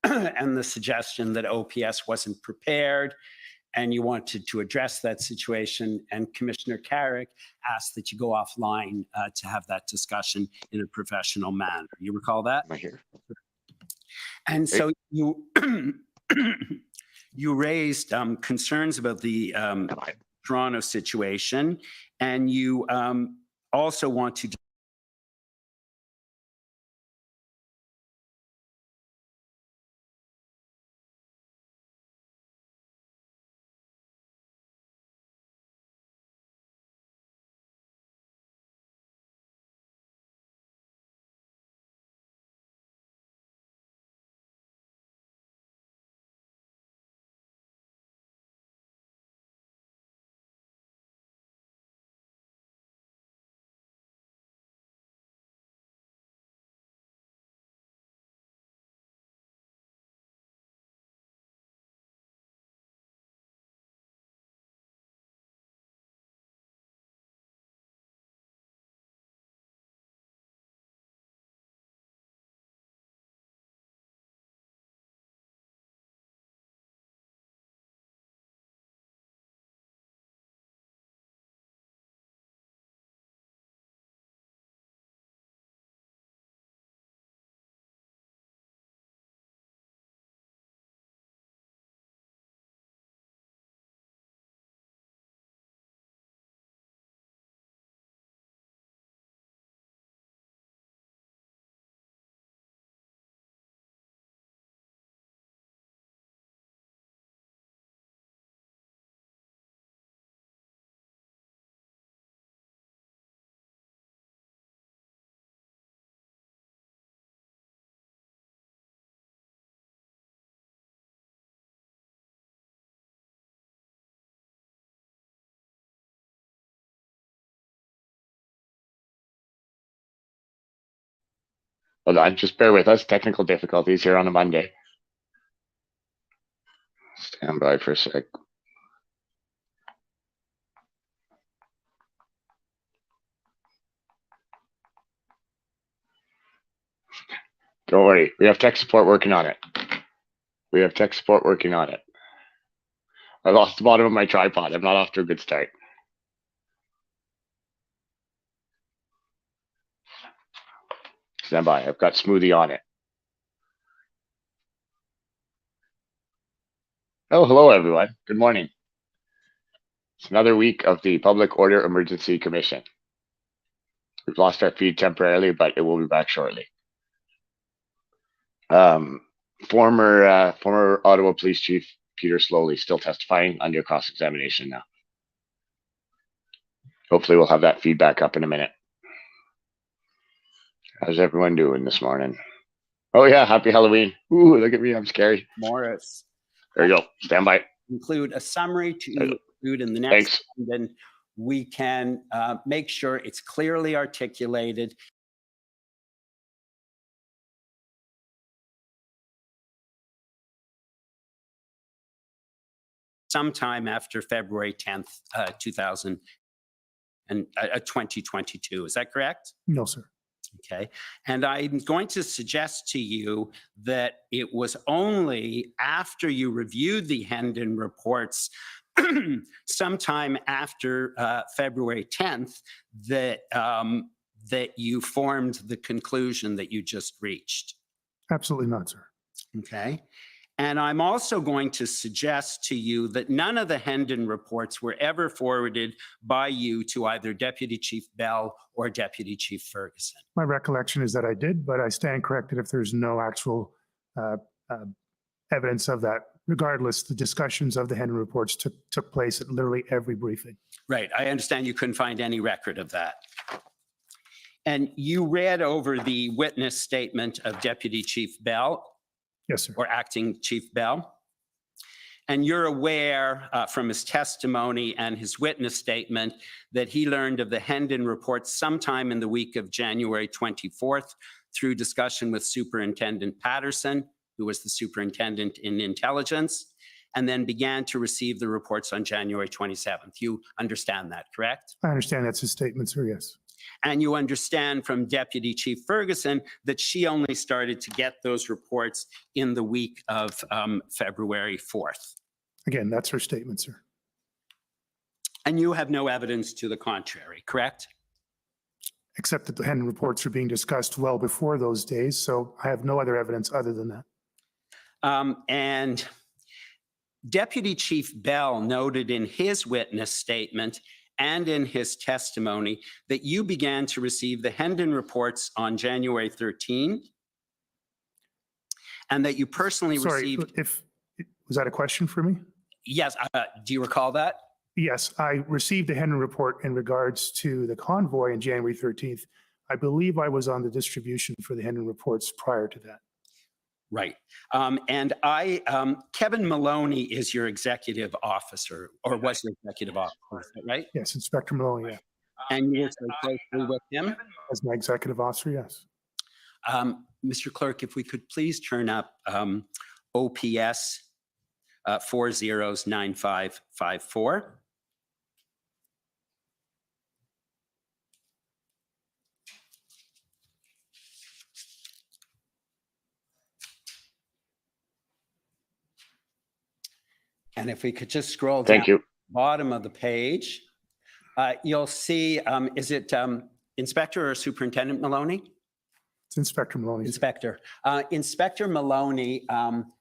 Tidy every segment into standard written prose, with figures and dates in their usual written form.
and the suggestion that OPS wasn't prepared, and you wanted to address that situation, and Commissioner Carrick asked that you go offline to have that discussion in a professional manner. You recall that? Right here. And so you you raised concerns about the Toronto situation, and you also want to Hold on, just bear with us. Technical difficulties here on a Monday. Stand by for a sec. Don't worry, we have tech support working on it. We have tech support working on it. I lost the bottom of my tripod. I'm not off to a good start. Stand by. I've got Smoothie on it. Oh, hello, everyone. Good morning. It's another week of the Public Order Emergency Commission. We've lost our feed temporarily, but it will be back shortly. Former Ottawa Police Chief Peter Sloly still testifying under cross-examination now. Hopefully we'll have that feedback up in a minute. How's everyone doing this morning? Oh yeah, happy Halloween. Ooh, look at me, I'm scary. Morris. There you go, stand by. Include a summary to include in the next. Thanks. And then we can make sure it's clearly articulated. Sometime after February 10th, 2022. Is that correct? No, sir. Okay. And I'm going to suggest to you that it was only after you reviewed the Hendon reports sometime after February 10th that that you formed the conclusion that you just reached. Absolutely not, sir. Okay. And I'm also going to suggest to you that none of the Hendon reports were ever forwarded by you to either Deputy Chief Bell or Deputy Chief Ferguson. My recollection is that I did, but I stand corrected if there's no actual evidence of that. Regardless, the discussions of the Hendon reports took place at literally every briefing. Right. I understand you couldn't find any record of that. And you read over the witness statement of Deputy Chief Bell. Yes, sir. Or Acting Chief Bell. And you're aware from his testimony and his witness statement that he learned of the Hendon report sometime in the week of January 24th through discussion with Superintendent Patterson, who was the superintendent in intelligence, and then began to receive the reports on January 27th. You understand that, correct? I understand that's his statement, sir, yes. And you understand from Deputy Chief Ferguson that she only started to get those reports in the week of February 4th. Again, that's her statement, sir. And you have no evidence to the contrary, correct? Except that the Hendon reports were being discussed well before those days, so I have no other evidence other than that. And Deputy Chief Bell noted in his witness statement and in his testimony that you began to receive the Hendon reports on January 13, and that you personally received... Was that a question for me? Yes. Do you recall that? Yes, I received a Hendon report in regards to the convoy on January 13th. I believe I was on the distribution for the Hendon reports prior to that. Right. And Kevin Maloney is your executive officer, or was your executive officer, right? Yes, Inspector Maloney, yeah. And you worked closely with him? As my executive officer, yes. Mr. Clerk, if we could please turn up OPS 409554. And if we could just scroll down to the bottom of the page, you'll see, is it Inspector or Superintendent Maloney? It's Inspector Maloney. Inspector. Inspector Maloney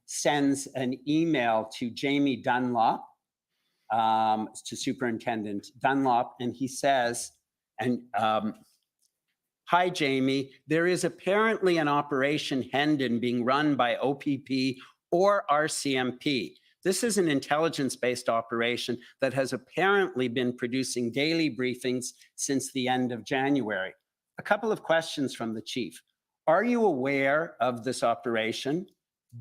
sends an email to Jamie Dunlop, to Superintendent Dunlop, and he says, hi, Jamie, there is apparently an Operation Hendon being run by OPP or RCMP. This is an intelligence-based operation that has apparently been producing daily briefings since the end of January. A couple of questions from the chief. Are you aware of this operation?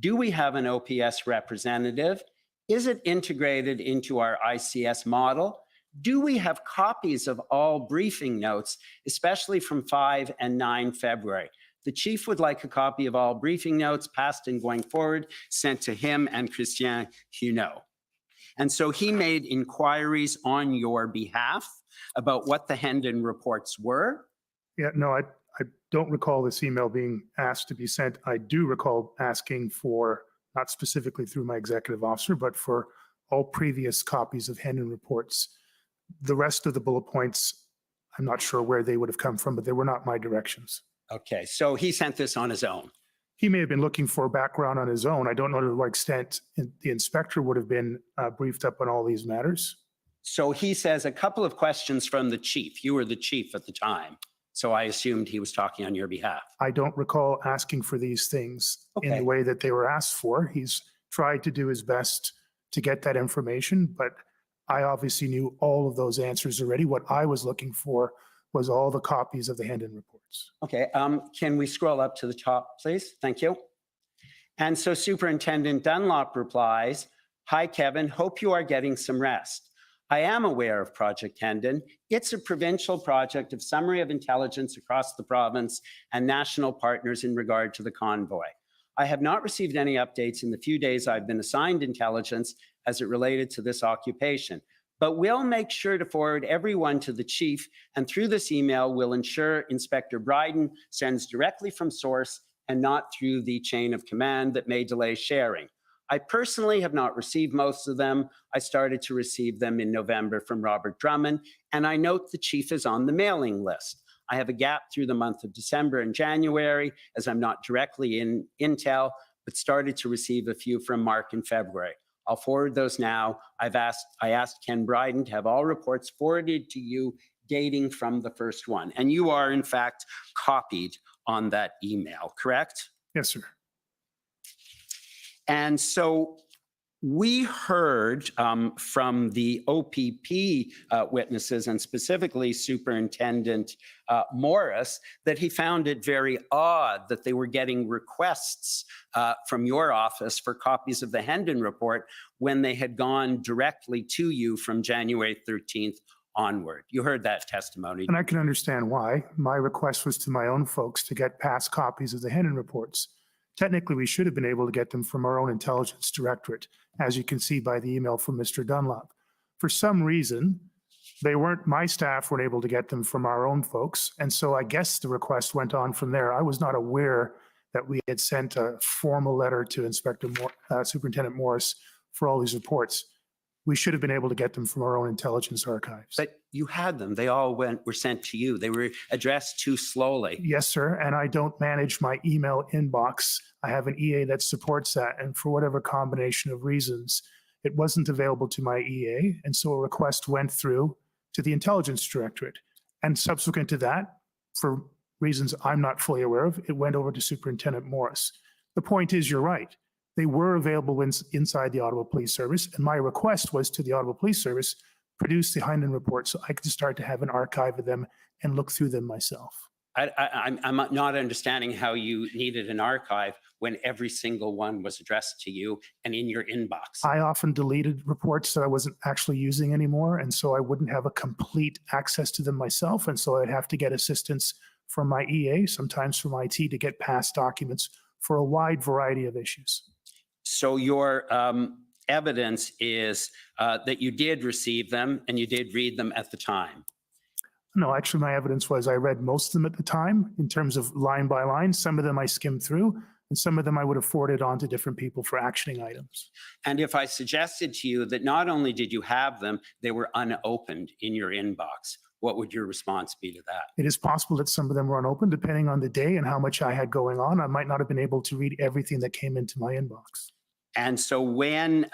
Do we have an OPS representative? Is it integrated into our ICS model? Do we have copies of all briefing notes, especially from 5 and 9 February? The chief would like a copy of all briefing notes, past and going forward, sent to him and Christian Huneau. And so he made inquiries on your behalf about what the Hendon reports were. Yeah, no, I don't recall this email being asked to be sent. I do recall asking for, not specifically through my executive officer, but for all previous copies of Hendon reports. The rest of the bullet points, I'm not sure where they would have come from, but they were not my directions. Okay, so he sent this on his own. He may have been looking for background on his own. I don't know to what extent the inspector would have been briefed up on all these matters. So he says a couple of questions from the chief. You were the chief at the time, so I assumed he was talking on your behalf. I don't recall asking for these things in the way that they were asked for. He's tried to do his best to get that information, but I obviously knew all of those answers already. What I was looking for was all the copies of the Hendon reports. Okay, can we scroll up to the top, please? Thank you. And so Superintendent Dunlop replies, hi, Kevin, hope you are getting some rest. I am aware of Project Hendon. It's a provincial project of summary of intelligence across the province and national partners in regard to the convoy. I have not received any updates in the few days I've been assigned intelligence as it related to this occupation. But we'll make sure to forward everyone to the chief, and through this email, we'll ensure Inspector Bryden sends directly from source and not through the chain of command that may delay sharing. I personally have not received most of them. I started to receive them in November from Robert Drummond, and I note the chief is on the mailing list. I have a gap through the month of December and January, as I'm not directly in Intel, but started to receive a few from Mark in February. I'll forward those now. I asked Ken Bryden to have all reports forwarded to you dating from the first one. And you are, in fact, copied on that email, correct? Yes, sir. And so we heard from the OPP witnesses, and specifically Superintendent Morris, that he found it very odd that they were getting requests from your office for copies of the Hendon report when they had gone directly to you from January 13th onward. You heard that testimony. And I can understand why. My request was to my own folks to get past copies of the Hendon reports. Technically, we should have been able to get them from our own intelligence directorate, as you can see by the email from Mr. Dunlop. For some reason, They weren't, my staff weren't able to get them from our own folks. And so I guess the request went on from there. I was not aware that we had sent a formal letter to Superintendent Morris for all these reports. We should have been able to get them from our own intelligence archives. But you had them. They all were sent to you. They were addressed to Sloly. Yes, sir. And I don't manage my email inbox. I have an EA that supports that. And for whatever combination of reasons, it wasn't available to my EA. And so a request went through to the Intelligence Directorate. And subsequent to that, for reasons I'm not fully aware of, it went over to Superintendent Morris. The point is, you're right. They were available inside the Ottawa Police Service. And my request was to the Ottawa Police Service, produce the Hyndman report so I could start to have an archive of them and look through them myself. I'm not understanding how you needed an archive when every single one was addressed to you and in your inbox. I often deleted reports that I wasn't actually using anymore, and so I wouldn't have a complete access to them myself, and so I'd have to get assistance from my EA, sometimes from IT, to get past documents for a wide variety of issues. So your evidence is that you did receive them and you did read them at the time. No, actually, my evidence was I read most of them at the time in terms of line by line. Some of them I skimmed through, and some of them I would have forwarded on to different people for actioning items. And if I suggested to you that not only did you have them, they were unopened in your inbox, what would your response be to that? It is possible that some of them were unopened, depending on the day and how much I had going on. I might not have been able to read everything that came into my inbox. And so when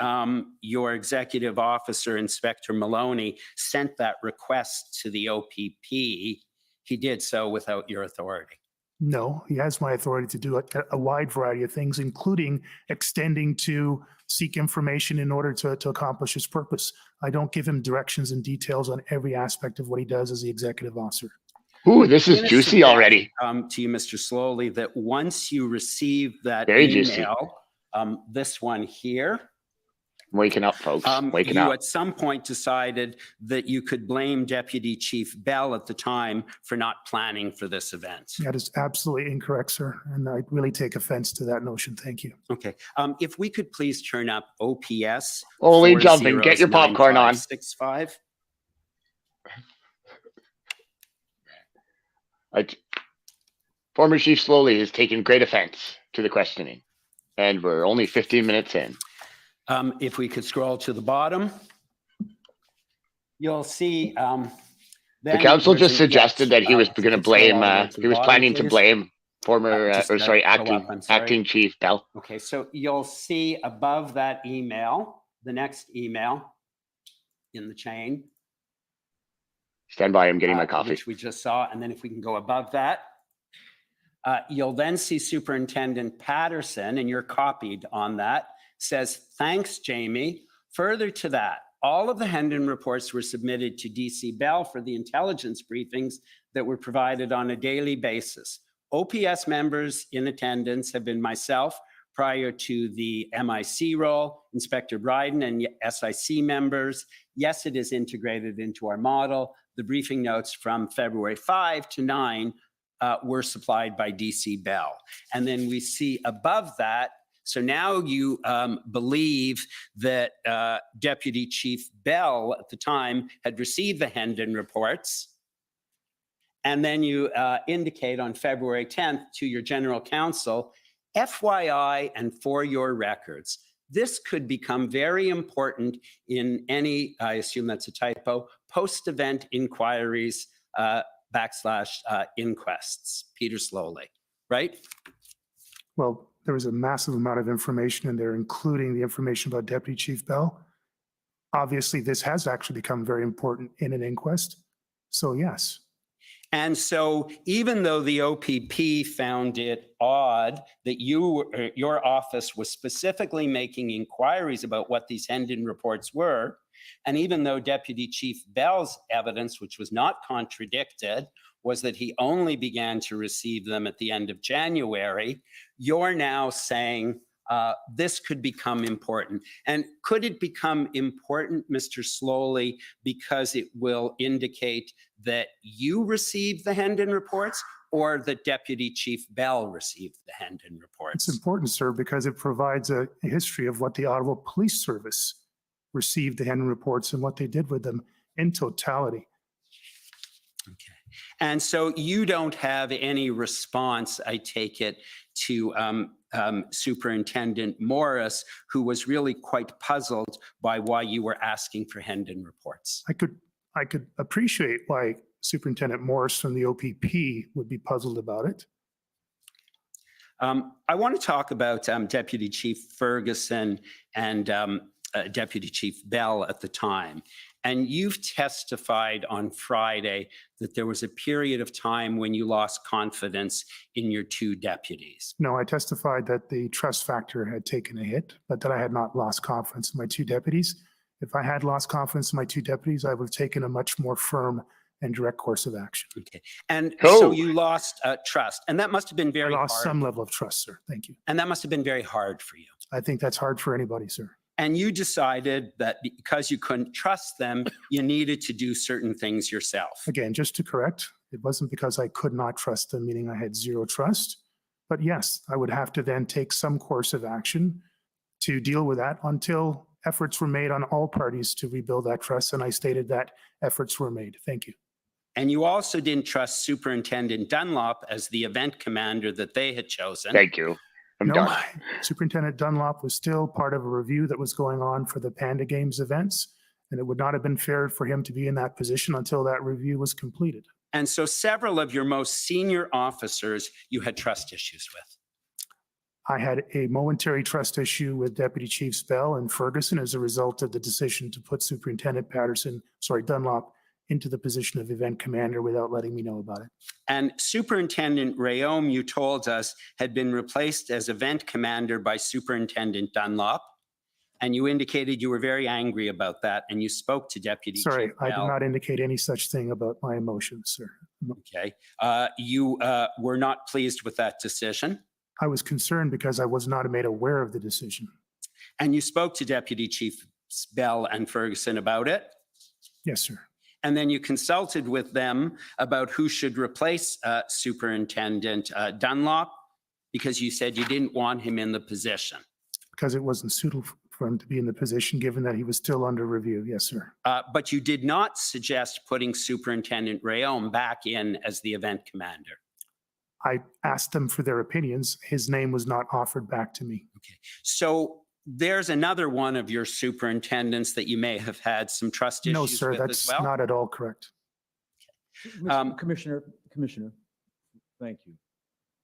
your executive officer, Inspector Maloney, sent that request to the OPP, he did so without your authority. No, he has my authority to do a wide variety of things, including extending to seek information in order to accomplish his purpose. I don't give him directions and details on every aspect of what he does as the executive officer. Ooh, this is juicy already. To you, Mr. Sloly, that once you receive that Very email, juicy. This one here, Waking up, folks. Waking you up. at some point decided that you could blame Deputy Chief Bell at the time for not planning for this event. That is absolutely incorrect, sir. And I really take offense to that notion. Thank you. Okay. If we could please turn up OPS. Holy jumping. Get your popcorn on. 65. Former Chief Sloly has taken great offense to the questioning, and we're only 15 minutes in. If we could scroll to the bottom, you'll see. The council just suggested that he was going to blame, he was planning to blame former, acting Chief Bell. Okay, so you'll see above that email, the next email in the chain. Stand by, I'm getting my coffee. Which we just saw, and then if we can go above that, you'll then see Superintendent Patterson, and you're copied on that, says, thanks, Jamie. Further to that, all of the Hyndman reports were submitted to DC Bell for the intelligence briefings that were provided on a daily basis. OPS members in attendance have been myself prior to the MIC role, Inspector Bryden, and SIC members. Yes, it is integrated into our model. The briefing notes from February 5 to 9 were supplied by DC Bell. And then we see above that, so now you believe that Deputy Chief Bell at the time had received the Hyndman reports. And then you indicate on February 10th to your general counsel, FYI and for your records, this could become very important in any, I assume that's a typo, post-event inquiries / inquests. Peter Sloly, right? Well, there was a massive amount of information in there, including the information about Deputy Chief Bell. Obviously, this has actually become very important in an inquest. So yes. And so even though the OPP found it odd that your office was specifically making inquiries about what these Hyndman reports were, and even though Deputy Chief Bell's evidence, which was not contradicted, was that he only began to receive them at the end of January, you're now saying this could become important. And could it become important, Mr. Sloly, because it will indicate that you received the Hyndman reports or that Deputy Chief Bell received the Hyndman reports? It's important, sir, because it provides a history of what the Ottawa Police Service received the Hyndman reports and what they did with them. in totality. Okay. And so you don't have any response, I take it, to Superintendent Morris, who was really quite puzzled by why you were asking for Hendon reports. I could appreciate why Superintendent Morris from the OPP would be puzzled about it. I want to talk about Deputy Chief Ferguson and Deputy Chief Bell at the time. And you've testified on Friday that there was a period of time when you lost confidence in your two deputies. No, I testified that the trust factor had taken a hit, but that I had not lost confidence in my two deputies. If I had lost confidence in my two deputies, I would have taken a much more firm and direct course of action. Okay. And Cool. so you lost trust, and that must have been I very lost hard. some level of trust, sir. Thank you. And that must have been very hard for you. I think that's hard for anybody, sir. And you decided that because you couldn't trust them, you needed to do certain things yourself. Again, just to correct, it wasn't because I could not trust them, meaning I had zero trust. But yes, I would have to then take some course of action to deal with that until efforts were made on all parties to rebuild that trust. And I stated that efforts were made. Thank you. And you also didn't trust Superintendent Dunlop as the event commander that they had chosen. Thank you. I'm No, done. Superintendent Dunlop was still part of a review that was going on for the Panda Games events, and it would not have been fair for him to be in that position until that review was completed. And so several of your most senior officers you had trust issues with. I had a momentary trust issue with Deputy Chiefs Bell and Ferguson as a result of the decision to put Superintendent Dunlop into the position of event commander without letting me know about it. And Superintendent Rayom, you told us, had been replaced as event commander by Superintendent Dunlop. And you indicated you were very angry about that, and you spoke to Deputy Sorry, Chief I did Bell. not indicate any such thing about my emotions, sir. Okay. You were not pleased with that decision. I was concerned because I was not made aware of the decision. And you spoke to Deputy Chief Bell and Ferguson about it. Yes, sir. And then you consulted with them about who should replace Superintendent Dunlop, because you said you didn't want him in the position. Because it wasn't suitable for him to be in the position, given that he was still under review. Yes, sir. But you did not suggest putting Superintendent Rayom back in as the event commander. I asked them for their opinions. His name was not offered back to me. Okay. So there's another one of your superintendents that you may have had some trust issues No, sir, with that's as well. not at all correct. Commissioner, thank you.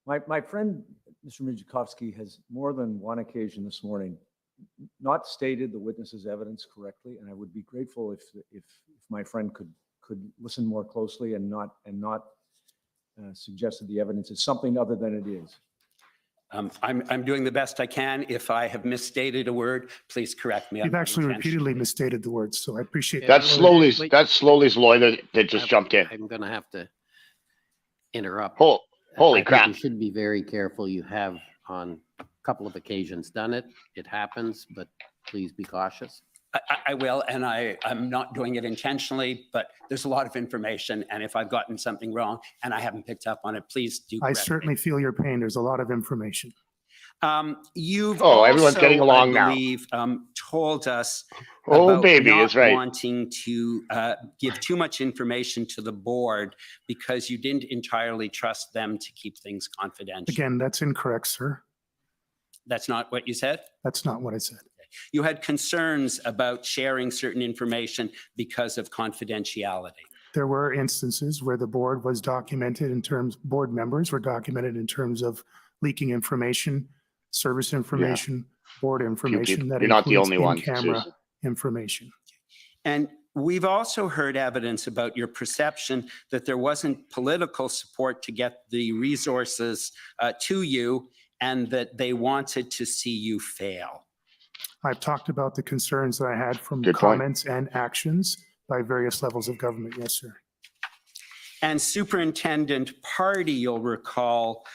My friend, Mr. Mijakowski, has more than one occasion this morning not stated the witness's evidence correctly, and I would be grateful if my friend could listen more closely and not suggest that the evidence is something other than it is. I'm doing the best I can. If I have misstated a word, please correct me. You've actually repeatedly misstated the words, so I appreciate That's that. Sloly's lawyer that just jumped in. I'm going to have to interrupt. Holy I think crap. you should be very careful. You have on a couple of occasions done it. It happens, but please be cautious. I will, and I'm not doing it intentionally, but there's a lot of information, and if I've gotten something wrong and I haven't picked up on it, please do I correct certainly me. feel your pain. There's a lot of information. You've Everyone's also, getting along now. I believe, told us Oh, about baby, not is right. wanting to give too much information to the board because you didn't entirely trust them to keep things confidential. Again, that's incorrect, sir. That's not what you said? That's not what I said. You had concerns about sharing certain information because of confidentiality. There were instances where the board was documented board members were documented in terms of leaking information, service information, board information. That You're not the includes only one, in-camera Susan. information. And we've also heard evidence about your perception that there wasn't political support to get the resources to you and that they wanted to see you fail. I've talked about the concerns that I had from Good point. comments and actions by various levels of government. Yes, sir. And Superintendent Party, you'll recall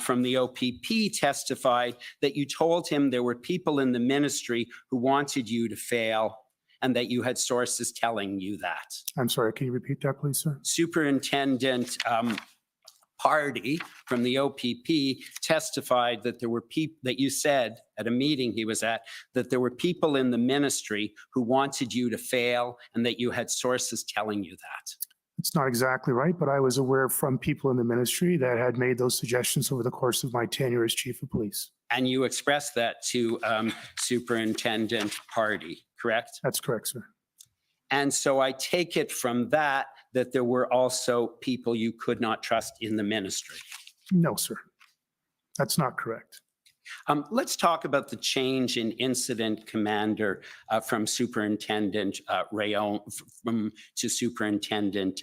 from the OPP, testified that you told him there were people in the ministry who wanted you to fail and that you had sources telling you that. I'm sorry, can you repeat that, please, sir? Superintendent party from the OPP testified that there were people that you said at a meeting he was at, that there were people in the ministry who wanted you to fail and that you had sources telling you that. It's not exactly right, but I was aware from people in the ministry that had made those suggestions over the course of my tenure as chief of police. And you expressed that to Superintendent Party, correct? That's correct, sir. And so I take it from that there were also people you could not trust in the ministry. No, sir. That's not correct. Let's talk about the change in incident commander from Superintendent Rayon to Superintendent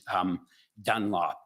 Dunlop.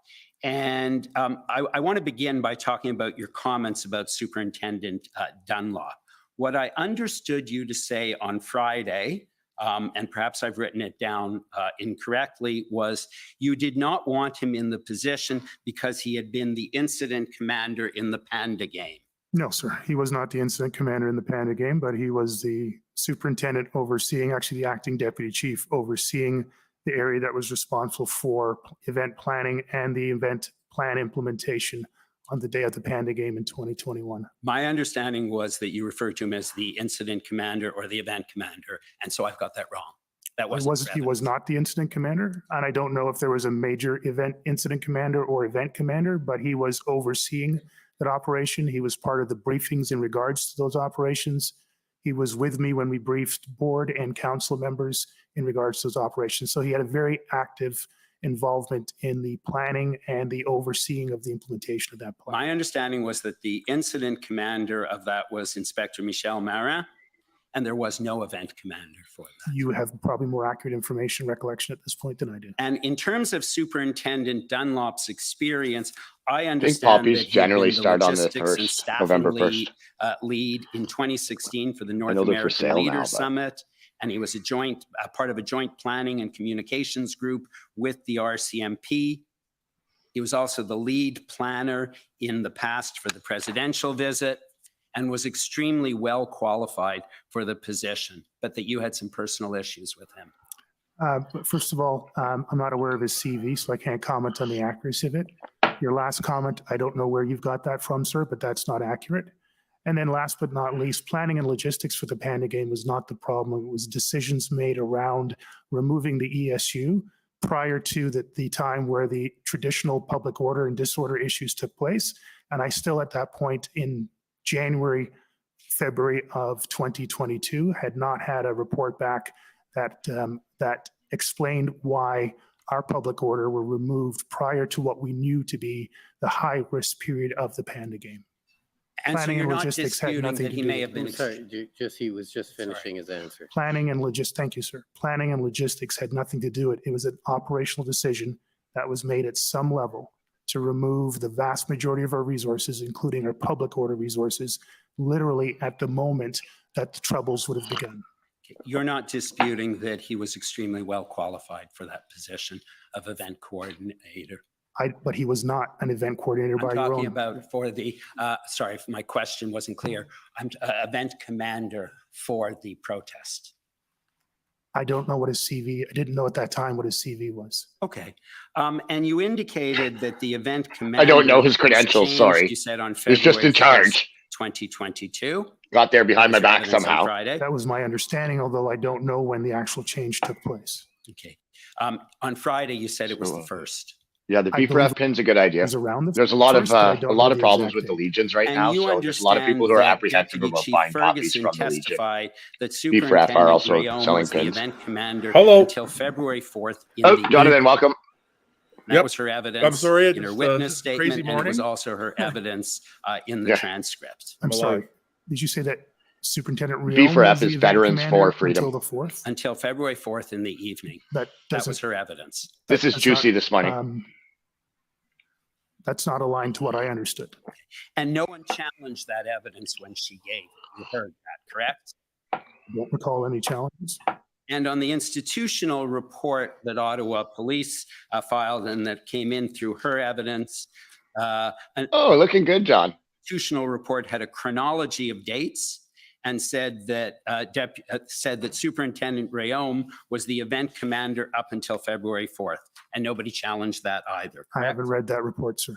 And I want to begin by talking about your comments about Superintendent Dunlop. What I understood you to say on Friday, and perhaps I've written it down incorrectly, was you did not want him in the position because he had been the incident commander in the Panda game. No, sir. He was not the incident commander in the Panda game, but he was the superintendent overseeing, actually the acting deputy chief overseeing the area that was responsible for event planning and the event plan implementation on the day of the Panda game in 2021. My understanding was that you referred to him as the incident commander or the event commander, and so I've got that wrong. That wasn't He was not the incident commander, and I don't know if there was a major event incident commander or event commander, but he was overseeing that operation. He was part of the briefings in regards to those operations. He was with me when we briefed board and council members in regards to those operations. So he had a very active involvement in the planning and the overseeing of the implementation of that plan. My understanding was that the incident commander of that was Inspector Michel Marin, and there was no event commander for that. You have probably more accurate information recollection at this point than I did. And in terms of Superintendent Dunlop's experience, I understand poppies that generally he'd been start on the logistics and 1st, staffing November lead in 2016 for the North know they're for American sale now, Leaders but- Summit. And he was part of a joint planning and communications group with the RCMP. He was also the lead planner in the past for the presidential visit and was extremely well qualified for the position, but that you had some personal issues with him. But first of all, I'm not aware of his CV, so I can't comment on the accuracy of it. Your last comment, I don't know where you've got that from, sir, but that's not accurate. And then last but not least, planning and logistics for the Panda game was not the problem. It was decisions made around removing the ESU prior to the time where the traditional public order and disorder issues took place. And I still at that point in January, February of 2022 had not had a report back that explained why our public order were removed prior to what we knew to be the high risk period of the Panda game. And so Planning you're and not logistics had disputing nothing that to he do may with have it. been. I'm sorry, he was just finishing his answer. Planning and logistics, thank you, sir. Planning and logistics had nothing to do with it. It was an operational decision that was made at some level to remove the vast majority of our resources, including our public order resources, literally at the moment that the troubles would have begun. You're not disputing that he was extremely well qualified for that position of event coordinator. But he was not an event coordinator by I'm your talking own. about for the, sorry if my question wasn't clear, I'm event commander for the protest. I don't know what his CV, I didn't know at that time what his CV was. Okay. And you indicated that the event commander. I don't know his was credentials, changed, sorry. You said on He's just in February 1st, charge. 2022. Got there behind my That was your back evidence on somehow. Friday. That was my understanding, although I don't know when the actual change took place. Okay. On Friday, you said it was So, the first. Yeah, the I beef believe ref pin's a good It idea. was around the There's a lot first, but I of don't know the problems exact with the date. legions right And now, you so there's a lot of people who are understand that apprehensive Deputy about Chief buying poppies Ferguson from the legion. testified that Beef ref are Superintendent also Rayon selling was the pins. event commander Hello. until February 4th. Oh, Jonathan, welcome. That Yep. was her evidence I'm sorry, in her it's, witness crazy statement, and it was morning. also her evidence in the Yeah. transcript. I'm I'm sorry, alive. did you say that Superintendent Rion Beef ref was the is event Veterans commander for Freedom. until the 4th? Until February 4th in the evening. That That was doesn't, her evidence. This is that's juicy not, this morning. That's not aligned to what I understood. And no one challenged that evidence when she gave it. You heard that, correct? I don't recall any challenges. And on the institutional report that Ottawa Police filed and that came in through her evidence, an Oh, looking good, John. institutional report had a chronology of dates and said that Superintendent Rayon was the event commander up until February 4th, and nobody challenged that either. I Correct? haven't read that report, sir.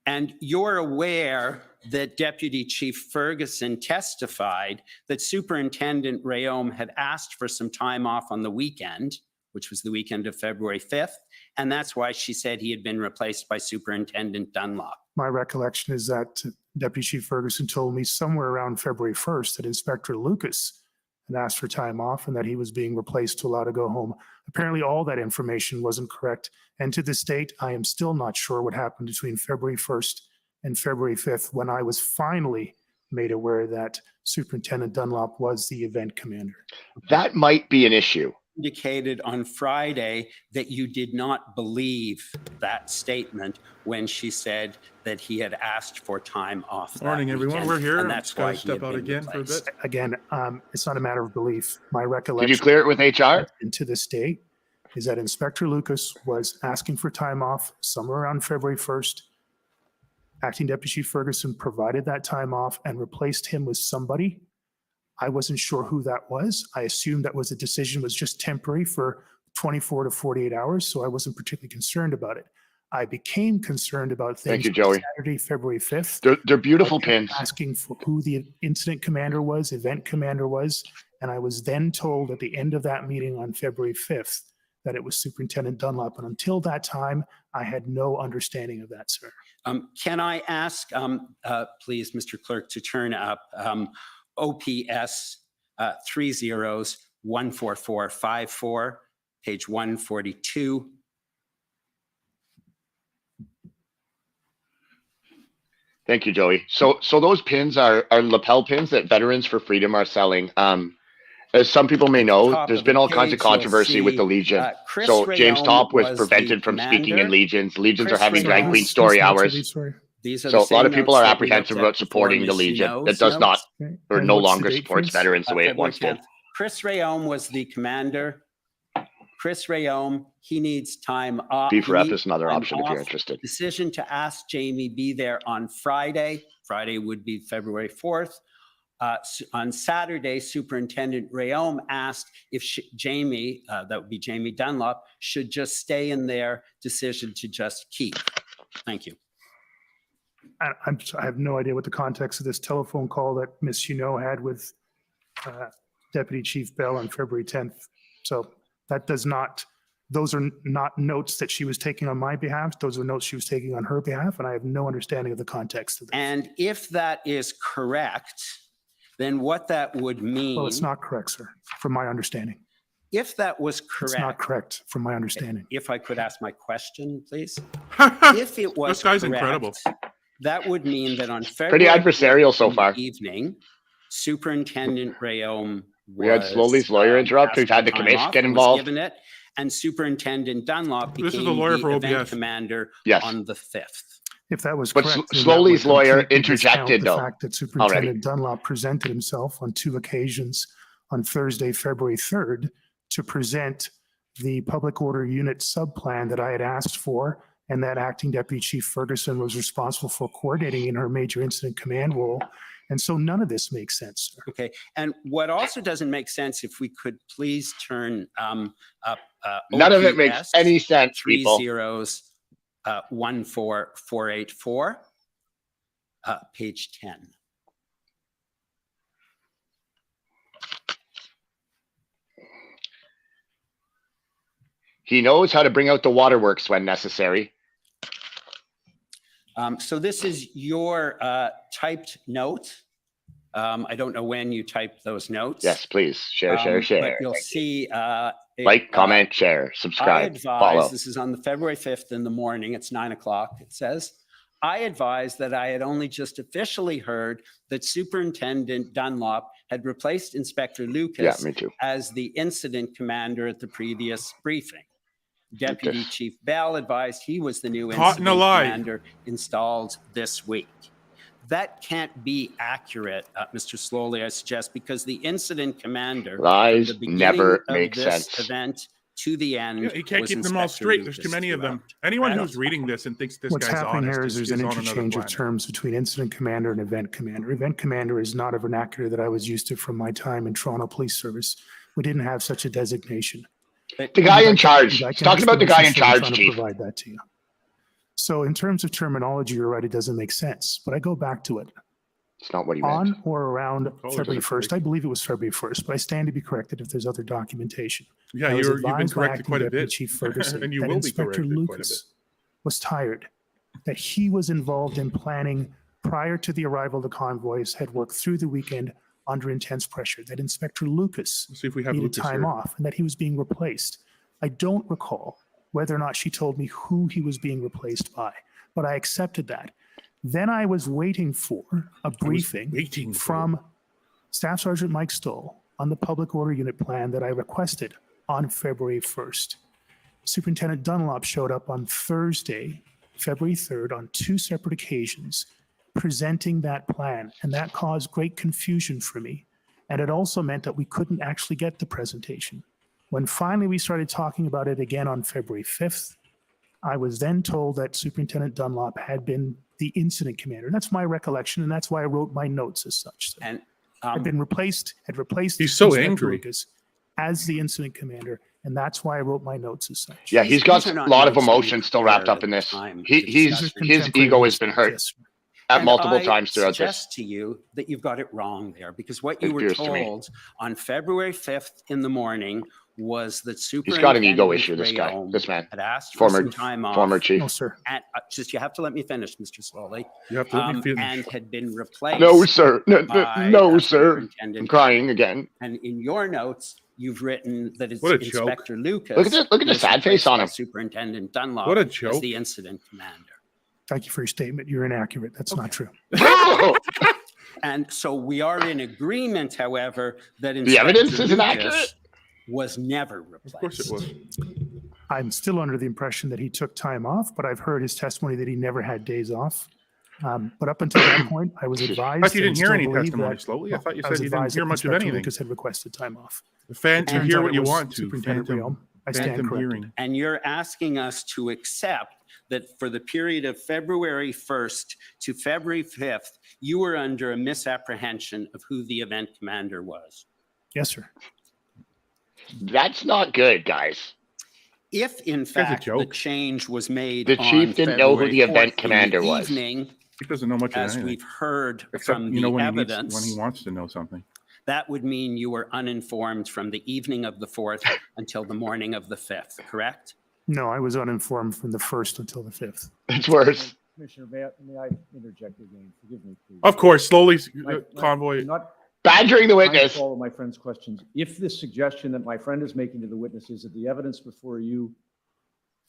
And you're aware that Deputy Chief Ferguson testified that Superintendent Rayom had asked for some time off on the weekend, which was the weekend of February 5th. And that's why she said he had been replaced by Superintendent Dunlop. My recollection is that Deputy Chief Ferguson told me somewhere around February 1st that Inspector Lucas had asked for time off and that he was being replaced to allow to go home. Apparently, all that information wasn't correct. And to this date, I am still not sure what happened between February 1st and February 5th when I was finally made aware that Superintendent Dunlop was the event commander. That might be an issue. Indicated on Friday that you did not believe that statement when she said that he had asked for time off. that Morning, everyone. weekend, We're here. And I'm that's just gonna why he step had out been again for a replaced. bit. Again, it's not a matter of belief. My Did recollection. you clear it with HR? And to this day is that Inspector Lucas was asking for time off somewhere around February 1st. Acting Deputy Chief Ferguson provided that time off and replaced him with somebody. I wasn't sure who that was. I assumed that was a decision was just temporary for 24 to 48 hours, so I wasn't particularly concerned about it. I became concerned about things Thank you, Joey. Saturday, February 5th. They're beautiful pins. Asking for who the incident commander was, event commander was, and I was then told at the end of that meeting on February 5th that it was Superintendent Dunlop. And until that time, I had no understanding of that, sir. Can I ask, please, Mr. Clerk, to turn up OPS 30-14454, page 142. Thank you, Joey. So those pins are lapel pins that Veterans for Freedom are selling. As some people may know, Top there's of been the all kinds of page, you'll controversy with see, the Legion. Chris So James Rayom Top was was prevented the from speaking in commander. Legions. Legions Chris are having drag Rayom- queen Whose story notes are hours. these, sorry? These are So the a lot same of people notes are that we apprehensive looked about at supporting before the Ms. Legion. Hinault's That does not, Okay. or And no what's the longer date, supports Chris? veterans the way it February once did. 10th. Chris Rayom was the commander. Chris Rayom, he needs time off. Beef He rep needs is another time option if you're off. interested. Decision to ask Jamie be there on Friday. Friday would be February 4th. On Saturday, Superintendent Rayom asked if Jamie, that would be Jamie Dunlop, should just stay in there. Decision to just keep. Thank you. I have no idea what the context of this telephone call that Ms. Huneau had with Deputy Chief Bell on February 10th. So that does not, those are not notes that she was taking on my behalf. Those are notes she was taking on her behalf, and I have no understanding of the context of this. And if that is correct, then what that would mean. Well, it's not correct, sir, from my understanding. If that was It's not correct, correct from my understanding. if I could ask my question, please. If it was This guy's correct, incredible. that would mean that on February Pretty adversarial so in the far. evening, Superintendent Rayom We had Sloly's lawyer interrupt. We've had the commission get involved. Given it, and Superintendent Dunlop This is became the lawyer for event OBS. commander Yes. on the 5th. If that was But correct, then that Sloly's would lawyer completely discount interjected, the though, fact that Superintendent Dunlop presented himself on 2 occasions on Thursday, February 3rd, to present the public order unit subplan that I had asked for, and that Acting Deputy Chief Ferguson was responsible for coordinating in her major incident command role. And so none of this makes sense, sir. Okay, and what also doesn't make sense, if we could please turn up. None of it makes OPS any sense, 3 people. zeros, 14484, page 10. He knows how to bring out the waterworks when necessary. So this is your typed note. I don't know when you typed those notes. Yes, please. Share, share, But share. you'll see. Like, comment, share, I subscribe, advise, follow. this is on the February 5th in the morning, it's 9 o'clock, it says, I advised that I had only just officially heard that Superintendent Dunlop had replaced Inspector Yeah, Lucas me too. as the incident commander at the previous briefing. Deputy Lucas. Chief Bell advised he was the new Caught in a incident lie. commander installed this week. That can't be accurate, Mr. Sloly, I suggest, because the incident commander from Lies the beginning never of make this sense. event to the end. Yeah, you can't was keep them all Inspector straight. There's too Lucas many of them. throughout. Anyone Right. who's reading this and thinks this What's guy's happening honest here is there's an on another interchange of planet. terms between incident commander and event commander. Event commander is not a vernacular that I was used to from my time in Toronto Police Service. We didn't have such a designation. The guy in charge. I He's can talking about the guy in explanation, so I'm charge, trying to Chief. provide that to you. So in terms of terminology, you're right, it doesn't make sense. But I go back to it. It's not what he meant. On or around Call it February as a 1st, I believe it was February 1st, but I stand to be corrected if there's other documentation. Yeah, I was you've been advised by corrected Acting quite a Deputy bit. Chief Ferguson And you that will be Inspector corrected quite a bit. Lucas was tired, that he was involved in planning prior to the arrival of the convoys, had worked through the weekend under intense pressure, that Inspector Lucas Let's see if we have needed Lucas time here. off and that he was being replaced. I don't recall whether or not she told me who he was being replaced by, but I accepted that. Then I was waiting for a briefing waiting for from Staff Sergeant Mike Stoll on the public order unit plan that I requested on February 1st. Superintendent Dunlop showed up on Thursday, February 3rd, on 2 separate occasions, presenting that plan, and that caused great confusion for me. And it also meant that we couldn't actually get the presentation. When finally we started talking about it again on February 5th, I was then told that Superintendent Dunlop had been the incident commander. And that's my recollection, and that's why I wrote my notes as such. So And had been replaced He's so Inspector angry. Lucas as the incident commander, and that's why I wrote my notes as such. Yeah, he's got These are a not lot of notes that you emotions still wrapped prepared up in at this. the time He, of the he's discussion. his ego has been hurt Yes. at And multiple I times throughout this. suggest to you that you've got it wrong there, because what you It were appears to me. told on February 5th in the morning was that He's got an ego Superintendent issue, this guy, Rayom this man, had asked for former some time off. former chief. No, sir. And just you have to let me finish, Mr. Sloly. You have to let me finish. And had been replaced. No, sir. No, by, no, sir. Superintendent I'm crying again. And in your notes, you've written that it's What a joke. Inspector Lucas. Look at the was sad face replaced on by him. Superintendent Dunlop What a as joke. the incident commander. Thank you for your statement. You're inaccurate. That's not true. No! And so we are in agreement, however, that The evidence Inspector is Lucas inaccurate? was never replaced. Of course it was. I'm still under the impression that he took time off, but I've heard his testimony that he never had days off. But up until that point, I was advised. I thought you and didn't hear still any believe testimony, that- Slowly. I thought you I was said you didn't advised hear that much of Inspector anything. Lucas had requested time off. The fans And hear Turns what out you it was want to. Superintendent Rayom. I stand Phantom corrected. hearing. And you're asking us to accept that for the period of February 1st to February 5th, you were under a misapprehension of who the event commander was. Yes, sir. That's not good, guys. If in guy's a fact the joke. change was made The chief on didn't know who February the event 4th in the commander was. evening, He doesn't know much of as anything. we've heard Except, from you know, the when he needs, evidence, when he wants to know something. that would mean you were uninformed from the evening of the 4th until the morning of the 5th, correct? No, I was uninformed from the 1st until the 5th. It's worse. Commissioner, may I interject again? Forgive me, please. Of course, slowly, My- convoy. Not Badgering the trying to witness. follow my friend's questions. If the suggestion that my friend is making to the witness is that the evidence before you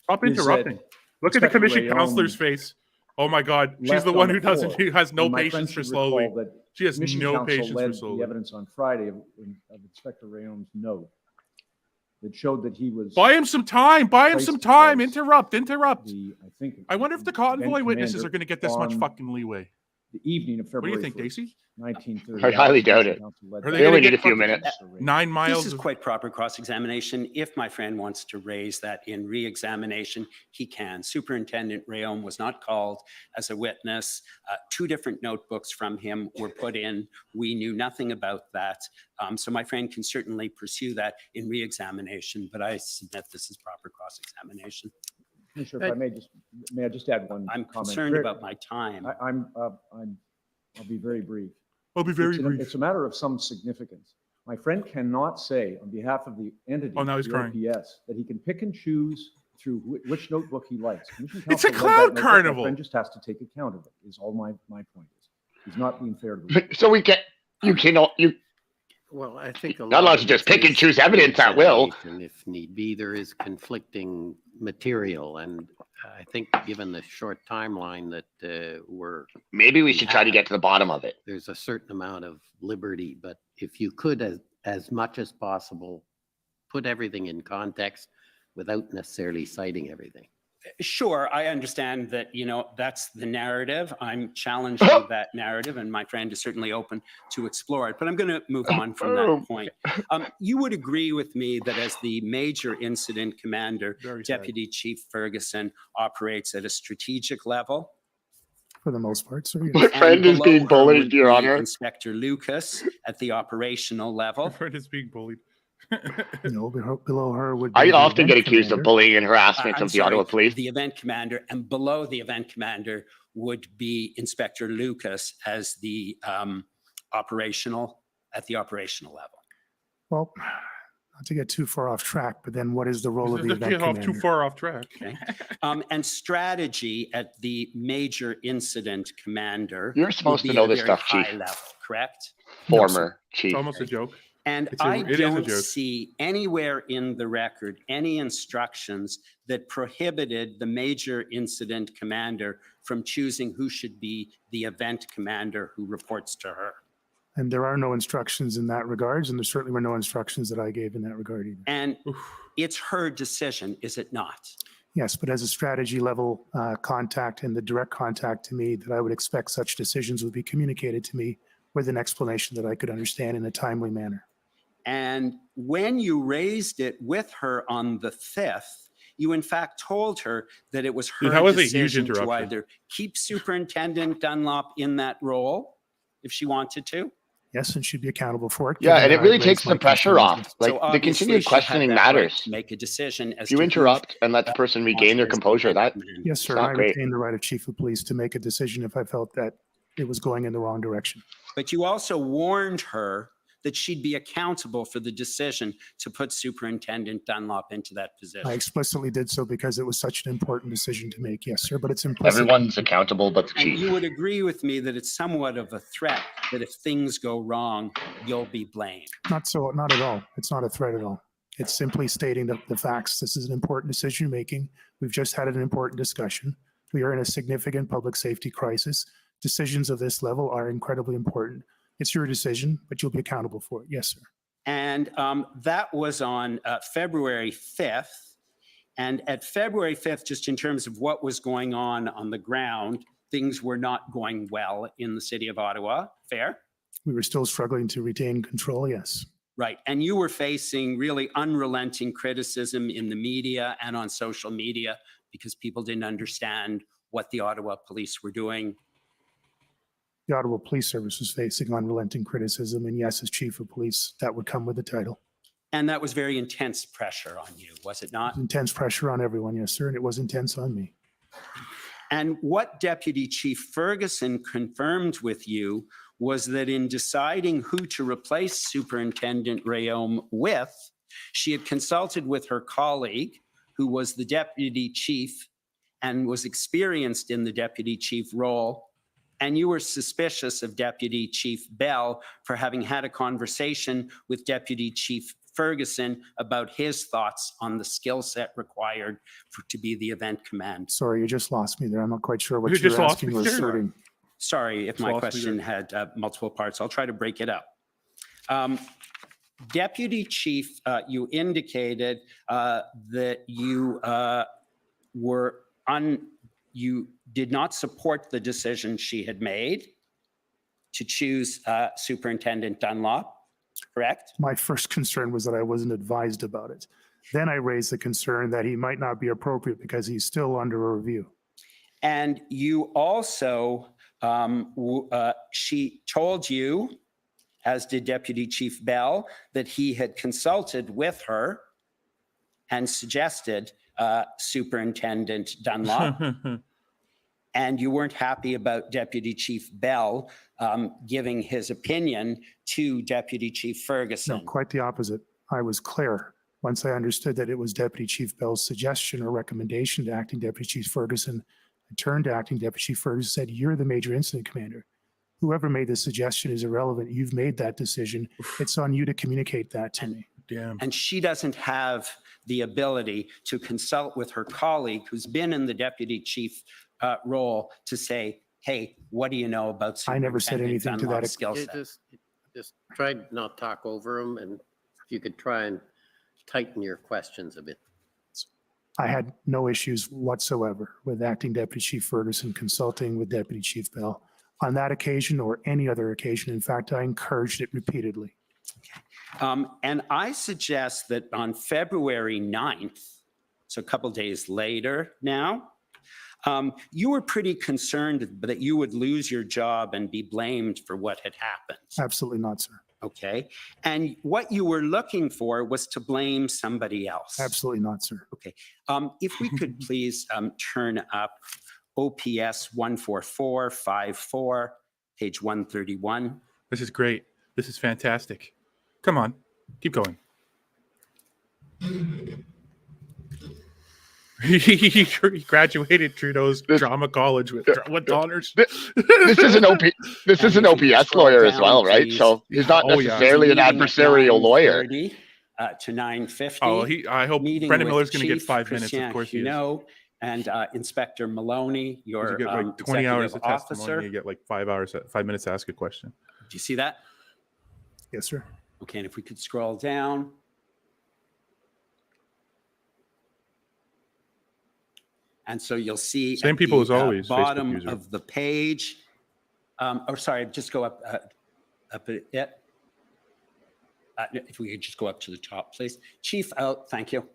Stop is that interrupting. Look at the Inspector commission Rayom counselor's face. Oh my God, she's left the on one the who doesn't. floor, She has no and my friend patience for should slowly. recall that She has Commission no Counsel patience led for the slowly. evidence on Friday of Inspector Rayom's note that showed that he was Buy him some time. Buy him some Replaced time. as Interrupt. the, I think. I wonder if the event convoy witnesses commander are going to get this much on fucking leeway. The evening of What do February you think, 1st, Daisy? 1930. I highly doubt it. Are They they only going need to a few minutes. 9 miles? This is of- quite proper cross-examination. If my friend wants to raise that in re-examination, he can. Superintendent Rayom was not called as a witness. 2 different notebooks from him were put in. We knew nothing about that. So my friend can certainly pursue that in re-examination, but I submit this is proper cross-examination. Commissioner, if I may I just add one I'm comment? concerned about my time. I'll be very brief. I'll be very It's brief. It's a matter of some significance. My friend cannot say on behalf of the entity, Oh, now he's the crying. OPS, that he can pick and choose through which notebook he likes. Commission It's a Counsel read that cloud notebook. carnival. My friend just has to take account of it, is all my point is. He's not being fair to the So we get, you cannot, you, Well, I think a Not lot allowed of to just it pick and is choose evidence at will. examination if need be. There is conflicting material, and I think given the short timeline that maybe we should try to get to the bottom of it. there's a certain amount of liberty, but if you could, as much as possible, put everything in context without necessarily citing everything. Sure, I understand that, that's the narrative. I'm challenging that narrative, and my friend is certainly open to explore it. But I'm going to move on from that point. You would agree with me that as the major incident commander, Very sad. Deputy Chief Ferguson operates at a strategic level. For the most part, sir. My friend is below being her bullied, would Your be Honor. Inspector Lucas at the operational level. My friend is being bullied. No, below her would be I the often get event accused of commander. bullying and harassment I'm of the Ottawa sorry, Police. the event commander, and below the event commander would be Inspector Lucas as the operational level. Well, not to get too far off track, but then what is the role of the Let's event get off commander? too far off track. Okay. And strategy at the major incident commander. You're would supposed to be know at a this very stuff, Chief. high level, correct? Former It's chief. almost a joke. And It I is a don't joke. see anywhere in the record any instructions that prohibited the major incident commander from choosing who should be the event commander who reports to her. And there are no instructions in that regards, and there certainly were no instructions that I gave in that regard either. And it's her decision, is it not? Yes, but as a strategy level contact and the direct contact to me, that I would expect such decisions would be communicated to me with an explanation that I could understand in a timely manner. And when you raised it with her on the 5th, you in fact told her that it was her That was a huge decision to interruption. either keep Superintendent Dunlop in that role if she wanted to. Yes, and she'd be accountable for it. Yeah, given and that it I really raised takes my the pressure concerns off. with- Like So the obviously continued she had questioning that right matters. to make a decision as If you to who interrupt and let the person regain their wants as the composure, event that commander. Yes, sir. not I great. retain the right of chief of police to make a decision if I felt that it was going in the wrong direction. But you also warned her that she'd be accountable for the decision to put Superintendent Dunlop into that I position. explicitly did so because it was such an important decision to make. Yes, sir, but it's implicit. everyone's accountable but the And chief. you would agree with me that it's somewhat of a threat that if things go wrong, you'll be blamed. Not at all. It's not a threat at all. It's simply stating the facts. This is an important decision making. We've just had an important discussion. We are in a significant public safety crisis. Decisions of this level are incredibly important. It's your decision, but you'll be accountable for it. Yes, sir. And that was on February 5th. And at February 5th, just in terms of what was going on the ground, things were not going well in the city of Ottawa. Fair? We were still struggling to retain control. Yes. Right. And you were facing really unrelenting criticism in the media and on social media because people didn't understand what the Ottawa police were doing. The Ottawa Police Service was facing unrelenting criticism. And yes, as chief of police, that would come with the title. And that was very intense pressure on you, was it not? Intense pressure on everyone. Yes, sir. And it was intense on me. And what Deputy Chief Ferguson confirmed with you was that in deciding who to replace Superintendent Rayom with, she had consulted with her colleague, who was the deputy chief and was experienced in the deputy chief role. And you were suspicious of Deputy Chief Bell for having had a conversation with Deputy Chief Ferguson about his thoughts on the skill set required to be the event commander. Sorry, you just lost me there. I'm not quite sure what You you're just lost asking me or there. asserting. Sorry if my Lost me question there. had multiple parts. I'll try to break it up. Deputy Chief, you indicated that you you did not support the decision she had made to choose Superintendent Dunlop, correct? My first concern was that I wasn't advised about it. Then I raised the concern that he might not be appropriate because he's still under a review. And you also, she told you, as did Deputy Chief Bell, that he had consulted with her and suggested Superintendent Dunlop. And you weren't happy about Deputy Chief Bell giving his opinion to Deputy Chief Ferguson. No, quite the opposite. I was clear once I understood that it was Deputy Chief Bell's suggestion or recommendation to Acting Deputy Chief Ferguson. I turned to Acting Deputy Chief Ferguson and said, "You're the major incident commander. Whoever made the suggestion is irrelevant. You've made that decision. It's on you to communicate that to me." Damn. And she doesn't have the ability to consult with her colleague who's been in the deputy chief role to say, hey, what do you know about I never said Superintendent anything to that Dunlop's ex- skill You set? just try not talk over them, and if you could try and tighten your questions a bit. I had no issues whatsoever with Acting Deputy Chief Ferguson consulting with Deputy Chief Bell on that occasion or any other occasion. In fact, I encouraged it repeatedly. And I suggest that on February 9th, so a couple days later now, you were pretty concerned that you would lose your job and be blamed for what had happened. Absolutely not, sir. Okay. And what you were looking for was to blame somebody else. Absolutely not, sir. If we could please turn up OPS 14454, page 131. This is great. This is fantastic. Come on, keep going. He graduated Trudeau's drama college with honors. This is an OPS lawyer as well, right? So he's not necessarily an adversarial lawyer. To 9:50. Oh, I hope Meeting Brendan with Miller's going to get Chief 5 minutes. Christian Of course he is. Huneau and Inspector Maloney, your You get like 20 hours of executive testimony. officer. You get like 5 minutes to ask a question. Do you see that? Yes, sir. Okay, and if we could scroll down. And so you'll see Same at people the, as always, Facebook bottom user. of the page. Sorry, just go up a bit. If we could just go up to the top, please. Chief out, thank you.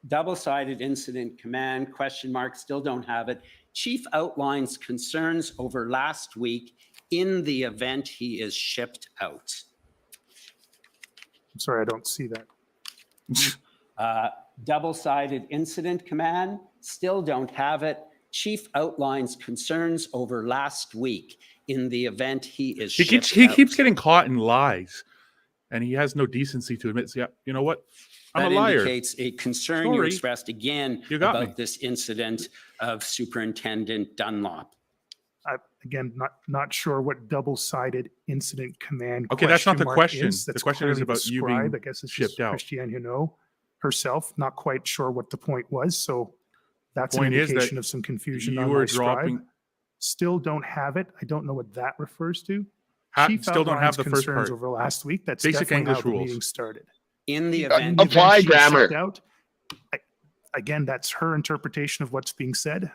Double-sided incident command, question mark, still don't have it. Chief outlines concerns over last week in the event he is shipped out. I'm sorry, I don't see that. Double-sided incident command, still don't have it. Chief outlines concerns over last week in the event he is He shipped he out. keeps getting caught in lies, and he has no decency to admit. Yeah, you know what? I'm That a liar. indicates a concern you Sorry. expressed again You got about me. this incident of Superintendent Dunlop. Again, not sure what double-sided incident command. Okay, that's not the mark question. is. The That's question is clearly about you being described. I guess it's shipped just out. Christiane Huneau herself, not quite sure what the point was. So that's an Point is that indication of some confusion you on were my scribe. dropping. Still don't have it. I don't know what that refers to. Chief Still don't have outlines the first concerns part. over last week. That's Basic definitely English how the rules. meeting started. In the Uh, event, In the event Apply she was grammar. shipped out, again, that's her interpretation of what's being said.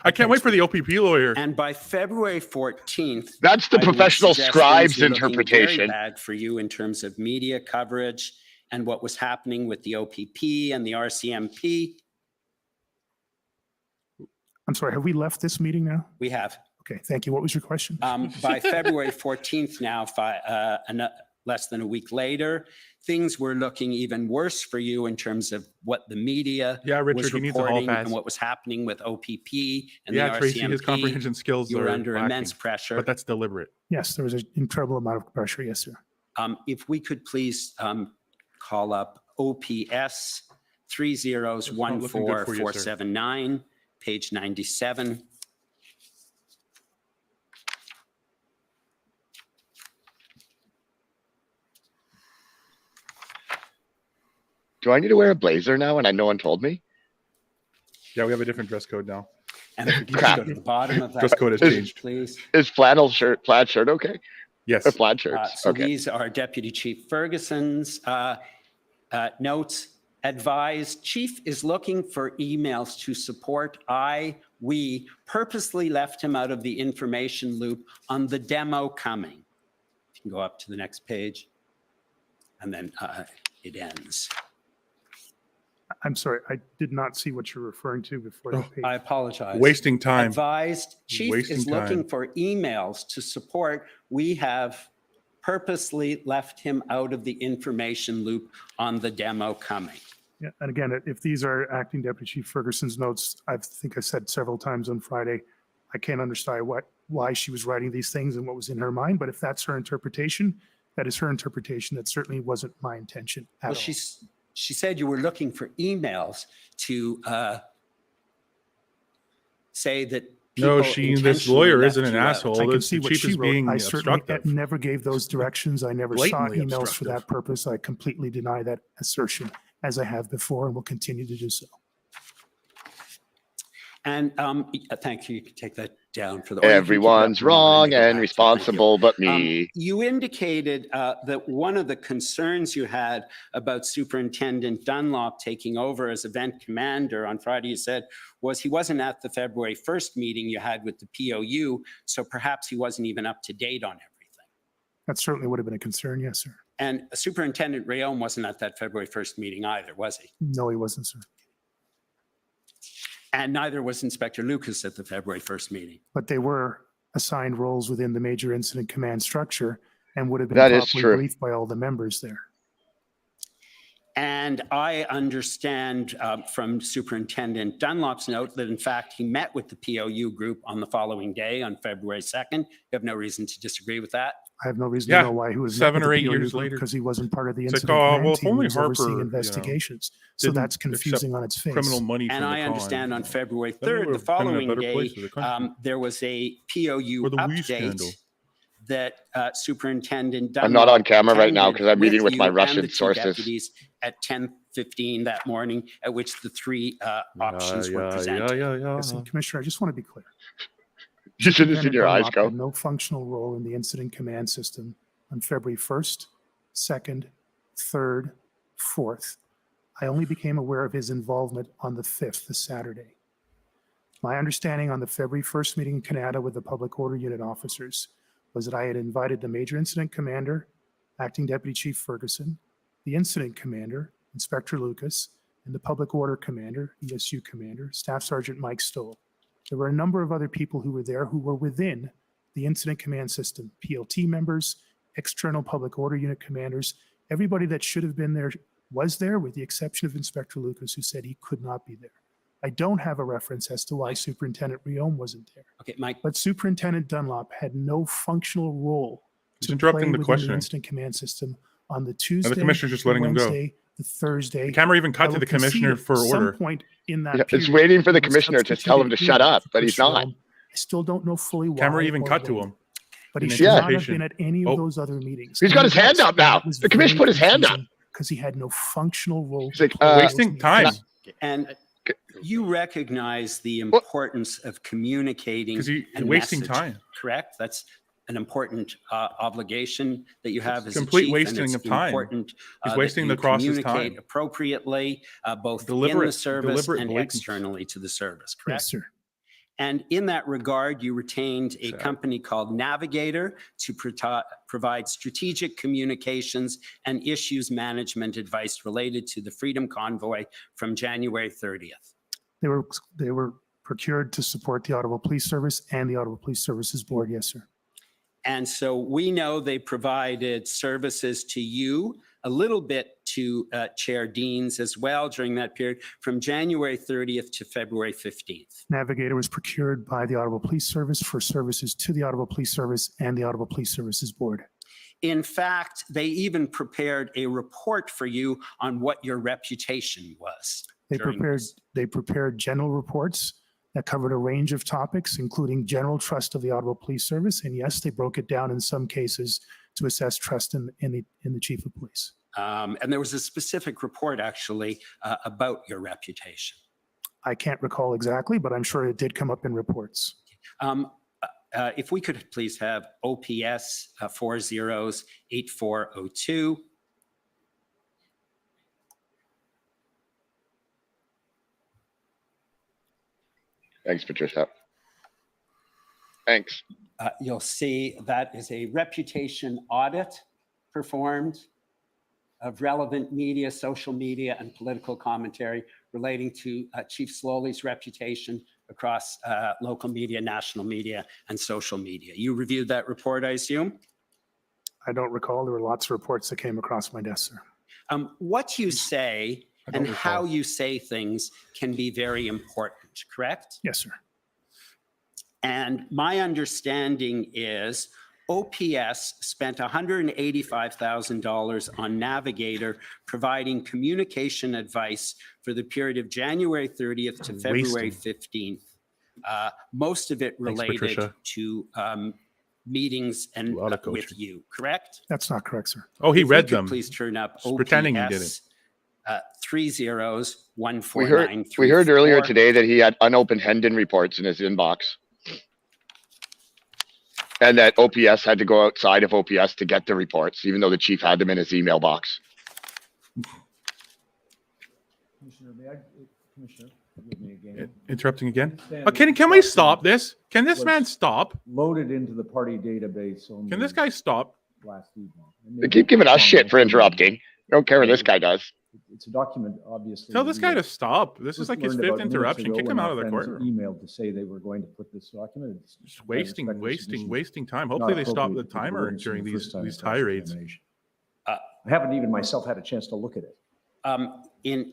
I can't wait for the OPP lawyer. and by February 14th, That's the I would professional suggest scribe's things were looking interpretation. Very bad for you in terms of media coverage and what was happening with the OPP and the RCMP. I'm sorry, have we left this meeting now? We have. Okay, thank you. What was your question? By February 14th now, less than a week later, things were looking even worse for you in terms of what the media Yeah, was Richard, he needs a hall reporting pass. and what was happening with OPP and Yeah, the Tracy, his RCMP. comprehension skills You were are under lacking, immense pressure. but that's deliberate. Yes, there was an incredible amount of pressure. Yes, sir. If we could please call up OPS 3014479, page 97. Do I need to wear a blazer now? And no one told me. Yeah, we have a different dress code now. And if we could Crap. go to the bottom of that, Dress code has page, changed. please. Is plaid shirt okay? Yes. Or plaid shirts? So Okay. these are Deputy Chief Ferguson's notes. Advised, Chief is looking for emails to support we purposely left him out of the information loop on the demo coming. You can go up to the next page. And then it ends. I'm sorry, I did not see what you're referring to before the Oh, page. I apologize. Wasting time. Advised, Chief is Wasting looking time. for emails to support. We have purposely left him out of the information loop on the demo coming. Yeah, and again, if these are Acting Deputy Chief Ferguson's notes, I think I said several times on Friday, I can't understand why she was writing these things and what was in her mind. But if that's her interpretation, that is her interpretation. That certainly wasn't my intention at Well, all. she said you were looking for emails to say that No, people this lawyer intentionally isn't an left you out. asshole. I can The see what chief she is being wrote. I certainly obstructive. never gave those directions. I never sought Blatantly emails for that obstructive. purpose. I completely deny that assertion, as I have before and will continue to do so. And thank you. You can take that down for the. or you can keep it up Everyone's for a moment wrong go and back to it. Thank you. responsible but me. You indicated that one of the concerns you had about Superintendent Dunlop taking over as event commander on Friday, you said, was he wasn't at the February 1st meeting you had with the POU, so perhaps he wasn't even up to date on everything. That certainly would have been a concern. Yes, sir. And Superintendent Rayone wasn't at that February 1st meeting either, was he? No, he wasn't, sir. And neither was Inspector Lucas at the February 1st meeting. But they were assigned roles within the major incident command structure and would have been That is properly true. briefed by all the members there. And I understand from Superintendent Dunlop's note that in fact he met with the POU group on the following day on February 2nd. You have no reason to disagree with that. I have no reason Yeah, to know why he was 7 or 8 years later. because he wasn't part of the It's like, incident oh, command well, if team. only He was overseeing Harper, investigations. So didn't that's confusing on its face. Criminal money from And the I con. understand on February Then we 3rd, would the have been in a following better day, place with the country. there was a POU Or the Wee scandal. update that Superintendent I'm not on camera right now attended because I'm meeting with you my and Russian the two sources. deputies at 10:15 that morning, at which the three options were presented. Listen, Commissioner, I just want to be clear. You should have seen your eyes Dunlop go. had no functional role in the incident command system on February 1st, 2nd, 3rd, 4th. I only became aware of his involvement on the 5th, the Saturday. My understanding on the February 1st meeting in Canada with the Public Order Unit officers was that I had invited the Major Incident Commander, Acting Deputy Chief Ferguson, the Incident Commander, Inspector Lucas, and the Public Order Commander, ESU Commander, Staff Sergeant Mike Stoll. There were a number of other people who were there who were within the Incident Command System, PLT members, external Public Order Unit commanders. Everybody that should have been there was there, with the exception of Inspector Lucas, who said he could not be there. I don't have a reference as to why Superintendent Riom wasn't there. Okay, Mike, But Superintendent Dunlop had no functional role He's to interrupting play the within questioning. the Incident Command System on the Tuesday, And the commissioner's just the letting him go. Wednesday, the Thursday. The camera even I cut to will the commissioner concede for at some order. point in that Yeah, it's period, waiting for the there was commissioner to tell him to shut substituted up, but he's Chris not. Riom. I still don't know fully why. Camera even or cut to when, him. But he in should not have anticipation. been at any Oh. of those other meetings. He's got his hand up now. The commissioner put his hand up. Because he had no functional role. He's like, to play in those Wasting meetings. time. and you recognize the importance of communicating Because he's and wasting messaging, time. correct? That's an important obligation that you have as Complete a chief, wasting and it's of time. important He's that wasting you the cross's communicate time. appropriately, both in the Deliberate- service deliberate and blatant. externally to the service, correct? Yes, sir. And in that regard, you retained a Sad. company called Navigator to provide strategic communications and issues management advice related to the Freedom Convoy from January 30th. They were procured to support the Ottawa Police Service and the Ottawa Police Services Board. Yes, sir. And so we know they provided services to you, a little bit to Chair Deans as well during that period, from January 30th to February 15th. Navigator was procured by the Ottawa Police Service for services to the Ottawa Police Service and the Ottawa Police Services Board. In fact, they even prepared a report for you on what your reputation was. during this. They prepared general reports that covered a range of topics, including general trust of the Ottawa Police Service. And yes, they broke it down in some cases to assess trust in the chief of police. And there was a specific report actually about your reputation. I can't recall exactly, but I'm sure it did come up in reports. If we could please have OPS 408402. Thanks, Patricia. Thanks. You'll see that is a reputation audit performed of relevant media, social media, and political commentary relating to Chief Sloly's reputation across local media, national media, and social media. You reviewed that report, I assume? I don't recall. There were lots of reports that came across my desk, sir. What you say I don't and how recall. you say things can be very important, correct? Yes, sir. And my understanding is OPS spent $185,000 on Navigator providing communication advice for the period of January 30th to February 15th. Most of it related Patricia. to meetings and A lot of with coaching. you, correct? That's not correct, sir. Oh, he If we read could them. Please turn up Just pretending he did OPS 301494. We heard earlier today that he had unopened Hendon reports in his inbox. And that OPS had to go outside of OPS to get the reports, even though the chief had them in his email box. Commissioner, Commissioner, forgive me again. Interrupting again. Stand- Oh, can we stop this? Can this Was- man stop? Loaded into the party database only Can this guy stop? last evening. They keep giving us shit for interrupting. I don't care what this guy does. it's a document, obviously. Tell that this we guy had to stop. This is just like his learned fifth about minutes interruption. ago Kick when him out our of the friends courtroom. emailed to say they were going to put this document. It's Just I respect their submission. wasting time. Not Hopefully they stop appropriate the to put timer witness in during the these first time in tirades. cross-examination. I haven't even myself had a chance to look at it.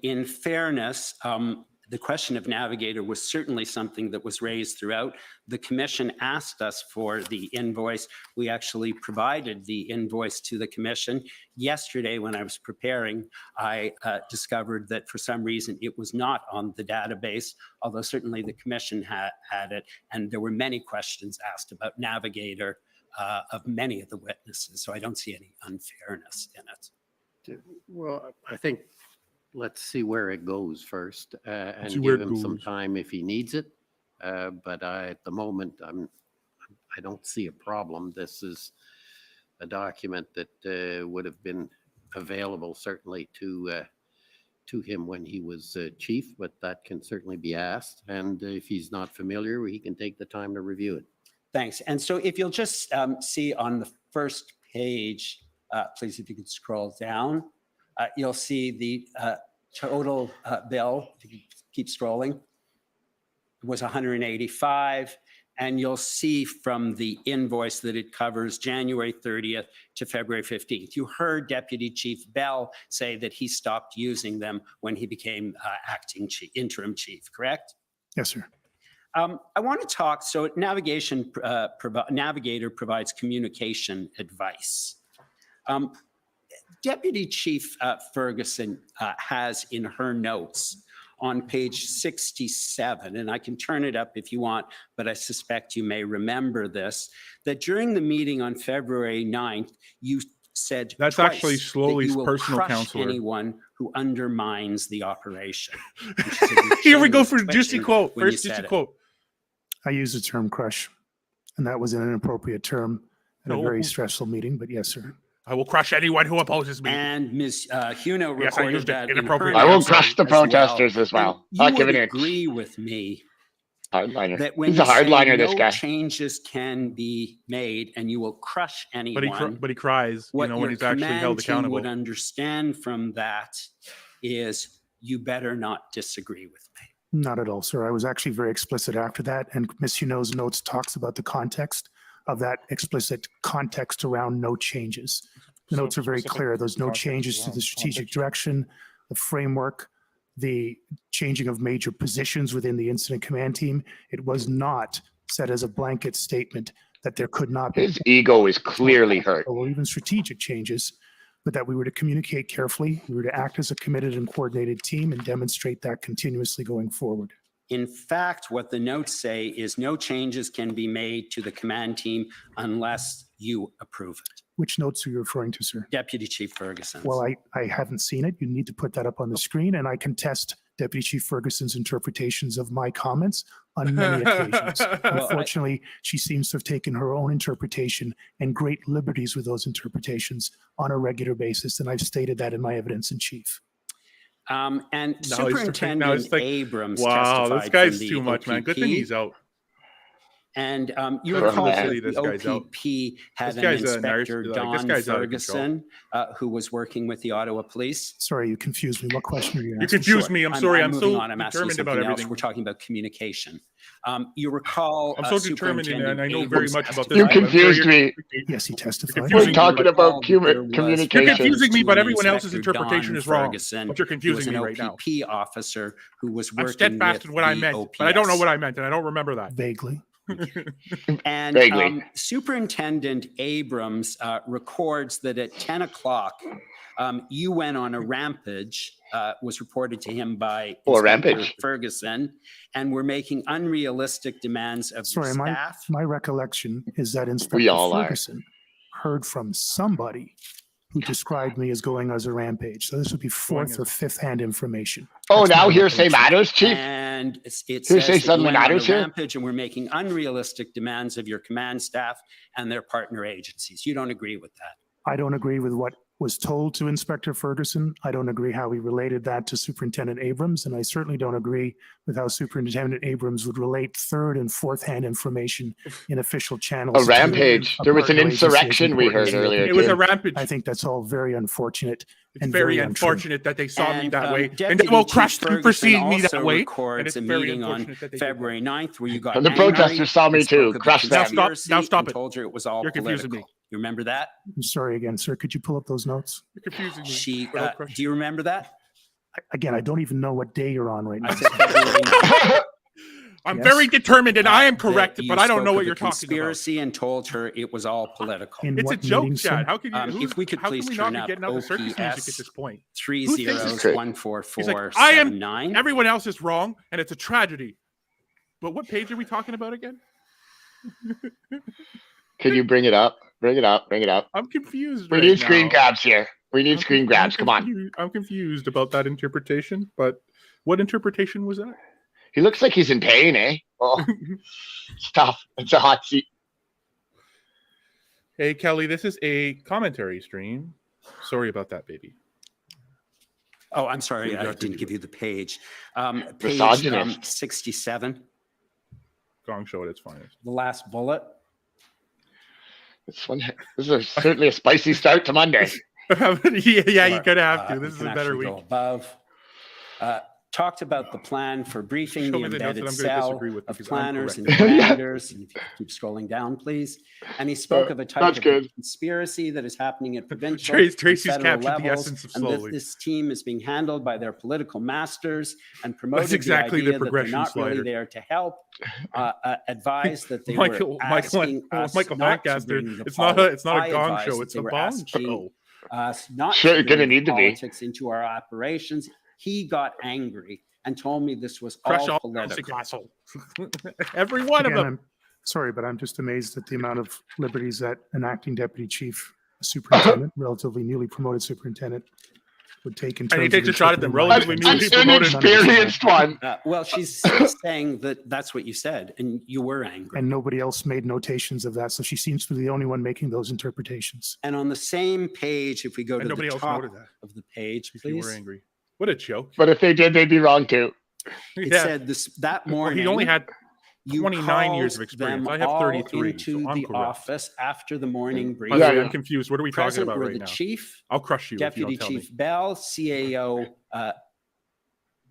In fairness, the question of navigator was certainly something that was raised throughout. The commission asked us for the invoice. We actually provided the invoice to the commission. Yesterday, when I was preparing, I discovered that for some reason it was not on the database, although certainly the commission had it. And there were many questions asked about navigator of many of the witnesses. So I don't see any unfairness in it. Well, I think let's see where it goes first and see where give it him some goes. time if he needs it. But at the moment, I don't see a problem. This is a document that would have been available certainly to him when he was chief, but that can certainly be asked. And if he's not familiar, he can take the time to review it. Thanks. And so if you'll just see on the first page, please, if you could scroll down, you'll see the total bill, if you keep scrolling, was 185. And you'll see from the invoice that it covers January 30th to February 15th. You heard Deputy Chief Bell say that he stopped using them when he became acting chief, interim chief, correct? Yes, sir. I want to talk, so Navigator provides communication advice. Deputy Chief Ferguson has in her notes on page 67, and I can turn it up if you want, but I suspect you may remember this, that during the meeting on February 9th, you said That's twice actually that Sloly's you will personal crush counselor. anyone who undermines the operation. Here we go for juicy quote. when you First said juicy it. quote. I used the term crush, and that was an inappropriate term at a No. very stressful meeting, but yes, sir. I will crush anyone who opposes me. And Ms. Huno Yes, I reported used it that in her inappropriately. I will notes crush the as well. protesters as well. And I'll you give would it an inch. agree with me Hardliner. that when He's you a say hardliner, this no guy. changes can be made and you will crush But anyone, he cries, what when your he's actually command held team accountable. would understand from that is you better not disagree with me. Not at all, sir. I was actually very explicit after that, and Ms. Huno's notes talks about the context of that explicit context around no changes. The So notes are very specific clear. There's no context changes to around the strategic context. direction, the framework, the changing of major positions within the incident command team. It was not said as a blanket statement that there could not be His ego is clearly hurt. or even strategic changes, but that we were to communicate carefully, we were to act as a committed and coordinated team and demonstrate that continuously going forward. In fact, what the notes say is no changes can be made to the command team unless you approve it. Which notes are you referring to, sir? Deputy Chief Ferguson. Well, I haven't seen it. You need to put that up on the screen, and I can test Deputy Chief Ferguson's interpretations of my comments on many occasions. Unfortunately, she seems to have taken her own interpretation and great liberties with those interpretations on a regular basis, and I've stated that in my evidence in chief. And Now he's Superintendent like, Abrams wow, testified this guy's from the too much, man. Good thing OPP. he's out. And you From recall that. that This the guy's out. OPP had This an guy's a nurse, inspector, this Don guy's out of Ferguson, who was working with the Ottawa Police. Sorry, you confused me. What question are you You asking? confused me. I'm sorry. I'm moving so on. I'm asking determined about something else. everything. We're talking about communication. You recall I'm so determined and I know very Superintendent much about this. You Abrams confused me. Yes, he testified. confusing We're talking You about recall there was communication. You're confusing me, but to everyone else's Inspector interpretation Don is wrong. Ferguson, But you're who was confusing me an right now. OPP officer who was I'm working steadfast with in what I the meant, but I don't know OPS. what I meant, and I don't remember that. Vaguely. And Vaguely. Superintendent Abrams records that at 10 o'clock, you went on a rampage, was reported to him by Oh, a Inspector rampage. Ferguson, and were making unrealistic demands of Sorry, your staff. my recollection is that We Inspector all are. Ferguson heard from somebody who described me as going as a rampage. So this would be fourth or fifth hand information. Oh, That's my now hearsay recollection. matters, Chief? And it Hearsay says that you suddenly went on a matters here? rampage and we're making unrealistic demands of your command staff and their partner agencies. You don't agree with that? I don't agree with what was told to Inspector Ferguson. I don't agree how he related that to Superintendent Abrams, and I certainly don't agree with how Superintendent Abrams would relate third and fourth hand information in official channels. A rampage. There was an partner agency as insurrection we heard important as earlier. It was too. a rampage. I think that's all very unfortunate. It's and very very untrue. unfortunate that they saw me that way, and Deputy they will Chief crush them for Ferguson seeing me that also way. And records it's a very meeting on unfortunate that they did that. February 9th where you got And the angry protesters saw me and too. spoke of Crush a them. conspiracy Now stop and it. told her it was all You're confusing political. me. You remember that? I'm sorry again, sir. Could you pull up those notes? You're confusing me. She, but I'll crush do you remember that? Again, I don't even know what day you're on right now. I said February 9th. I'm Yes. very determined, and I am correct, that you but I don't spoke know of what a you're talking about. conspiracy and told her it was all political. In It's a what joke, meeting, sir? Chad. How can you? If we could how please can we turn not up be getting out the circus music OPS at this point? 30144479. I am. Everyone else is wrong, and it's a tragedy. But what page are we talking about again? Can you bring it up? Bring it up. Bring it up. I'm confused. We right need screen now. grabs here. We need I'm screen grabs. Come on. I'm confused about that interpretation, but what interpretation was that? He looks like he's in pain, eh? Oh, it's tough. It's a hot seat. Hey, Kelly, this is a commentary stream. Sorry about that, baby. Oh, I'm sorry. Yeah, I exactly. didn't give you the page. Page Misogynist. 67, Gong show it. It's fine. the last bullet. This is certainly a spicy start to Monday. yeah, you Or, could have to. This you is can a better actually week. go above. Talked about the plan for briefing Show the me the notes embedded that I'm gonna cell disagree with of because I'm planners and correct. commanders. And if you keep scrolling down, please. And he spoke of a type That's of good. conspiracy that is happening at provincial Tracy's and federal captured the levels, essence of and that Sloly. this team is being handled by their political masters and promoted exactly the the idea that they're progression not really slider. there to help. Advised that they Michael were asking us Michael not to Lancaster. bring the It's not I a gong advised show. that It's they a were bong asking show. us not Sure, to gonna bring need to be. politics into our operations. He got angry and told me this was Crush all all political. asshole. Every one of Again, them. I'm sorry, but I'm just amazed at the amount of liberties that an acting deputy chief, a superintendent, relatively newly promoted superintendent, would take in terms And he of takes a shot at them interpreting relatively my newly actions. An promoted. inexperienced one. Well, she's saying that that's what you said, and you were angry. And nobody else made notations of that, so she seems to be the only one making those interpretations. And on the same page, if we go And to nobody the else top noted that. of the page, If you were please. angry. What a joke. But if they did, they'd be wrong too. It Yeah. said this that Well, morning. he only had you 29 years of called experience. them I have all 33, into so I'm the correct. office after the morning By briefing. the Yeah, way, yeah. I'm confused. What are we talking Present about were right the now? chief, I'll crush you Deputy if you don't Chief Bell, CAO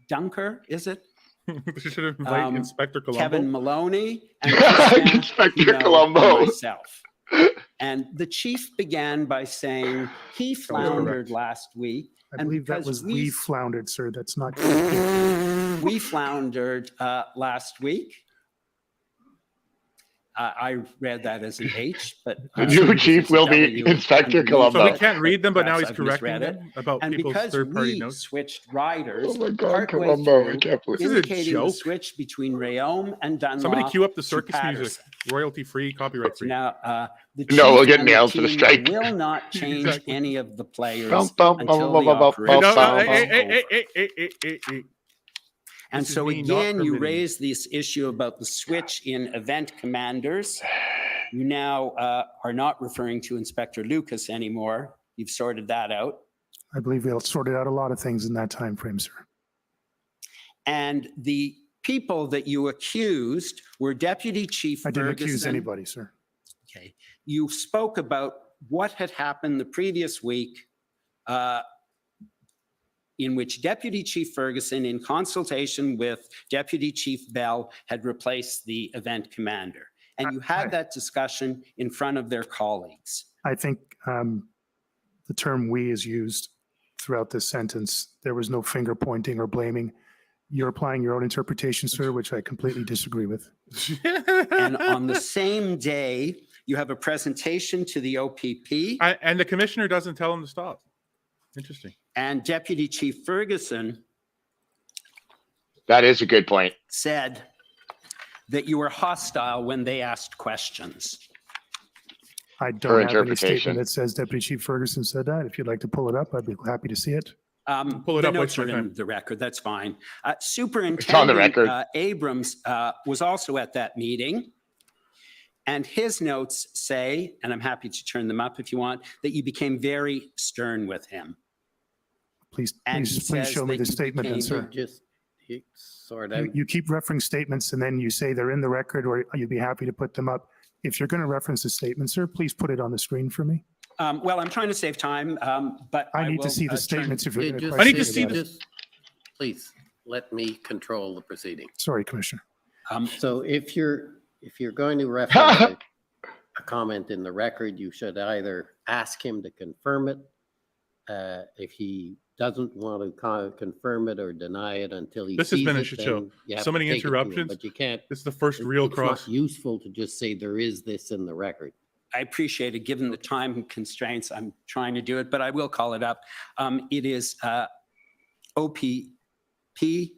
Dunker, is it? tell me. They should have invited Inspector Colombo. Kevin Maloney, and Christina Inspector Pino and Colombo. myself. And the chief began by saying he floundered last week. I and believe that because was we we floundered, sir. That's not. We floundered last week. I read that as an H, but The new chief will be Inspector So Colombo. we can't read them, but now he's Perhaps I've correcting misread them about And people's because third-party we notes. switched riders, Oh my God, partway Colombo! I through, can't believe. This is a indicating the joke. switch between Rayome and Dunlop. Somebody cue up the to circus music, Patterson. royalty-free, copyright-free. Now, the No, we'll chief get and the nailed for the team strike. Will not change Exactly. any of the players Bum, bum, until bum, the bum, bum, operation bum, bum, is bum. over. And This is so me not again, you permitting. raised this issue about the switch in event commanders. You now are not referring to Inspector Lucas anymore. You've sorted that out. I believe we sorted out a lot of things in that time frame, sir. And the people that you accused were Deputy Chief I didn't Ferguson. accuse anybody, sir. Okay. You spoke about what had happened the previous week in which Deputy Chief Ferguson, in consultation with Deputy Chief Bell, had replaced the event commander. And you had that discussion in front of their colleagues. I think the term "we" is used throughout this sentence. There was no finger pointing or blaming. You're applying your own interpretation, sir, which I completely disagree with. And on the same day, you have a presentation to the OPP. And the commissioner doesn't tell him to stop. Interesting. And Deputy Chief Ferguson That is a good point. said that you were hostile when they asked questions. I Her don't have any interpretation. statement that says Deputy Chief Ferguson said that. If you'd like to pull it up, I'd be happy to see it. Pull it the up, notes what's are your in time? the record. That's fine. It's on the Superintendent record. Abrams was also at that meeting. And his notes say, and I'm happy to turn them up if you want, that you became very stern with him. Please, And he please says show me that the you statement, then, became- sir. Just sort of. You keep referencing statements and then you say they're in the record or you'd be happy to put them up. If you're going to reference a statement, sir, please put it on the screen for me. Well, I'm trying to save time, but I need will, to see the turn- statements if you're going to Just- I need to question see about it. just- Please, let me control the proceeding. Sorry, Commissioner. So if you're going to reference a comment in the record, you should either ask him to confirm it. If he doesn't want to confirm it or deny it until he This has sees been a it, shit show. then you have So to many take it to him, interruptions. But you can't. This is the first real It's cross. not useful to just say there is this in the record. I appreciate it. Given the time constraints, I'm trying to do it, but I will call it up. It is OPP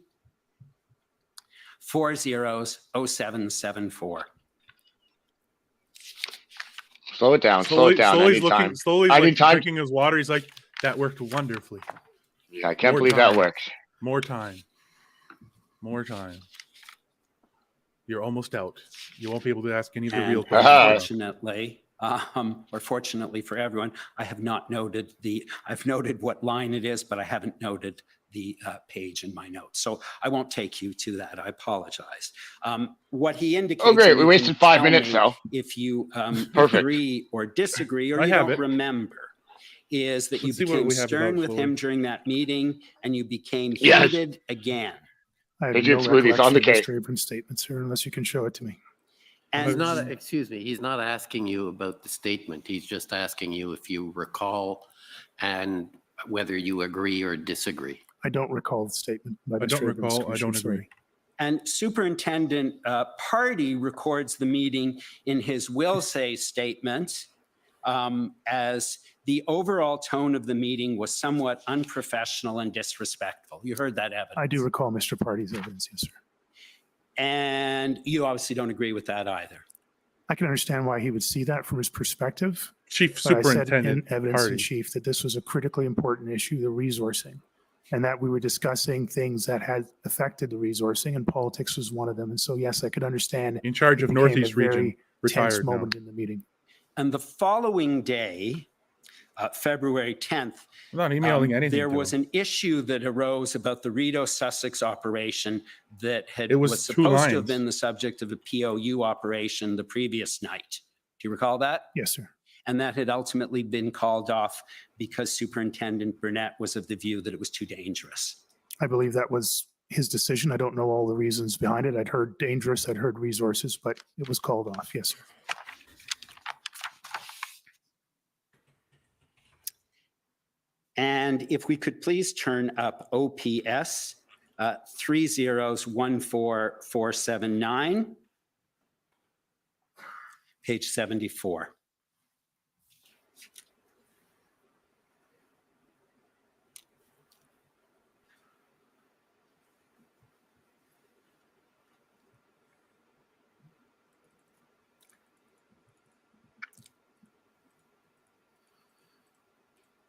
400774. Slow it down. Slow it down. I Sloly's need looking, time. Sloly's I like need time. drinking his water. He's like, that worked wonderfully. Yeah, I can't More believe that time. works. More time. More time. You're almost out. You won't be able to ask any of the real And questions. unfortunately, or fortunately for everyone, I've noted what line it is, but I haven't noted the page in my notes. So I won't take you to that. I apologize. What he indicates. Oh, great. and We you wasted can 5 tell minutes, me though. if you Perfect. agree or disagree, or I you have don't it. remember, is that you Let's see what became we have stern about with him Sloly. during that meeting and you became Yes. heated again. I have Pigeon no smoothies on the recollection of case. Mr. Abrams' statement, sir, unless you can show it to me. He's And not, excuse me, he's not asking you about the statement. He's just asking you if you recall and whether you agree or disagree. I don't recall the statement by I Mr. don't Abrams, recall. I Commissioner, don't agree. sorry. And Superintendent Party records the meeting in his will say statement as the overall tone of the meeting was somewhat unprofessional and disrespectful. You heard that evidence. I do recall Mr. Party's evidence, yes, sir. And you obviously don't agree with that either. I can understand why he would see that from his perspective. Chief But I said in Superintendent evidence in Party. chief that this was a critically important issue, the resourcing, and that we were discussing things that had affected the resourcing, and politics was one of them. And so, yes, I could understand. In charge it of became a Northeast Region, very tense retired now. moment in the meeting. And the following day, February 10th, I'm not emailing anything. there to was him. an issue that arose about the Rideau Sussex operation that It was was two supposed to have lines. been the subject of a POU operation the previous night. Do you recall that? Yes, sir. And that had ultimately been called off because Superintendent Burnett was of the view that it was too dangerous. I believe that was his decision. I don't know all the reasons behind it. I'd heard dangerous, I'd heard resources, but it was called off. Yes, sir. And if we could please turn up OPS 3014479, page 74.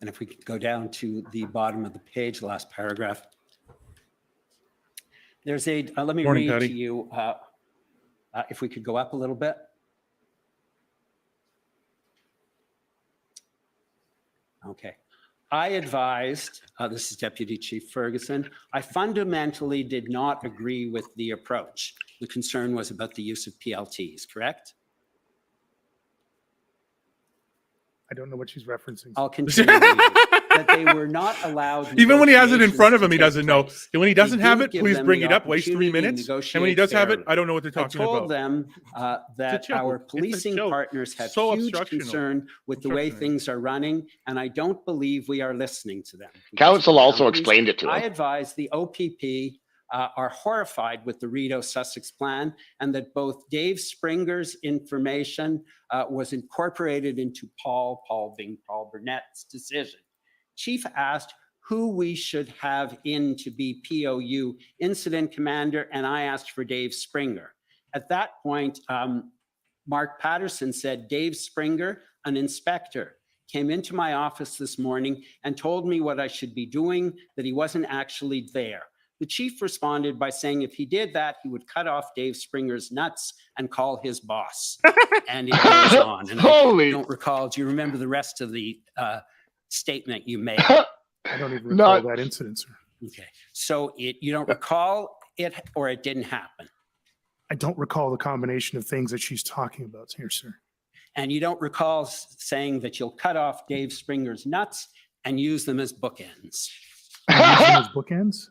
And if we could go down to the bottom of the page, last paragraph. There's a, let me Morning, read Patty. to you, if we could go up a little bit. Okay. I advised, this is Deputy Chief Ferguson, I fundamentally did not agree with the approach. The concern was about the use of PLTs, correct? I don't know what she's referencing. I'll continue reading. That they were not allowed. Even when he has it in front of him, he negotiations to doesn't know. take place. And when he doesn't They have do it, give please them bring the it up, waste 3 opportunity to minutes. And when he negotiate does have it, fairly. I don't know what they're I talking told about. them that joke. our It's a policing joke. partners have So huge obstructional. concern with the way Obstructional. things are running, and I don't believe we are listening to them. Council also Companies- explained it to I him. advise the OPP are horrified with the Rideau Sussex plan, and that both Dave Springer's information was incorporated into Paul being Paul Burnett's decision. Chief asked who we should have in to be POU incident commander, and I asked for Dave Springer. At that point, Mark Patterson said, Dave Springer, an inspector, came into my office this morning and told me what I should be doing, that he wasn't actually there. The chief responded by saying if he did that, he would cut off Dave Springer's nuts and call his boss. And it goes on. And I Holy. don't recall. Do you remember the rest of the statement you made? I don't even recall that incident, sir. Okay. So you don't recall it, or it didn't happen? I don't recall the combination of things that she's talking about here, sir. And you don't recall saying that you'll cut off Dave Springer's nuts and use them as bookends? As bookends?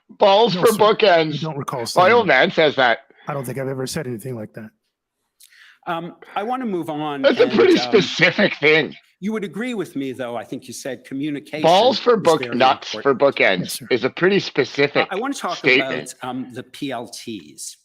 Balls No, for sir. bookends. I don't recall My saying old that. man says that. I don't think I've ever said anything like that. I want to move on. That's a and, pretty specific thing. You would agree with me, though. I think you said communication. Balls for is book very nuts important. for bookends Yes, sir. is a pretty specific I want to talk statement. about the PLTs.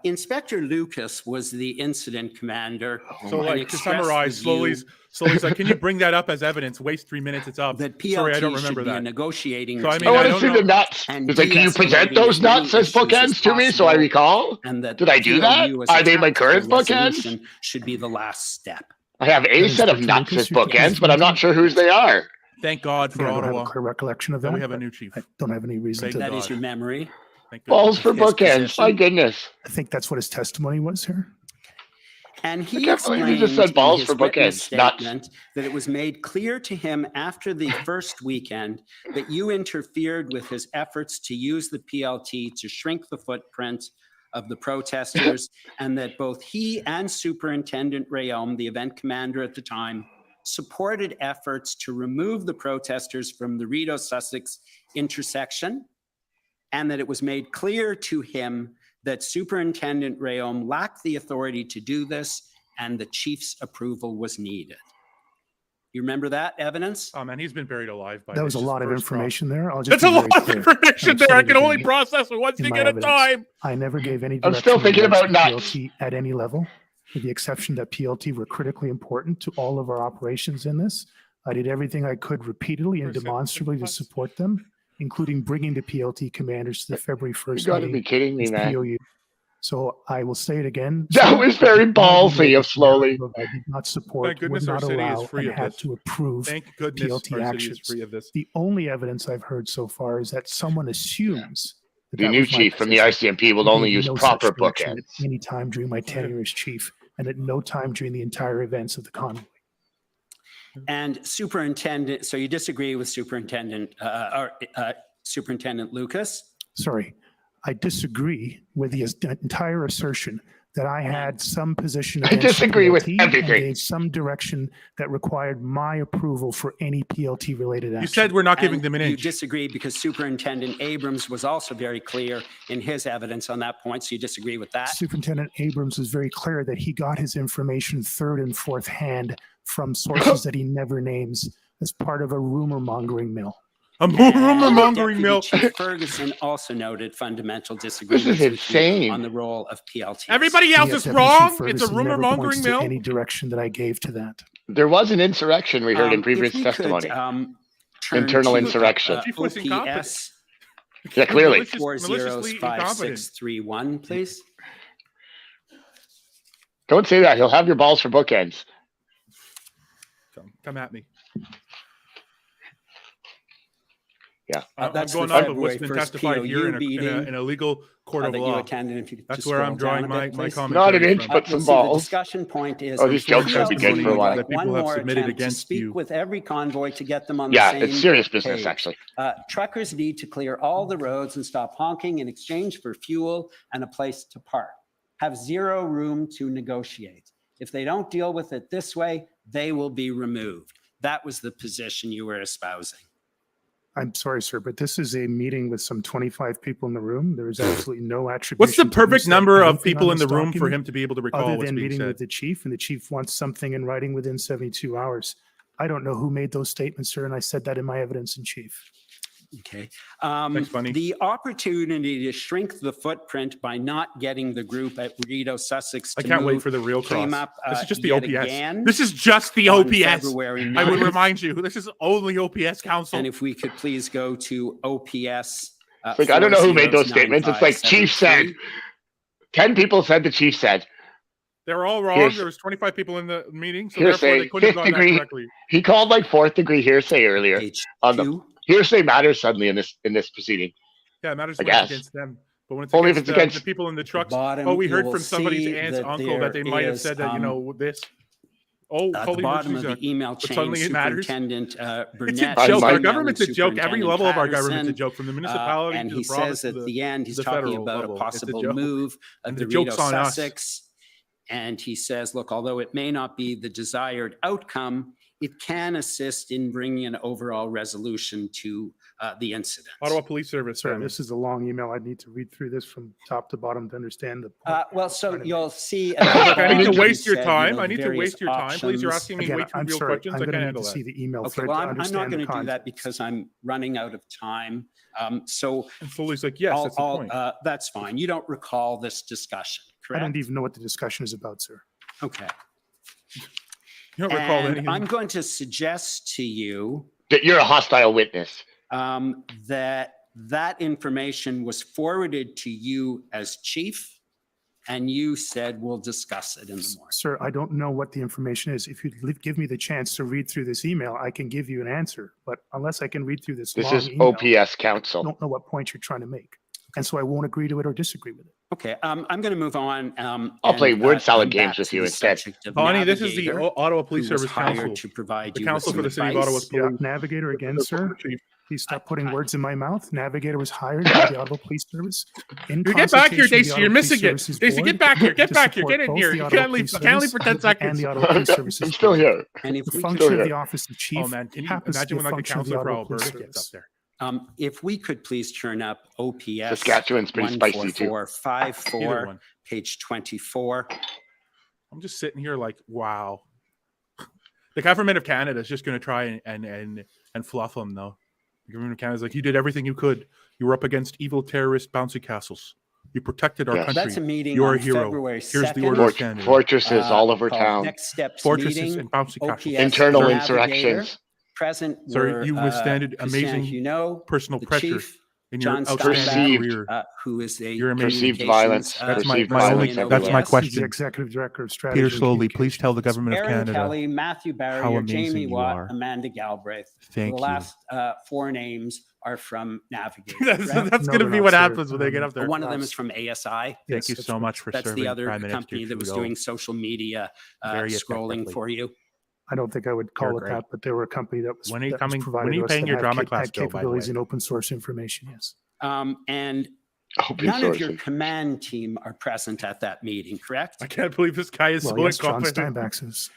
Inspector Lucas was the incident commander. So, and like, to expressed summarize, the view Sloly's like, can you bring that up as evidence? Waste 3 minutes, it's up. that PLT Sorry, I don't should remember be a that. negotiating So, I team, mean, I I want to don't see know. the nuts. And It's like, can you present de-escalating those as many nuts as issues as bookends to me so I possible, recall? and that Did I do that? PLU as a Are they my tactical current bookends? resolution should be the last step. I have a set of Inspector nuts Lucas, as you're talking bookends, but I'm not about? sure whose they are. Thank God for I don't have a Ottawa. clear recollection of that. That we have a but new chief. I don't have any reason Thank to. That is God. your memory. Thank Balls goodness. for His bookends. My position. goodness. I think that's what his testimony was here. And he can't believe you just explained said balls in for his witness bookends, nuts. statement that it was made clear to him after the first weekend that you interfered with his efforts to use the PLT to shrink the footprint of the protesters, and that both he and Superintendent Rayom, the event commander at the time, supported efforts to remove the protesters from the Rideau-Sussex intersection, and that it was made clear to him that Superintendent Rayom lacked the authority to do this and the chief's approval was needed. You remember that evidence? Oh man, he's been buried alive by That this. was a Just lot of first crop. information there. I'll just That's be a very lot of clear. information I'll there. say I it can only again. process it one In thing my at a evidence. time. I never gave any I'm direction still thinking in regards about to nuts. PLT at any level, with the exception that PLT were critically important to all of our operations in this. I did everything I could repeatedly and Percent- demonstrably to support them, including bringing the PLT commanders to the February You 1st gotta be meeting kidding me, with man. POU. So I will say it again. That was very ballsy of Sloly. I did not support, Thank would goodness our not city is allow, free and of had this. to approve. Thank goodness PLT our city actions. is free of this. The only evidence I've heard so far is that someone assumes that The that new was my chief from the position. ICMP will I only gave use no such proper direction bookends. at any time during my tenure as chief, and at no time during the entire events of the convoy. And Superintendent, so you disagree with Superintendent Lucas? Sorry, I disagree with the entire assertion that I had some position. I against the disagree with PLT and everything. gave some direction that required my approval for any PLT related action. You said we're not giving And them an you inch. disagree because Superintendent Abrams was also very clear in his evidence on that point. So you disagree with that? Superintendent Abrams was very clear that he got his information third and fourth hand from sources that he never names as part of a rumor mongering mill. A rumor mongering Deputy mill. Chief Ferguson also noted fundamental disagreements This is with you insane. on the role of PLT. Everybody else Yes, is Deputy Chief wrong. It's a Ferguson rumor never mongering points to mill. any direction that I gave to that. There was an insurrection we heard in previous If we testimony. Could, turn Internal to, insurrection. Chief was incompetent. OPS Yeah, clearly. Maliciously incompetent. 405631, please. Don't say that. He'll have your balls for bookends. Come at me. Yeah. I'm That's going the off of what's February been 1st testified here in POU a legal court of that you law. attended. If you could That's just where I'm scroll drawing down a bit, my please. commentary Not an inch, from. but You'll some see the balls. discussion point is Oh, these jokes are beginning for a while. like That people one have more submitted attempt to against speak you. with every convoy to get them on Yeah, the same it's serious business, page. actually. Truckers need to clear all the roads and stop honking in exchange for fuel and a place to park. Have zero room to negotiate. If they don't deal with it this way, they will be removed. That was the position you were espousing. I'm sorry, sir, but this is a meeting with some 25 people in the room. There is absolutely no attribution. What's the to perfect this number of anything people on in the this room for document him to be able to recall other what's than being meeting said? with the chief, and the chief wants something in writing within 72 hours. I don't know who made those statements, sir, and I said that in my evidence in chief. Okay. Thanks, Bunny. The opportunity to shrink the footprint by not getting the group at Rideau-Sussex I to can't wait move for the real came cross. up, This is just the yet OPS. again This is just the on OPS. February I would 9th. remind you, this is only OPS council. And if we could please go to OPS. Like, I don't know who made those statements. It's like chief said. 409573. 10 people said the chief said. They're all wrong. Here's- There was 25 people in the meeting, so hearsay, therefore they couldn't have fifth gone that degree. correctly. He called like fourth degree hearsay earlier. Page On the- 2. hearsay matters suddenly in this proceeding. Yeah, it matters I when it's guess. against them. But when it's Only if against, it's against- the people in the trucks, Bottom, oh, we you heard will from somebody's see aunt's that uncle that they there might have is, said that, you know, this. Oh, At call the the bottom Emergencies of Act. the email But chain, suddenly it matters. Superintendent It's Burnett. a joke. Our emailing government's a joke. Every Superintendent level of our government's a Patterson, joke, from the municipality and to he the province says at to the end, he's the talking federal about level. a It's a possible joke. move of And the the joke's Rideau on us. Sussex. And he says, look, although it may not be the desired outcome, it can assist in bringing an overall resolution to the incident. Ottawa Police Service. Sorry, this is a long email. I need to read through this from top to bottom to understand the point. Well, so Trying to you'll see. Look, I need to he waste your said, time. the I need to various waste your time. Please, you're asking me Again, way too I'm real sorry. questions. I'm I going can't to need handle to that. see the email Okay, thread well, to I'm not understand going the to do that context. because I'm running out of time. So And Sloly's like, yes, that's the point. that's fine. You don't recall this discussion, I correct? don't even know what the discussion is about, sir. Okay. You don't recall And anything. I'm going to suggest to you That you're a hostile witness. that information was forwarded to you as chief, and you said we'll discuss it in the morning. Sir, I don't know what the information is. If you give me the chance to read through this email, I can give you an answer. But unless I can read through this This long is email, OPS I counsel. don't know what point you're trying to make. And so I won't agree to it or disagree with it. Okay, I'm going to move on. I'll play word salad come games back with to you the instead. subject of Bonnie, this is the Navigator, Ottawa who Police was Service hired Council. to provide The you council with for the some city of advice. Ottawa Yeah, Police. Navigator again, sir. Chief. Please stop putting words in my mouth. Navigator was hired by the Ottawa Police Service. In You get back here, consultation with the Daisy. You're Ottawa missing Police it. Services Daisy, Board get back here. Get to back here. support Get in both here. the You Ottawa can't leave. Police You can't leave Service for 10 seconds. And the Ottawa Police Services. I'm still Board. here. And if The we function here. of the office of chief Oh man, can you happens to imagine be when a like the function of the council for Ottawa Police Alberta gets up Service. there? if we could please turn up OPS Saskatchewan's pretty spicy too. 14454, Either one. page 24. I'm just sitting here like, wow. The government of Canada is just going to try and fluff them, though. The government of Canada is like, you did everything you could. You were up against evil terrorist bouncy castles. You protected our Yes. country. That's a meeting You're on a hero. February Here's 2nd. the order of Canada. Fortresses all over called town. Next Steps Fortresses meeting. and bouncy castles. OPS Internal Navigator. insurrections. Present Sir, were, you withstanded Christian amazing Huneau, personal the pressure chief, in your John outstanding Perceived. career. who is a You're amazing. Perceived violence. That's my Perceived only- violence that's everywhere. my He's question. the executive director of strategy. Peter and Sloly, please communications. tell the government of Aaron Canada Kelly, Matthew how Barrier, amazing Jamie you Watt, are. Amanda Galbraith. Thank the you. last four names are from Navigator. That's correct? that's No, going to they're be not, what sir. happens when they get up there. One of them is from ASI. Thank Yes, you that's so right. much for That's serving the other Prime Minister company that was Trudeau. doing social media Very scrolling effectively. for you. I don't think I would call You're it great. that, but they were a company that was When are you that was coming- provided when are you to us paying that your had drama had class bill, by the capabilities way? in open source information. Yes. And Open none of your sourcing. command team are present at that meeting, correct? I can't believe this guy is Well, so yes, John incompetent. Steinbach says.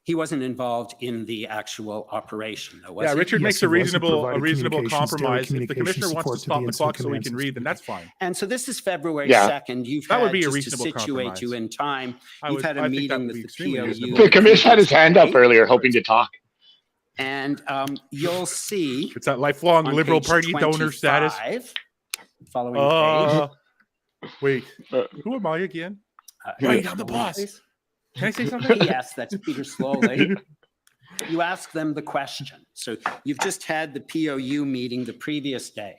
He wasn't involved in the actual operation, though, was Yeah, he? Richard Yes, makes he a was. He reasonable provided compromise. If the communication commissioner wants to support to stop the the clock incident so he command can read, then that's fine. And so this is February Yeah. 2nd. You've That would had, be a just to reasonable situate you compromise. in time, I you've would- had a I think that meeting would be with the extremely POU. reasonable. The commish had his hand up earlier, hoping to talk. And you'll see It's that lifelong on Liberal page Party donor status. 25, following page. Wait, Uh, who am I again? Yeah. Wait, I'm the boss. Can I say something? Yes, that's Peter Sloly. You ask them the question. So you've just had the POU meeting the previous day.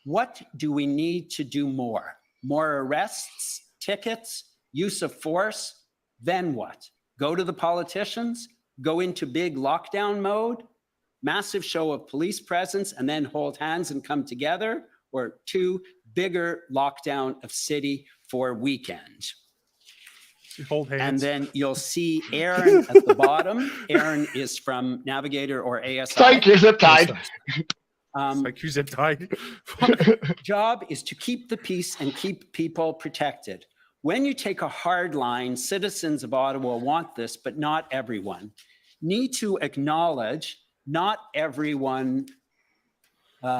What do we need to do more? More arrests, tickets, use of force? Then what? Go to the politicians? Go into big lockdown mode? Massive show of police presence and then hold hands and come together? Or two, bigger lockdown of city for weekend? Hold hands. And then you'll see Aaron at the bottom. Aaron is from Navigator or ASI. Psych, you're zip tied. Like you zip tied. Job is to keep the peace and keep people protected. When you take a hard line, citizens of Ottawa want this, but not everyone. Need to acknowledge not everyone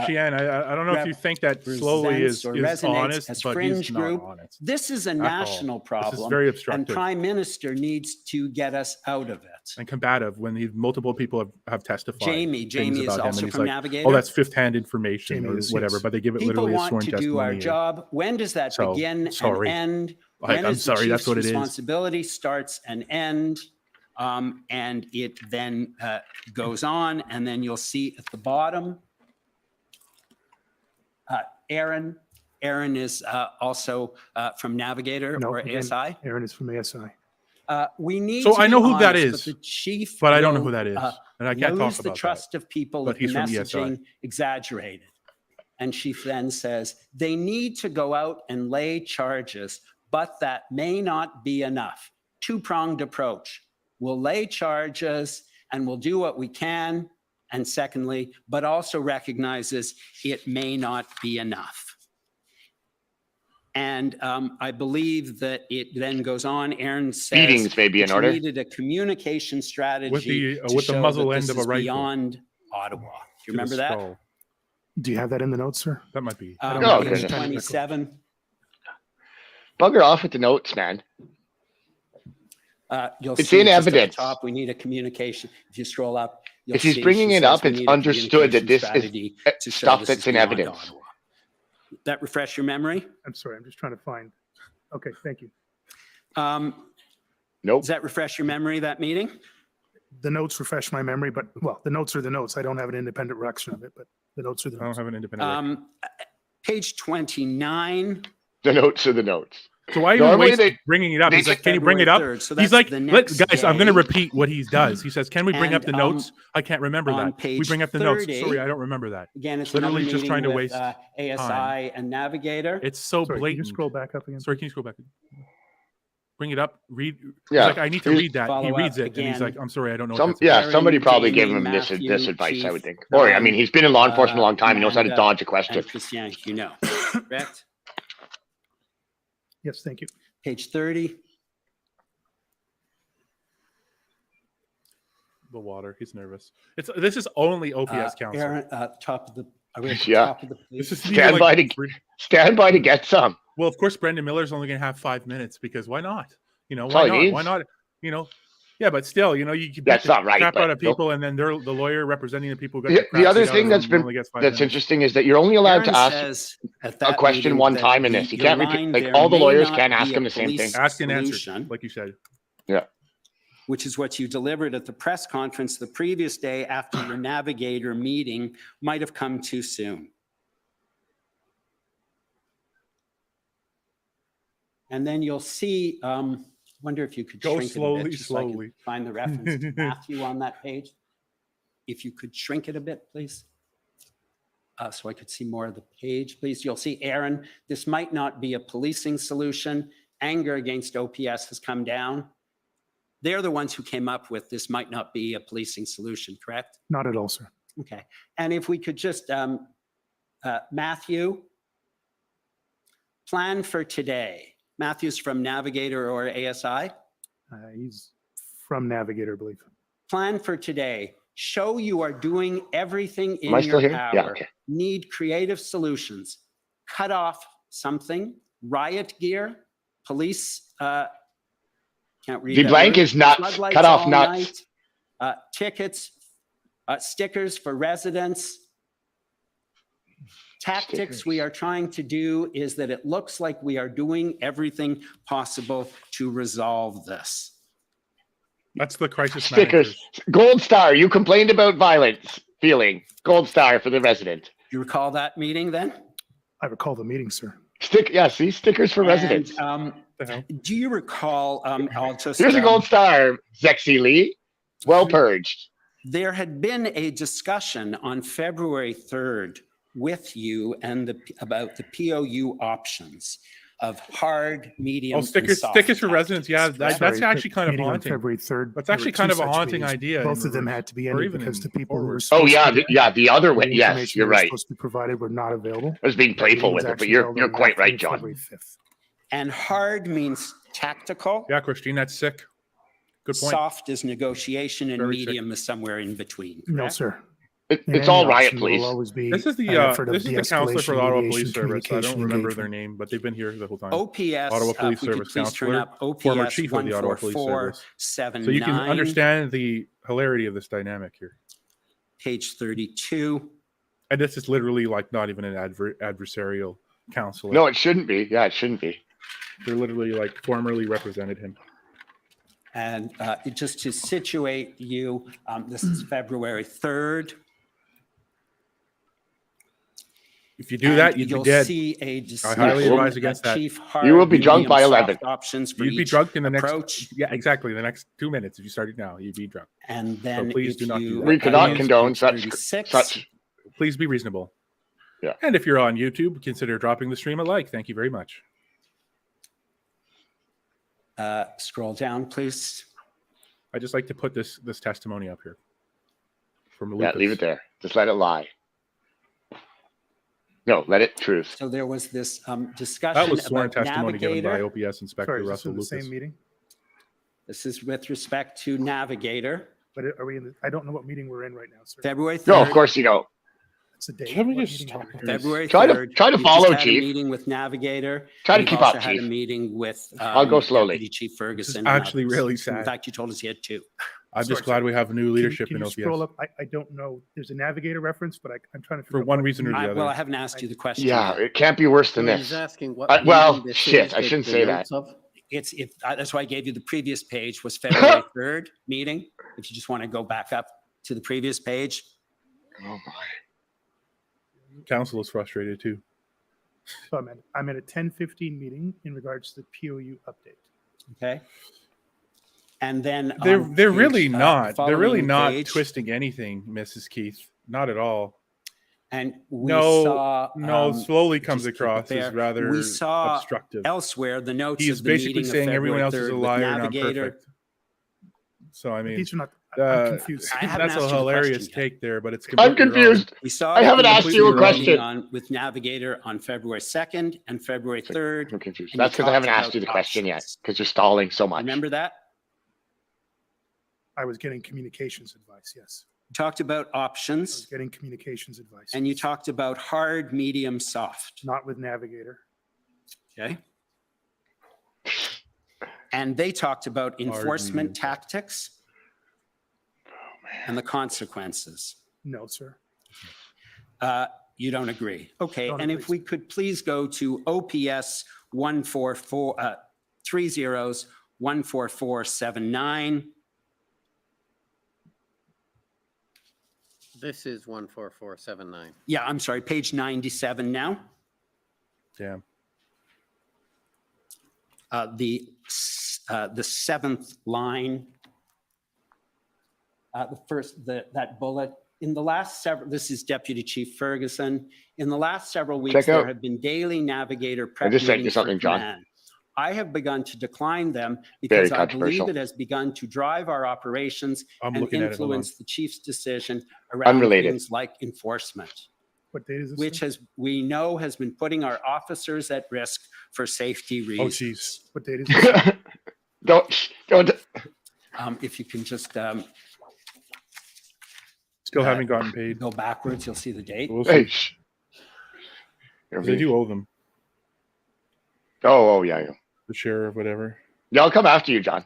Sheehan, I don't know if you think that Sloly presents is or resonates honest, as but fringe he's not group. honest. This is a all. national This is problem, very and obstructive Prime Minister needs to get us out of it. and combative when multiple people have testified. Jamie things is about him, and also he's from like, Navigator. oh, that's fifth-hand information Jamie or is, whatever, yes. but they give it People literally as want sworn to do testimony. our job. When does that So, begin sorry. and end? Like, When I'm is the sorry, that's chief's what it is. responsibility starts and end? And it then goes on, and then you'll see at the bottom, Aaron. Aaron is also from Navigator No, or again, ASI. Aaron is from ASI. We need So to I be know who that honest, is, but the chief but I don't know will, who that is, and I can't lose talk the about trust of people But if the he's from ESI. messaging exaggerated. And she then says, they need to go out and lay charges, but that may not be enough. Two-pronged approach. We'll lay charges and we'll do what we can. And secondly, but also recognizes it may not be enough. And I believe that it then goes on. Aaron says Beatings may be in that you order. needed a communication strategy to with the show muzzle that end this of a is rifle beyond Ottawa. Do you remember that? Skull. Do you have that in the notes, sir? That might be. don't Oh, Page goodness. 27. Bugger off with the notes, man. You'll It's see in just at the evidence. top, we need a communication. If you scroll up, you'll If he's see bringing she it says up, we it's need a understood that this is communication strategy to show stuff this that's is in beyond evidence. Ottawa. That refresh your memory? I'm sorry, I'm just trying to find. Okay, thank you. Nope. Does that refresh your memory, that meeting? The notes refresh my memory, but, well, the notes are the notes. I don't have an independent recollection of it, but the notes are the I don't notes. have an independent. record. Page 29. The notes are the notes. So why are you Normally wasting bringing it up? they He's like, say can you bring it up? February 3rd, so He's that's like, the Let, next guys, I'm going to day. repeat what he does. He says, can we bring up the And, notes? I can't remember on that. We page bring up the notes. 30, Sorry, I don't remember that. Again, it's Literally another just meeting trying to with, waste ASI time. and Navigator. It's so Sorry, can you blatant. scroll back up again? Sorry, can you scroll back? Bring it up. Read. He's Yeah. like, I need to Here's- read that. He Follow reads up it, and he's like, again. I'm sorry, I don't know. What that's Yeah, Aaron, somebody probably Jamie, gave him this Matthew, advice, I would Chief, think. Or, I mean, he's been in law enforcement a long time. He knows how to Amanda, dodge a and question. Christian, you know, correct? Yes, thank you. Page 30. The water. He's nervous. This is only OPS counsel. Aaron, top of the, are we at the Yeah. top of the This page? is Stand by to stand by to get some. Well, of course, Brendan Miller's only going to have 5 minutes because why not? You know, That's why all he not? needs. Why not? You know, yeah, but still, you know, you can That's beat the not right, crap but out of no. people, and then they're the lawyer representing the people. Who got The crap other beat out thing of that's them been only gets 5 that's minutes. interesting is that you're only allowed Aaron to ask says at a that question meeting one that time in this. You your can't repeat, line like there all the may lawyers not can't be ask a him the same thing. police Ask and answer, solution, like you said. Yeah. which is what you delivered at the press conference the previous day after your Navigator meeting might have come too soon. And then you'll see, wonder if you could Go shrink it a slowly, bit, just so I can slowly. find the reference to Matthew on that page. If you could shrink it a bit, please. So I could see more of the page, please. You'll see, Aaron, this might not be a policing solution. Anger against OPS has come down. They're the ones who came up with this might not be a policing solution, correct? Not at all, sir. Okay. And if we could just, Matthew, plan for today. Matthew's from Navigator or ASI. He's from Navigator, I believe. Plan for today. Show you are doing everything in Am I still your here? power. Yeah, okay. Need creative solutions. Cut off something. Riot gear. Police. Can't read The that blank word. is nuts. Floodlights Cut off all nuts. night. Tickets. Stickers for residents. Tactics we are trying to do is that it looks like we are doing everything possible to resolve this. That's the crisis Stickers. managers. Gold star. You complained about violence feeling. Gold star for the resident. You recall that meeting then? I recall the meeting, sir. See, stickers for residents. And, The hell? do you recall, I'll just, Here's a gold star, Zexy Lee. Well purged. there had been a discussion on February 3rd with you and about the POU options of hard, medium, Oh, and stickers soft for residents. Yeah, tactics, correct? that's Sorry, actually kind of meeting on haunting. February 3rd. That's there actually were kind two of a such haunting meetings. idea in Both of them reverse, had to be or ended even because in the people who were forward. Oh supposed yeah, to the other the way. Yes, information you're that was right. supposed to be provided were not available. I was being The playful meeting was with it, but actually you're held on quite right, Friday, John. February 5th. And hard means tactical. Yeah, Christine, that's sick. Good point. Soft is negotiation, and Very sick. medium is somewhere in between. No, correct? sir. It's Any all riot, option will please. always be This is the an effort of this is the counselor for the de-escalation, Ottawa mediation, Police Service. I don't communication, remember their engagement. name, but they've been here the whole time. OPS, Ottawa Police if we could Service please turn counselor, up OPS former chief of the Ottawa Police Service. 14479. So you can understand the hilarity of this dynamic here. Page 32. And this is literally like not even an adversarial counselor. No, it shouldn't be. Yeah, it shouldn't be. They're literally like formerly represented him. And just to situate you, this is February 3rd. If you do that, you'd be You'll dead. see a I highly discussion advise against of that. Chief You will be hard, drunk by medium, 11. soft Options for You'd be each drunk in the next. approach. Yeah, exactly. The next 2 minutes. If you started now, you'd be drunk. And then please if do not do you that. We cannot use condone page such 36, Please be reasonable. Yeah. And if you're on YouTube, consider dropping the stream a like. Thank you very much. scroll down, please. I just like to put this testimony up here. From Yeah, Lucas. leave it there. Just let it lie. No, let it truth. So there was this discussion That was sworn about testimony given by Navigator. OPS Inspector Sorry, is this Russell in the Lucas. same meeting? This is with respect to Navigator, But are we in the, I don't know what meeting we're in right now, sir. February 3rd. No, of course you don't. It's a date. Can we What just meeting are stop we in? here? February Try to- 3rd. try to We follow, just had Chief. a meeting with Navigator. Try to We've keep also up, had a Chief. meeting with I'll go slowly. Deputy Chief Ferguson. and actually others. really In sad. fact, you told us he had two. I'm Sorry, just glad we have new leadership Can in you OPS. scroll up? I don't know. There's a Navigator reference, but I'm trying to figure For out one what reason or the meeting- other. Well, I haven't asked you the question. Yeah, yet. it can't be worse than Well, he's this. asking what well, meeting this shit, is I shouldn't the say notes of. It's if that's why I gave you the previous page was February 3rd meeting. If you just want to go back up to the previous page. Oh my. Council is frustrated too. So I'm at a 10:15 meeting in regards to the POU update. Okay. And then They're on really page, not. They're really following not page, twisting anything, Mrs. Keith. Not at all. And we No, saw no. Slowly comes just keep it across there. as rather We saw obstructive. elsewhere the notes He's of the basically meeting saying of everyone February else is a 3rd with liar and I'm Navigator. perfect. So I mean, These are not. I'm confused. I haven't that's asked a you the hilarious question yet. take there, but it's I'm completely wrong. confused. We saw I that haven't you asked you a were question. meeting with Navigator on February 2nd and February 3rd. I'm confused. And you That's because I haven't talked asked you the about question yet, options. because you're stalling so much. Remember that? I was getting communications advice. Yes, You talked about I was options getting communications advice. and you talked about hard, medium, soft. Not with Navigator. Okay. And they talked about medium, enforcement soft. tactics and the consequences. No, sir. You don't agree. Okay. Don't And agree, if we could please go to OPS 144, 14479. This is 14479. Yeah, I'm sorry, page 97 now. Yeah. The seventh line, that bullet. In the last several, this is Deputy Chief Ferguson. In the last several weeks, Check there out- have been daily Navigator I prep just sent you meetings for something, John. command. I have begun to decline them because I believe controversial. it has begun to drive our operations I'm and looking at it. Hold on. influence the chief's decision around Unrelated. things like enforcement, What date is this? which sir? we know has been putting our officers at risk for safety Oh, reasons. jeez. What date is this? don't. If you can just Still haven't gotten paid. go backwards, you'll see the date. We'll Hey, see. shh. 'Cause They do owe them. Oh, yeah. The sheriff, whatever. Yeah, I'll come after you, John.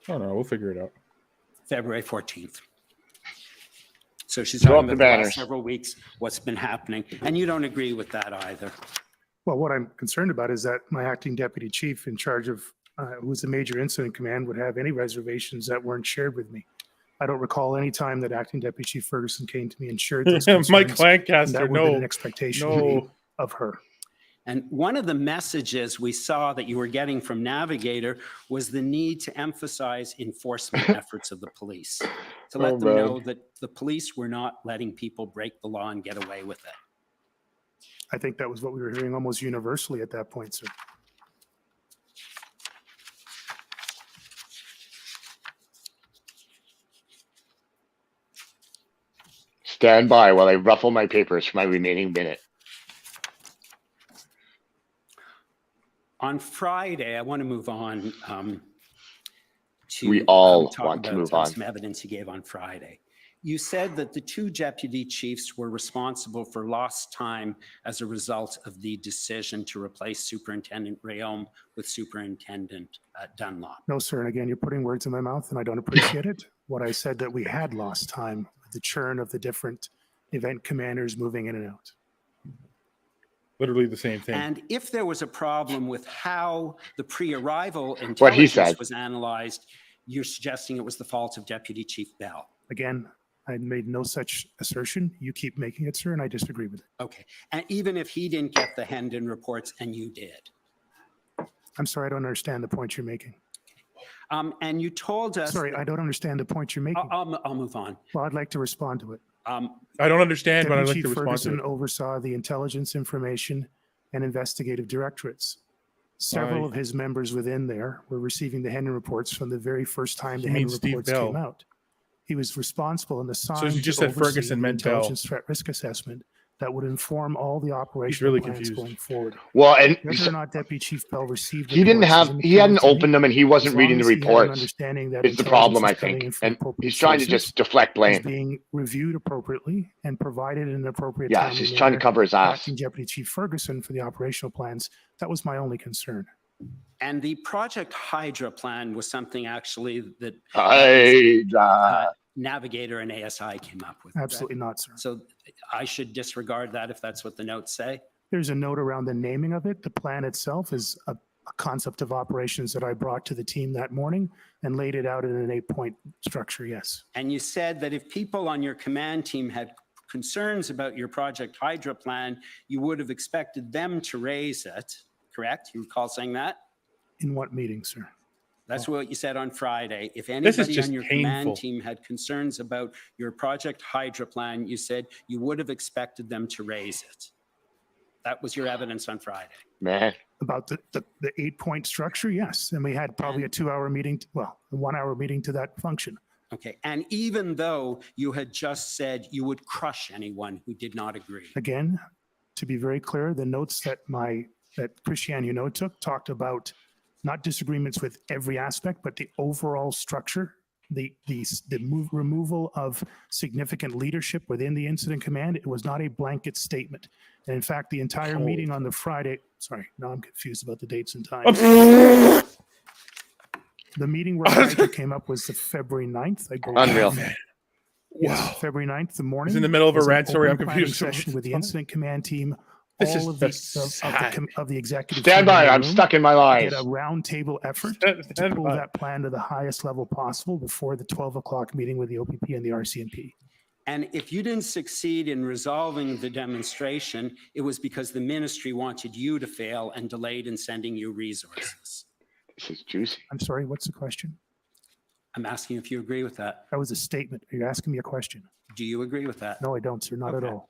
Oh no, we'll figure it out. February 14th. So she's Throw talking up about the the last banners. several weeks, what's been happening. And you don't agree with that either. Well, what I'm concerned about is that my acting deputy chief in charge of, who's the major incident command, would have any reservations that weren't shared with me. I don't recall any time that acting deputy chief Ferguson came to me and shared those concerns. Mike and Lancaster, that would have been an no. expectation No. of her. And one of the messages we saw that you were getting from Navigator was the need to emphasize enforcement efforts of the police, to let Oh, them man. know that the police were not letting people break the law and get away with it. I think that was what we were hearing almost universally at that point, sir. Stand by while I ruffle my papers for my remaining minute. On Friday, I want to move on to. We all talk want to about, move on. Some evidence you gave on Friday. You said that the two deputy chiefs were responsible for lost time as a result of the decision to replace Superintendent Rayom with Superintendent Dunlop. No, sir. And again, you're putting words in my mouth and I don't appreciate it. What I said that we had lost time with the churn of the different event commanders moving in and out. Literally the same thing. And if there was a problem with how the pre-arrival What he said. intelligence was analyzed, you're suggesting it was the fault of Deputy Chief Bell. Again, I made no such assertion. You keep making it, sir, and I disagree with it. Okay. And even if he didn't get the Hendon reports and you did. I'm sorry, I don't understand the point you're making. And you told us. Sorry, I don't understand the point you're making. I'll move on. Well, I'd like to respond to it. I don't understand, but I'd Deputy like to Chief respond to Ferguson it. oversaw the intelligence, information, and investigative directorates. Several of his members within there were receiving the Hendon reports from the very first time the You mean Hendon Steve reports Bell? came out. He was responsible and assigned you just to said Ferguson oversee the meant Bell. intelligence threat risk assessment that would inform all the operational really plans confused. going forward. Well, and Whether or not Deputy Chief Bell received he didn't reports have, is he hadn't immaterial to me. opened them and he wasn't As reading long the as he had an reports. understanding that It's the problem, I intelligence is coming think. in from And appropriate he's trying to sources, just deflect is blame. being reviewed appropriately and provided in an appropriate Yeah, timely he's trying to manner. cover his ass. Acting Deputy Chief Ferguson for the operational plans. That was my only concern. And the Project Hydra plan was something actually that Navigator and ASI came up with. correct? Absolutely not, sir. So I should disregard that if that's what the notes say? There's a note around the naming of it. The plan itself is a concept of operations that I brought to the team that morning and laid it out in an 8-point structure, yes. And you said that if people on your command team had concerns about your Project Hydra plan, you would have expected them to raise it, correct? You recall saying that? In what meeting, sir? That's what you said on Friday. If is anybody just on your painful. command team had concerns about your Project Hydra plan, you said you would have expected them to raise it. That was your evidence on Friday. Man, About the 8-point structure, yes. And we had probably a 2-hour meeting, a 1-hour meeting to that function. Okay. And even though you had just said you would crush anyone who did not agree. Again, to be very clear, the notes that Christiane Huneau took talked about not disagreements with every aspect, but the overall structure, the removal of significant leadership within the incident command. It was not a blanket statement. And in fact, the entire meeting on the Friday, sorry, now I'm confused about the dates and times. The meeting where Hydra came up was the February 9th, I believe. unreal. Yes, February 9th, the morning. He's in the middle of a was an rant. Sorry, I'm open planning confused. Session with the incident command team, This all is of the executive. Stand team in by, the I'm room. stuck in my Did lines. a roundtable effort Stand to pull by. that plan to the highest level possible before the 12 o'clock meeting with the OPP and the RCMP. And if you didn't succeed in resolving the demonstration, it was because the ministry wanted you to fail and delayed in sending you resources. This is juicy. I'm sorry, what's the question? I'm asking if you agree with that. That was a statement. Are you asking me a question? Do you agree with that? No, I don't, sir, not at Okay. all.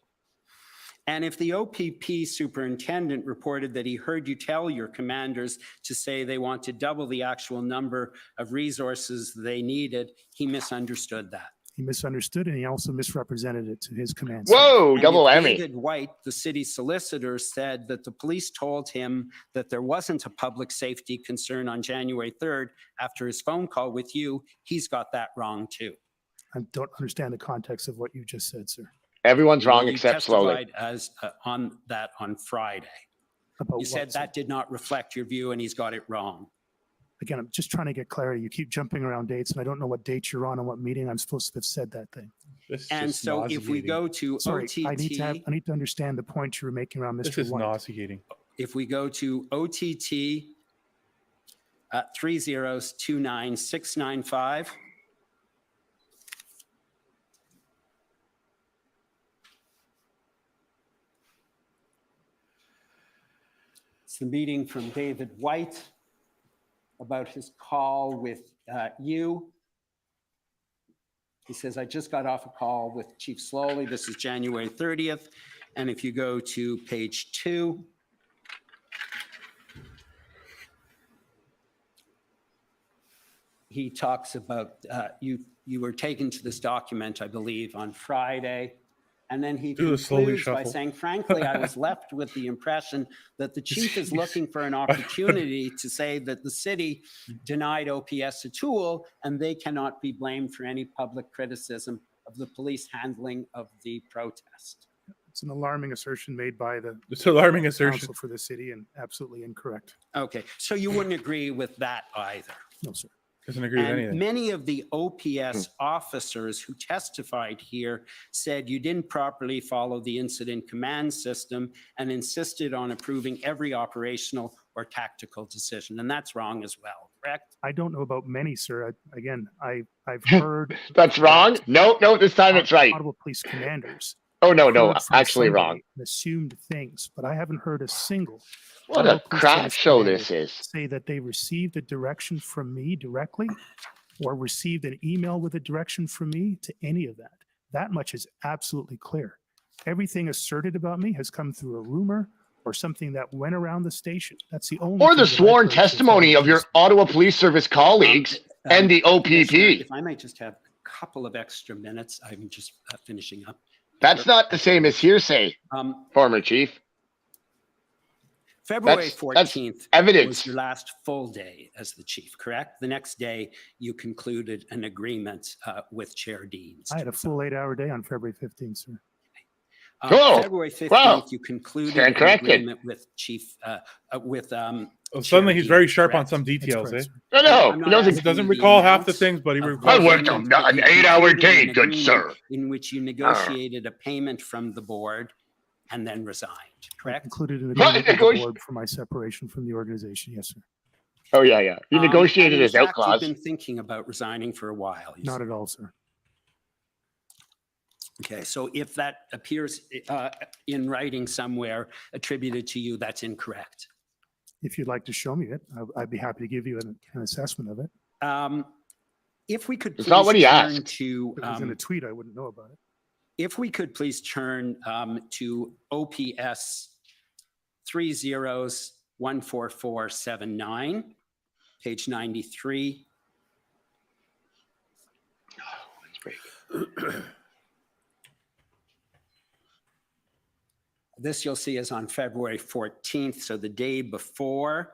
And if the OPP superintendent reported that he heard you tell your commanders to say they want to double the actual number of resources they needed, he misunderstood that. He misunderstood and he also misrepresented it to his command. center. Whoa, And double if whammy. David White, the city solicitor, said that the police told him that there wasn't a public safety concern on January 3rd after his phone call with you, he's got that wrong too. I don't understand the context of what you just said, sir. Everyone's wrong You except Sloly. testified as on that on Friday. About You what, said sir? that did not reflect your view and he's got it wrong. Again, I'm just trying to get clarity. You keep jumping around dates and I don't know what date you're on and what meeting I'm supposed to have said that thing. This is And just so if we nauseating. go to Sorry, OTT, I need to understand the point you were making around This Mr. is White. nauseating. if we go to OTT 3029695, it's the meeting from David White about his call with you. He says, I just got off a call with Chief Sloly. This is January 30th. And if you go to page 2, he talks about you were taken to this document, I believe, on Friday. And then he Do the Sloly concludes by shuffle. saying, frankly, I was left with the impression that the chief is looking for an opportunity to say that the city denied OPS a tool and they cannot be blamed for any public criticism of the police handling of the protest. It's an alarming assertion made by the It's an alarming assertion. counsel for the city and absolutely incorrect. Okay, so you wouldn't agree with that either. No, sir. Doesn't agree with And anything. many of the OPS officers who testified here said you didn't properly follow the incident command system and insisted on approving every operational or tactical decision. And that's wrong as well. correct? I don't know about many, sir. I've heard. That's wrong. No, this time it's right. Ottawa police commanders. Oh, no, heard from actually somebody wrong. and assumed things, but I haven't heard a single What Ottawa a police crap service show commander this is. say that they received a direction from me directly or received an email with a direction from me to any of that. That much is absolutely clear. Everything asserted about me has come through a rumor or something that went around the station. That's the only. Or thing the that I've sworn heard so far testimony about of your this. Ottawa Police Service colleagues and the Commissioner, OPP. If I might just have a couple of extra minutes, I'm just finishing up. That's not the same as hearsay, former chief. February That's 14th evidence. was your last full day as the chief, correct? The next day, you concluded an agreement with Chair Deans. I had a full 8-hour day on February 15th, sir. Oh, February 15th, wow. you concluded Stand an corrected. agreement with Chief, with Oh, suddenly he's very Deans, sharp on correct? some details, eh? That's correct, No, I'm he not doesn't. asking He doesn't you the recall half the amounts things, but he of recalls. I the worked agreement, on but an you 8-hour concluded day, an good agreement sir. in which you negotiated a payment from the board and then resigned, I correct? concluded an What? agreement with the board for my separation from the organization. Yes, sir. Oh, yeah. He negotiated and in his out fact, clause. You've been thinking about resigning for a while. you Not said. at all, sir. Okay, so if that appears in writing somewhere attributed to you, that's incorrect. If you'd like to show me it, I'd be happy to give you an assessment of it. If we could It's please not what he turn asked. to, If it was in a tweet, I wouldn't know about it. if we could please turn to OPS 3014479, page 93. This you'll see is on February 14th, so the day before.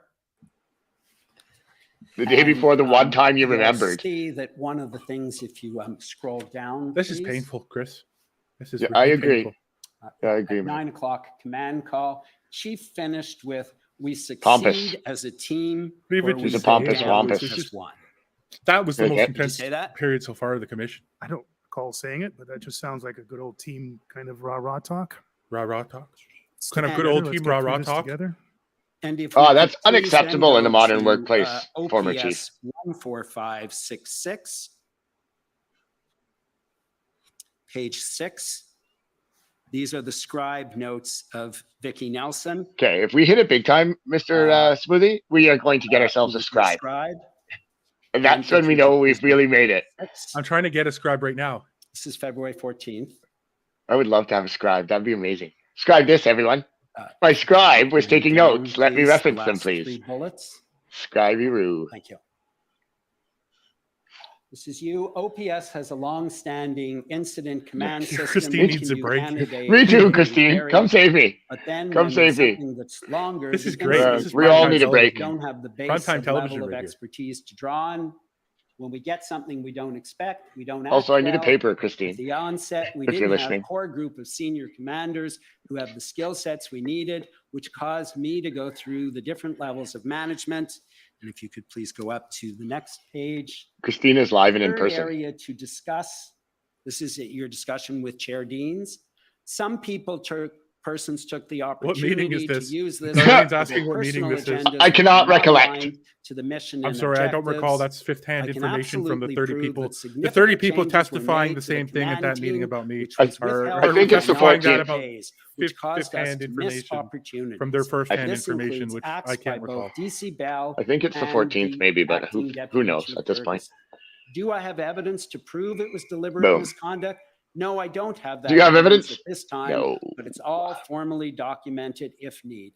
The day before the one time you You'll remembered. See that one of the things, if you scroll down. This is please, painful, Chris. This is Yeah, really I agree. painful. Yeah, I agree, At man. 9 o'clock command call. Chief finished with, "We Pompous. succeed as a team. Leave or it we to He's a go pompous down wampus. as one." That was the Okay. most Did you intense say that? period so far of the commission. I don't recall saying it, but that just sounds like a good old team kind of rah-rah talk. Rah talk. Let's Kind of stick good together, old let's team get rah through this talk. together. And if Oh, we that's could please then unacceptable in a go modern to, workplace, former OPS chief. 14566, page 6. These are the scribe notes of Vicki Nelson. Okay, if we hit it big time, Mr. Smoothie, we are going to get ourselves a scribe. And that's when we know we've really made it. I'm trying to get a scribe right now. This is February 14th. I would love to have a scribe. That'd be amazing. Scribe this, everyone. My scribe was taking Down, notes. Let me please, reference the them, last please. 3 bullets. Scribey-roo. Thank you. This is you. OPS has a long-standing incident command system. Christine which needs can a be break. candidate Me too, in Christine. areas, Come save me. But then Come when there's save me. something that's longer. This is the great. incident This is we all primetime need a break. don't have the base Primetime of television level of right here. expertise to draw on. When we get something we don't expect, we don't act Also, I need a well. paper, At Christine. the onset, we If you're didn't have a listening. core group of senior commanders who have the skill sets we needed, which caused me to go through the different levels of management. And if you could please go up to the next page. Christine is live and in Third person. area to discuss. This is your discussion with Chair Deans. Some persons took the meeting is opportunity this? to use this. Darlene's for asking their what meeting personal this is. agendas I cannot that were not recollect. aligned To the mission I'm and sorry, I don't recall. objectives. That's fifth-hand I can information from the absolutely 30 prove people. that The significant 30 people changes were testifying made the to same thing at command that meeting team, about me which was are withheld I think it's the for 14th. about days, which caused us fifth-hand to miss information opportunities. from their first-hand This information, includes which acts I can't by recall. both DC Bell I think it's the and 14th the maybe, but acting who deputy knows chief at this point? Curtis. Do I have evidence to prove it was deliberate Boom. misconduct? No, I don't have that. Do you have evidence? At this time, No. but it's all formally documented if needed.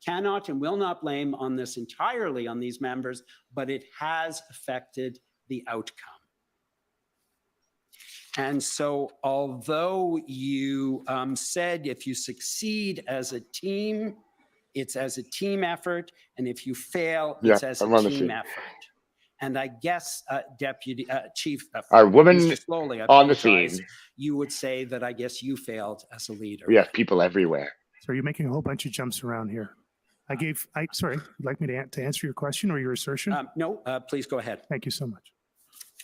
Cannot and will not blame on this entirely on these members, but it has affected the outcome. And so although you said if you succeed as a team, it's as a team effort, and if you fail, it's Yeah, as I'm a on the team scene. effort. And I guess, Deputy Chief, Our woman Mr. Sloly, I on the apologize, scene. you would say that I guess you failed as a leader. We have people everywhere. So you're making a whole bunch of jumps around here. Sorry, would you like me to answer your question or your assertion? No, please go ahead. Thank you so much.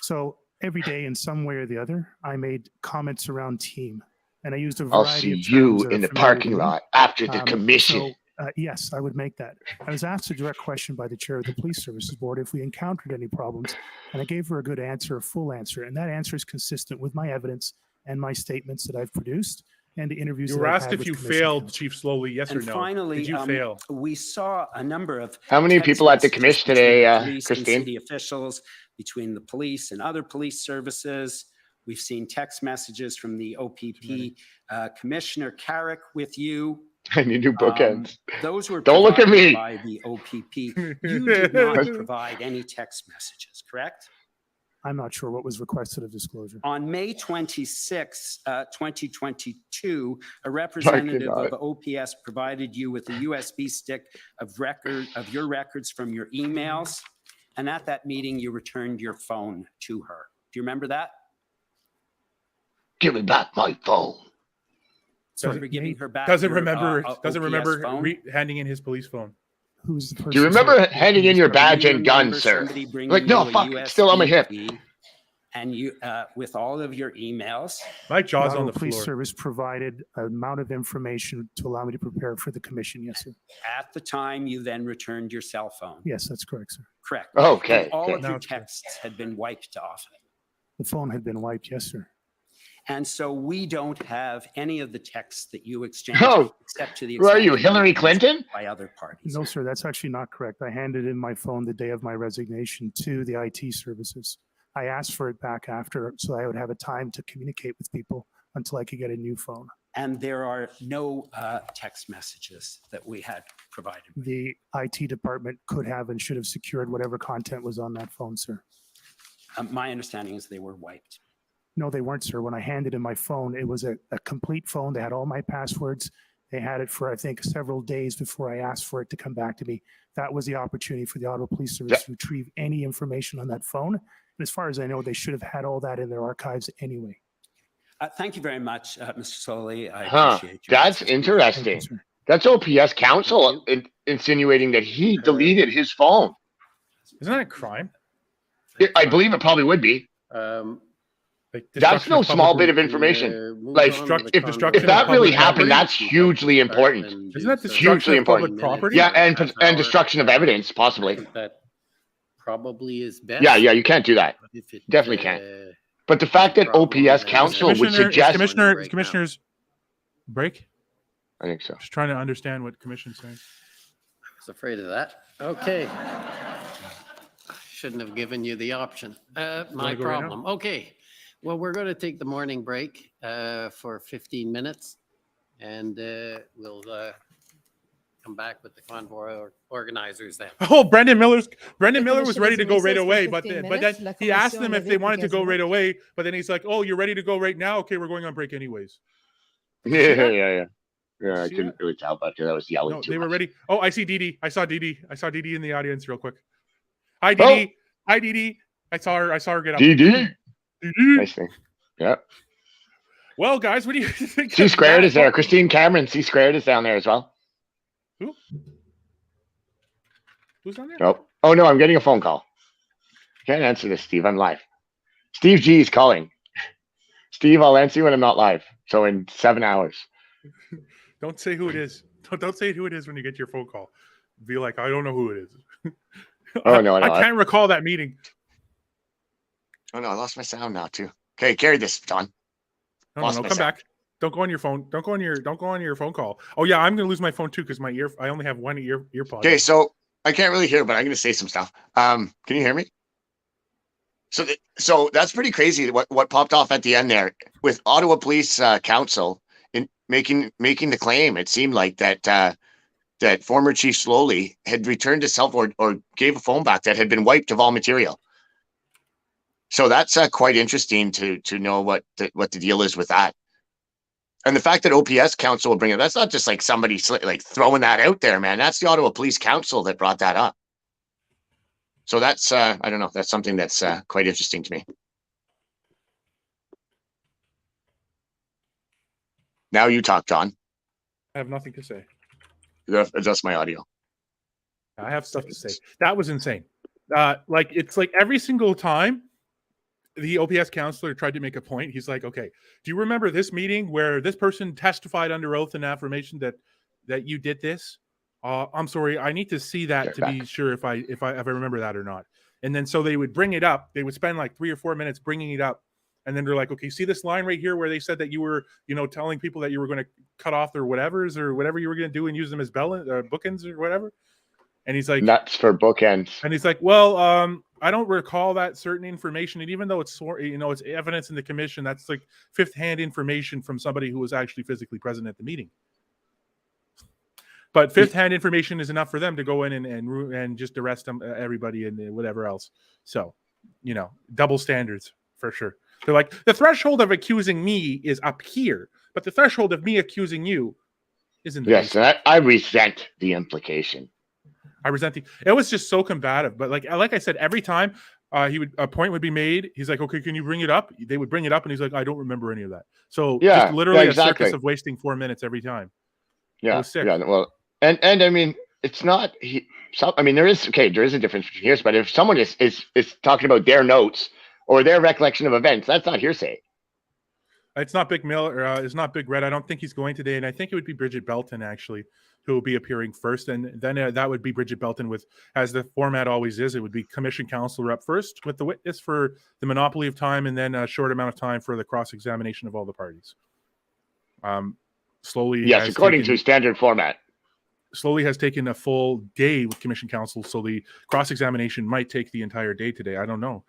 So every day in some way or the other, I made comments around team and I used a I'll variety see of terms you that are in the familiar parking to me. lot after the So commission. Yes, I would make that. I was asked a direct question by the chair of the Police Services Board if we encountered any problems, and I gave her a good answer, a full answer, and that answer is consistent with my evidence and my statements that I've produced and the interviews You that were I've asked had if with you Commission failed, counsel. Chief Sloly, yes or And no? finally, Did you fail? we saw a number of How many text people at the messages commish between today, the police and Christine? city officials, between the police and other police services. We've seen text messages from the OPP Commissioner Carrick with you. I need new bookends. Those were Don't look at provided me. by the OPP. You did not provide any text messages, correct? I'm not sure what was requested of disclosure. On May 26, 2022, a representative of OPS provided you with a USB stick of your records from your emails. And at that meeting, you returned your phone to her. Do you remember that? Give me back my phone. So we're giving her back. Doesn't your, remember OPS phone? handing in his police phone. Who's the person? Do you remember sorry? handing in your badge Do you and gun, remember sir? somebody bringing Like, no, you a fuck, it's still on my hip. USB key and you, with all of your emails, My jaw's The on the Police floor. Service provided an amount of information to allow me to prepare for the commission. Yes, sir. at the time you then returned your cell phone. Yes, that's correct, sir. Correct. Okay. And all okay. of your Now it's clear. texts had been wiped off. The phone had been wiped. Yes, sir. And so we don't have any of the texts that you exchanged Oh, except to the who are extent you, that Hillary used Clinton? by other parties. No, sir, that's actually not correct. I handed in my phone the day of my resignation to the IT services. I asked for it back after so I would have a time to communicate with people until I could get a new phone. And there are no text messages that we had provided. The IT department could have and should have secured whatever content was on that phone, sir. My understanding is they were wiped. No, they weren't, sir. When I handed in my phone, it was a complete phone. They had all my passwords. They had it for, I think, several days before I asked for it to come back to me. That was the opportunity for the Ottawa Police Service to retrieve any information on that phone. And as far as I know, they should have had all that in their archives anyway. Thank you very much, Mr. Soley. I Huh. appreciate your That's answers. Thank you, interesting. sir. That's OPS counsel insinuating that he deleted his phone. Isn't that a crime? I believe it probably would be. Like That's destruction no of small public- bit of information. Like, if destruction If that of really public happened, property? that's hugely important. Isn't that Hugely destruction of public important. property? Yeah, and destruction of evidence, possibly. That probably is best. Yeah, you can't do that. But if it, Definitely can't. But the fact that Problem OPS is- counsel would Commissioner, suggest, commissioners break. I think so. Just trying to understand what commission's saying. I was afraid of that. Okay. Shouldn't have given you the option. My wanna go right now? problem. Okay. Well, we're going to take the morning break for 15 minutes and we'll come back with the Convoy organizers then. Oh, Brendan Miller was commission ready is to in go right recess for away, 15 but then minutes. he La asked them commission if they wanted to avait go right 15 away, but then he's like, "Oh, you're ready to go right now? Okay, we're going on break anyways." Yeah, I See couldn't that? really tell, but that was yelling No, too they were much. ready. Oh, I see Dee. I saw Dee in the audience real quick. Hi, Oh. Dee. Hi, Dee. I saw her get up. DD. Dee. Nice thing. Yeah. Well, guys, what do you think? C of squared that? is there. Christine Cameron, C squared is down there as well. Who? Who's on there? Oh no, I'm getting a phone call. Can't answer this, Steve. I'm live. Steve G is calling. Steve, I'll answer you when I'm not live. So in 7 hours. Don't say who it is. Don't say who it is when you get your phone call. Be like, I don't know who it is. Oh, no, I can't recall that meeting. Oh no, I lost my sound now too. Okay, carry this, Don. No, Lost come myself. back. Don't go on your phone. Don't go on your phone call. Oh yeah, I'm gonna lose my phone too because I only have one earpod. Okay, so I can't really hear, but I'm going to say some stuff. Can you hear me? So that's pretty crazy. What popped off at the end there with Ottawa Police Council in making the claim. It seemed like that former Chief Sloly had returned a cell phone or gave a phone back that had been wiped of all material. So that's quite interesting to know what the deal is with that. And the fact that OPS Council will bring it, that's not just like somebody like throwing that out there, man. That's the Ottawa Police Council that brought that up. So that's, I don't know, that's something that's quite interesting to me. Now you talk, John. I have nothing to say. Adjust my audio. I have stuff to say. That was insane. It's like every single time the OPS counselor tried to make a point, he's like, okay, do you remember this meeting where this person testified under oath and affirmation that you did this? I'm sorry, I need to see that Check to back. be sure if I remember that or not. And then so they would bring it up. They would spend like 3 or 4 minutes bringing it up. And then they're like, okay, see this line right here where they said that you were, telling people that you were going to cut off their whatevers or whatever you were going to do and use them as bookends or whatever. And he's like, Nuts for bookends. and he's like, well, I don't recall that certain information. And even though it's, it's evidence in the commission, that's like fifth-hand information from somebody who was actually physically present at the meeting. But fifth-hand information is enough for them to go in and just arrest them, everybody and whatever else. So, double standards for sure. They're like, the threshold of accusing me is up here, but the threshold of me accusing you is in the Yes, basement. and I resent the implication. I resent it was just so combative. But like I said, every time a point would be made, he's like, okay, can you bring it up? They would bring it up, and he's like, I don't remember any of that. So Yeah, just literally yeah, exactly. a circus of wasting 4 minutes every time. Yeah, was sick. yeah. Well, and I mean, it's not. There is a difference between hearsay. But if someone is talking about their notes or their recollection of events, that's not hearsay. It's not Big Mill, or it's not Big Red. I don't think he's going today, and I think it would be Brigitte Belton actually who will be appearing first, and then that would be Brigitte Belton with, as the format always is, it would be commission counsellor up first with the witness for the monopoly of time, and then a short amount of time for the cross-examination of all the parties. Sloly, yes, according to standard format. Sloly has taken a full day with commission counsel, so the cross-examination might take the entire day today. I don't know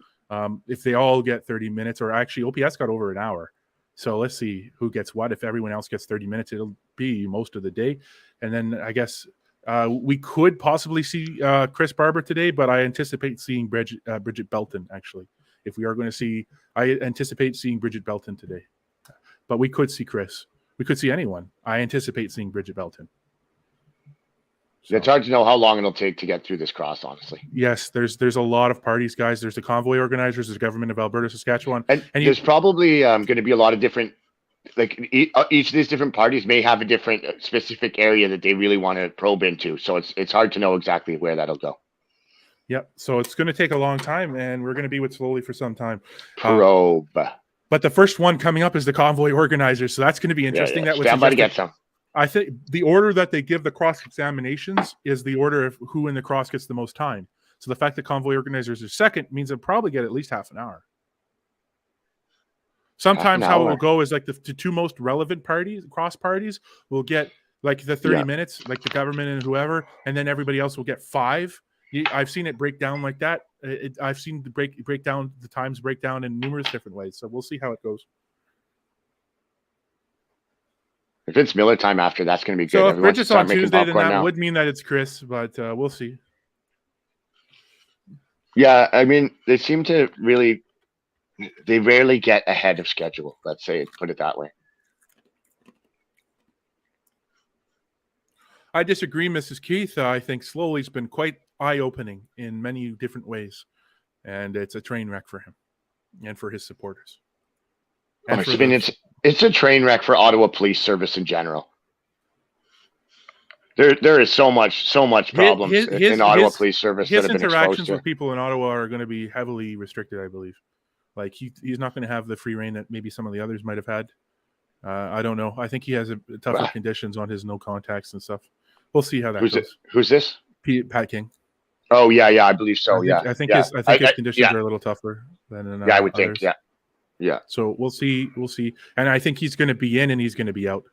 if they all get 30 minutes, or actually OPS got over an hour. So let's see who gets what. If everyone else gets 30 minutes, it'll be most of the day. And then I guess we could possibly see Chris Barber today, but I anticipate seeing Brigitte Belton, actually. If we are going to see, I anticipate seeing Brigitte Belton today. But we could see Chris. We could see anyone. I anticipate seeing Brigitte Belton. So, it's hard to know how long it'll take to get through this cross, honestly. yes, there's a lot of parties, guys. There's the Convoy organizers, there's the Government of Alberta, Saskatchewan. And there's probably going to be a lot of different, like each of these different parties may have a different specific area that they really want to probe into. So it's hard to know exactly where that'll go. Yep. So it's going to take a long time, and we're going to be with Sloly for some time. Probe. But the first one coming up is the Convoy organizers. So that's going to be interesting. Yeah. That was Stand by to get some. I think the order that they give the cross examinations is the order of who in the cross gets the most time. So the fact that Convoy organizers are second means they'll probably get at least half an hour. Sometimes how it will go is like the two most relevant parties, cross parties, will get like the 30 minutes, like the government and whoever, and then everybody else will get 5. I've seen it break down like that. I've seen the times break down in numerous different ways. So we'll see how it goes. If it's Miller time after, that's going to be good. So if Everyone Bridget's should start on making Tuesday, then popcorn that now. would mean that it's Chris, but we'll see. Yeah, I mean, they seem to really, they rarely get ahead of schedule. Let's say, put it that way. I disagree, Mrs. Keith. I think Sloly's been quite eye-opening in many different ways, and it's a train wreck for him and for his supporters. And I mean, it's a train wreck for Ottawa Police Service in general. There is so much problems in Ottawa Police Service that his have been interactions exposed to. with people in Ottawa are going to be heavily restricted, I believe. Like he's not going to have the free reign that maybe some of the others might have had. I don't know. I think he has tougher conditions on his no contacts and stuff. We'll see how that goes. Who's this? Pat King. Oh yeah, I believe so. I think his conditions are a little tougher than I would think. others. Yeah. So we'll see, and I think he's going to be in and he's going to be out.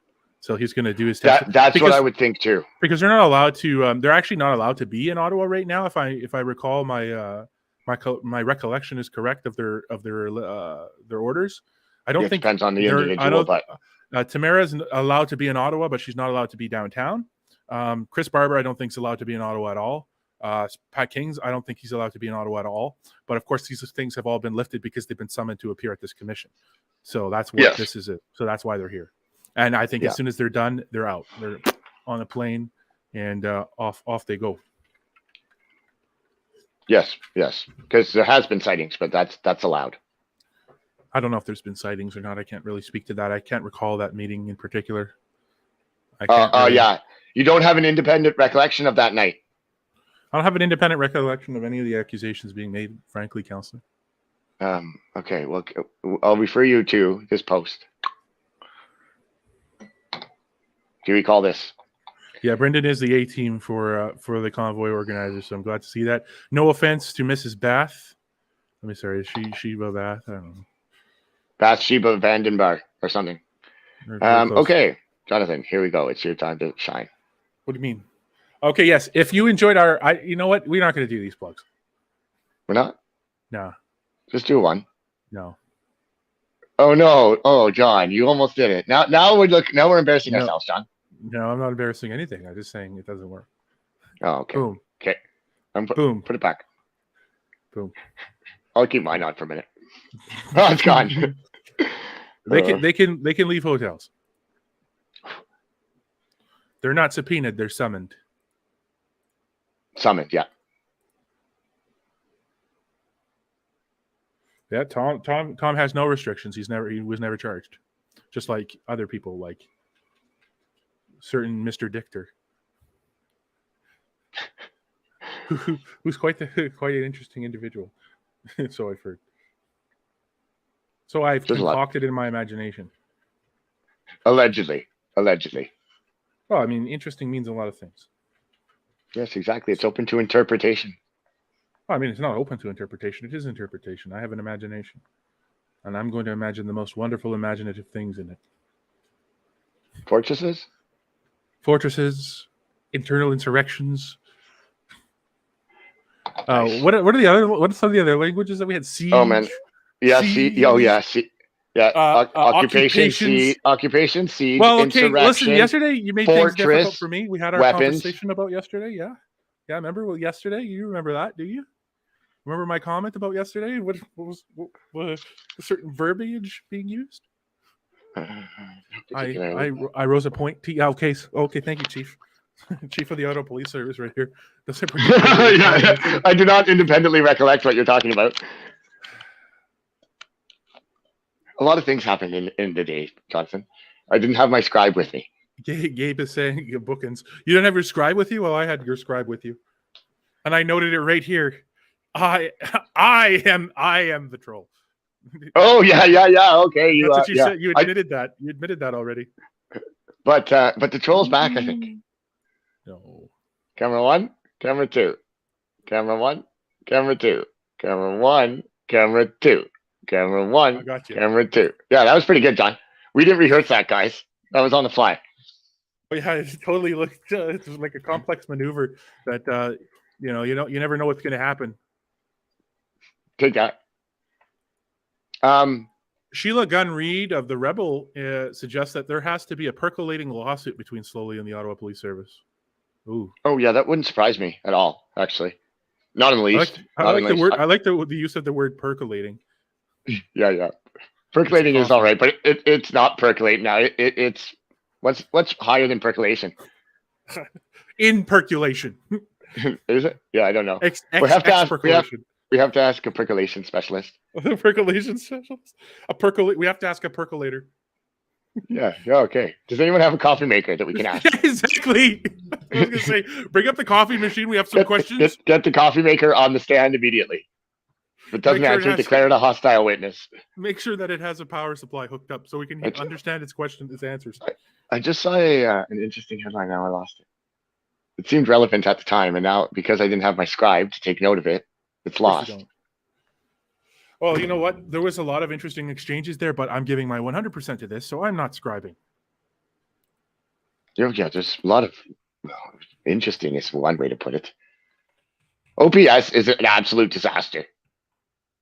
So he's going to do his test. That's what I would think too. Because they're not allowed to. They're actually not allowed to be in Ottawa right now. If I recall my recollection is correct of their orders. I don't think depends on the individual, but Tamara is allowed to be in Ottawa, but she's not allowed to be downtown. Chris Barber, I don't think is allowed to be in Ottawa at all. Pat Kings, I don't think he's allowed to be in Ottawa at all. But of course, these things have all been lifted because they've been summoned to appear at this commission. So that's what this is. So that's why they're here. And I think as soon as they're done, they're out. They're on a plane and off they go. Yes, because there has been sightings, but that's allowed. I don't know if there's been sightings or not. I can't really speak to that. I can't recall that meeting in particular. Yeah. You don't have an independent recollection of that night. I don't have an independent recollection of any of the accusations being made, frankly, Counselor. Okay, well, I'll refer you to this post. Do you recall this? Yeah, Brendan is the A team for the convoy organizer, so I'm glad to see that. No offense to Mrs. Bath. Sorry, Sheba Bath. I don't know. Bathsheba Vandenberg or something. Very close. Okay, Jonathan, here we go. It's your time to shine. What do you mean? Okay, yes. If you enjoyed you know what? We're not going to do these plugs. We're not? No, Just do one. no. Oh no! Oh, John, you almost did it. Now we're embarrassing No. ourselves, John. No, I'm not embarrassing anything. I'm just saying it doesn't work. Oh, okay. Boom. Okay. Boom. Put it back. Boom. I'll keep mine on for a minute. Oh, it's gone. They can leave hotels. They're not subpoenaed, they're summoned. Summoned, yeah. Yeah, Tom has no restrictions. He was never charged. Just like other people, like certain Mr. Dichter. Who's quite an interesting individual. So I've heard. So I've concocted in my imagination. Allegedly. Well, I mean, interesting means a lot of things. Yes, exactly. It's open to interpretation. Well, I mean, it's not open to interpretation. It is interpretation. I have an imagination. And I'm going to imagine the most wonderful imaginative things in it. Fortresses? Fortresses, internal insurrections. What are some of the other languages that we had? Siege. Oh man. Yeah, siege. Occupation, siege, Well, okay, insurrection. listen, yesterday you made things difficult fortress, for me. We had our weapons. conversation about yesterday, yeah. Yeah, remember yesterday? You remember that, do you? Remember my comment about yesterday? What was a certain verbiage being used? I rose a point. Okay, thank you, Chief. Chief of the Auto Police Service right here. Yeah, I do not independently recollect what you're talking about. A lot of things happened in the day, Jonathan. I didn't have my scribe with me. Gabe is saying your bookends. You don't have your scribe with you? Well, I had your scribe with you. And I noted it right here. I am the troll. Oh yeah. Okay, That's what you said. You admitted that. You admitted that already. But the troll's back, I think. No. Camera 1, camera 2. Camera 1, camera 2. Camera 1, camera 2. Camera 1, I got you. camera 2. Yeah, that was pretty good, John. We didn't rehearse that, guys. That was on the fly. Oh, yeah, it totally looked. It's like a complex maneuver that you never know what's going to happen. Take that. Sheila Gunn Reid of the Rebel suggests that there has to be a percolating lawsuit between Sloly and the Ottawa Police Service. Ooh. Oh yeah, that wouldn't surprise me at all. Actually, not in the least. I like the word. I like the use of the word percolating. Yeah. Percolating is all right, but it's not percolating now. It's what's higher than percolation? In percolation. Is it? Yeah, I don't know. We have to ask a percolation specialist. A percolation specialist. We have to ask a percolator. Yeah. Okay. Does anyone have a coffee maker that we can ask? Yeah, exactly. I was gonna say, bring up the coffee machine. We have some questions. Get the coffee maker on the stand immediately. If it doesn't answer, declare it a hostile witness. Make sure that it has a power supply hooked up so we can understand its questions, its answers. I just saw an interesting headline. Now I lost it. It seemed relevant at the time, and now because I didn't have my scribe to take note of it, it's lost. Well, you know what? There was a lot of interesting exchanges there, but I'm giving my 100% to this, so I'm not scribing. Yeah, there's a lot of interesting is one way to put it. OPS is an absolute disaster.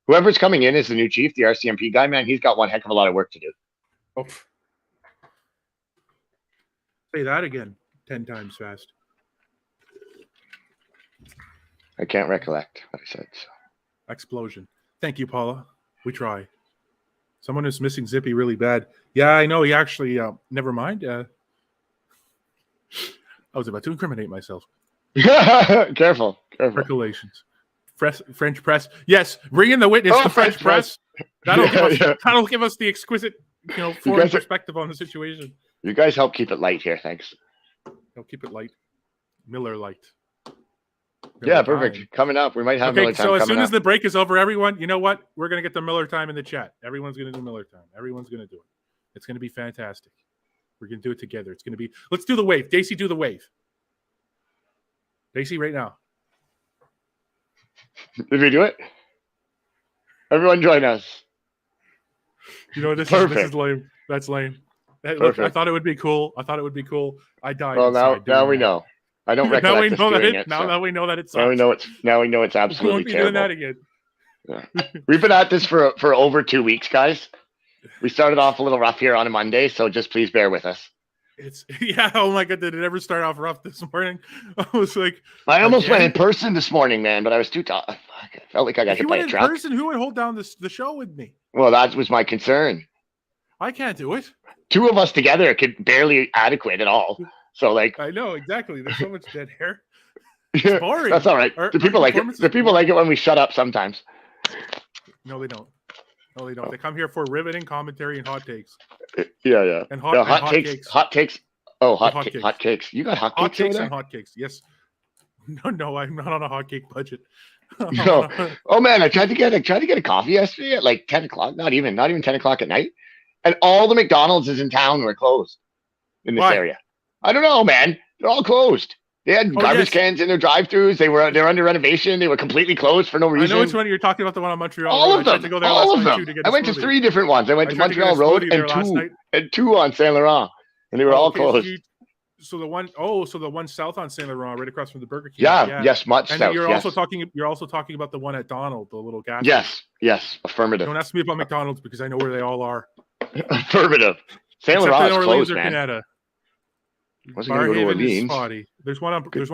Whoever's coming in as the new chief, the RCMP guy, man, he's got one heck of a lot of work to do. Oh. Say that again 10 times fast. I can't recollect what I said. So. Explosion. Thank you, Paula. We try. Someone is missing Zippy really bad. Yeah, I know. He actually, never mind. I was about to incriminate myself. Careful. Percolations. French press. Yes, bring in the witness. Oh, the French press. That'll give us the exquisite, foreign perspective on the situation. You guys help keep it light here. Thanks. I'll keep it light. Miller light. Yeah, perfect. Time. Coming up. We might have Miller time. So as soon as the break is over, everyone, you know what? We're going to get the Miller time in the chat. Everyone's going to do Miller time. Everyone's going to do it. It's going to be fantastic. We're going to do it together. It's going to be, let's do the wave. Dacey, do the wave. Dacey, right now. Did we do it? Everyone join us. You know, this Perfect. is lame. That's lame. Hey, look, I Perfect. thought it would be cool. I died. Well, now inside doing we that. know. I don't Now we recollect us know that doing it. it. Now so that we know that it's. now we know it's we won't absolutely be doing that terrible. again. We've been at this for over 2 weeks, guys. We started off a little rough here on a Monday, so just please bear with us. It's yeah. Oh my god! Did it ever start off rough this morning? I was like, I almost again? went in person this morning, man, but I was too tired. I felt like I got If hit you by went a in truck. person, who would hold down the show with me? Well, that was my concern. I can't do it. 2 of us together could barely adequate at all. So, like, I know exactly. There's so much dead hair. It's boring. that's all right. The people like it. The people like it when we shut up sometimes. No, they don't. No, they don't. They come here for riveting commentary and hot takes. Yeah. And No, hot takes. cakes. Hot takes. Oh, Hot hot cakes. You got hot Hot cakes over cakes there? and hot cakes. Yes. No, I'm not on a hot cake budget. No. Oh man, I tried to get a coffee yesterday at like 10 o'clock. Not even 10 o'clock at night. And all the McDonald's in town were closed in this Why? area. I don't know, man. They're all closed. They had garbage cans in their drive-throughs. They're under renovation. They were completely closed for no reason. I know which one you're talking about. The one on Montreal. All Road. of them. I tried to go there All last of night, them. too, to get I a went to smoothie. 3 different ones. I went to tried to get a Montreal Road smoothie there last and night. two on Saint Laurent, and they were all Okay, closed. so the one south on Saint Laurent, right across from the Burger King. Yeah. Yes. Much And south. you're Yes. also talking about the one at Donald, the little gas. Yes. Affirmative. Don't ask me about McDonald's because I know where they all are. Affirmative. Saint Except in Laurent's Orleans closed, or man. Canada. Wasn't gonna go to Barhaven is Orleans. spotty. There's one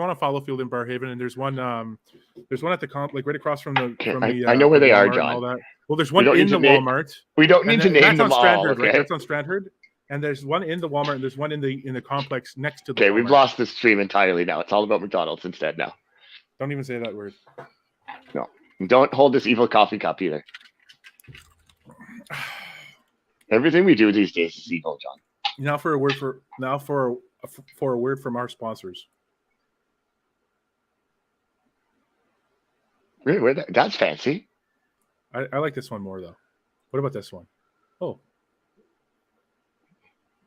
on Fallowfield in Barhaven, and there's one at the comp, like right across from the. I know where they are, Walmart and John. all that. Well, there's one don't in need the to name- Walmart. We don't need to name That's them on all. Strandherd, Okay. right? That's on Strandherd. And there's one in the Walmart, and there's one in the complex next to the Okay, Walmart. we've lost the stream entirely now. It's all about McDonald's instead now. Don't even say that word. No. Don't hold this evil coffee cup either. Everything we do these days is evil, John. Now for a word from our sponsors. Really? That's fancy. I like this one more though. What about this one? Oh.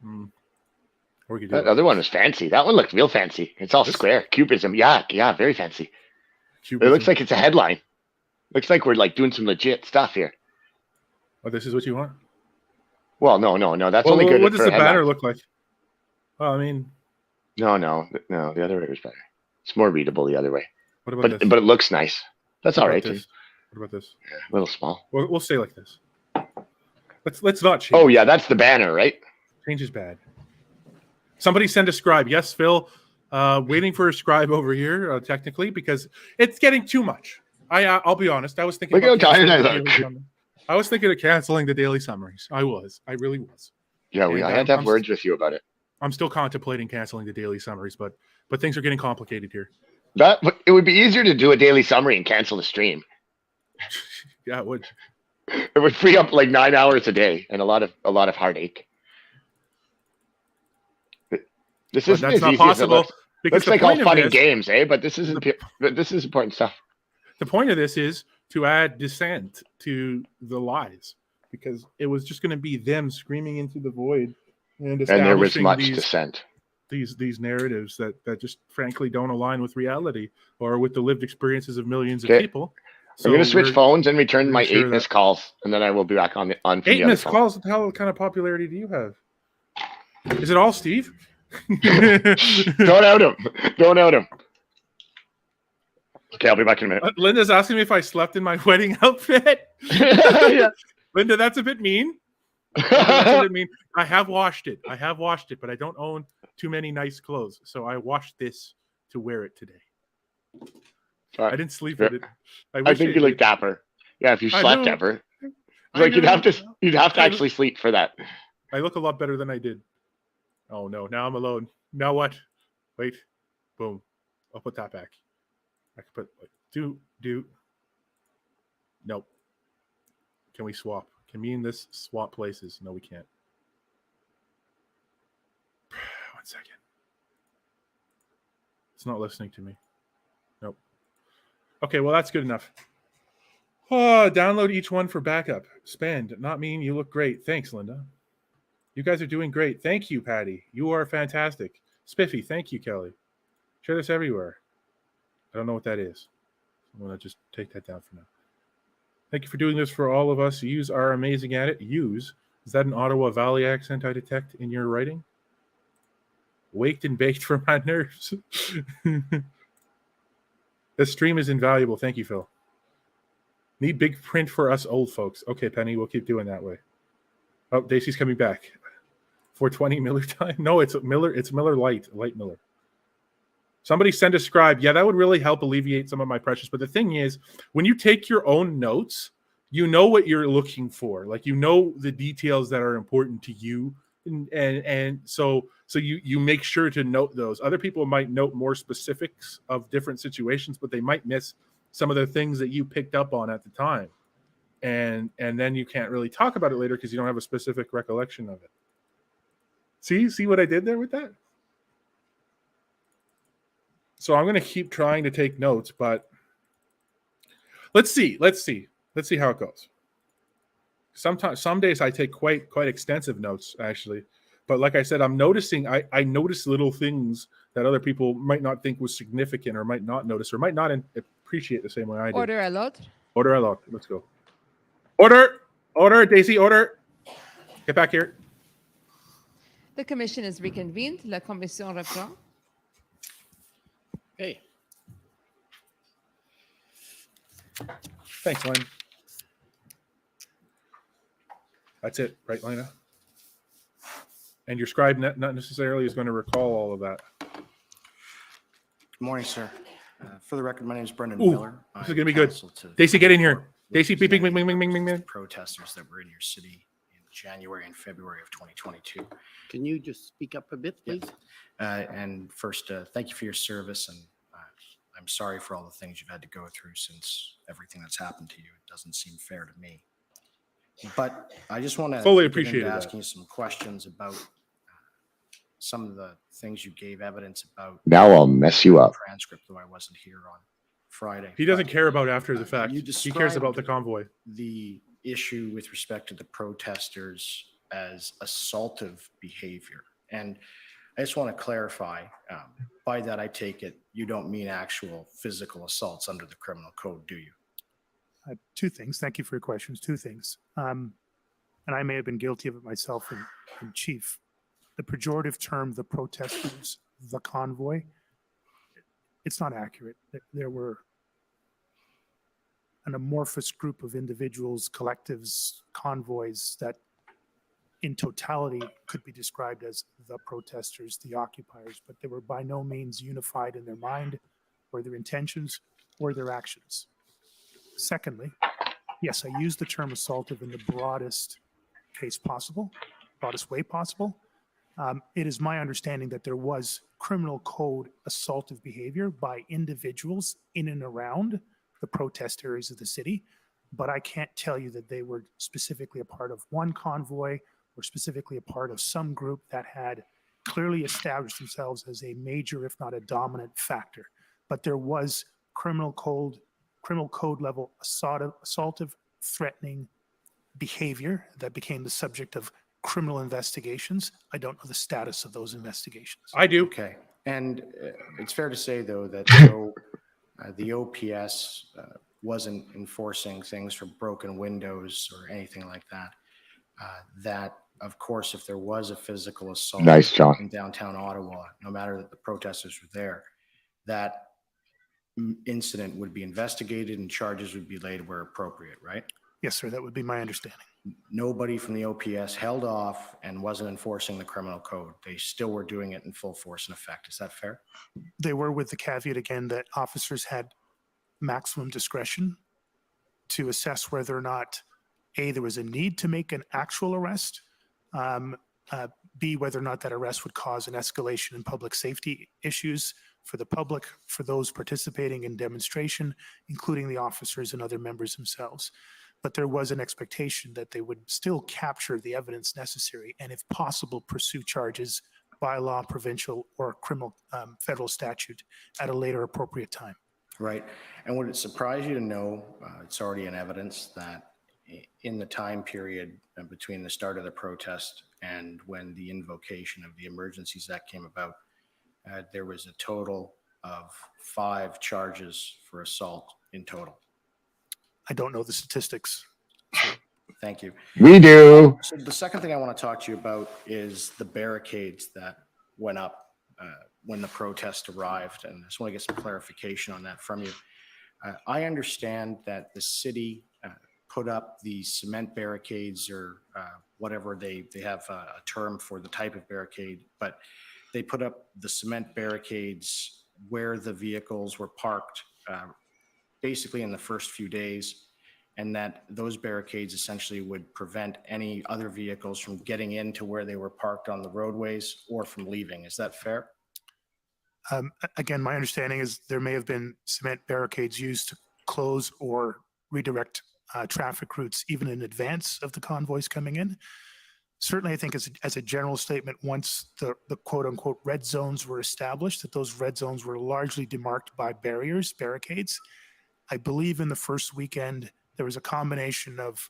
We could do That it. other one was fancy. That one looked real fancy. It's all This- square. Cubism. Yeah, very fancy. Cubism. It looks like it's a headline. Looks like we're like doing some legit stuff here. Oh, this is what you want? Well, no. That's only good What does for the a headline. banner look like? Well, I mean, No. The other way was better. It's more readable the other way. what about this? But it looks nice. That's What all about right. this? What about this? A little small. We'll say like this. Let's not change. Oh yeah, that's the banner, right? Change is bad. Somebody send a scribe. Yes, Phil. Waiting for a scribe over here, technically, because it's getting too much. I'll be honest. I was thinking. Look how about tired I canceling the look. daily summary. I was thinking of canceling the daily summaries. I really was. Yeah, And I had to have I'm words with you about it. I'm still contemplating canceling the daily summaries, but things are getting complicated here. It would be easier to do a daily summary and cancel the stream. Yeah, it would. It would free up like 9 hours a day and a lot of heartache. This But isn't that's as not easy as it possible looks. because Looks the like all point of fun and this, games, eh? But this isn't. But this is important stuff. the point of this is to add dissent to the lies, because it was just going to be them screaming into the void and And there was establishing much these dissent. these narratives that just frankly don't align with reality or with the lived experiences of millions of Okay. people. I'm going to switch we're- phones and return my sure 8 missed calls, and then I will be back on from the 8 other missed phone. calls. What the hell kind of popularity do you have? Is it all Steve? Don't out him. Don't out him. Okay, I'll be back in a minute. Linda's asking me if I slept in my wedding outfit. Yeah. Linda, that's a bit mean. That's a bit mean. I have washed it, but I don't own too many nice clothes. So I washed this to wear it today. I didn't sleep in it. I wish think you look did. dapper. Yeah, if you I slept know. ever. I Like you'd know. have to actually sleep for that. I look a lot better than I did. Oh no, now I'm alone. Now what? Wait. Boom. I'll put that back. I can put do. Nope. Can we swap? Can me and this swap places? No, we can't. 1 second. It's not listening to me. Nope. Okay, well that's good enough. Oh, download each one for backup. Spend, not mean you look great. Thanks, Linda. You guys are doing great. Thank you, Patty. You are fantastic. Spiffy, thank you, Kelly. Share this everywhere. I don't know what that is. I'm going to just take that down for now. Thank you for doing this for all of us. Yous are amazing at it. Yous. Is that an Ottawa Valley accent I detect in your writing? Waked and baked for my nerves. This stream is invaluable. Thank you, Phil. Need big print for us old folks. Okay, Penny, we'll keep doing that way. Oh, Dacey's coming back. 420 Miller time? No, it's Miller. It's Miller Light Miller. Somebody send a scribe. Yeah, that would really help alleviate some of my pressures. But the thing is, when you take your own notes, you know what you're looking for. Like, you know the details that are important to you. And so you make sure to note those. Other people might note more specifics of different situations, but they might miss some of the things that you picked up on at the time. And then you can't really talk about it later because you don't have a specific recollection of it. See what I did there with that? So I'm going to keep trying to take notes, but let's see how it goes. Some days I take quite extensive notes, actually. But like I said, I'm noticing, I notice little things that other people might not think was significant or might not notice or might not appreciate the same way I do. Order à l'autre. Order à l'autre. Let's go. Order, Daisy, order. Get back here. The commission is reconvened. La commission reprend. Okay. Thanks, Lynn. That's it, right, Lena? And your scribe not necessarily is going to recall all of that. Good morning, sir. For the record, my name is Brendan Ooh, Miller. this is gonna be good. Daisy, get in here. Daisy, bing, bing, bing, bing, bing, bing, bing. Protesters that were in your city in January and February of 2022. Can you just speak up a bit, please? And first, thank you for your service, and I'm sorry for all the things you've had to go through since everything that's happened to you. It doesn't seem fair to me. But I just want to Fully appreciate that. asking you some questions about some of the things you gave evidence about. Now I'll mess you up. Transcript, though I wasn't here on Friday. He doesn't But care about after the fact. you He cares about the described convoy. the issue with respect to the protesters as assaultive behavior. And I just want to clarify, by that I take it you don't mean actual physical assaults under the criminal code, do you? Two things. Thank you for your questions. Two things. And I may have been guilty of it myself in chief. The pejorative term, the protesters, the convoy, it's not accurate. There were an amorphous group of individuals, collectives, convoys that in totality could be described as the protesters, the occupiers, but they were by no means unified in their mind or their intentions or their actions. Secondly, yes, I use the term assaultive in the broadest case possible, broadest way possible. It is my understanding that there was criminal code assaultive behavior by individuals in and around the protest areas of the city, but I can't tell you that they were specifically a part of one convoy or specifically a part of some group that had clearly established themselves as a major, if not a dominant factor. But there was criminal code level assaultive, threatening behavior that became the subject of criminal investigations. I don't know the status of those investigations. I do. Okay. And it's fair to say, though, that the OPS wasn't enforcing things for broken windows or anything like that. That, of course, if there was a physical assault Nice, John. in downtown Ottawa, no matter that the protesters were there, that incident would be investigated and charges would be laid where appropriate, right? Yes, sir. That would be my understanding. Nobody from the OPS held off and wasn't enforcing the criminal code. They still were doing it in full force and effect. Is that fair? They were, with the caveat again that officers had maximum discretion to assess whether or not A, there was a need to make an actual arrest, B, whether or not that arrest would cause an escalation in public safety issues for the public, for those participating in demonstration, including the officers and other members themselves. But there was an expectation that they would still capture the evidence necessary and, if possible, pursue charges by law, provincial, or criminal federal statute at a later appropriate time. Right. And would it surprise you to know, it's already in evidence, that in the time period between the start of the protest and when the invocation of the Emergencies Act came about, there was a total of 5 charges for assault in total. I don't know the statistics. Thank you. We do. So the second thing I want to talk to you about is the barricades that went up when the protest arrived. And I just want to get some clarification on that from you. I understand that the city put up the cement barricades or whatever they have a term for the type of barricade, but they put up the cement barricades where the vehicles were parked basically in the first few days, and that those barricades essentially would prevent any other vehicles from getting into where they were parked on the roadways or from leaving. Is that fair? Again, my understanding is there may have been cement barricades used to close or redirect traffic routes even in advance of the convoys coming in. Certainly, I think as a general statement, once the quote unquote red zones were established, that those red zones were largely demarked by barricades. I believe in the first weekend, there was a combination of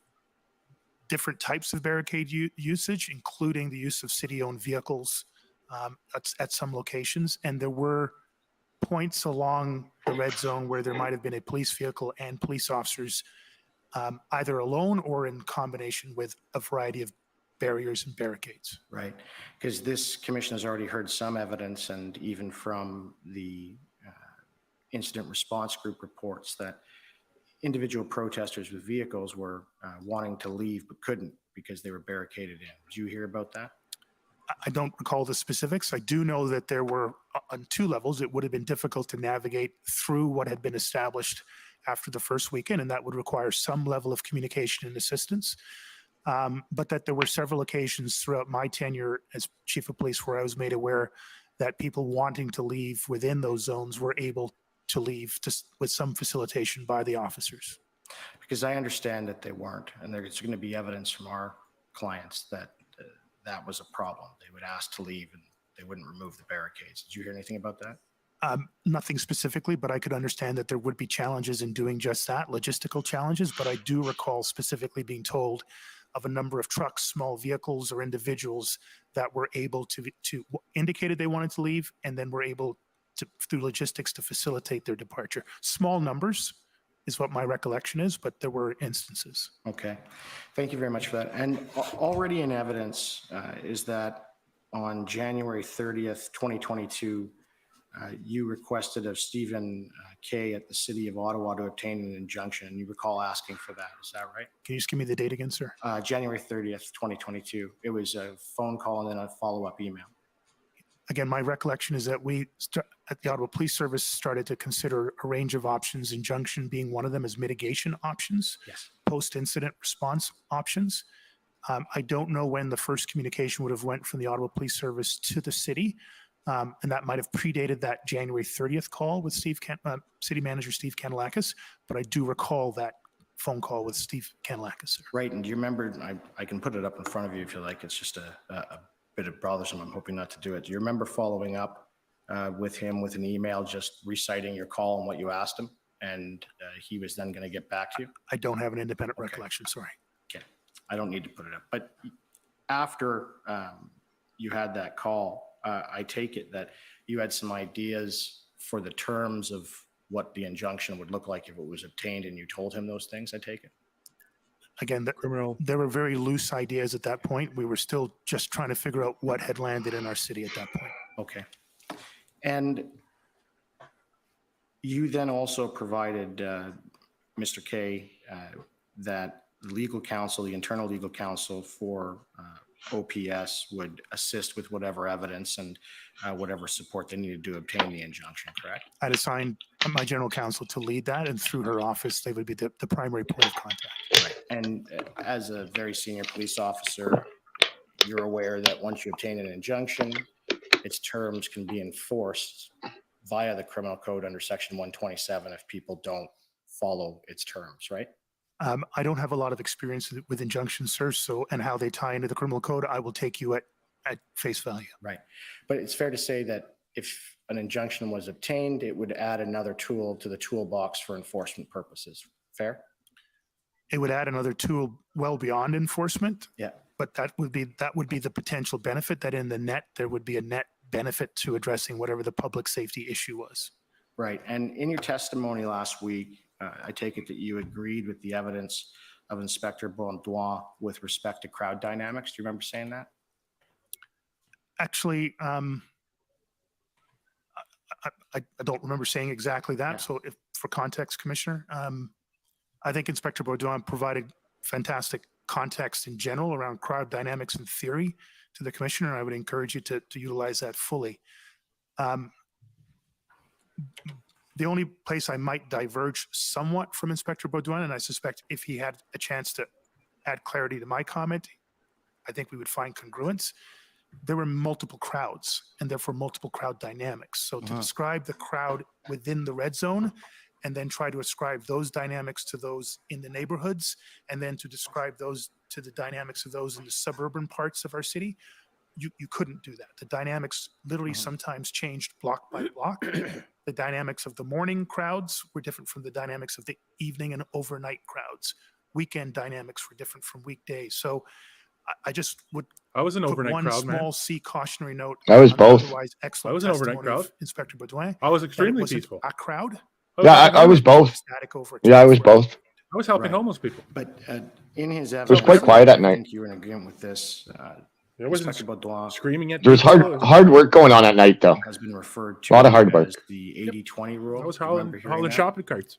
different types of barricade usage, including the use of city-owned vehicles at some locations. And there were points along the red zone where there might have been a police vehicle and police officers either alone or in combination with a variety of barriers and barricades. Right, because this commission has already heard some evidence, and even from the incident response group reports, that individual protesters with vehicles were wanting to leave but couldn't because they were barricaded in. Did you hear about that? I don't recall the specifics. I do know that there were on 2 levels. It would have been difficult to navigate through what had been established after the first weekend, and that would require some level of communication and assistance. But that there were several occasions throughout my tenure as chief of police where I was made aware that people wanting to leave within those zones were able to leave with some facilitation by the officers. Because I understand that they weren't, and there's going to be evidence from our clients that that was a problem. They would ask to leave and they wouldn't remove the barricades. Did you hear anything about that? Nothing specifically, but I could understand that there would be challenges in doing just that, logistical challenges. But I do recall specifically being told of a number of trucks, small vehicles, or individuals that were able to indicated they wanted to leave, and then were able to, through logistics, to facilitate their departure. Small numbers is what my recollection is, but there were instances. Okay, thank you very much for that. And already in evidence is that on January 30th, 2022, you requested of Stephen Kay at the City of Ottawa to obtain an injunction. You recall asking for that. Is that right? Can you just give me the date again, sir? January 30th, 2022. It was a phone call and then a follow-up email. Again, my recollection is that we, at the Ottawa Police Service, started to consider a range of options, injunction being one of them, as mitigation options, Yes. post-incident response options. I don't know when the first communication would have went from the Ottawa Police Service to the city, and that might have predated that January 30th call with City Manager Steve Kanellakis, but I do recall that phone call with Steve Kanellakis, sir. Right, and do you remember, I can put it up in front of you if you like, it's just a bit of bothersome. I'm hoping not to do it. Do you remember following up with him with an email just reciting your call and what you asked him? And he was then going to get back to you? I don't have an independent recollection, sorry. Okay, I don't need to put it up. But after you had that call, I take it that you had some ideas for the terms of what the injunction would look like if it was obtained, and you told him those things, I take it? Again, there were very loose ideas at that point. We were still just trying to figure out what had landed in our city at that point. Okay. And you then also provided Mr. Kay that legal counsel, the internal legal counsel for OPS would assist with whatever evidence and whatever support they needed to obtain the injunction, correct? I'd assigned my general counsel to lead that, and through her office, they would be the primary point of contact. Right. And as a very senior police officer, you're aware that once you obtain an injunction, its terms can be enforced via the criminal code under section 127 if people don't follow its terms, right? I don't have a lot of experience with injunctions, sir, and how they tie into the criminal code. I will take you at face value. Right. But it's fair to say that if an injunction was obtained, it would add another tool to the toolbox for enforcement purposes. Fair? It would add another tool well beyond enforcement. Yeah. But that would be the potential benefit, that in the net, there would be a net benefit to addressing whatever the public safety issue was. Right. And in your testimony last week, I take it that you agreed with the evidence of Inspector Bondoin with respect to crowd dynamics. Do you remember saying that? Actually, I don't remember saying exactly that. Yeah. So if, for context, Commissioner, I think Inspector Baudouin provided fantastic context in general around crowd dynamics and theory to the Commissioner. I would encourage you to utilize that fully. The only place I might diverge somewhat from Inspector Baudouin, and I suspect if he had a chance to add clarity to my comment, I think we would find congruence. There were multiple crowds and therefore multiple crowd dynamics. So to describe the crowd within the red zone and then try to ascribe those dynamics to those in the neighborhoods and then to describe those to the dynamics of those in the suburban parts of our city, you couldn't do that. The dynamics literally sometimes changed block by block. The dynamics of the morning crowds were different from the dynamics of the evening and overnight crowds. Weekend dynamics were different from weekdays. So I just would I was an put overnight one crowd, small man. C cautionary note. I was on the both. Otherwise I excellent was an overnight testimony of crowd. Inspector Baudouin. I was that it extremely wasn't peaceful. a crowd. Yeah, helping I was homeless- both. Static over Yeah, I was 24 both. I was helping Right. homeless people. But in his was evidence, quite quiet at I night. think you were in agreement with this. There wasn't Inspector Baudouin screaming at There was people. It was- hard work going on at night, though. has been referred A to lot of hard work. as the 80-20 rule. I was Do you remember hauling hearing that? shopping carts.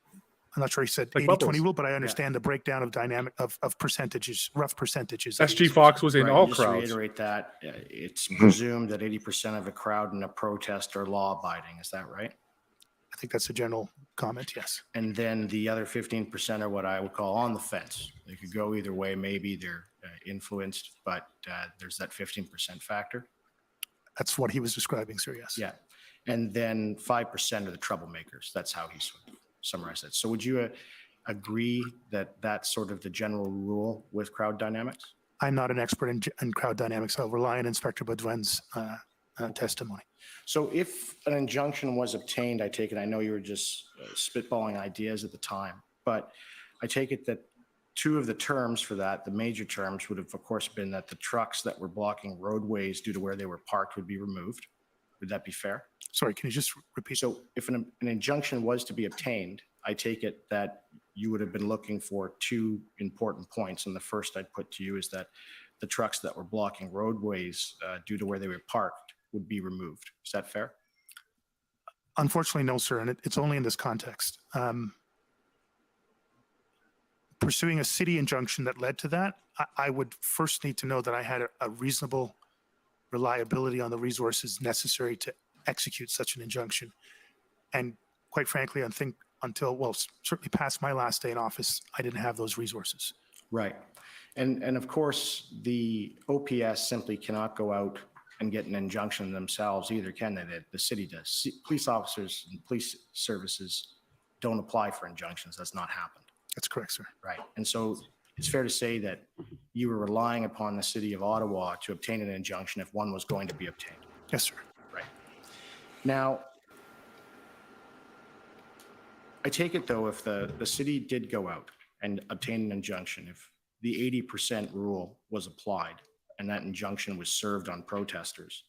I'm not sure he said Like 80-20 bubbles. rule, but I understand the breakdown of dynamic of percentages, rough percentages. that he SG was Fox was in Right, all just to crowds. reiterate that, it's presumed that 80% of a crowd in a protest are law-abiding. Is that right? I think that's a general comment, yes. And then the other 15% are what I would call on the fence. They could go either way. Maybe they're influenced, but there's that 15% factor. That's what he was describing, sir, yes. Yeah. And then 5% are the troublemakers. That's how he sort of summarized it. So would you agree that that's sort of the general rule with crowd dynamics? I'm not an expert in crowd dynamics. I'll rely on Inspector Baudouin's testimony. So if an injunction was obtained, I take it, I know you were just spitballing ideas at the time, but I take it that two of the terms for that, the major terms would have, of course, been that the trucks that were blocking roadways due to where they were parked would be removed. Would that be fair? Sorry, can you just repeat? So if an injunction was to be obtained, I take it that you would have been looking for two important points. And the first I'd put to you is that the trucks that were blocking roadways due to where they were parked would be removed. Is that fair? Unfortunately, no, sir, and it's only in this context. Pursuing a city injunction that led to that, I would first need to know that I had a reasonable reliability on the resources necessary to execute such an injunction. And quite frankly, I think until, well, certainly past my last day in office, I didn't have those resources. Right. And of course, the OPS simply cannot go out and get an injunction themselves either, can they? The city does. Police officers and police services don't apply for injunctions. That's not happened. That's correct, sir. Right. And so it's fair to say that you were relying upon the city of Ottawa to obtain an injunction if one was going to be obtained. Yes, sir. Right. Now, I take it though, if the city did go out and obtain an injunction, if the 80% rule was applied and that injunction was served on protesters,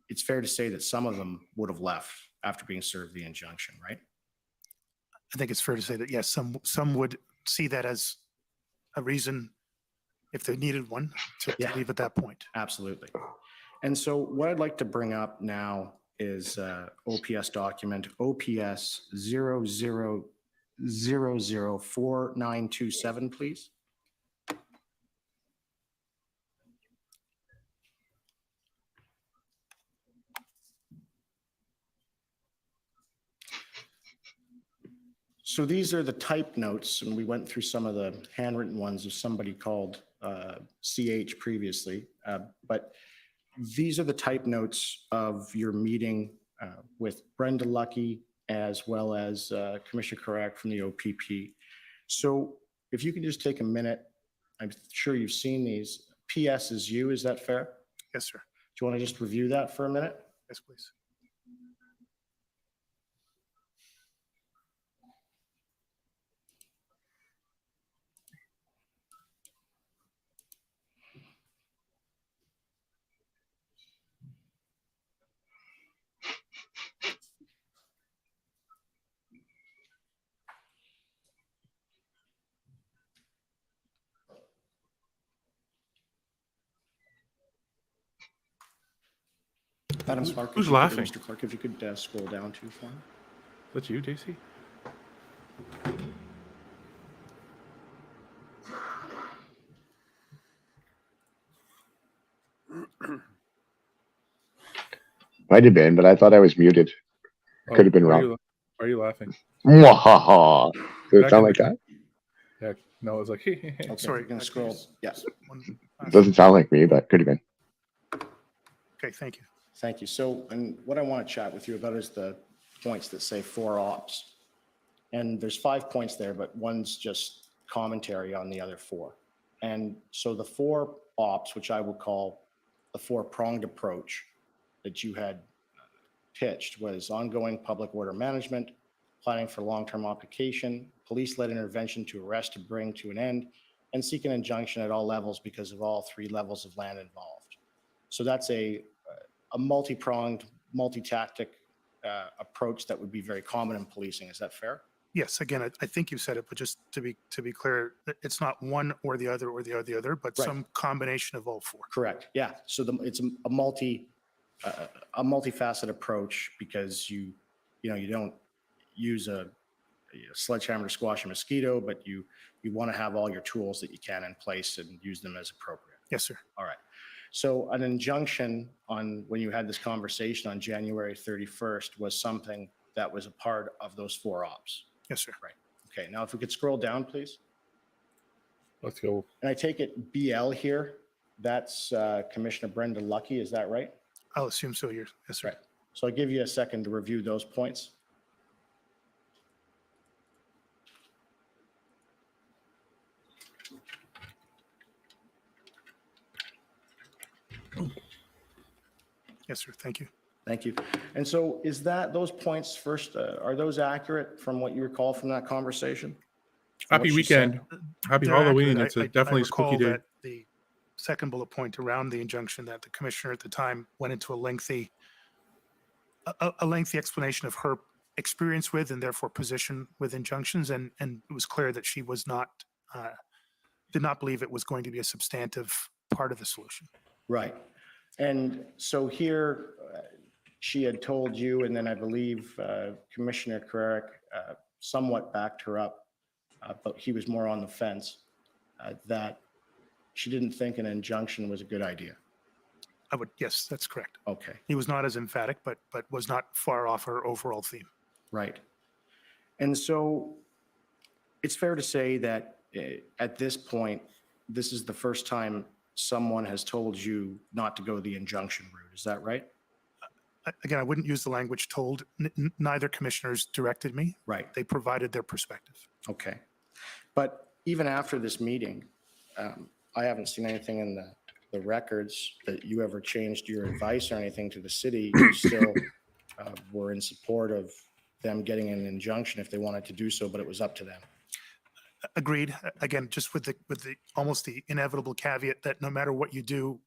it's fair to say that some of them would have left after being served the injunction, right? I think it's fair to say that, yes, some would see that as a reason, if they needed one, to leave at that point. Absolutely. And so what I'd like to bring up now is OPS document OPS 00004927, please. So these are the type notes, and we went through some of the handwritten ones of somebody called CH previously, but these are the type notes of your meeting with Brenda Lucky as well as Commissioner Carrack from the OPP. So if you can just take a minute, I'm sure you've seen these. PS is you, is that fair? Yes, sir. Do you want to just review that for a minute? Yes, please. Madam Clerk. Who's if you could- laughing? Mr. Clerk, if you could scroll down to for me. That's you, Daisy? Might have been, but I thought I was muted. Could have been why wrong. Are you laughing? Mwahaha. Does it Back sound in like the- that? Yeah. No, it was like, Okay, Sorry, we're going to could scroll. you just- Yes. One It last- doesn't sound like me, but could have been. Okay, thank you. Thank you. So, and what I want to chat with you about is the points that say 4 ops. And there's 5 points there, but one's just commentary on the other 4. And so the 4 ops, which I would call the 4-pronged approach that you had pitched, was ongoing public order management, planning for long-term occupation, police-led intervention to arrest to bring to an end, and seek an injunction at all levels because of all 3 levels of land involved. So that's a multi-pronged, multi-tactic approach that would be very common in policing. Is that fair? Yes, again, I think you said it, but just to be clear, it's not one or the other or the other, but Right. some combination of all 4. Correct. Yeah. So it's a multifaceted approach because you don't use a sledgehammer to squash a mosquito, but you want to have all your tools that you can in place and use them as appropriate. Yes, sir. All right. So an injunction on when you had this conversation on January 31st was something that was a part of those 4 ops. Yes, sir. Okay. Now, if we could scroll down, please. let's go. And I take it BL here. That's Commissioner Brenda Lucky. Is that right? I'll assume so. Yes, sir. Right. So I'll give you a second to review those points. Yes, sir. Thank you. Thank you. And so is that, those points first, are those accurate from what you recall from that conversation? From Happy what she said? weekend. Happy They're Halloween. accurate. It's a I definitely a recall spooky day. that the second bullet point around the injunction that the commissioner at the time went into a lengthy explanation of her experience with and therefore position with injunctions, and it was clear that she was not did not believe it was going to be a substantive part of the solution. Right. And so here, she had told you, and then I believe Commissioner Carrick somewhat backed her up, but he was more on the fence, that she didn't think an injunction was a good idea. Yes, that's correct. Okay, He was not as emphatic, but was not far off her overall theme. right. And so it's fair to say that at this point, this is the first time someone has told you not to go the injunction route. Is that right? Again, I wouldn't use the language told. Neither commissioners directed me. Right. They provided their perspective. Okay. But even after this meeting, I haven't seen anything in the records that you ever changed your advice or anything to the city. You still were in support of them getting an injunction if they wanted to do so, but it was up to them. Agreed. Again, just with the almost the inevitable caveat that no matter what you do,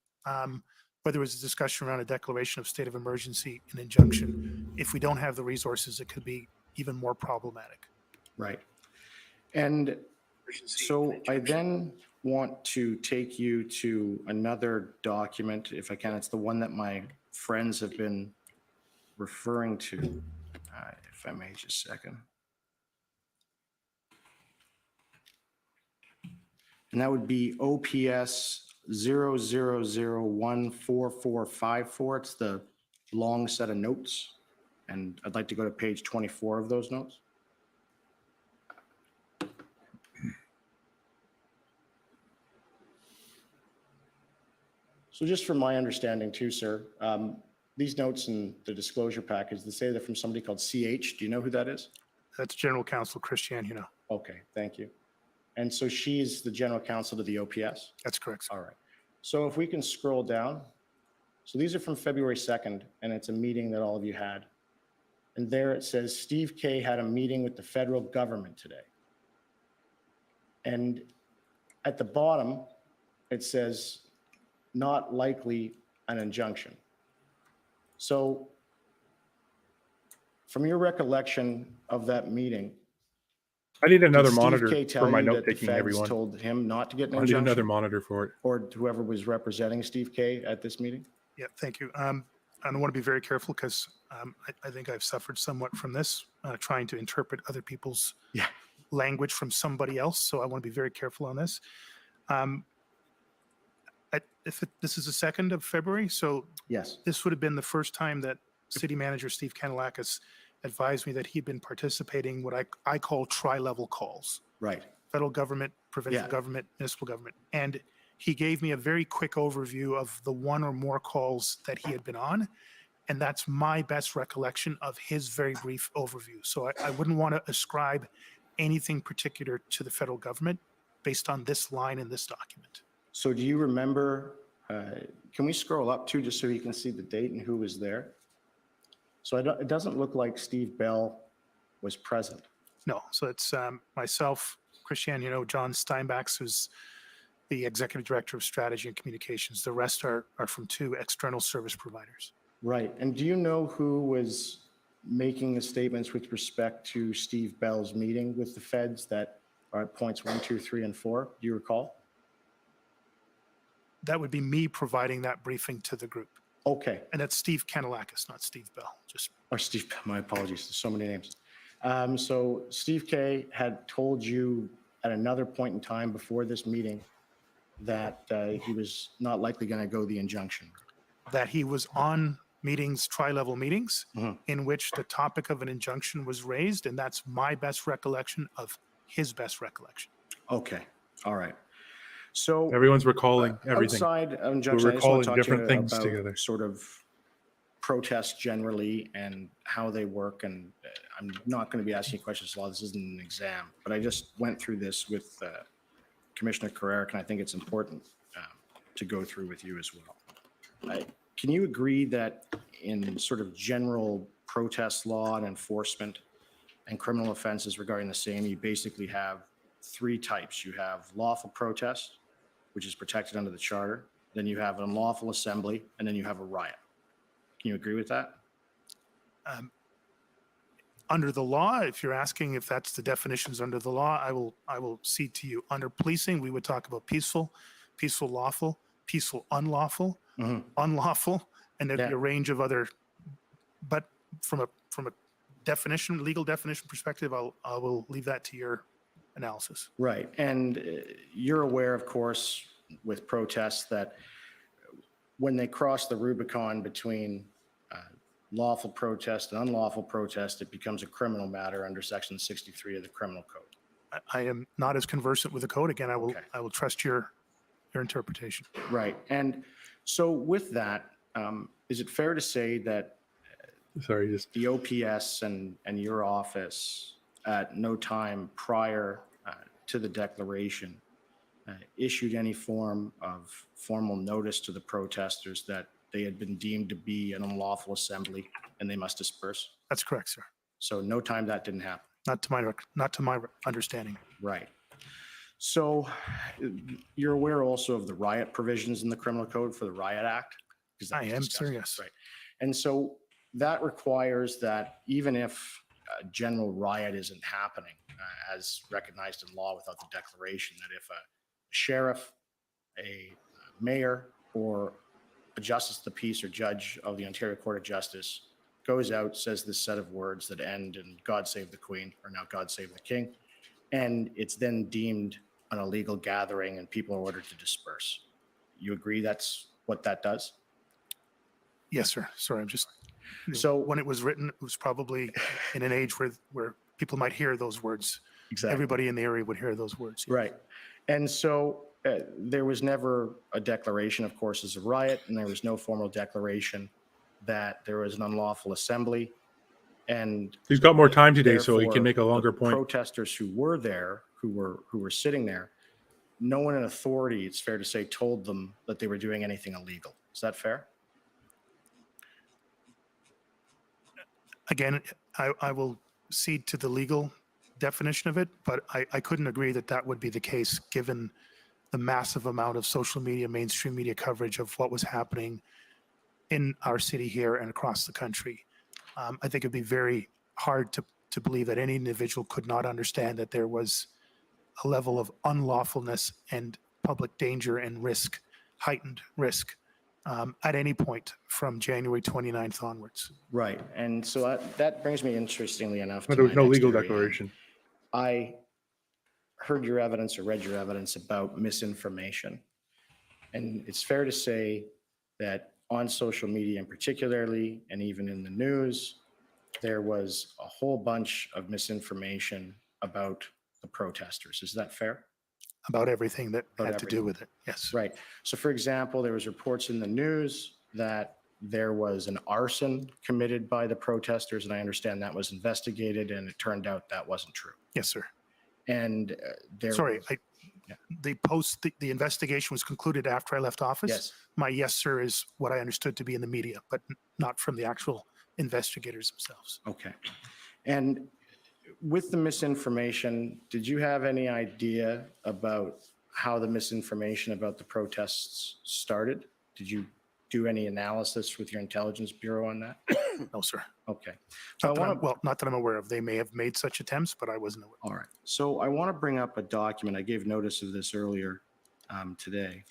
whether it's a discussion around a declaration of state of emergency, an injunction, if we don't have the resources, it could be even more problematic. Right. And so I then want to take you to another document, if I can. It's the one that my friends have been referring to, if I may, just a second. And that would be OPS 00014454. It's the long set of notes. And I'd like to go to page 24 of those notes. So just from my understanding too, sir, these notes in the disclosure package, they say they're from somebody called CH. Do you know who that is? That's General Counsel Christiane, Okay, thank you. And so she's the general counsel to the OPS? That's correct, sir. All right. So if we can scroll down. So these are from February 2nd, and it's a meeting that all of you had. And there it says, Steve K had a meeting with the federal government today. And at the bottom, it says, not likely an injunction. So from your recollection of that meeting, I need another did Steve monitor K for tell my you that note the taking, feds everyone. told him not to get an I need another injunction? monitor for it. Or whoever was representing Steve K at this meeting? Yeah, thank you. I want to be very careful because I think I've suffered somewhat from this, trying to interpret other people's Yeah. language from somebody else. So I want to be very careful on this. This is the 2nd of February, so Yes. this would have been the first time that City Manager Steve Kanellakis advised me that he'd been participating what I call tri-level calls. Right. Federal government, provincial Yeah. government, municipal government. And he gave me a very quick overview of the one or more calls that he had been on. And that's my best recollection of his very brief overview. So I wouldn't want to ascribe anything particular to the federal government based on this line in this document. So do you remember, can we scroll up too, just so you can see the date and who was there? So it doesn't look like Steve Bell was present. No, so it's myself, Christian, John Steinbachs, who's the Executive Director of Strategy and Communications. The rest are from 2 external service providers. Right. And do you know who was making the statements with respect to Steve Bell's meeting with the feds that are at points 1, 2, 3, and 4? Do you recall? That would be me providing that briefing to the group. Okay. And that's Steve Kanellakis, not Steve Bell. Or Steve, my apologies, there's so many names. So Steve K had told you at another point in time before this meeting that he was not likely going to go the injunction. That he was on meetings, tri-level meetings, Mhm. in which the topic of an injunction was raised, and that's my best recollection of his best recollection. Okay, all right. So Everyone's recalling everything. outside of We're injunction, I just want recalling to talk to different you things about together. sort of protests generally and how they work. And I'm not going to be asking you questions a lot. This isn't an exam, but I just went through this with Commissioner Carrerick, and I think it's important to go through with you as well. Can you agree that in sort of general protest law and enforcement and criminal offenses regarding the same, you basically have 3 types? You have lawful protest, which is protected under the charter. Then you have an unlawful assembly, and then you have a riot. Can you agree with that? Under the law, if you're asking if that's the definitions under the law, I will cede to you. Under policing, we would talk about peaceful, peaceful lawful, peaceful unlawful, Mhm. unlawful, and there'd be Yeah. a range of other. But from a definition, legal definition perspective, I will leave that to your analysis. Right. And you're aware, of course, with protests that when they cross the Rubicon between lawful protest and unlawful protest, it becomes a criminal matter under Section 63 of the Criminal Code. I am not as conversant with the code. Again, Okay. I will trust your interpretation. Right. And so with that, is it fair to say that Sorry, just the OPS and your office at no time prior to the declaration issued any form of formal notice to the protesters that they had been deemed to be an unlawful assembly and they must disperse? That's correct, sir. So no time that didn't happen. Not to my understanding. Right. So you're aware also of the riot provisions in the Criminal Code for the Riot Act? 'Cause that I was am, discussed. sir, yes. Right. And so that requires that even if a general riot isn't happening as recognized in law without the declaration, that if a sheriff, a mayor, or a justice of the peace or judge of the Ontario Court of Justice goes out, says this set of words that end in God save the Queen, or now God save the King, and it's then deemed an illegal gathering and people are ordered to disperse. You agree that's what that does? Yes, sir. Sorry, I'm just. So- when it was written, it was probably in an age where people might hear those words. Exactly. Everybody in the area would hear those words. Right. And so there was never a declaration, of course, as a riot, and there was no formal declaration that there was an unlawful assembly. And he's got more time today, so he therefore, can make a longer the point. protesters who were there, who were sitting there, no one in authority, it's fair to say, told them that they were doing anything illegal. Is that fair? Again, I will cede to the legal definition of it, but I couldn't agree that that would be the case given the massive amount of social media, mainstream media coverage of what was happening in our city here and across the country. I think it'd be very hard to believe that any individual could not understand that there was a level of unlawfulness and public danger and risk, heightened risk at any point from January 29th onwards. Right. And so that brings me, interestingly enough, But to there was my no next legal area. declaration. I heard your evidence or read your evidence about misinformation. And it's fair to say that on social media and particularly, and even in the news, there was a whole bunch of misinformation about the protesters. Is that fair? About everything that About had to do with it. Yes. Right. So for example, there was reports in the news that there was an arson committed by the protesters, and I understand that was investigated, and it turned out that wasn't true. Yes, sir. And there Sorry, was- the investigation was concluded after I left office. Yes. My yes, sir, is what I understood to be in the media, but not from the actual investigators themselves. Okay. And with the misinformation, did you have any idea about how the misinformation about the protests started? Did you do any analysis with your intelligence bureau on that? No, sir. Okay. So Not that I'm aware of. They may have made such attempts, but I wasn't aware. All right. So I want to bring up a document. I gave notice of this earlier today,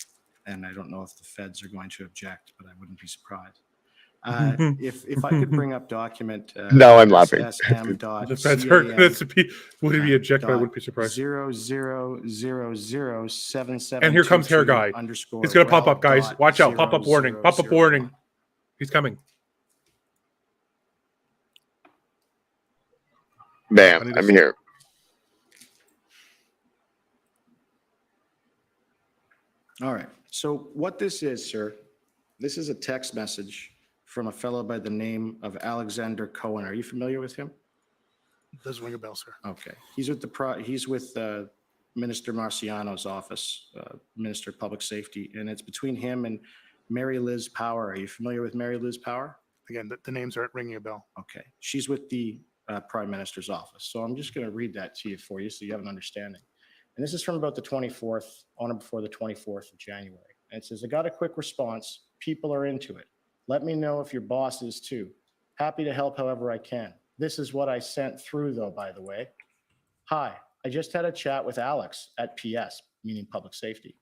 and I don't know if the feds are going to object, but I wouldn't be surprised. If I could bring up document. No, I'm laughing. SSM The feds are going to be, would it be object, but I wouldn't be surprised. 000077. And here comes hair guy. He's going to pop up, guys. Watch out. Pop up warning. Pop up warning. He's coming. Bam, I'm here. All right. So what this is, sir, this is a text message from a fellow by the name of Alexander Cohen. Are you familiar with him? Doesn't ring a bell, sir. Okay. He's with Minister Marciano's office, Minister of Public Safety, and it's between him and Mary Liz Power. Are you familiar with Mary Liz Power? Again, the names aren't ringing a bell. Okay. She's with the Prime Minister's office. So I'm just going to read that to you for you so you have an understanding. And this is from about the 24th, on or before the 24th of January. And it says, I got a quick response. People are into it. Let me know if your boss is too. Happy to help however I can. This is what I sent through, though, by the way. Hi, I just had a chat with Alex at PS, meaning public safety,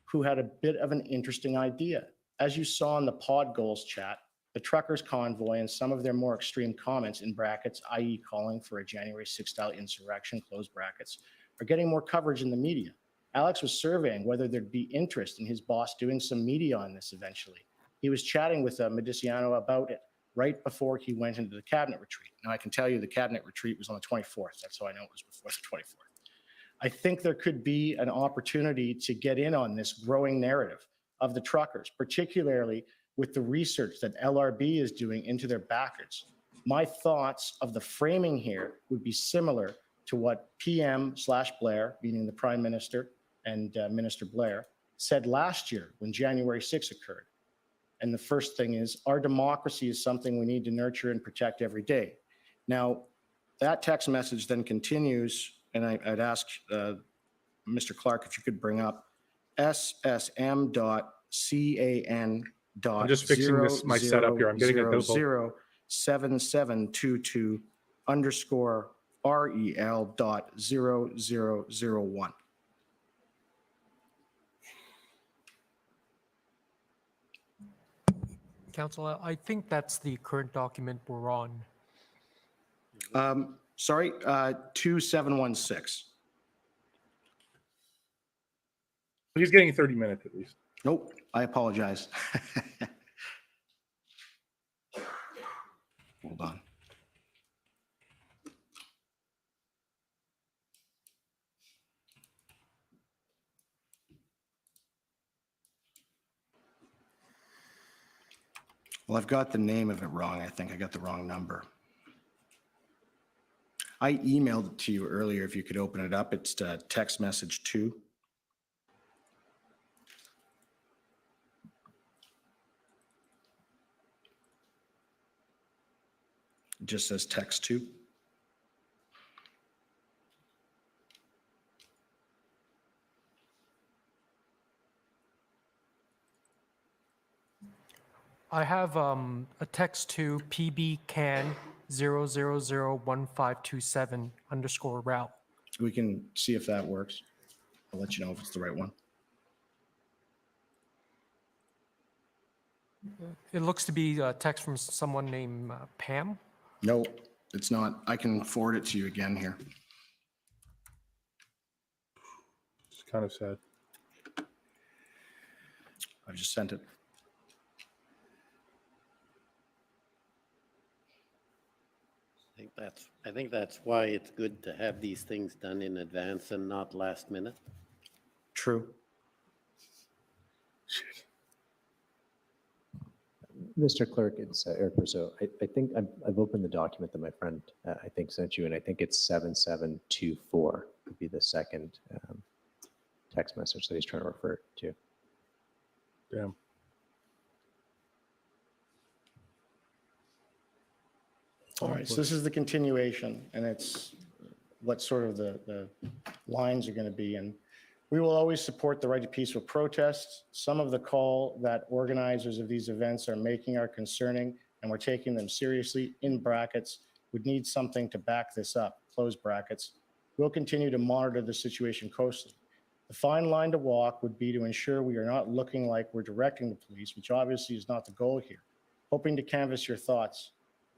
who had a bit of an interesting idea. As you saw in the pod goals chat, the truckers convoy and some of their more extreme comments in brackets, i.e. calling for a January 6th style insurrection, close brackets, are getting more coverage in the media. Alex was surveying whether there'd be interest in his boss doing some media on this eventually. He was chatting with Mediciano about it right before he went into the cabinet retreat. Now I can tell you the cabinet retreat was on the 24th. That's how I know it was before the 24th. I think there could be an opportunity to get in on this growing narrative of the truckers, particularly with the research that LRB is doing into their backers. My thoughts of the framing here would be similar to what PM/Blair, meaning the Prime Minister and Minister Blair, said last year when January 6th occurred. And the first thing is, our democracy is something we need to nurture and protect every day. Now, that text message then continues, and I'd ask Mr. Clark if you could bring up ssm.can. I'm just fixing this, my setup here. I'm getting a double. 7722 _ REL.0001. Council, I think that's the current document we're on. Sorry, 2716. He's getting 30 minutes at least. Nope, I apologize. Hold on. Well, I've got the name of it wrong. I think I got the wrong number. I emailed it to you earlier. If you could open it up, it's text message 2. It just says text 2. I have a text to PBCAN 0001527 _ route. We can see if that works. I'll let you know if it's the right one. It looks to be a text from someone named Pam. No, it's not. I can forward it to you again here. It's kind of sad. I've just sent it. I think that's why it's good to have these things done in advance and not last minute. True. Mr. Clerk, it's Eric Rousseau. I think I've opened the document that my friend, I think, sent you, and I think it's 7724 would be the second text message that he's trying to refer to. Damn. All right, so this is the continuation, and it's what sort of the lines are going to be. And we will always support the right to peaceful protest. Some of the call that organizers of these events are making are concerning, and we're taking them seriously. In brackets, would need something to back this up, close brackets. We'll continue to monitor the situation closely. The fine line to walk would be to ensure we are not looking like we're directing the police, which obviously is not the goal here. Hoping to canvass your thoughts.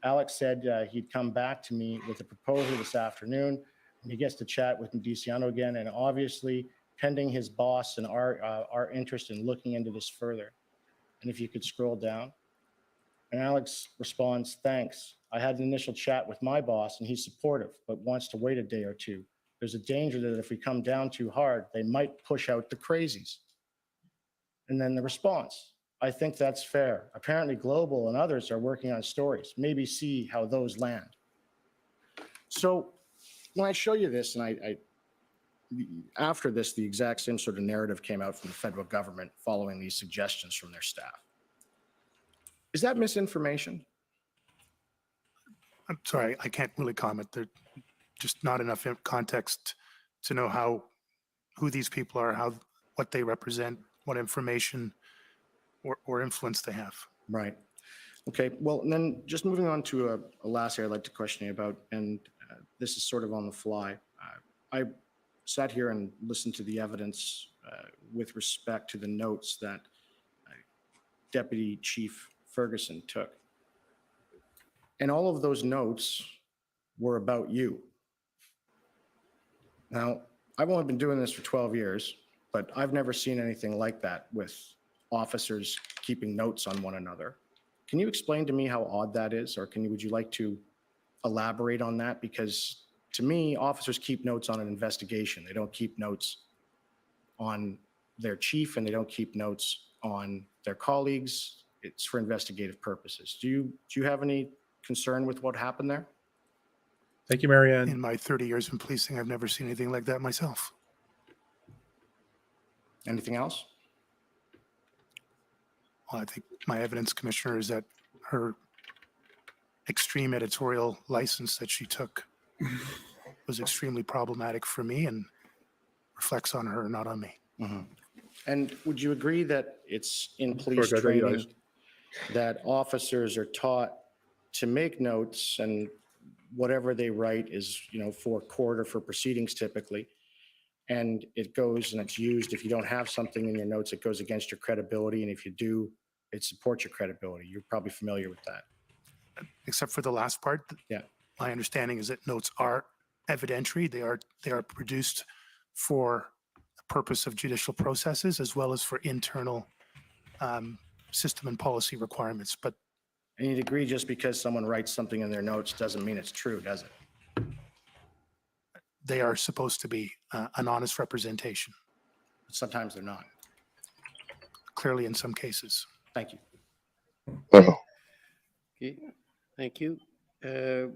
Alex said he'd come back to me with a proposal this afternoon, and he gets to chat with Ndiciano again, and obviously pending his boss and our interest in looking into this further. And if you could scroll down. And Alex responds, thanks. I had an initial chat with my boss and he's supportive, but wants to wait a day or two. There's a danger that if we come down too hard, they might push out the crazies. And then the response, I think that's fair. Apparently Global and others are working on stories. Maybe see how those land. So when I show you this, and after this, the exact same sort of narrative came out from the federal government following these suggestions from their staff. Is that misinformation? I'm sorry, I can't really comment. There's just not enough context to know who these people are, what they represent, what information or influence they have. Right. Okay. Well, and then just moving on to a last area I'd like to question you about, and this is sort of on the fly. I sat here and listened to the evidence with respect to the notes that Deputy Chief Ferguson took. And all of those notes were about you. Now, I've only been doing this for 12 years, but I've never seen anything like that with officers keeping notes on one another. Can you explain to me how odd that is, or would you like to elaborate on that? Because to me, officers keep notes on an investigation. They don't keep notes on their chief, and they don't keep notes on their colleagues. It's for investigative purposes. Do you have any concern with what happened there? Thank you, Marianne. In my 30 years in policing, I've never seen anything like that myself. Anything else? Well, I think my evidence commissioner is that her extreme editorial license that she took was extremely problematic for me and reflects on her, not on me. Mm-hmm. And would you agree that it's in police training that officers are taught to make notes, and whatever they write is, for court or for proceedings typically, and it goes and it's used. If you don't have something in your notes, it goes against your credibility, and if you do, it supports your credibility. You're probably familiar with that. Except for the last part. Yeah. My understanding is that notes are evidentiary. They are produced for the purpose of judicial processes as well as for internal system and policy requirements. But And you'd agree just because someone writes something in their notes doesn't mean it's true, does it? they are supposed to be an honest representation, Sometimes they're not. clearly in some cases. Thank you. Okay, thank you.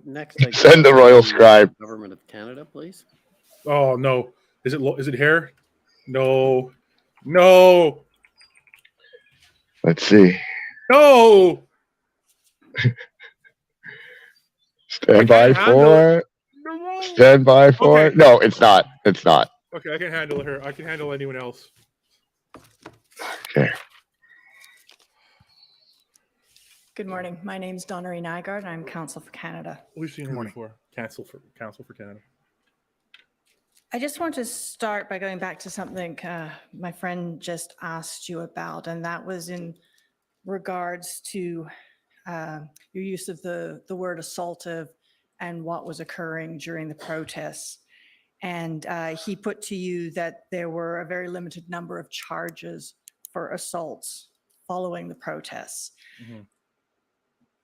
Next. Send the royal scribe. Government of Canada, please. Oh no! Is it hair? No, no, Let's see. no! Stand by for it. No. Stand by for it. Okay. No, it's not. It's not. Okay, I can handle her. I can handle anyone else. Okay. Good morning. My name is Donnery Nygaard, and I'm Counsel for Canada. We've seen her Morning. before. Counsel for Canada. I just want to start by going back to something my friend just asked you about, and that was in regards to your use of the word assaultive and what was occurring during the protests. And he put to you that there were a very limited number of charges for assaults following the protests. Mhm.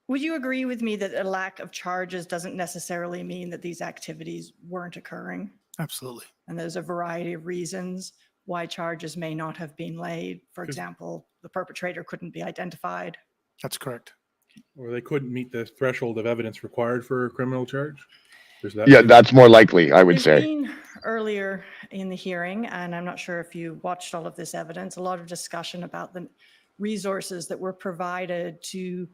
Would you agree with me that a lack of charges doesn't necessarily mean that these activities weren't occurring? Absolutely. And there's a variety of reasons why charges may not have been laid. For example, the perpetrator couldn't be identified. That's correct. Or they couldn't meet the threshold of evidence required for a criminal charge. There's that Yeah, too. that's more likely, I would There's say. been earlier in the hearing, and I'm not sure if you watched all of this evidence, a lot of discussion about the resources that were provided to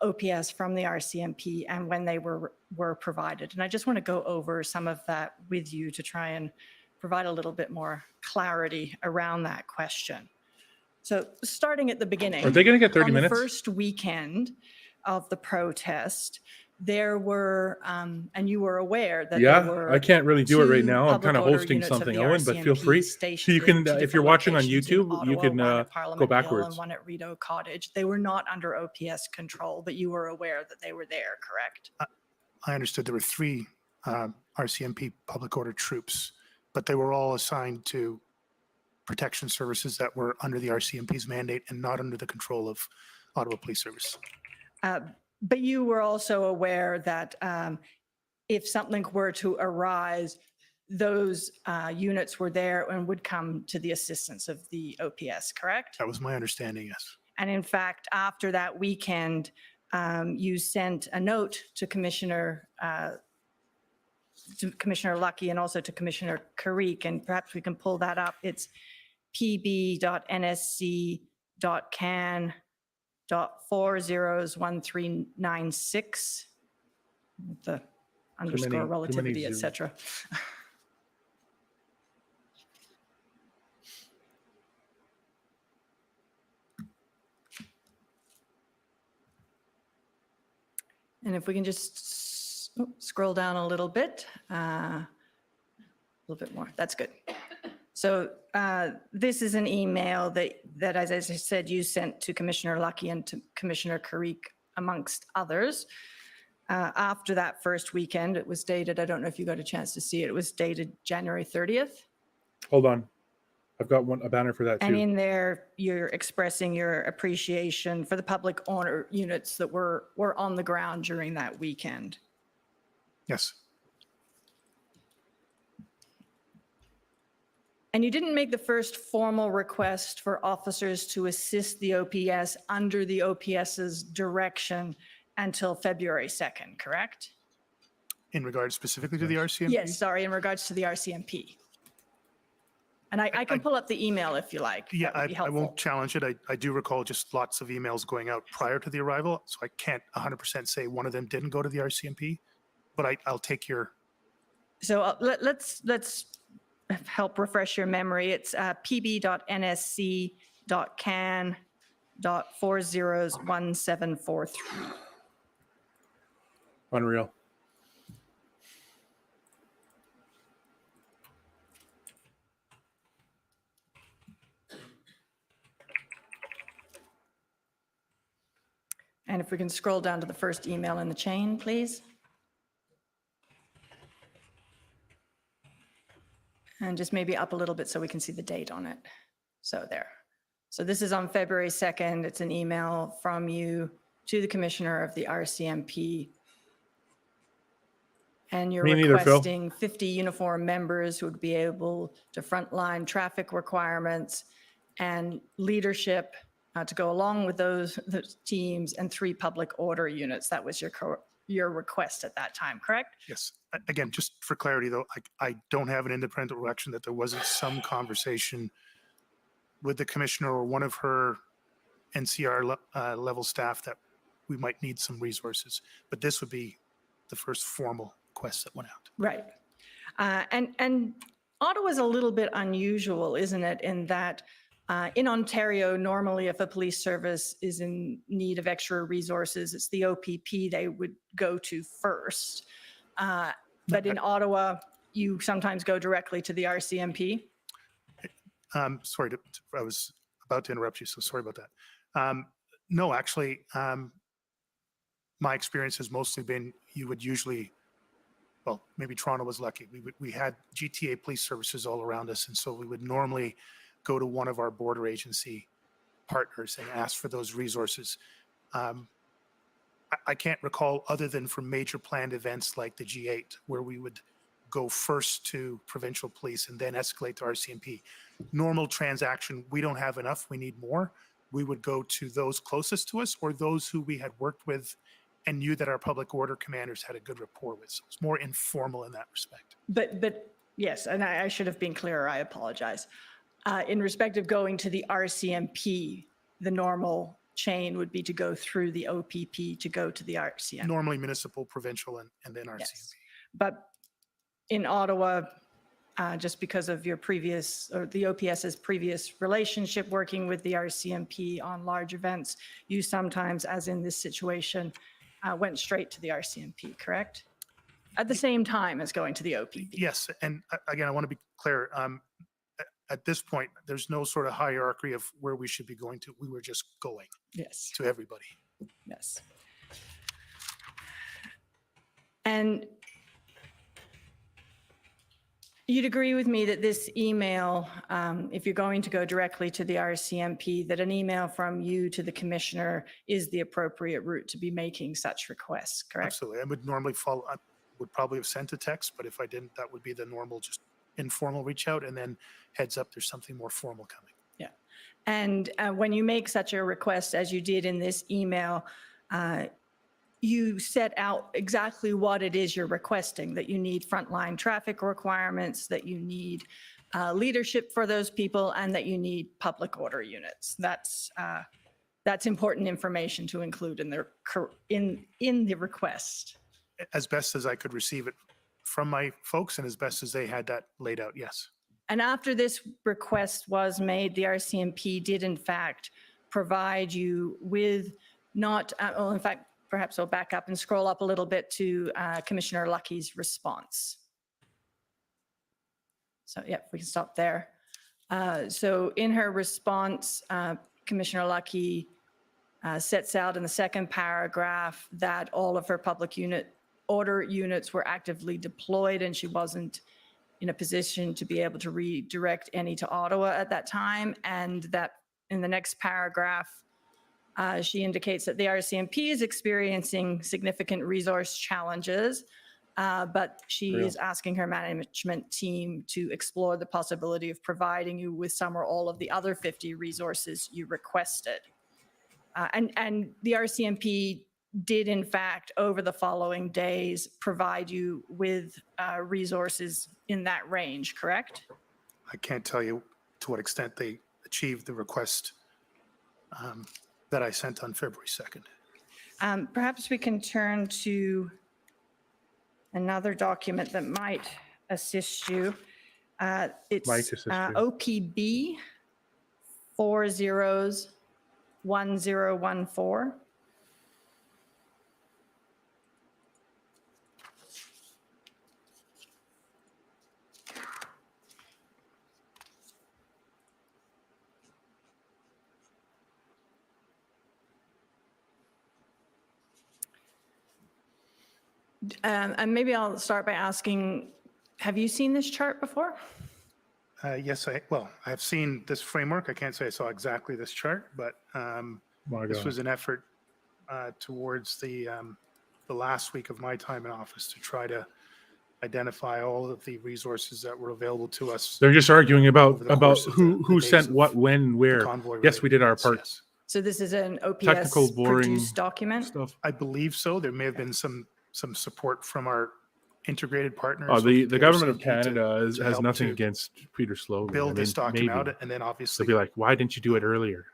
OPS from the RCMP and when they were provided. And I just want to go over some of that with you to try and provide a little bit more clarity around that question. So starting at the beginning. Are they going to get 30 on minutes? the first weekend of the protest, there were, and you were aware that there Yeah, were I can't really do it right two now. I'm public kind of order hosting units of something, the Owen, but feel RCMP free. So stationed you in can, two if you're different watching on locations in YouTube, you Ottawa, can one at go Parliament Hill backwards. and one at Rideau Cottage. They were not under OPS control, but you were aware that they were there, correct? I understood there were 3 RCMP public order troops, but they were all assigned to protection services that were under the RCMP's mandate and not under the control of Ottawa Police Service. But you were also aware that if something were to arise, those units were there and would come to the assistance of the OPS, correct? That was my understanding, yes. And in fact, after that weekend, you sent a note to Commissioner Lucky and also to Commissioner Carrick, and perhaps we can pull that up. It's pb.nsc.can.401396, the underscore many relativity, zeros. etc. And if we can just scroll down a little bit more, that's good. So this is an email that, as I said, you sent to Commissioner Lucky and to Commissioner Carrick, amongst others. After that first weekend, it was dated, I don't know if you got a chance to see it, it was dated January 30th. Hold on. I've got a banner for that And too. in there, you're expressing your appreciation for the public order units that were on the ground during that weekend. Yes. And you didn't make the first formal request for officers to assist the OPS under the OPS's direction until February 2nd, correct? In regards specifically to the RCMP? Yes, sorry, in regards to the RCMP. And I can pull up the email if you like. Yeah, That would be I helpful. won't challenge it. I do recall just lots of emails going out prior to the arrival, so I can't 100% say one of them didn't go to the RCMP, but I'll take your, So let's help refresh your memory. It's pb.nsc.can.401743. Unreal. And if we can scroll down to the first email in the chain, please. And just maybe up a little bit so we can see the date on it. So there. So this is on February 2nd. It's an email from you to the Commissioner of the RCMP. And you're Me neither, Phil. requesting 50 uniform members who would be able to frontline traffic requirements and leadership to go along with those teams, and 3 public order units. That was your request at that time, correct? yes. Again, just for clarity though, I don't have an independent reaction that there wasn't some conversation with the commissioner or one of her NCR level staff that we might need some resources, but this would be the first formal request that went out. Right. And Ottawa's a little bit unusual, isn't it, in that in Ontario, normally if a police service is in need of extra resources, it's the OPP they would go to first. But in Ottawa, you sometimes go directly to the RCMP. Sorry, I was about to interrupt you, so sorry about that. No, actually, my experience has mostly been you would usually, well, maybe Toronto was lucky. We had GTA police services all around us, and so we would normally go to one of our border agency partners and ask for those resources. I can't recall other than for major planned events like the G8, where we would go first to provincial police and then escalate to RCMP. Normal transaction, we don't have enough, we need more. We would go to those closest to us or those who we had worked with and knew that our public order commanders had a good rapport with. So it's more informal in that respect. But yes, and I should have been clearer. I apologize. In respect of going to the RCMP, the normal chain would be to go through the OPP to go to the RCMP. Normally municipal, provincial, and then RCMP. Yes. But in Ottawa, just because of your previous, or the OPS's previous relationship working with the RCMP on large events, you sometimes, as in this situation, went straight to the RCMP, correct? At the same time as going to the OPP. Yes, and again, I want to be clear. At this point, there's no sort of hierarchy of where we should be going to. We were just going Yes. to everybody. Yes. And you'd agree with me that this email, if you're going to go directly to the RCMP, that an email from you to the commissioner is the appropriate route to be making such requests, correct? Absolutely. I would normally follow, I would probably have sent a text, but if I didn't, that would be the normal, just informal reach out and then heads up, there's something more formal coming. Yeah. And when you make such a request as you did in this email, you set out exactly what it is you're requesting, that you need frontline traffic requirements, that you need leadership for those people, and that you need public order units. That's important information to include in the request. As best as I could receive it from my folks and as best as they had that laid out, yes. And after this request was made, the RCMP did in fact provide you with not, well, in fact, perhaps I'll back up and scroll up a little bit to Commissioner Lucky's response. So yeah, we can stop there. So in her response, Commissioner Lucky sets out in the second paragraph that all of her public order units were actively deployed and she wasn't in a position to be able to redirect any to Ottawa at that time. And that in the next paragraph, she indicates that the RCMP is experiencing significant resource challenges, but she is asking her management team to explore the possibility of providing you with some or all of the other 50 resources you requested. And the RCMP did, in fact, over the following days, provide you with resources in that range, correct? I can't tell you to what extent they achieved the request that I sent on February 2nd. Perhaps we can turn to another document that might assist you. It's Might assist you. OPB 401014. And maybe I'll start by asking, have you seen this chart before? Yes, I have seen this framework. I can't say I saw exactly this chart, but this was an effort towards the last week of my time in office to try to identify all of the resources that were available to us. They're just arguing about Over the course of who the days sent of what, when, where. Convoy Yes, we did our related part. events, yes. So this is an Technical, boring OPS-produced document? Stuff. I believe so. There may have been some support from our integrated partners. Oh, the OPS government of to Canada to has help nothing to against Peter Sloly. build this document maybe. out and then They'll obviously be like, why didn't you do it earlier?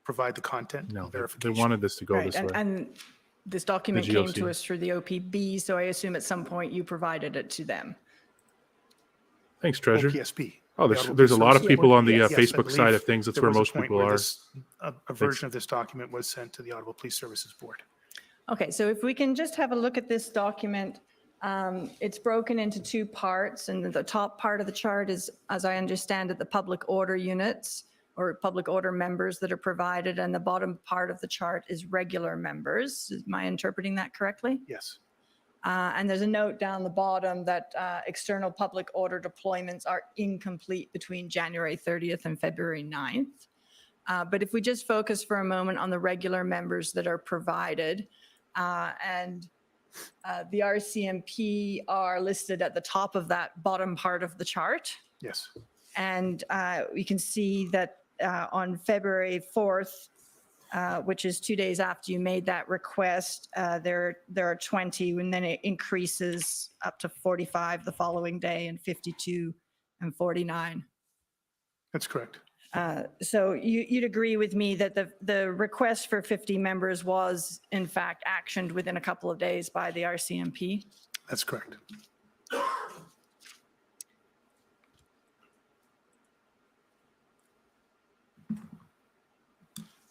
provide the content No, and they verification. wanted this to go Right, this way. and this document came to GOC. us through the OPB, so I assume at some point you provided it to them. Thanks, Treasure. OPSB. Oh, the there's Ottawa there's a Police lot of Service. people on the Yes, I Facebook side believe of things. That's there where was a most point people where are. a version of this document was sent to the Ottawa Police Services Board. Okay, so if we can just have a look at this document, it's broken into two parts, and the top part of the chart is, as I understand it, the public order units, or public order members that are provided, and the bottom part of the chart is regular members. Am I interpreting that correctly? Yes. And there's a note down the bottom that external public order deployments are incomplete between January 30th and February 9th. But if we just focus for a moment on the regular members that are provided, and the RCMP are listed at the top of that bottom part of the chart. Yes. And we can see that on February 4th, which is 2 days after you made that request, there are 20, and then it increases up to 45 the following day, and 52 and 49. That's correct. So you'd agree with me that the request for 50 members was in fact actioned within a couple of days by the RCMP? That's correct.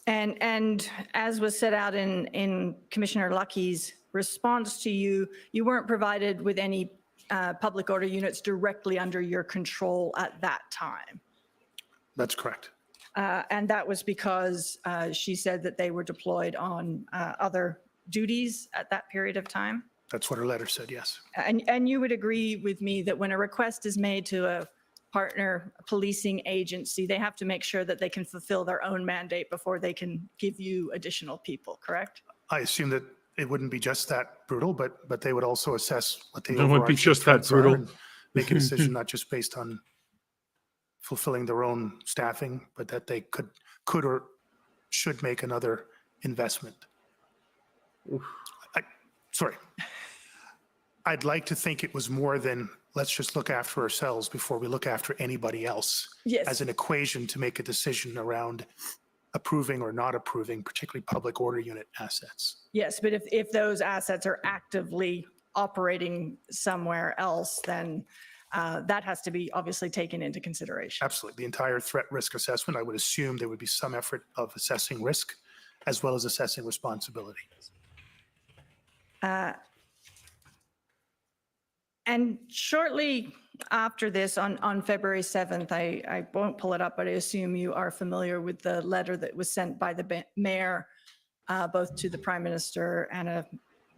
And as was set out in Commissioner Lucky's response to you, you weren't provided with any public order units directly under your control at that time. That's correct. And that was because she said that they were deployed on other duties at that period of time? That's what her letter said, yes. And you would agree with me that when a request is made to a partner policing agency, they have to make sure that they can fulfill their own mandate before they can give you additional people, correct? I assume that it wouldn't be just that brutal, but they would also assess what the It wouldn't be overarching just that threats are brutal. and make a decision not just based on fulfilling their own staffing, but that they could or should make another investment. Sorry. I'd like to think it was more than let's just look after ourselves before we look after anybody else. Yes. As an equation to make a decision around approving or not approving, particularly public order unit assets. Yes, but if those assets are actively operating somewhere else, then that has to be obviously taken into consideration. Absolutely. The entire threat risk assessment, I would assume there would be some effort of assessing risk as well as assessing responsibility. And shortly after this, on February 7th, I won't pull it up, but I assume you are familiar with the letter that was sent by the mayor, both to the Prime Minister and an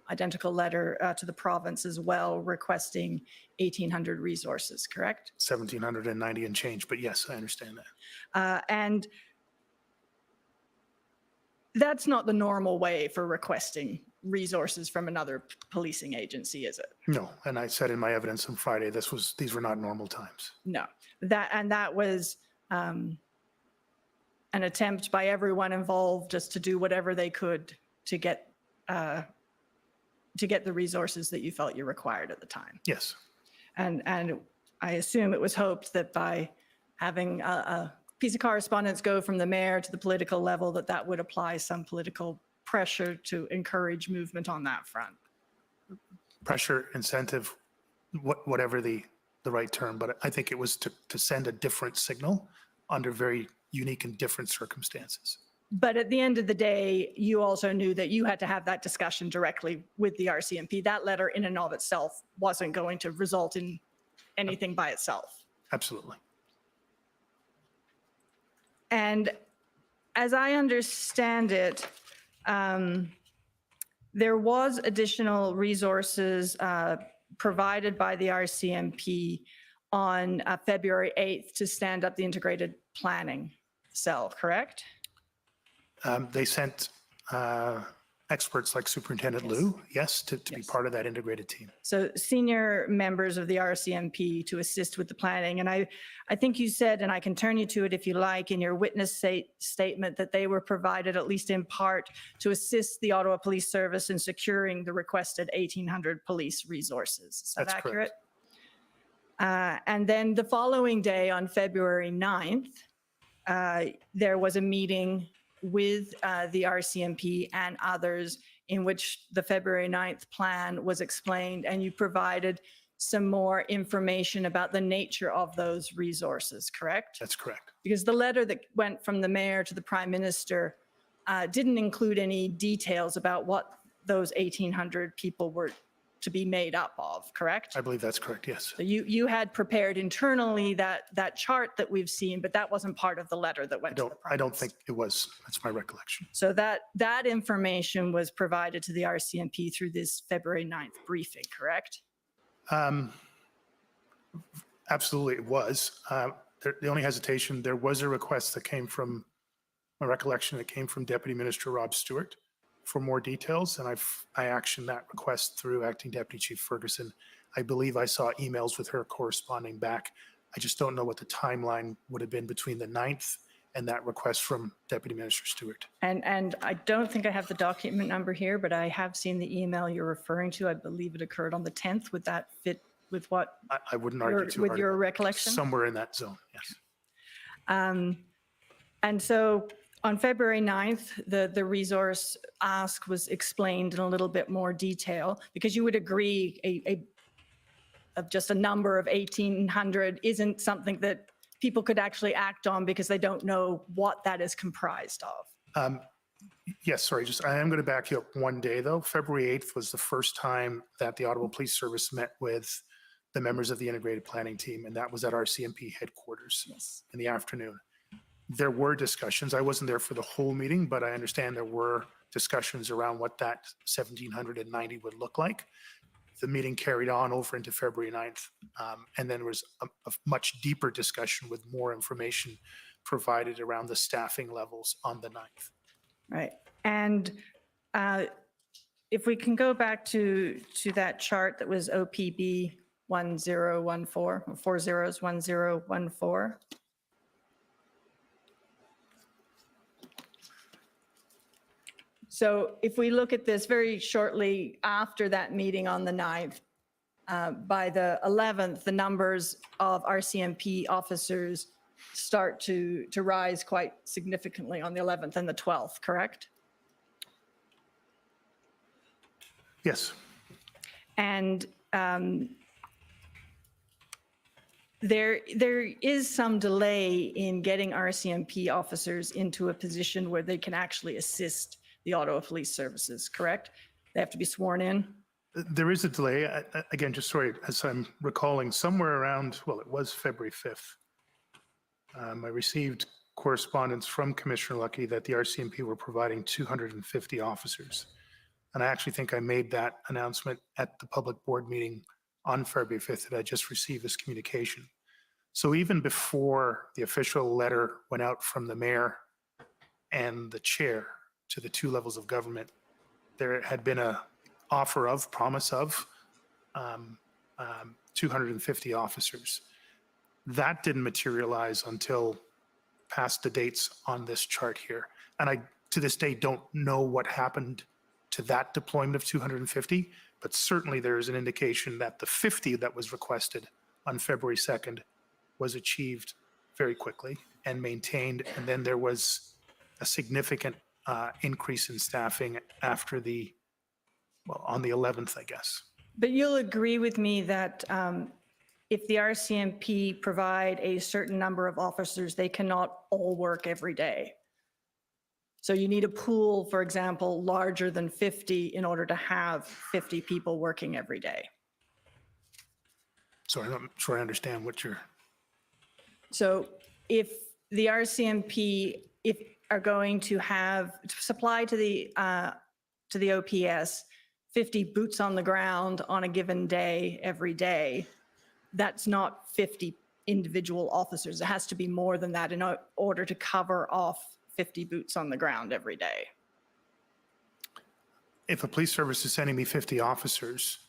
identical letter to the province as well, requesting 1,800 resources, correct? 1,790 and change, but yes, I understand that. And that's not the normal way for requesting resources from another policing agency, is it? No, and I said in my evidence on Friday, these were not normal times. No, that was an attempt by everyone involved just to do whatever they could to get the resources that you felt you required at the time. Yes. And I assume it was hoped that by having a piece of correspondence go from the mayor to the political level, that would apply some political pressure to encourage movement on that front. Pressure, incentive, whatever the right term, but I think it was to send a different signal under very unique and different circumstances. But at the end of the day, you also knew that you had to have that discussion directly with the RCMP. That letter in and of itself wasn't going to result in anything by itself. Absolutely. And as I understand it, there was additional resources provided by the RCMP on February 8th to stand up the integrated planning cell, correct? They sent experts like Superintendent Liu, yes, to be part of that integrated team. So senior members of the RCMP to assist with the planning. And I think you said, and I can turn you to it if you like, in your witness statement that they were provided at least in part to assist the Ottawa Police Service in securing the requested 1,800 police resources. Is that That's accurate? correct. And then the following day on February 9th, there was a meeting with the RCMP and others in which the February 9th plan was explained, and you provided some more information about the nature of those resources, correct? That's correct. Because the letter that went from the mayor to the Prime Minister didn't include any details about what those 1,800 people were to be made up of, correct? I believe that's correct, yes. So you had prepared internally that chart that we've seen, but that wasn't part of the letter that went to the Prime I don't Minister. think it was. That's my recollection. So that information was provided to the RCMP through this February 9th briefing, correct? Absolutely, it was. The only hesitation, there was a request that came from, my recollection, that came from Deputy Minister Rob Stewart for more details, and I actioned that request through Acting Deputy Chief Ferguson. I believe I saw emails with her corresponding back. I just don't know what the timeline would have been between the 9th and that request from Deputy Minister Stewart. And I don't think I have the document number here, but I have seen the email you're referring to. I believe it occurred on the 10th. Would that fit with what, I wouldn't argue too with hard your about it. recollection? Somewhere in that zone, yes. And so on February 9th, the resource ask was explained in a little bit more detail, because you would agree of just a number of 1,800 isn't something that people could actually act on because they don't know what that is comprised of. Yes, sorry, I am going to back you up one day though. February 8th was the first time that the Ottawa Police Service met with the members of the integrated planning team, and that was at RCMP headquarters in the afternoon. There were discussions. I wasn't there for the whole meeting, but I understand there were discussions around what that 1,790 would look like. The meeting carried on over into February 9th, and then there was a much deeper discussion with more information provided around the staffing levels on the 9th. Right. And if we can go back to that chart that was OPB 1014, or 40s 1014. So if we look at this very shortly after that meeting on the 9th, by the 11th, the numbers of RCMP officers start to rise quite significantly on the 11th and the 12th, correct? Yes. And there is some delay in getting RCMP officers into a position where they can actually assist the Ottawa Police Services, correct? They have to be sworn in? There is a delay. Again, just sorry, as I'm recalling, somewhere around, well, it was February 5th. I received correspondence from Commissioner Lucky that the RCMP were providing 250 officers. And I actually think I made that announcement at the public board meeting on February 5th that I just received this communication. So even before the official letter went out from the mayor and the chair to the two levels of government, there had been a promise of 250 officers. That didn't materialize until past the dates on this chart here. And I, to this day, don't know what happened to that deployment of 250, but certainly there is an indication that the 50 that was requested on February 2nd was achieved very quickly and maintained. And then there was a significant increase in staffing after on the 11th, I guess. But you'll agree with me that if the RCMP provide a certain number of officers, they cannot all work every day. So you need a pool, for example, larger than 50 in order to have 50 people working every day. So I'm not sure I understand what you're... So if the RCMP are going to supply to the OPS 50 boots on the ground on a given day every day, that's not 50 individual officers. It has to be more than that in order to cover off 50 boots on the ground every day. If a police service is sending me 50 officers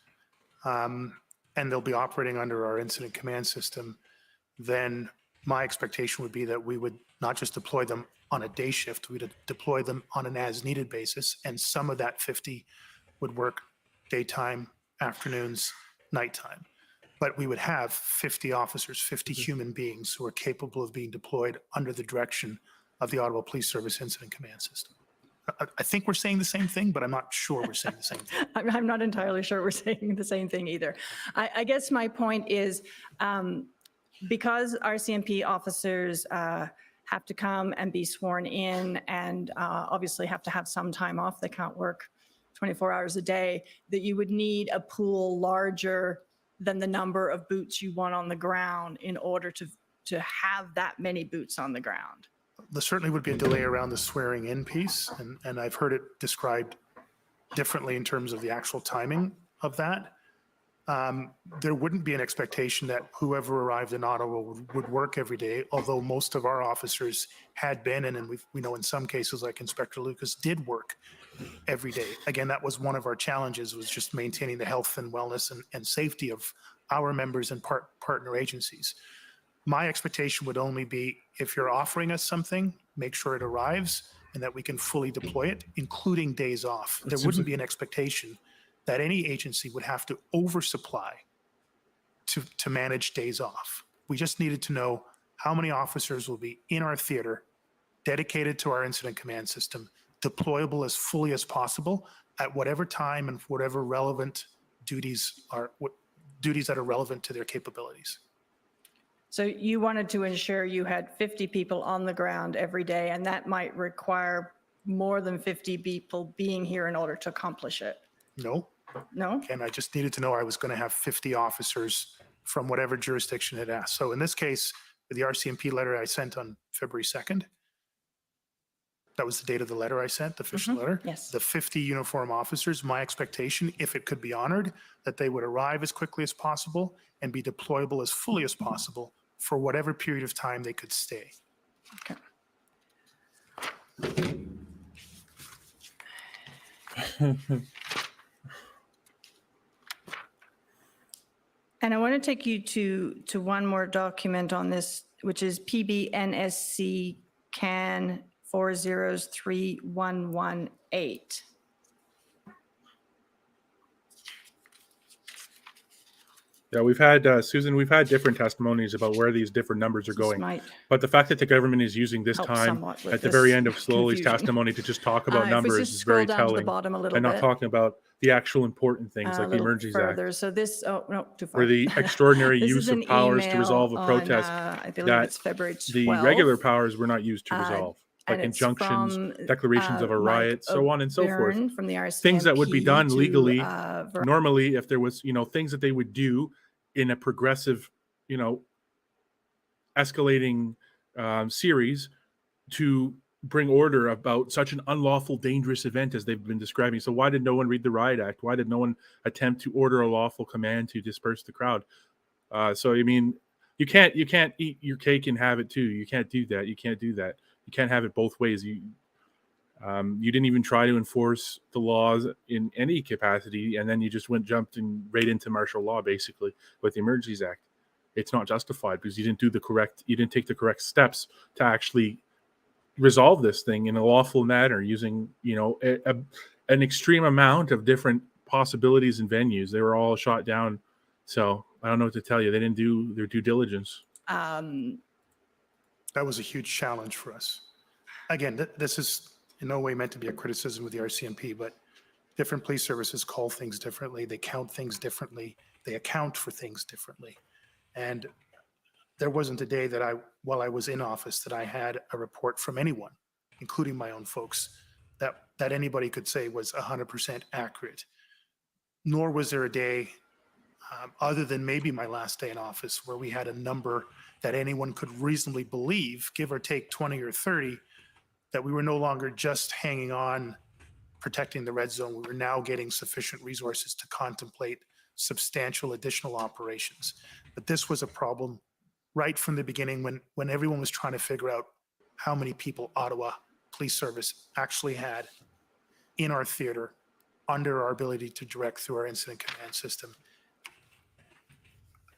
and they'll be operating under our incident command system, then my expectation would be that we would not just deploy them on a day shift, we'd deploy them on an as-needed basis, and some of that 50 would work daytime, afternoons, nighttime. But we would have 50 officers, 50 human beings who are capable of being deployed under the direction of the Ottawa Police Service Incident Command System. I think we're saying the same thing, but I'm not sure we're saying the same thing. I'm not entirely sure we're saying the same thing either. I guess my point is because RCMP officers have to come and be sworn in and obviously have to have some time off, they can't work 24 hours a day, that you would need a pool larger than the number of boots you want on the ground in order to have that many boots on the ground. There certainly would be a delay around the swearing in piece, and I've heard it described differently in terms of the actual timing of that. There wouldn't be an expectation that whoever arrived in Ottawa would work every day, although most of our officers had been, and we know in some cases like Inspector Lucas did work every day. Again, that was one of our challenges, was just maintaining the health and wellness and safety of our members and partner agencies. My expectation would only be, if you're offering us something, make sure it arrives and that we can fully deploy it, including days off. There wouldn't be an expectation that any agency would have to oversupply to manage days off. We just needed to know how many officers will be in our theater, dedicated to our incident command system, deployable as fully as possible at whatever time and whatever relevant duties that are relevant to their capabilities. So you wanted to ensure you had 50 people on the ground every day, and that might require more than 50 people being here in order to accomplish it? No. No? And I just needed to know I was going to have 50 officers from whatever jurisdiction had asked. So in this case, the RCMP letter I sent on February 2nd, that was the date of the letter I sent, the official letter. Yes. The 50 uniform officers, my expectation, if it could be honored, that they would arrive as quickly as possible and be deployable as fully as possible for whatever period of time they could stay. Okay. And I want to take you to one more document on this, which is PBNSC CAN 403118. Yeah, we've had, Susan, we've had different testimonies about where these different numbers are going. Might But the fact that the government is using this help time somewhat with at the this very end of Sloly's confusion. testimony to just talk about If we numbers just is scroll very down to the telling. bottom a little And not bit. talking about the actual important things A like the little Emergencies Act, further. So this, oh, no, too far. or the extraordinary This use is of an powers to email resolve a on, protest I believe that it's February 12th. the regular powers were not used to Uh, resolve, like and it's injunctions, from, declarations of a Mike riot, so on and so forth. O'Byrne from the RCMP Things that would be done to, legally, Ver- normally, if there was, things that they would do in a progressive, escalating series to bring order about such an unlawful, dangerous event as they've been describing. So why did no one read the Riot Act? Why did no one attempt to order a lawful command to disperse the crowd? So I mean, you can't eat your cake and have it too. You can't do that. You can't do that. You can't have it both ways. You didn't even try to enforce the laws in any capacity, and then you just jumped right into martial law, basically, with the Emergencies Act. It's not justified because you didn't take the correct steps to actually resolve this thing in a lawful manner using, an extreme amount of different possibilities and venues. They were all shot down. So I don't know what to tell you. They didn't do their due diligence. That was a huge challenge for us. Again, this is in no way meant to be a criticism of the RCMP, but different police services call things differently. They count things differently. They account for things differently. And there wasn't a day that while I was in office, that I had a report from anyone, including my own folks, that anybody could say was 100% accurate. Nor was there a day, other than maybe my last day in office, where we had a number that anyone could reasonably believe, give or take 20 or 30, that we were no longer just hanging on, protecting the red zone. We were now getting sufficient resources to contemplate substantial additional operations. But this was a problem right from the beginning when everyone was trying to figure out how many people Ottawa Police Service actually had in our theater under our ability to direct through our incident command system.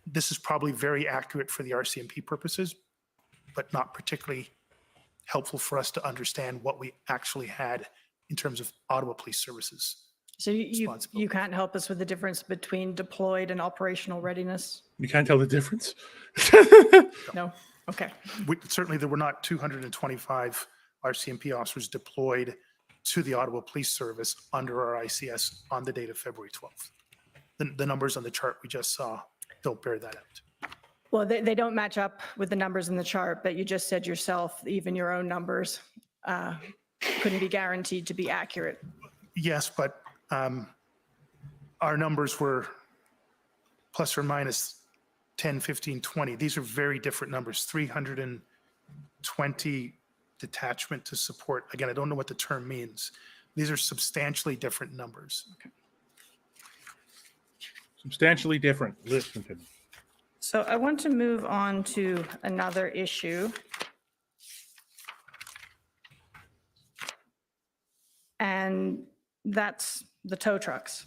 This is probably very accurate for the RCMP purposes, but not particularly helpful for us to understand what we actually had in terms of Ottawa Police Services. So you can't help us with the difference between deployed and operational readiness? You can't tell the difference? No? Okay. Certainly, there were not 225 RCMP officers deployed to the Ottawa Police Service under our ICS on the date of February 12th. The numbers on the chart we just saw don't bear that out. Well, they don't match up with the numbers in the chart, but you just said yourself, even your own numbers couldn't be guaranteed to be accurate. Yes, but Our numbers were plus or minus 10, 15, 20. These are very different numbers. 320 detachment to support. Again, I don't know what the term means. These are substantially different numbers. Substantially different. Listen to me. So I want to move on to another issue. And that's the tow trucks.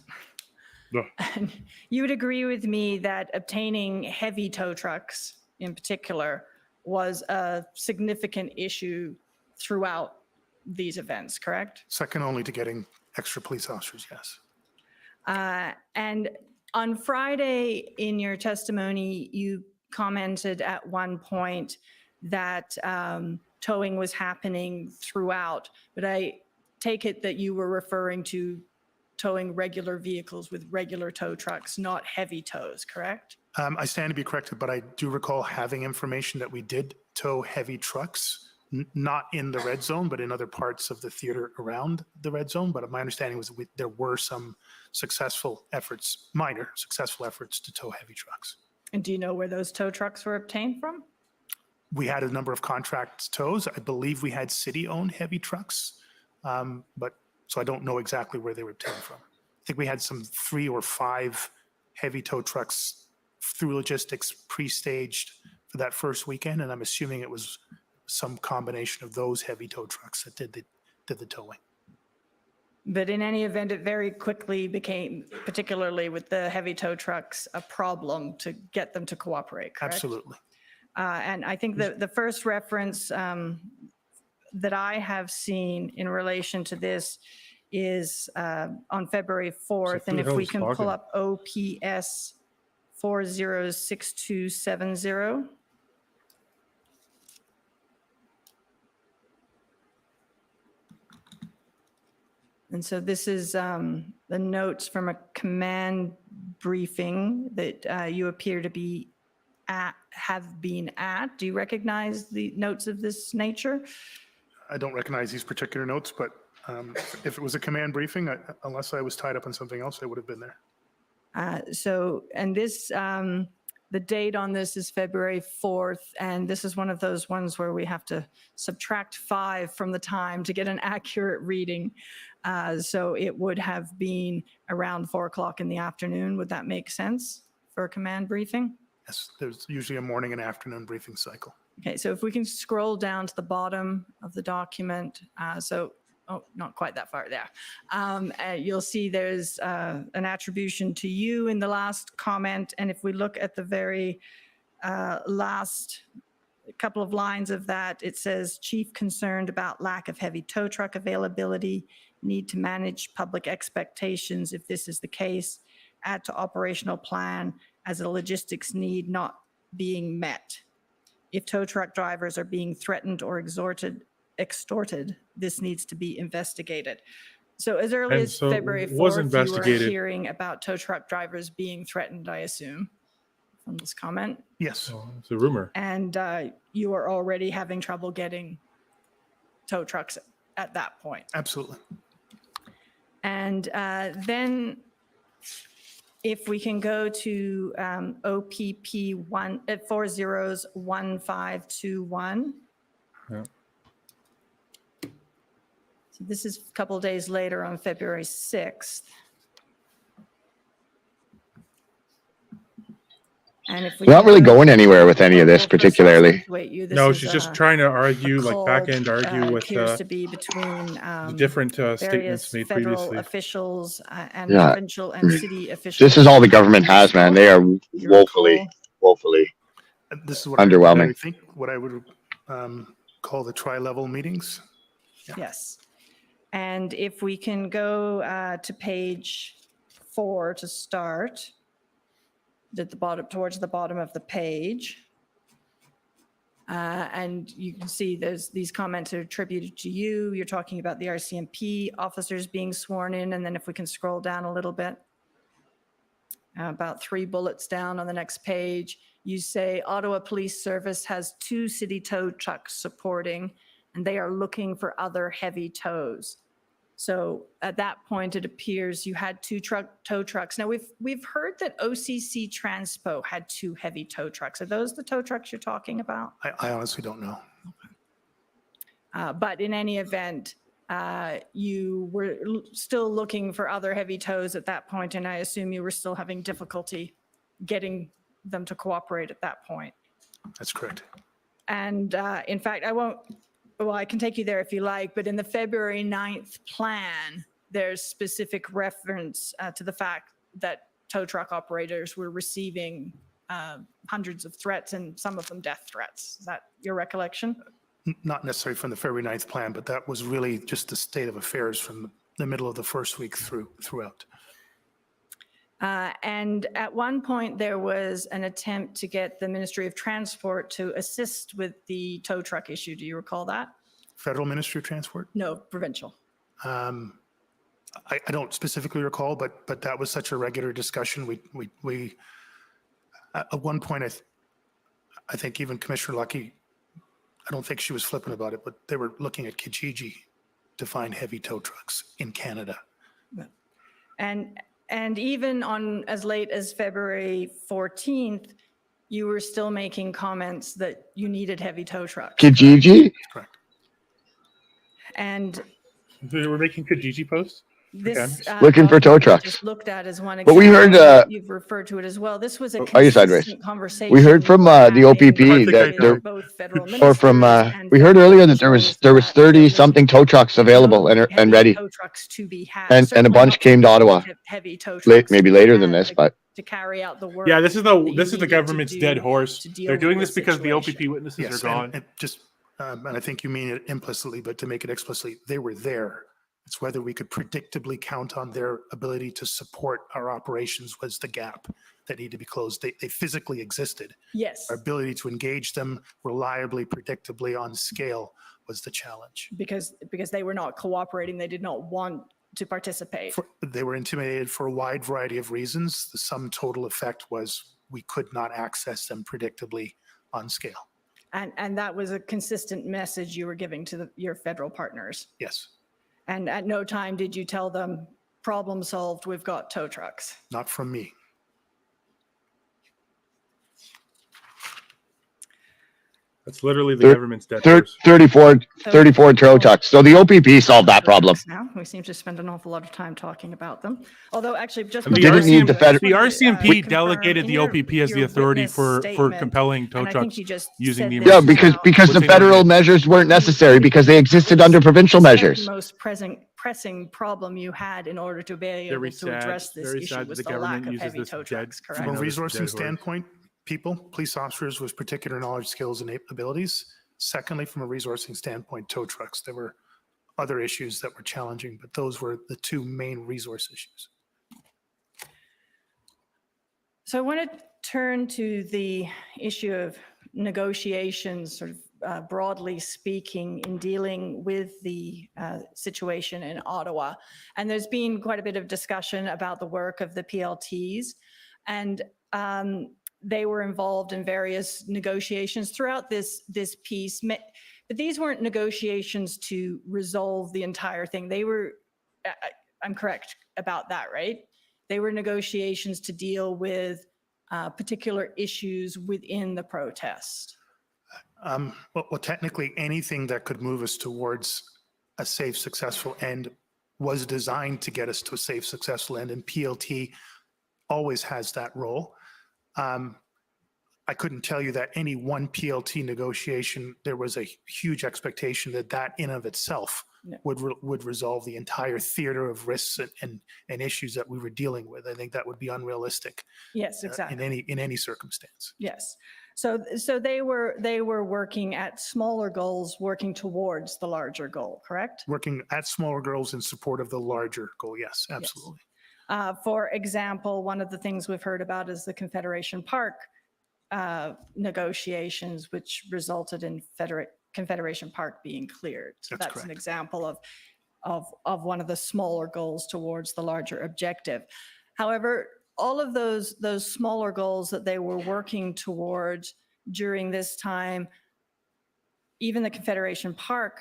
Yeah. And you would agree with me that obtaining heavy tow trucks in particular was a significant issue throughout these events, correct? Second only to getting extra police officers, yes. And on Friday in your testimony, you commented at one point that towing was happening throughout, but I take it that you were referring to towing regular vehicles with regular tow trucks, not heavy tows, correct? I stand to be corrected, but I do recall having information that we did tow heavy trucks, not in the red zone, but in other parts of the theater around the red zone. But my understanding was there were some successful efforts, minor successful efforts to tow heavy trucks. And do you know where those tow trucks were obtained from? We had a number of contract tows. I believe we had city-owned heavy trucks, but so I don't know exactly where they were obtained from. I think we had some 3 or 5 heavy tow trucks through logistics pre-staged for that first weekend, and I'm assuming it was some combination of those heavy tow trucks that did the towing. But in any event, it very quickly became, particularly with the heavy tow trucks, a problem to get them to cooperate, correct? Absolutely. And I think the first reference that I have seen in relation to this is on February 4th. And if we can pull up OPS 406270. And so this is the notes from a command briefing that you appear to be have been at. Do you recognize the notes of this nature? I don't recognize these particular notes, but if it was a command briefing, unless I was tied up on something else, I would have been there. And this, the date on this is February 4th, and this is one of those ones where we have to subtract 5 from the time to get an accurate reading. So it would have been around 4 o'clock in the afternoon. Would that make sense for a command briefing? Yes, there's usually a morning and afternoon briefing cycle. Okay, so if we can scroll down to the bottom of the document, not quite that far there. You'll see there's an attribution to you in the last comment. And if we look at the very last couple of lines of that, it says, chief concerned about lack of heavy tow truck availability, need to manage public expectations if this is the case, add to operational plan as a logistics need not being met. If tow truck drivers are being threatened or extorted, this needs to be investigated. So as early as February 4th, you were hearing about tow truck drivers being threatened, I assume, from this comment. Yes. It's a rumor. And you are already having trouble getting tow trucks at that point. Absolutely. And then if we can go to OPP 401521. Yeah. So this is a couple days later on February 6th. And if we We're not really going anywhere with any of this particularly. No, she's just trying to argue, like back-end argue with appears to be between different statements various made federal previously. officials and Yeah. provincial and city officials. This is all the government has, man. They are woefully This is what underwhelming. I think what I would call the tri-level meetings. Yeah. Yes. And if we can go to page 4 to start, at the bottom, towards the bottom of the page. And you can see there's these comments are attributed to you. You're talking about the RCMP officers being sworn in. And then if we can scroll down a little bit, about 3 bullets down on the next page, you say Ottawa Police Service has 2 city tow trucks supporting, and they are looking for other heavy tows. So at that point, it appears you had two tow trucks. Now we've heard that OCC Transpo had two heavy tow trucks. Are those the tow trucks you're talking about? I honestly don't know. But in any event, you were still looking for other heavy tows at that point, and I assume you were still having difficulty getting them to cooperate at that point. That's correct. And in fact, I can take you there if you like, but in the February 9th plan, there's specific reference to the fact that tow truck operators were receiving hundreds of threats and some of them death threats. Is that your recollection? Not necessarily from the February 9th plan, but that was really just the state of affairs from the middle of the first week throughout. And at one point, there was an attempt to get the Ministry of Transport to assist with the tow truck issue. Do you recall that? Federal Ministry of Transport? No, provincial. I don't specifically recall, but that was such a regular discussion. We at one point, I think even Commissioner Lucky, I don't think she was flippant about it, but they were looking at Kijiji to find heavy tow trucks in Canada. And even on as late as February 14th, you were still making comments that you needed heavy tow trucks. Kijiji? Correct. And They were making Kijiji posts? this. Looking for tow trucks. Just looked at as one But we example. heard, You've referred to it as well. This was a Are you sideways? consistent conversation. We heard from we were the having OPP that with there, both federal or from ministers and we heard federal earlier that there was officials that 30 there was something tow trucks available and heavy ready, tow trucks to be had. and a Certainly bunch not came to Ottawa. Heavy tow trucks. Late, maybe later than this, but to carry out the work. Yeah, this is that you the needed to government's do dead horse. to deal They're with doing this this because the situation. OPP witnesses Yes, are gone. and just, and I think you mean it implicitly, but to make it explicitly, they were there. It's whether we could predictably count on their ability to support our operations was the gap that needed to be closed. They physically existed. Yes, Our ability to engage them reliably, predictably on scale was the challenge. because they were not cooperating. They did not want to participate. They were intimidated for a wide variety of reasons. The sum total effect was we could not access them predictably on scale. And that was a consistent message you were giving to your federal partners. Yes, And at no time did you tell them, problem solved, we've got tow trucks. not from me. That's literally the government's dead horse. 34 tow trucks. So the OPP solved that problem. Now, we seem to spend an awful lot of time talking about them. Although actually just. And the didn't need the fed- The RCMP confirm delegated in the your- OPP as the your authority witness for statement, compelling tow and I think trucks you just using said the this Yeah, emergency about- because the Within federal the- measures weren't necessary because they existed under provincial said measures. The most pressing problem you had in order to be able Very to sad- address this very issue sad was that the the lack government of uses heavy this tow dead- trucks, From correct? a know this is dead resourcing horse. standpoint, police officers with particular knowledge, skills, and abilities. Secondly, from a resourcing standpoint, tow trucks. There were other issues that were challenging, but those were the two main resource issues. So I want to turn to the issue of negotiations, sort of broadly speaking, in dealing with the situation in Ottawa. And there's been quite a bit of discussion about the work of the PLTs. And they were involved in various negotiations throughout this piece. But these weren't negotiations to resolve the entire thing. They were, I'm correct about that, right? They were negotiations to deal with particular issues within the protest. Well, technically, anything that could move us towards a safe, successful end was designed to get us to a safe, successful end, and PLT always has that role. I couldn't tell you that any one PLT negotiation, there was a huge expectation that that in of itself No. would resolve the entire theater of risks and issues that we were dealing with. I think that would be unrealistic Yes, exactly. in any circumstance. Yes. So they were working at smaller goals, working towards the larger goal, correct? Working at smaller goals in support of the larger goal, yes, absolutely. For example, one of the things we've heard about is the Confederation Park negotiations, which resulted in Confederation Park being cleared. So That's that's an correct. example of one of the smaller goals towards the larger objective. However, all of those smaller goals that they were working towards during this time, even the Confederation Park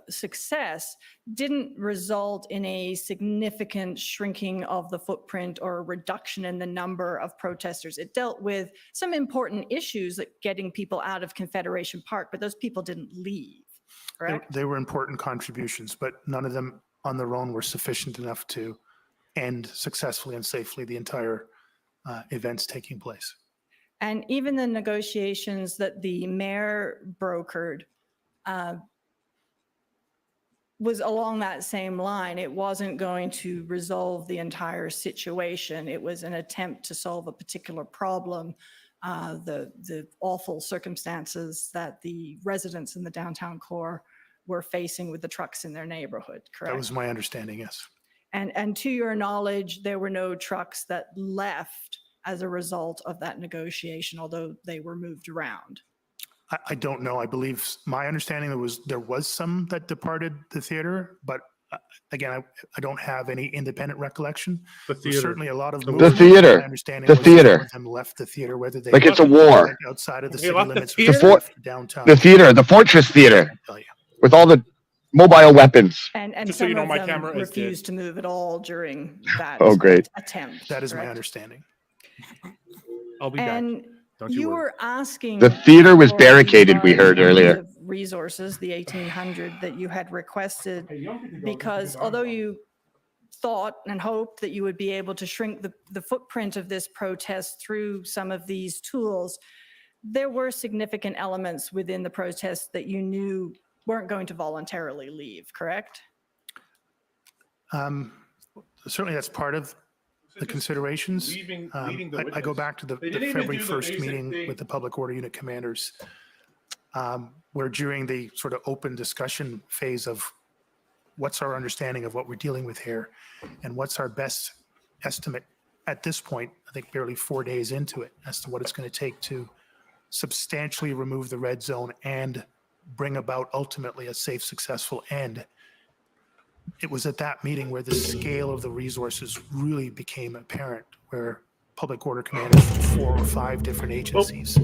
success didn't result in a significant shrinking of the footprint or a reduction in the number of protesters. It dealt with some important issues like getting people out of Confederation Park, but those people didn't leave, correct? They were important contributions, but none of them on their own were sufficient enough to end successfully and safely the entire events taking place. And even the negotiations that the mayor brokered was along that same line. It wasn't going to resolve the entire situation. It was an attempt to solve a particular problem, the awful circumstances that the residents in the downtown core were facing with the trucks in their neighborhood, correct? That was my understanding, yes. And to your knowledge, there were no trucks that left as a result of that negotiation, although they were moved around. I don't know. I believe my understanding there was some that departed the theater, but again, I don't have any independent recollection. The There's theater. certainly a lot of The movement. theater. My understanding The was that some theater. of them left the theater, whether they Like it's a war. went outside of the They city left the limits, theater? or The left downtown. The theater, the Fortress Theater, I'll tell you. with all the mobile weapons. And Just so some you know, of my them camera is dead. refused to move at all during that Oh, great. attempt. That is my correct? understanding. I'll be back. And Don't you you worry. were asking. The theater was for barricaded, we heard large earlier. amounts of resources, the 1,800 that you had requested, because although you thought and hoped that you would be able to shrink the footprint of this protest through some of these tools, there were significant elements within the protest that you knew weren't going to voluntarily leave, correct? Certainly that's part of the considerations. Leading the I go witness. back to the They didn't even February do the 1st basic meeting thing. with the public order unit commanders, where during the sort of open discussion phase of what's our understanding of what we're dealing with here and what's our best estimate at this point, I think barely 4 days into it, as to what it's going to take to substantially remove the red zone and bring about ultimately a safe, successful end. It was at that meeting where the scale of the resources really became apparent, where public order commanders from 4 or 5 different agencies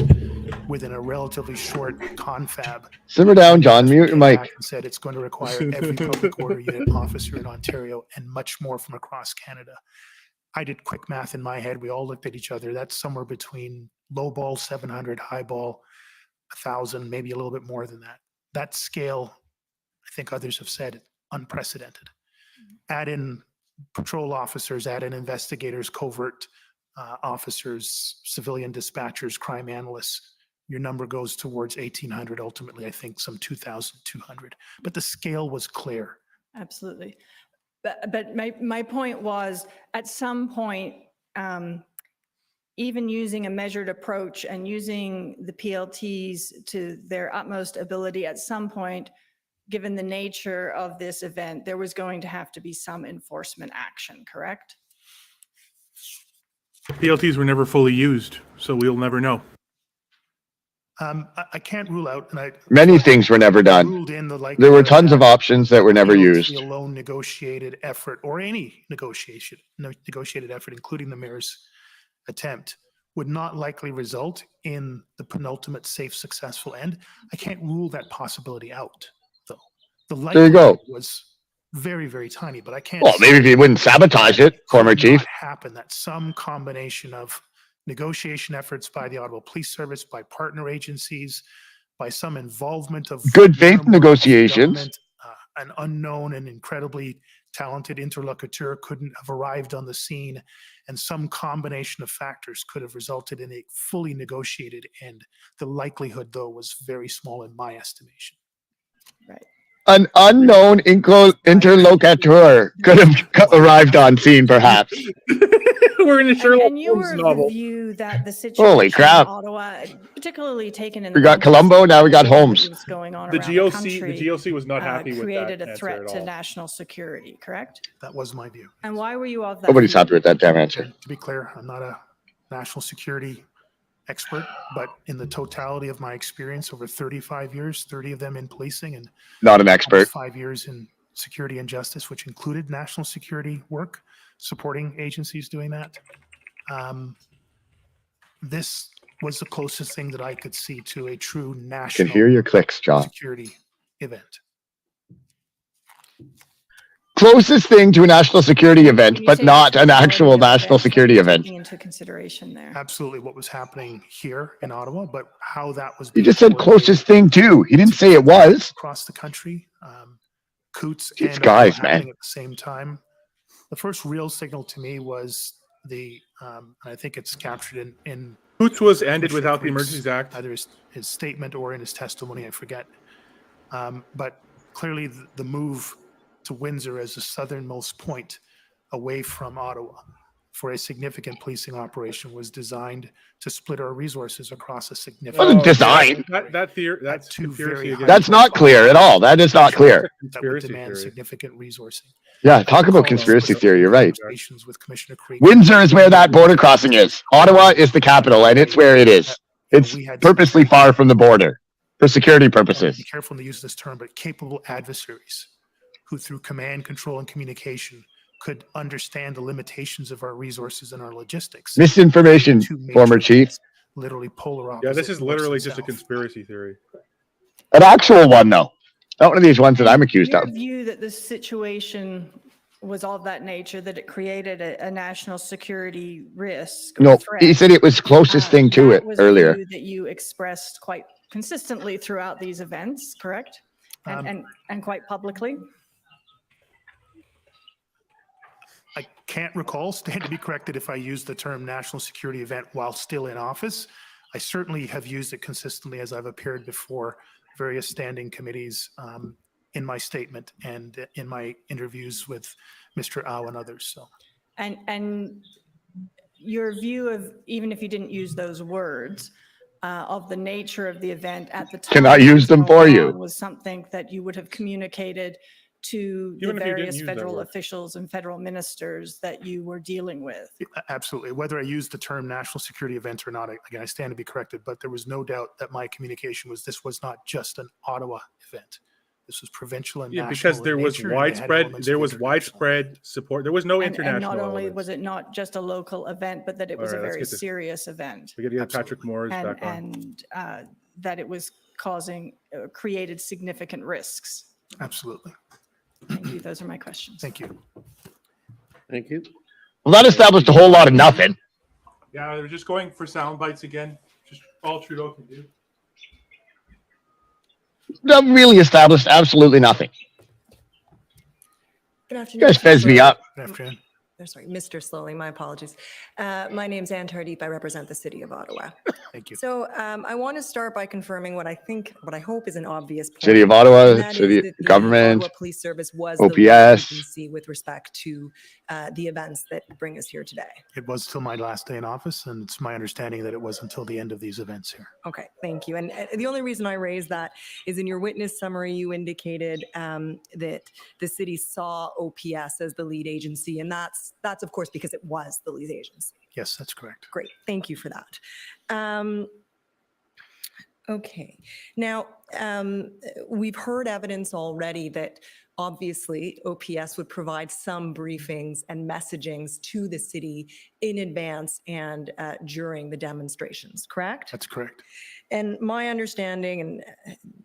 within a relatively short confab Simmer down, John. Mute your came mic. back and said it's going to require every public order unit officer in Ontario and much more from across Canada. I did quick math in my head. We all looked at each other. That's somewhere between low ball 700, high ball 1,000, maybe a little bit more than that. That scale, I think others have said, unprecedented. Add in patrol officers, add in investigators, covert officers, civilian dispatchers, crime analysts. Your number goes towards 1,800, ultimately, I think some 2,200. But the scale was clear. Absolutely. But my point was, at some point, even using a measured approach and using the PLTs to their utmost ability, at some point, given the nature of this event, there was going to have to be some enforcement action, correct? PLTs were never fully used, so we'll never know. I can't rule out, and Many things were never done. ruled in the There were likelihood tons that of options that were never PLT used. alone negotiated effort, or any negotiated effort, including the mayor's attempt, would not likely result in the penultimate safe, successful end. I can't rule that possibility out, though. The There you go. likelihood was very, very tiny, but I can't. Well, maybe if you wouldn't sabotage it, former chief. Happen that some combination of negotiation efforts by the Ottawa Police Service, by partner agencies, by some involvement of Good faith government, negotiations. an unknown and incredibly talented interlocuteur couldn't have arrived on the scene, and some combination of factors could have resulted in a fully negotiated end. The likelihood, though, was very small in my estimation. Right. An unknown interlocutor could have arrived on scene, perhaps. We're in a Sherlock And you Holmes were of novel. the view that the situation Holy crap. in Ottawa, particularly taken in We the got context Colombo, of now we got what Holmes. was going on The around GOC, country, the GOC was not happy with that created a answer threat at to all. national security, correct? That was my view. And why were you of that? Nobody's view? happy with that damn answer. And to be clear, I'm not a national security expert, but in the totality of my experience over 35 years, 30 of them in policing and Not an expert. almost 5 years in security and justice, which included national security work, supporting agencies doing that. This was the closest thing that I could see to a true I can national hear your clicks, John. security event. Closest thing to a national security event, When you but say not an nationality actual of national event, security what are you event. taking into consideration there. Absolutely what was happening here in Ottawa, but how that was He being just said coordinated closest thing too. He didn't say it was. across the country. Coots These and Ottawa guys, man. happening at the same time. The first real signal to me was I think it's captured in Hoots was ended Commissioner without the Creek's, Emergencies Act. either his statement or in his testimony, I forget. But clearly the move to Windsor as the southernmost point away from Ottawa for a significant policing operation was designed to split our resources across a significant. Wasn't designed. That theory, that's two conspiracy very again. That's not clear at all. That is not clear. That would Conspiracy demand theory. significant resourcing. Yeah, talk about Recall conspiracy those theory. You're right. conversations with Commissioner Creek. Windsor is where that border crossing is. Ottawa is the capital, and it's where it is. It's purposely far from the border for security purposes. Be careful to use this term, but capable adversaries who through command, control, and communication could understand the limitations of our resources and our logistics. Misinformation, Two major former chief. threats, literally polar opposite. Yeah, this is north literally and just a south. conspiracy theory. An actual one, though. Not one of these ones that I'm accused Your of. view that this situation was of that nature, that it created a national security risk? or No, threat, he said it was closest thing to that it was a earlier. view that you expressed quite consistently throughout these events, correct? And quite publicly? I can't recall, stand to be corrected if I used the term national security event while still in office. I certainly have used it consistently as I've appeared before various standing committees in my statement and in my interviews with Mr. Au and others. So, And your view of, even if you didn't use those words, of the nature of the event at the time. Can I use them for you? Was something that you would have communicated to Even the if you didn't various use that federal word. officials and federal ministers that you were dealing with. absolutely. Whether I used the term national security event or not, again, I stand to be corrected, but there was no doubt that my communication was this was not just an Ottawa event. This was provincial and Yeah, national. because there in was nature, and they had widespread elements there of was international. widespread support. There was no And international not only elements. was it not just a local event, but that it was All a right, let's very get this. serious event. We got to get Patrick Moore's back on. And that it was causing, created significant risks. Absolutely. Thank you. Those are my questions. Thank you. Thank you. Well, that established a whole lot of nothing. Yeah, they're just going for sound bites again. Just all Trudeau can do. That really established absolutely nothing. Good You afternoon. guys Mr. fez me Sloly. up. Good afternoon. Sorry, Mr. Sloly, my apologies. My name's Anne Tardif. I represent the city of Ottawa. Thank you. So I want to start by confirming what I hope is an obvious point. City of Ottawa, and that is city that the government, Ottawa Police Service was the lead OPS. agency with respect to the events that bring us here today. It was till my last day in office, and it's my understanding that it was until the end of these events here. Okay, thank you. And the only reason I raise that is in your witness summary, you indicated that the city saw OPS as the lead agency, and that's of course because it was the lead agency. Yes, that's correct. Great, thank you for that. Okay, now we've heard evidence already that obviously OPS would provide some briefings and messagings to the city in advance and during the demonstrations, correct? That's correct. And my understanding, and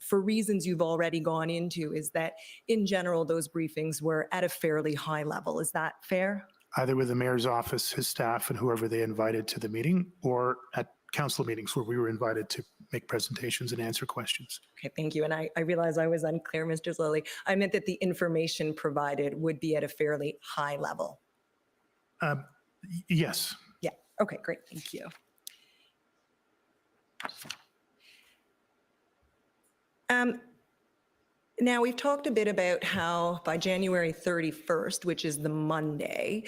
for reasons you've already gone into, is that in general, those briefings were at a fairly high level. Is that fair? Either with the mayor's office, his staff, and whoever they invited to the meeting, or at council meetings where we were invited to make presentations and answer questions. Okay, thank you. And I realize I was unclear, Mr. Sloly. I meant that the information provided would be at a fairly high level. Yes. Yeah, okay, great, thank you. Now, we've talked a bit about how by January 31st, which is the Monday,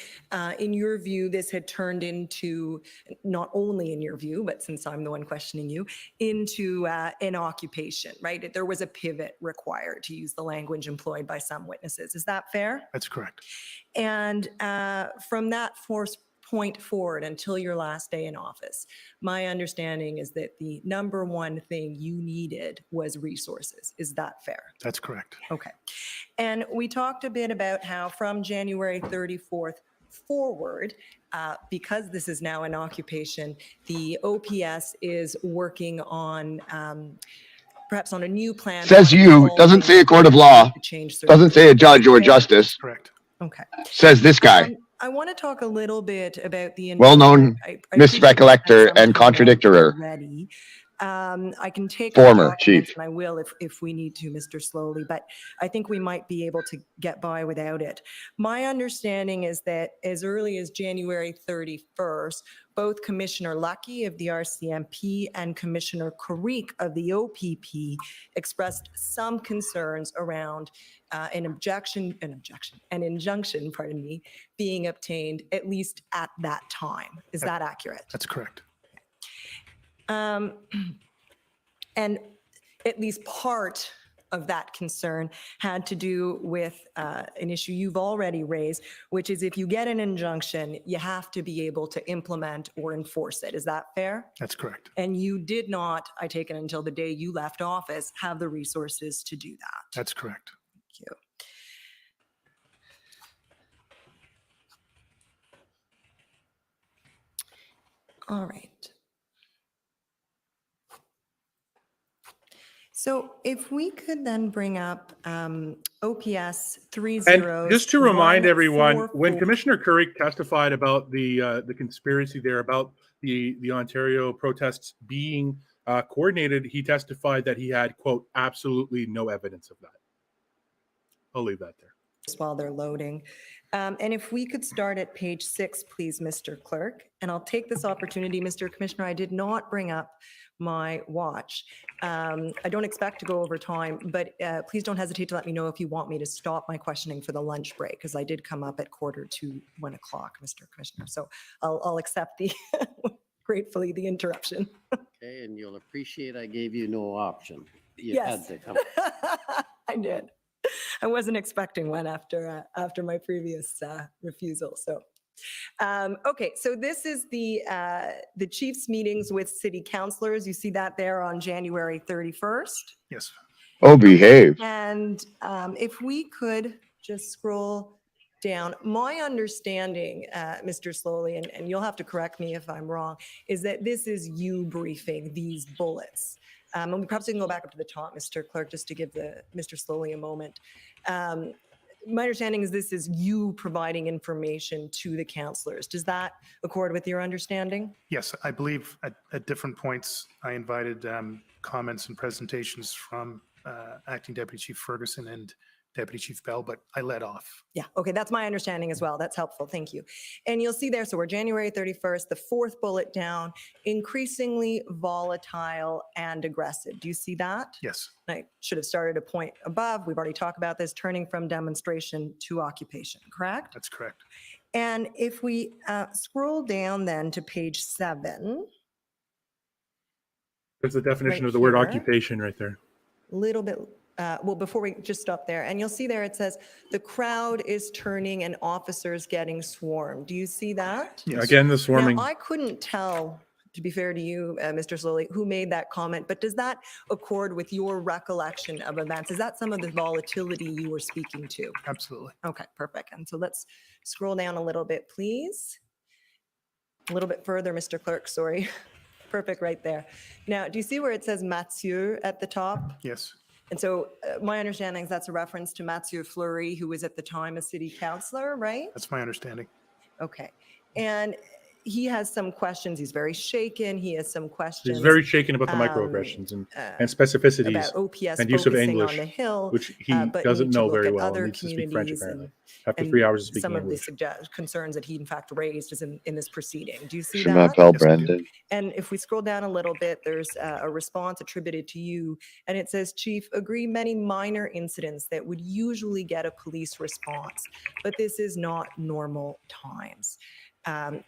in your view, this had turned into, not only in your view, but since I'm the one questioning you, into an occupation, right? There was a pivot required, to use the language employed by some witnesses. Is that fair? That's correct. And from that point forward until your last day in office, my understanding is that the number one thing you needed was resources. Is that fair? That's correct. Okay. And we talked a bit about how from January 34th forward, because this is now an occupation, the OPS is working on perhaps on a new plan. Says you, doesn't say a court of law, to change certain doesn't say a things. judge or Okay? justice, Correct. Okay. says this guy. I want to talk a little bit about the Well-known I appreciate you spent misrecollector some and time on it contradictorer. already. I can take Former the documents, chief. and I will if we need to, Mr. Sloly, but I think we might be able to get by without it. My understanding is that as early as January 31st, both Commissioner Lucky of the RCMP and Commissioner Carrick of the OPP expressed some concerns around an injunction, pardon me, being obtained at least at that time. Is that accurate? That's correct. And at least part of that concern had to do with an issue you've already raised, which is if you get an injunction, you have to be able to implement or enforce it. Is that fair? That's correct. And you did not, I take it until the day you left office, have the resources to do that. That's correct. Thank you. All right. So if we could then bring up OPS 30. And just to remind everyone, when Commissioner Carrick testified about the conspiracy there, about the Ontario protests being coordinated, he testified that he had, quote, absolutely no evidence of that. I'll leave that there. While they're loading. And if we could start at page 6, please, Mr. Clerk. And I'll take this opportunity, Mr. Commissioner, I did not bring up my watch. I don't expect to go over time, but please don't hesitate to let me know if you want me to stop my questioning for the lunch break, because I did come up at 1:45, Mr. Commissioner. So I'll accept the, gratefully, the interruption. Okay, and you'll appreciate I gave you no option. You Yes. had to come. I did. I wasn't expecting one after my previous refusal. So, okay. So this is the chief's meetings with city councillors. You see that there on January 31st. Yes. Oh, behave. And if we could just scroll down, my understanding, Mr. Sloly, and you'll have to correct me if I'm wrong, is that this is you briefing these bullets. And we perhaps can go back up to the top, Mr. Clerk, just to give Mr. Sloly a moment. My understanding is this is you providing information to the councillors. Does that accord with your understanding? Yes, I believe at different points I invited comments and presentations from Acting Deputy Chief Ferguson and Deputy Chief Bell, but I led off. Yeah, okay, that's my understanding as well. That's helpful, thank you. And you'll see there, so we're January 31st, the fourth bullet down, increasingly volatile and aggressive. Do you see that? Yes. I should have started a point above. We've already talked about this, turning from demonstration to occupation, correct? That's correct. And if we scroll down then to page 7. There's the definition Right of the word here. occupation right there. A little bit, well, before we just stop there, and you'll see there it says, the crowd is turning and officers getting swarmed. Do you see that? Yes. Again, the swarming. Now, I couldn't tell, to be fair to you, Mr. Sloly, who made that comment, but does that accord with your recollection of events? Is that some of the volatility you were speaking to? Absolutely. Okay, perfect. And so let's scroll down a little bit, please. A little bit further, Mr. Clerk, sorry. Perfect, right there. Now, do you see where it says Mathieu at the top? Yes. And so my understanding is that's a reference to Mathieu Fleury, who was at the time a city councillor, right? That's my understanding. Okay. And he has some questions. He's very shaken. He has some questions. He's very shaken about the microaggressions and specificities about OPS and use of focusing English, on the Hill, which he but doesn't need to know look very at well other and needs to speak French communities apparently. and- After and 3 hours of speaking some of English. the concerns that he in fact raised is in this proceeding. Do you see Je that? m'appelle Brandon. And if we scroll down a little bit, there's a response attributed to you, and it says, Chief, agree many minor incidents that would usually get a police response, but this is not normal times.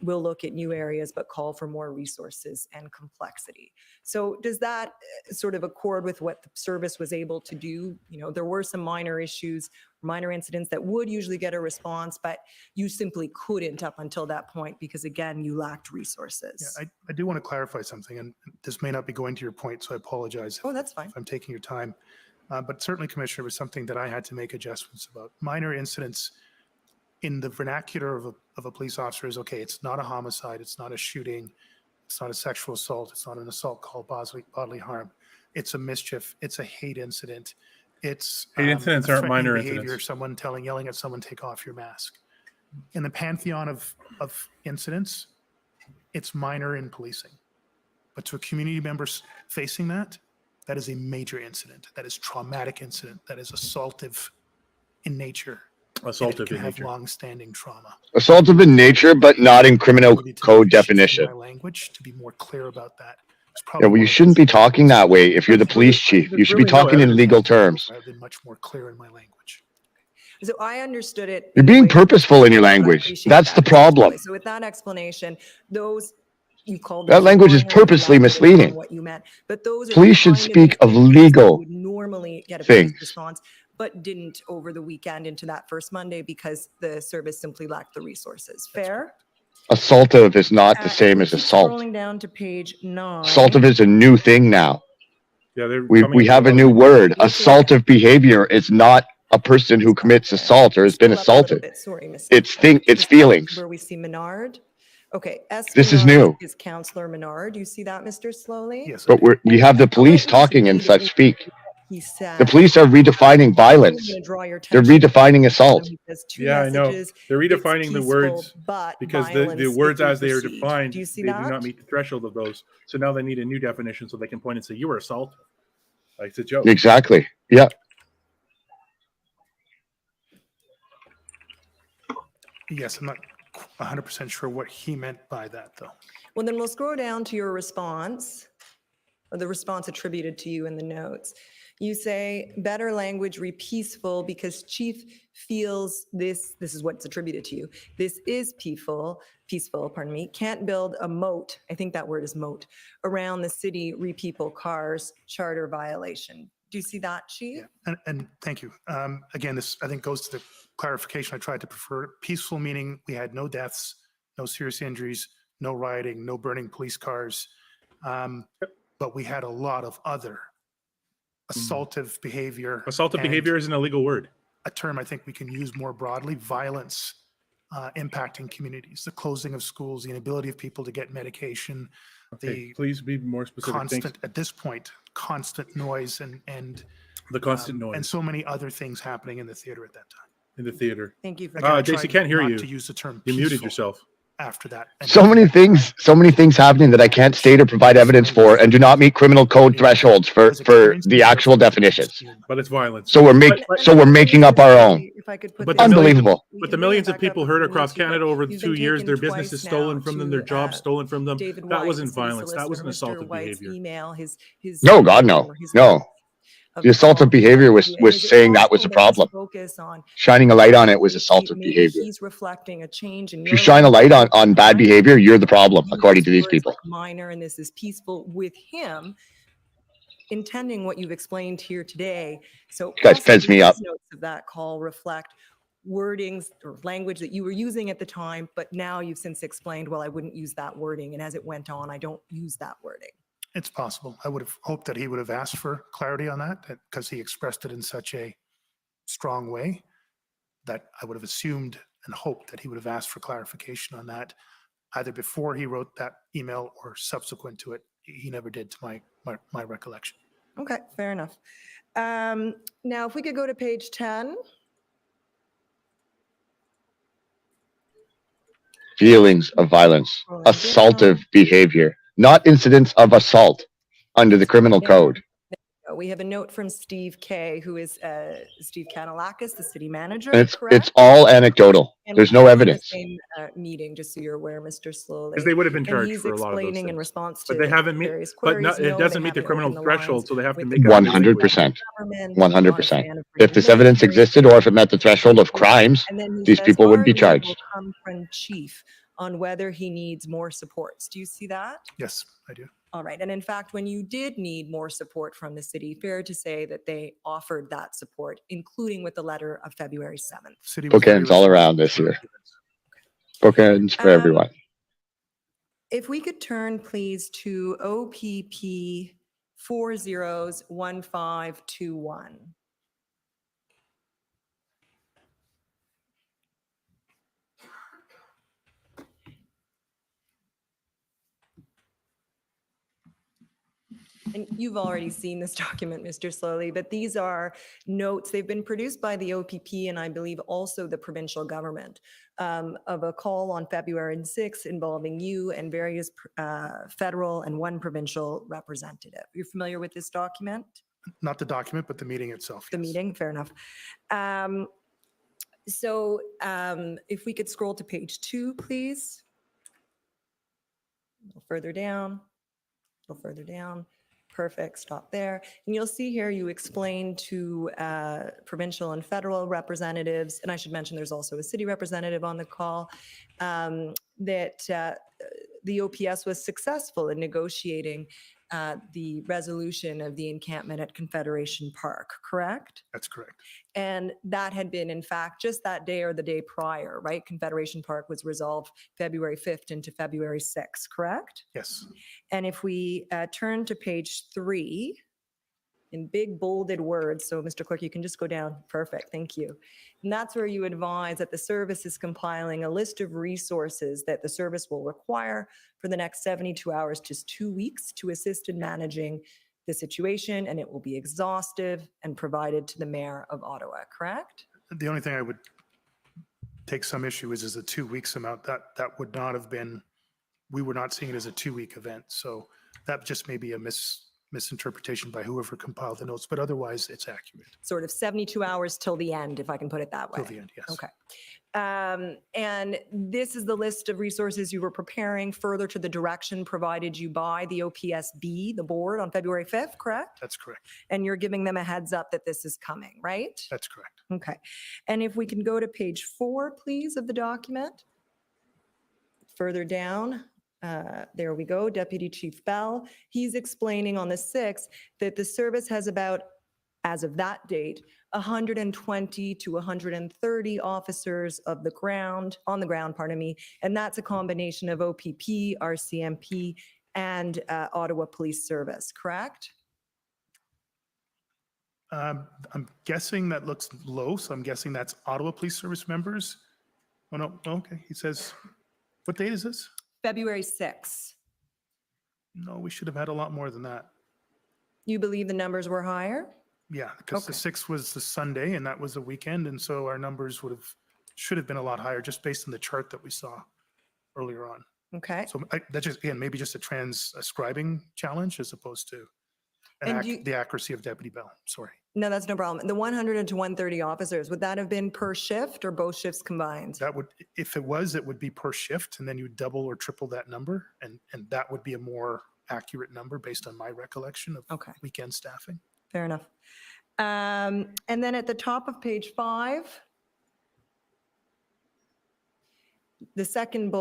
We'll look at new areas, but call for more resources and complexity. So does that sort of accord with what the service was able to do? You know, there were some minor issues, minor incidents that would usually get a response, but you simply couldn't up until that point because, again, you lacked resources. Yeah, I do want to clarify something, and this may not be going to your point, so I apologize Oh, that's fine. if I'm taking your time. But certainly, Commissioner, was something that I had to make adjustments about. Minor incidents in the vernacular of a police officer is okay. It's not a homicide. It's not a shooting. It's not a sexual assault. It's not an assault called bodily harm. it's a mischief, it's a hate incident, it's Hate incidents aren't threatening minor behavior, incidents. someone yelling at someone, take off your mask. In the pantheon of incidents, it's minor in policing. But to a community member facing that, that is a major incident. That is traumatic incident. That is assaultive in nature. And it Assaultive can in have nature. long-standing trauma. Assaultive in nature, but not in criminal Maybe to code shift definition. my language to be more clear about that. It's Yeah, probably well, you one of shouldn't the- be talking that way if you're the police chief. You should be There's really no talking in legal terms. I've been much more clear in my language. So I understood it. You're in the being way that purposeful in your but I language. appreciate That's that, the Mr. problem. Sloly. So with that explanation, those you called That them language is minor, you purposely elaborated on misleading. what you meant, but those are Police the should kind of speak of incidents that legal would normally get a things. police response, but didn't over the weekend into that first Monday because the service simply lacked the resources. Fair? Assaultive is not the And same we as keep assault. Scrolling down to page 9. Assaultive is a new thing now. Yeah, they're We coming up have a with new other- word. Looking at- Assaultive behavior is not a person who commits assault or has been Scroll up a little assaulted. bit. Sorry, Miss. It's Is that feelings. Where we see Menard. Okay. S. This is Menard new. Is Counselor Menard. Do you see that, Mr. Slowly? Yes. But we have the police talking in such speak. He said. The police are redefining violence. I'm gonna draw your They're attention to redefining the assault. bottom. He says two Yeah, I know. messages. They're It's redefining the peaceful, words but because the violence words if we as they are proceed. defined, Do you see they that? do not meet the threshold of those. So now they need a new definition so they can point and say, you were assaulted. Like, it's a joke. Exactly. Yeah. Yes, I'm not 100% sure what he meant by that, though. Well, then we'll scroll down to your response, or the response attributed to you in the notes. You say, better language, peaceful, because chief feels this is what's attributed to you. This is peaceful, pardon me, can't build a moat, I think that word is moat, around the city, re-people cars, charter violation. Do you see that, chief? Yeah, and thank you. Again, this, I think, goes to the clarification I tried to prefer. Peaceful meaning we had no deaths, no serious injuries, no rioting, no burning police cars. But we had a lot of other assaultive behavior. Assaultive and behavior is an illegal word. a term I think we can use more broadly, violence impacting communities, the closing of schools, the inability of people to get medication, Okay, please be more specific. constant, Thanks. at this point, constant noise and The constant and noise so many other things happening in the theater at that time. in the theater. Thank you for Again, I that. Daisy, tried can't hear not you. to use the term You muted peaceful yourself. after that. And So many things happening that I can't state or provide evidence for and do not meet criminal code thresholds for the actual definitions. But it's violence. So we're making up our own. If I could put But this- the millions- Unbelievable. We But can the bring it millions of back up people if hurt we across need to, but Canada over the you've 2 been years, their taken business is twice stolen now from them, to, their jobs stolen from them. David That White, wasn't the city violence. That wasn't solicitor, Mr. assaultive White's behavior. Email, his No, God, no. his No. of The assaultive calm behavior was to you. And is it saying that was a possible that this problem. focus on Shining a light on it was maybe assaultive behavior. He's reflecting a change in If your you shine a light language on bad behind behavior, you're the problem, use according to these words people. like minor and this is peaceful with him intending what you've explained here today. So You guys feds possibly me up. these notes of that call reflect wordings or language that you were using at the time, but now you've since explained, well, I wouldn't use that wording. And as it went on, I don't use that wording. It's possible. I would have hoped that he would have asked for clarity on that because he expressed it in such a strong way that I would have assumed and hoped that he would have asked for clarification on that either before he wrote that email or subsequent to it. He never did, to my recollection. Okay, fair enough. Now, if we could go to page 10. Feelings of violence, assaultive behavior, not incidents of assault under the criminal code. We have a note from Steve Kay, who is Steve Kanalakis, the city manager, And it's correct? all anecdotal. And There's we no were in the evidence. Same meeting, just so you're aware, Mr. Slowly. Because they would have been And charged he's for a lot of those explaining in things. response to But they haven't met, various but no, queries. it No, doesn't they meet the haven't criminal opened the lines threshold, so they have to with make the up. 100%. government, 100%. not a fan of If this evidence military. existed or if it met the threshold of crimes, And then he these says, people would "Our be lead will charged. come from chief on whether he needs more supports." Do you see that? Yes, I do. All right. And in fact, when you did need more support from the city, fair to say that they offered that support, including with the letter of February 7th. City was very Bookends all responsive. around this year. Bookends for everyone. If we could turn, please, to OPP 401521. And you've already seen this document, Mr. Sloly, but these are notes. They've been produced by the OPP and I believe also the provincial government of a call on February 6th involving you and various federal and one provincial representative. You're familiar with this document? Not the document, but the meeting itself. The yes. meeting, fair enough. So if we could scroll to page 2, please. A little further down, a little further down. Perfect, stop there. And you'll see here you explain to provincial and federal representatives, and I should mention there's also a city representative on the call, that the OPS was successful in negotiating the resolution of the encampment at Confederation Park, correct? That's correct. And that had been, in fact, just that day or the day prior, right? Confederation Park was resolved February 5th into February 6th, correct? Yes. And if we turn to page 3, in big bolded words, so Mr. Clerk, you can just go down. Perfect, thank you. And that's where you advise that the service is compiling a list of resources that the service will require for the next 72 hours, just 2 weeks, to assist in managing the situation, and it will be exhaustive and provided to the Mayor of Ottawa, correct? The only thing I would take some issue is the 2 weeks amount. That would not have been, we were not seeing it as a 2-week event. So that just may be a misinterpretation by whoever compiled the notes, but otherwise it's accurate. Sort of 72 hours till the end, if I can put it that way. Till the end, yes. Okay. And this is the list of resources you were preparing further to the direction provided you by the OPSB, the board, on February 5th, correct? That's correct. And you're giving them a heads up that this is coming, right? That's correct. Okay. And if we can go to page 4, please, of the document. Further down, there we go, Deputy Chief Bell. He's explaining on the 6th that the service has about, as of that date, 120 to 130 officers on the ground, and that's a combination of OPP, RCMP, and Ottawa Police Service, correct? I'm guessing that looks low, so I'm guessing that's Ottawa Police Service members. Oh, no, okay, he says, what date is this? February 6th. No, we should have had a lot more than that. You believe the numbers were higher? Yeah, because the 6th was the Sunday and that was a weekend, and so our numbers should have been a lot higher just based on the chart that we saw earlier on. Okay. So that just, again, maybe just a transcribing challenge as opposed to the accuracy of Deputy Bell. Sorry. No, that's no problem. The 100 to 130 officers, would that have been per shift or both shifts combined? That would, if it was, it would be per shift, and then you double or triple that number, and that would be a more accurate number based on my recollection of weekend staffing. Fair enough. And then at the top of page 5, the second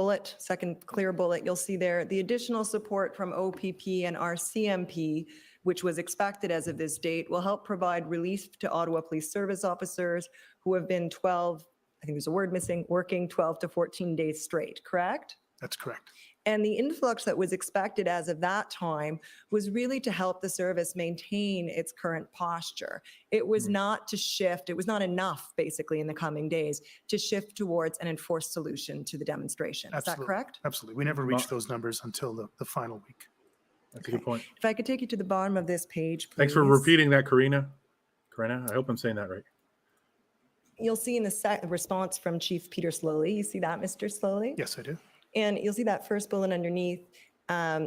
clear bullet, you'll see there, the additional support from OPP and RCMP, which was expected as of this date, will help provide relief to Ottawa Police Service officers who have been 12, I think there's a word missing, working 12 to 14 days straight, correct? That's correct. And the influx that was expected as of that time was really to help the service maintain its current posture. It was not to shift, it was not enough basically in the coming days to shift towards an enforced solution to the demonstration. Is that correct? Absolutely. We never reached those numbers until the final week. That's a good point. If I could take you to the bottom of this page, please. Thanks for repeating that, Karina. I hope I'm saying that right. You'll see in the response from Chief Peter Sloly, you see that, Mr. Sloly? Yes, I do. And you'll see that first bullet underneath.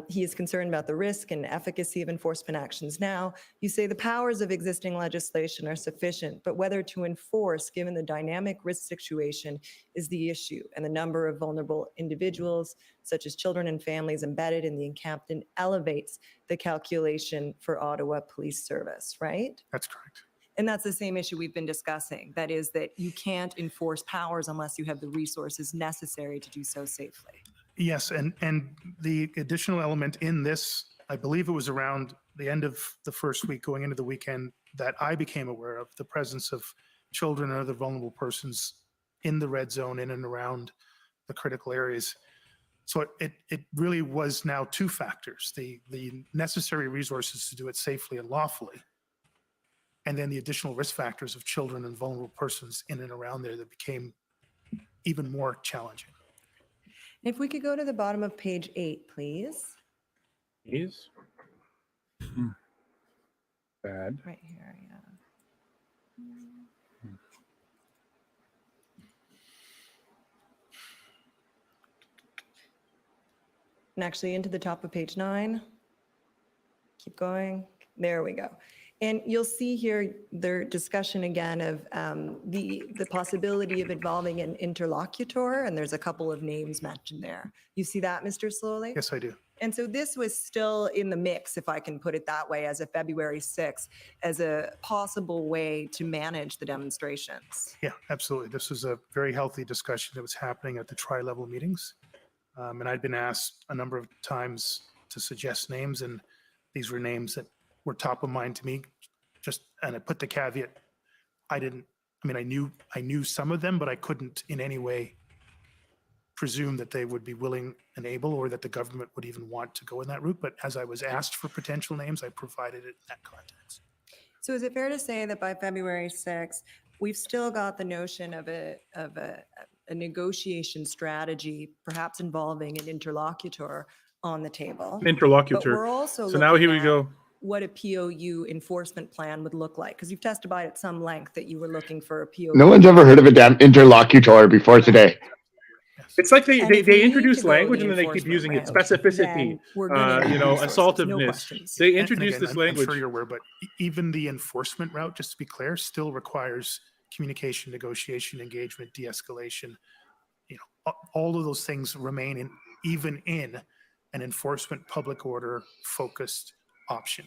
He is concerned about the risk and efficacy of enforcement actions now. You say the powers of existing legislation are sufficient, but whether to enforce given the dynamic risk situation is the issue, and the number of vulnerable individuals, such as children and families embedded in the encampment, elevates the calculation for Ottawa Police Service, right? That's correct. And that's the same issue we've been discussing. That is that you can't enforce powers unless you have the resources necessary to do so safely. Yes, and the additional element in this, I believe it was around the end of the first week going into the weekend that I became aware of the presence of children and other vulnerable persons in the red zone in and around the critical areas. So it really was now two factors, the necessary resources to do it safely and lawfully, and then the additional risk factors of children and vulnerable persons in and around there that became even more challenging. If we could go to the bottom of page 8, please. Please. Bad. Right here, yeah. And actually into the top of page 9. Keep going. There we go. And you'll see here their discussion again of the possibility of involving an interlocutor, and there's a couple of names mentioned there. You see that, Mr. Sloly? Yes, I do. And so this was still in the mix, if I can put it that way, as of February 6th, as a possible way to manage the demonstrations. Yeah, absolutely. This was a very healthy discussion that was happening at the tri-level meetings. And I'd been asked a number of times to suggest names, and these were names that were top of mind to me. And I put the caveat, I knew some of them, but I couldn't in any way presume that they would be willing and able, or that the government would even want to go in that route. But as I was asked for potential names, I provided it in that context. So is it fair to say that by February 6th, we've still got the notion of a negotiation strategy, perhaps involving an interlocutor on the table? Interlocutor. But we're also So now here we looking go. at what a POU enforcement plan would look like, because you've testified at some length that you were looking for a POU. No one's ever heard of a damn interlocutor before today. It's like they And if we need introduce to go language the and then they keep enforcement using it. route, Specificity, then we're gonna need resources, no assaultiveness. questions. They And introduce again, this I'm language. sure you're aware, but even the enforcement route, just to be clear, still requires communication, negotiation, engagement, de-escalation. All of those things remain even in an enforcement public order focused option.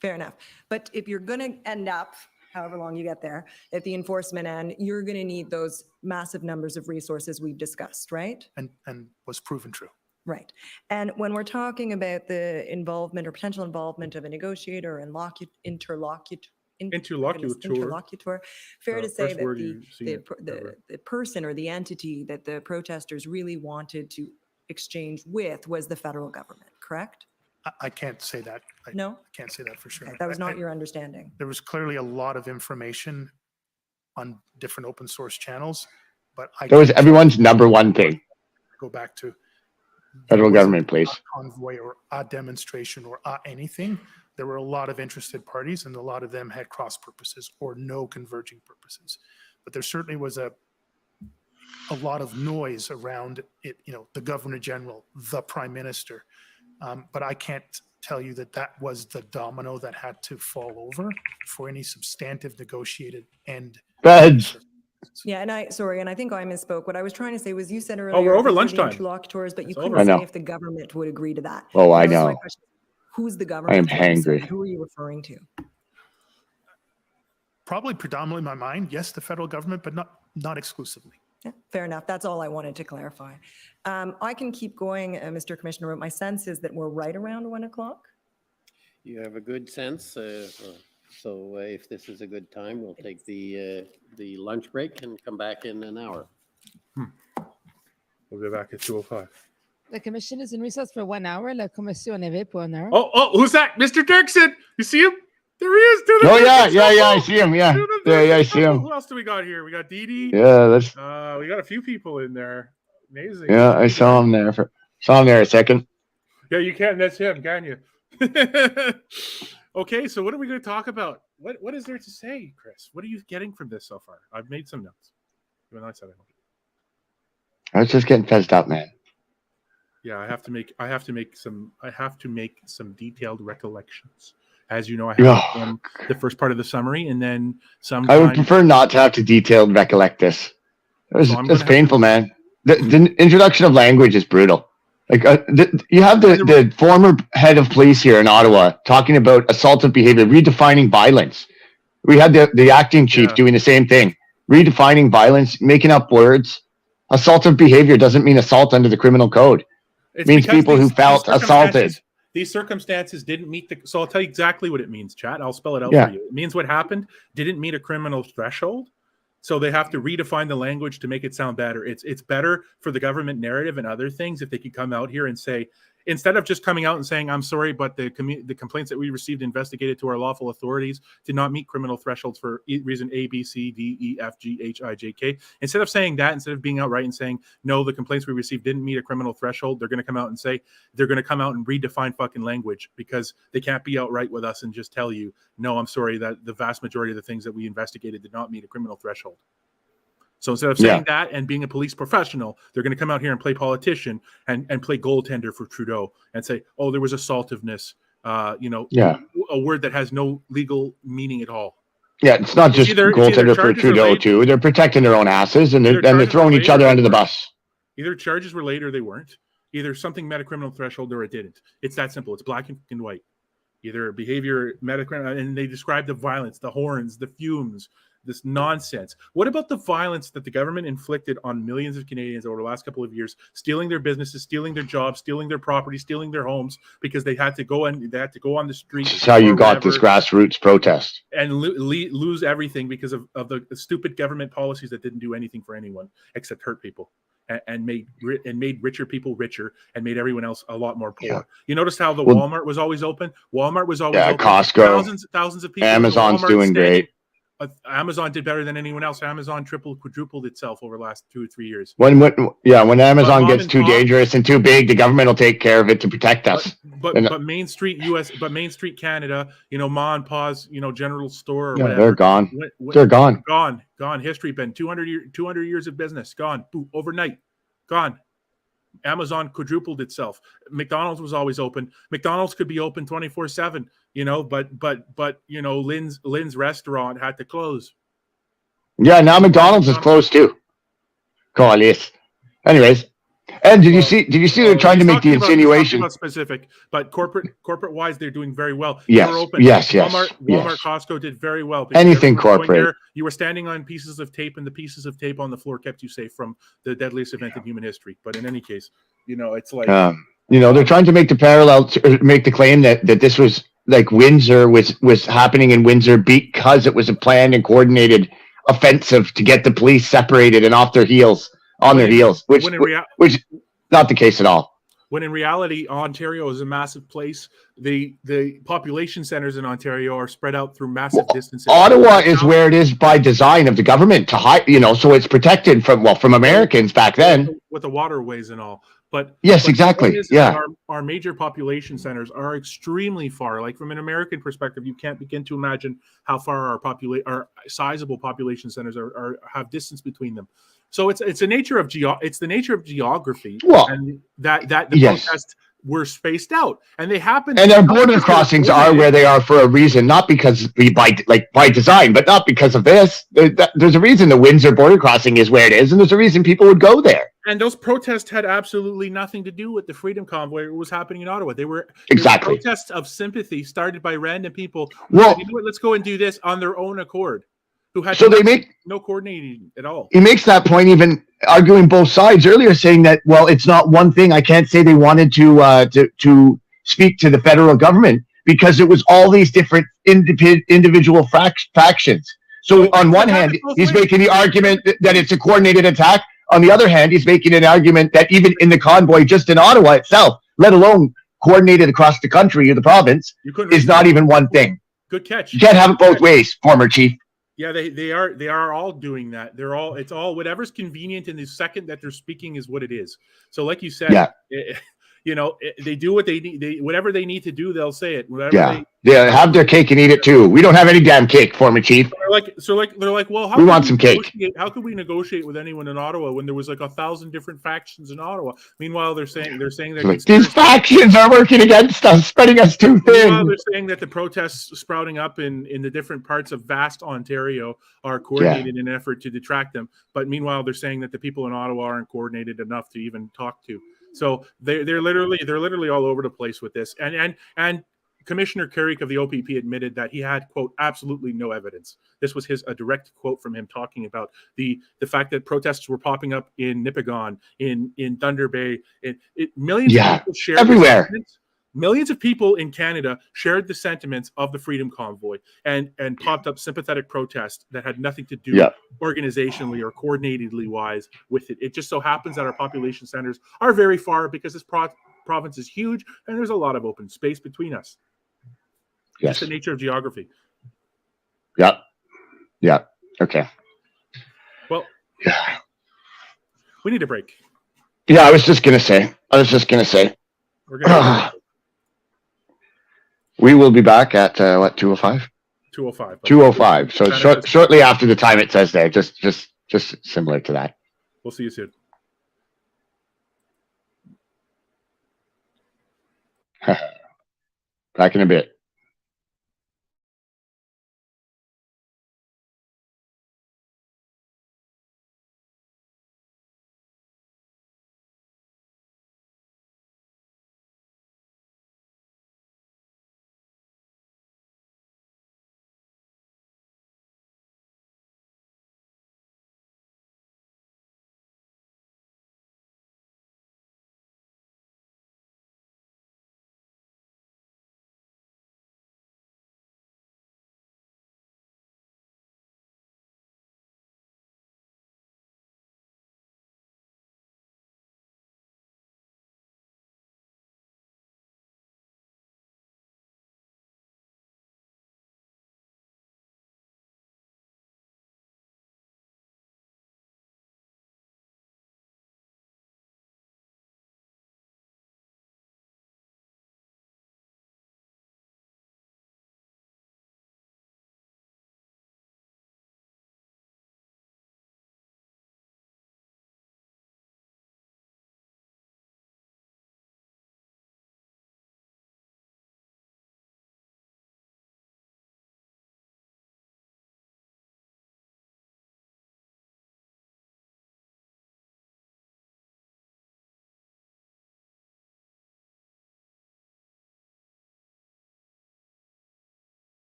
Fair enough. But if you're going to end up, however long you get there, at the enforcement end, you're going to need those massive numbers of resources we've discussed, right? And was proven true. Right. And when we're talking about the involvement or potential involvement of a negotiator and interlocutor, fair to say First that word you've seen it ever. the person or the entity that the protesters really wanted to exchange with was the federal government, correct? I can't say that. No? I can't say that for sure. Okay, that was not your understanding. There was clearly a lot of information on different open source channels, but That was everyone's number one thing. go back to Federal wasn't government, please. a convoy or a demonstration or anything. There were a lot of interested parties, and a lot of them had cross purposes or no converging purposes. But there certainly was a lot of noise around it, the governor general, the prime minister. But I can't tell you that was the domino that had to fall over for any substantive negotiated end. Beds. Yeah, and I think I misspoke. What I was trying to say was you said earlier. we're over these are the lunchtime. Interlocutors, but you It's couldn't over. I say know. if the government would agree to that. Oh, I That was my know. question. Who's the government? am when you said hangry. that? Who are you referring to? Probably predominantly in my mind, yes, the federal government, but not exclusively. Yeah, fair enough. That's all I wanted to clarify. I can keep going, Mr. Commissioner, but my sense is that we're right around 1 o'clock. You have a good sense. So if this is a good time, we'll take the lunch break and come back in an hour. We'll be back at 2:05. The commission is in recess for 1 hour. La commission est levée pour 1 heure. Oh, who's that? Mr. Dirksen. You see him? There he is. Do the Oh, yeah, Dirksen yeah, I shuffle. see him. Yeah. Do the Yeah, I Dirksen see him. shuffle. Who else do we got here? We got Dee Dee. Yeah, that's, We got a few people in there. Amazing. yeah, I saw him there a second. Yeah, you can. That's him, can you? Okay, so what are we going to talk about? What is there to say, Chris? What are you getting from this so far? I've made some notes. Even I said I hope. I was just getting fessed up, man. Yeah, I have to make some detailed recollections. As you know, I have from the first part of the summary, and then some. I would prefer not to have to detailed recollect this. It's painful, man. The introduction of language is brutal. Like you have the former head of police here in Ottawa talking about assaultive behavior, redefining violence. We had the acting chief doing the same thing, redefining violence, making up words. Assaultive behavior doesn't mean assault under the criminal code. It means people who felt assaulted. These circumstances didn't meet so I'll tell you exactly what it means, chat. I'll spell it out Yeah. for you. It means what happened didn't meet a criminal threshold. So they have to redefine the language to make it sound better. It's better for the government narrative and other things if they could come out here and say Instead of just coming out and saying, I'm sorry, but the complaints that we received investigated to our lawful authorities did not meet criminal thresholds for reason A, B, C, D, E, F, G, H, I, J, K. Instead of saying that, instead of being outright and saying, no, the complaints we received didn't meet a criminal threshold, they're going to come out and say, they're going to come out and redefine fucking language, because they can't be outright with us and just tell you, no, I'm sorry, that the vast majority of the things that we investigated did not meet a criminal threshold. So instead of saying that and being a police professional, they're going to come out here and play politician and play goaltender for Trudeau and say, oh, there was assaultiveness, a word that has no legal meaning at all. Yeah, it's not just goaltender for Trudeau too. They're protecting their own asses, and they're throwing each other under the bus. Either charges were laid or they weren't. Either something met a criminal threshold or it didn't. It's that simple. It's black and white. Either behavior met a criminal, and they describe the violence, the horns, the fumes, this nonsense. What about the violence that the government inflicted on millions of Canadians over the last couple of years, stealing their businesses, stealing their jobs, stealing their property, stealing their homes because they had to go on the street. That's how you got this grassroots protest. And lose everything because of the stupid government policies that didn't do anything for anyone except hurt people. And made richer people richer and made everyone else a lot more poor. Yeah. You notice how the Walmart was always open? Walmart was always open. Costco. Thousands of people. Amazon's doing great. Amazon did better than anyone else. Amazon quadrupled itself over the last 2 or 3 years. When Amazon gets too dangerous and too big, the government will take care of it to protect us. But Main Street Main Street Canada, Ma and Pa's, general store or whatever. They're gone. They're gone. Gone. History been 200 years of business. Gone. Boom, overnight. Gone. Amazon quadrupled itself. McDonald's was always open. McDonald's could be open 24/7, but Lynn's restaurant had to close. Yeah, now McDonald's is closed too. Call yes. Anyways, and did you see they're trying to make the insinuation about specific, but corporate wise they're doing very well. Yes. They're open. Yes. Walmart, Yes. Costco did very well. Anything corporate. You were standing on pieces of tape, and the pieces of tape on the floor kept you safe from the deadliest event in human history. But in any case, it's like they're trying to make the parallel, make the claim that this was like Windsor was happening in Windsor because it was a planned and coordinated offensive to get the police separated and off their heels. Which is not the case at all. When in reality, Ontario is a massive place. The population centers in Ontario are spread out through massive distances. Ottawa is where it is by design of the government to hide, so it's protected from Americans back then. With the waterways and all. But yes, exactly. Yeah. Our major population centers are extremely far. Like from an American perspective, you can't begin to imagine how far our sizable population centers have distance between them. So it's the nature of geography, and that the protests were spaced out, and they happen. And our border crossings are where they are for a reason, not because by design, but not because of this. There's a reason the Windsor border crossing is where it is, and there's a reason people would go there. And those protests had absolutely nothing to do with the Freedom Convoy. It was happening in Ottawa. They were protests of sympathy started by random people. Well, let's go and do this on their own accord. Who had no coordinating at all. He makes that point, even arguing both sides earlier, saying that, well, it's not one thing. I can't say they wanted to speak to the federal government because it was all these different individual factions. So on one hand, he's making the argument that it's a coordinated attack. On the other hand, he's making an argument that even in the convoy, just in Ottawa itself, let alone coordinated across the country or the province, is not even one thing. Good catch. You can't have it both ways, former chief. Yeah, they are all doing that. It's all whatever's convenient in the second that they're speaking is what it is. So like you said, they do what they need. Whatever they need to do, they'll say it. They have their cake and eat it too. We don't have any damn cake, former chief. They're like, well, we want some cake. How could we negotiate with anyone in Ottawa when there was like 1,000 different factions in Ottawa? Meanwhile, they're saying that these factions are working against us, spreading us too thin. Meanwhile, they're saying that the protests sprouting up in the different parts of vast Ontario are coordinated in an effort to detract them. But meanwhile, they're saying that the people in Ottawa aren't coordinated enough to even talk to. So they're literally all over the place with this. And Commissioner Carrick of the OPP admitted that he had, quote, absolutely no evidence. This was a direct quote from him talking about the fact that protests were popping up in Nipigon, in Thunder Bay. Millions of people shared everywhere. Millions of people in Canada shared the sentiments of the Freedom Convoy and popped up sympathetic protests that had nothing to do organizationally or coordinatedly wise with it. It just so happens that our population centers are very far because province is huge, and there's a lot of open space between us. Just Yes. the nature of geography. Yep. Yep. Okay. Well, Yeah. we need a break. Yeah, I was just gonna say. We're gonna We will be back at what, 2:05? 2:05. 2:05. So it's Canada's- shortly after the time it says there. Just similar to that. We'll see you soon. Back in a bit.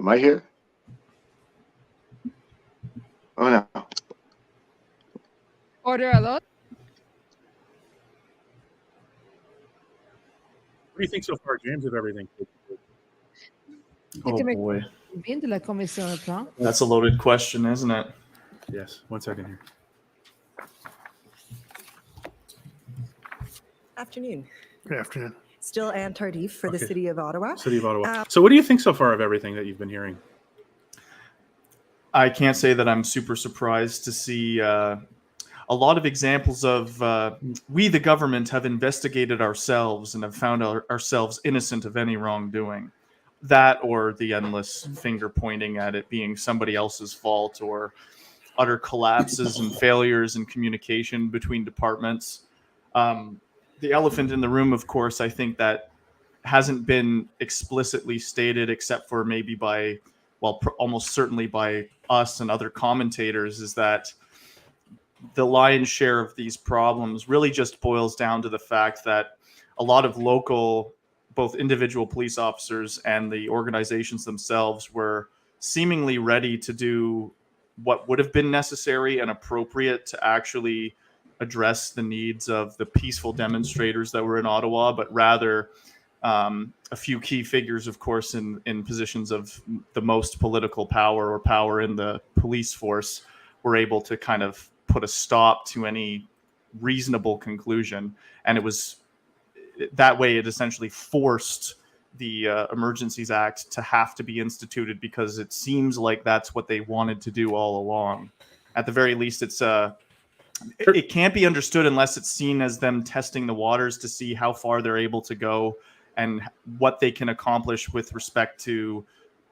Am I here? Oh, no. Order allowed. What do you think so far, James, of everything? The Oh commission boy, is reconvened. La commission reprend. that's a loaded question, isn't it? Yes, 1 second here. Afternoon. Good afternoon. Still Anne Tardif for the Okay. City of Ottawa. City of Ottawa. So what do you think so far of everything that you've been hearing? I can't say that I'm super surprised to see a lot of examples of we, the government, have investigated ourselves and have found ourselves innocent of any wrongdoing. That or the endless finger pointing at it being somebody else's fault, or utter collapses and failures in communication between departments. The elephant in the room, of course, I think that hasn't been explicitly stated except for maybe by, well, almost certainly by us and other commentators, is that the lion's share of these problems really just boils down to the fact that a lot of local, both individual police officers and the organizations themselves, were seemingly ready to do what would have been necessary and appropriate to actually address the needs of the peaceful demonstrators that were in Ottawa, but rather a few key figures, of course, in positions of the most political power or power in the police force were able to kind of put a stop to any reasonable conclusion. And it was that way it essentially forced the Emergencies Act to have to be instituted, because it seems like that's what they wanted to do all along. At the very least, it can't be understood unless it's seen as them testing the waters to see how far they're able to go and what they can accomplish with respect to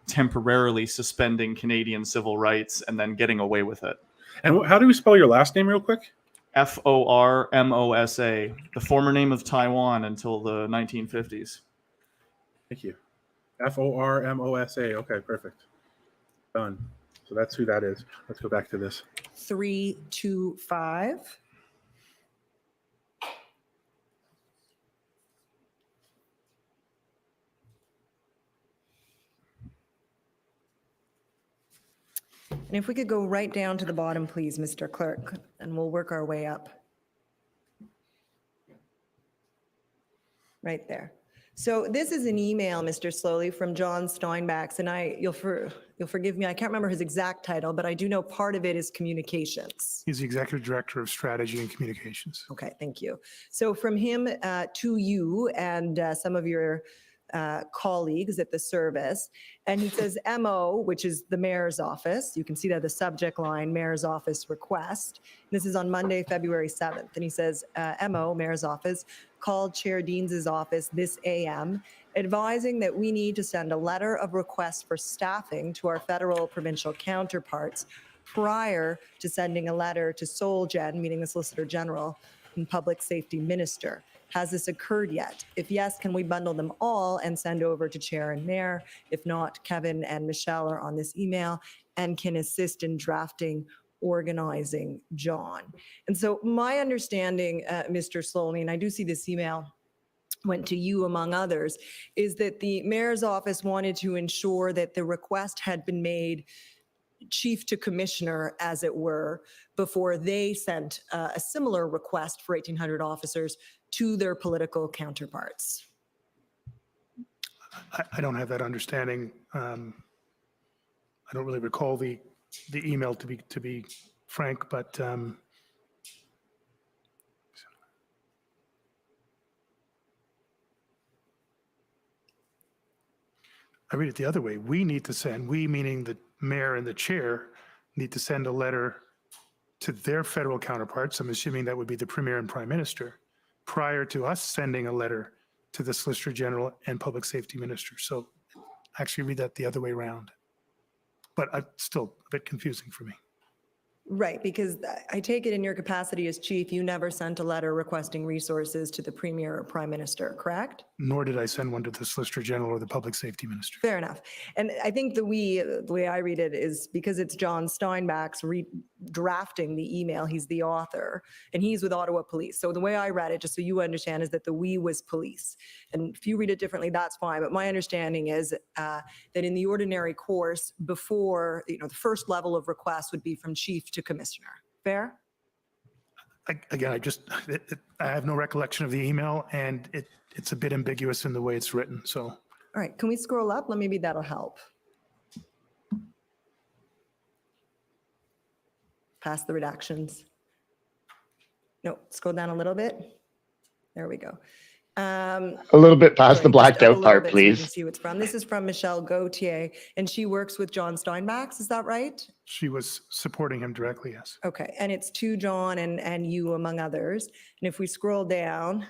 temporarily suspending Canadian civil rights and then getting away with it. And how do we spell your last name real quick? Formosa, the former name of Taiwan until the 1950s. Thank you. Formosa. Okay, perfect. Done. So that's who that is. Let's go back to this. 325. And if we could go right down to the bottom, please, Mr. Clerk, and we'll work our way up. Right there. So this is an email, Mr. Sloly, from John Steinbach's, and you'll forgive me, I can't remember his exact title, but I do know part of it is communications. He's the Executive Director of Strategy and Communications. Okay, thank you. So from him to you and some of your colleagues at the service, and he says MO, which is the mayor's office. You can see that the subject line, mayor's office request. This is on Monday, February 7th. And he says, MO, mayor's office, called Chair Deans's office this AM, advising that we need to send a letter of request for staffing to our federal provincial counterparts prior to sending a letter to SolGen, meaning the Solicitor General and Public Safety Minister. Has this occurred yet? If yes, can we bundle them all and send over to Chair and Mayor? If not, Kevin and Michelle are on this email and can assist in drafting, organizing John. And so my understanding, Mr. Sloly, and I do see this email went to you among others, is that the Mayor's office wanted to ensure that the request had been made chief to commissioner, as it were, before they sent a similar request for 1,800 officers to their political counterparts. I don't have that understanding. I don't really recall the email, to be frank, but I read it the other way. We need to send, we meaning the mayor and the chair, need to send a letter to their federal counterparts. I'm assuming that would be the premier and prime minister, prior to us sending a letter to the Solicitor General and Public Safety Minister. So actually read that the other way around. But it's still a bit confusing for me. Right, because I take it in your capacity as chief, you never sent a letter requesting resources to the premier or prime minister, correct? Nor did I send one to the Solicitor General or the Public Safety Minister. Fair enough. And I think the way I read it is because it's John Steinbach's drafting the email. He's the author, and he's with Ottawa Police. So the way I read it, just so you understand, is that the we was police. And if you read it differently, that's fine. But my understanding is that in the ordinary course, before, the first level of request would be from chief to commissioner. Fair? Again, I have no recollection of the email, and it's a bit ambiguous in the way it's written, so. All right, can we scroll up? Maybe that'll help. Past the redactions. No, scroll down a little bit. There we go. A little bit past the blacked out part, So you please. can see who it's from. This is from Michelle Gauthier, and she works with John Steinbach's. Is that right? She was supporting him directly, yes. Okay, and it's to John and you, among others. And if we scroll down,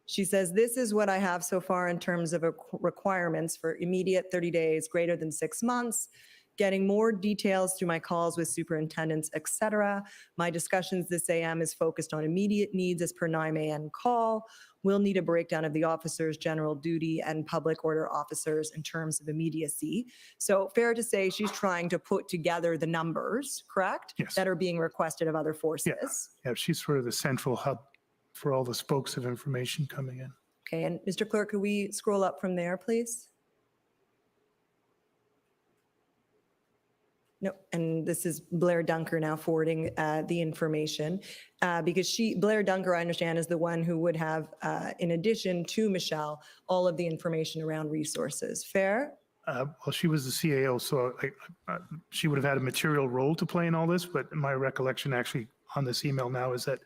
she says, this is what I have so far in terms of requirements for immediate 30 days, greater than 6 months, getting more details through my calls with superintendents, et cetera. My discussions this AM is focused on immediate needs as per 9 a.m. call. We'll need a breakdown of the officers, general duty, and public order officers in terms of immediacy. So fair to say she's trying to put together the numbers, correct? Yes. That are being requested of other forces. Yeah, she's sort of the central hub for all the spokes of information coming in. Okay, and Mr. Clerk, could we scroll up from there, please? No, and this is Blair Dunker now forwarding the information because Blair Dunker, I understand, is the one who would have, in addition to Michelle, all of the information around resources. Fair? Well, she was the CAO, so she would have had a material role to play in all this, but my recollection actually on this email now is that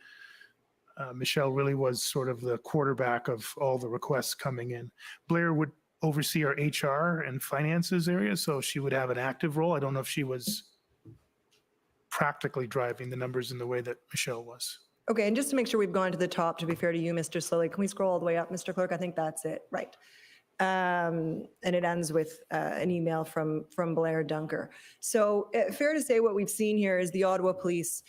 Michelle really was sort of the quarterback of all the requests coming in. Blair would oversee our HR and finances area, so she would have an active role. I don't know if she was practically driving the numbers in the way that Michelle was. Okay, and just to make sure we've gone to the top, to be fair to you, Mr. Sloly, can we scroll all the way up, Mr. Clerk? I think that's it, right. And it ends with an email from Blair Dunker. So fair to say what we've seen here is the Ottawa Police,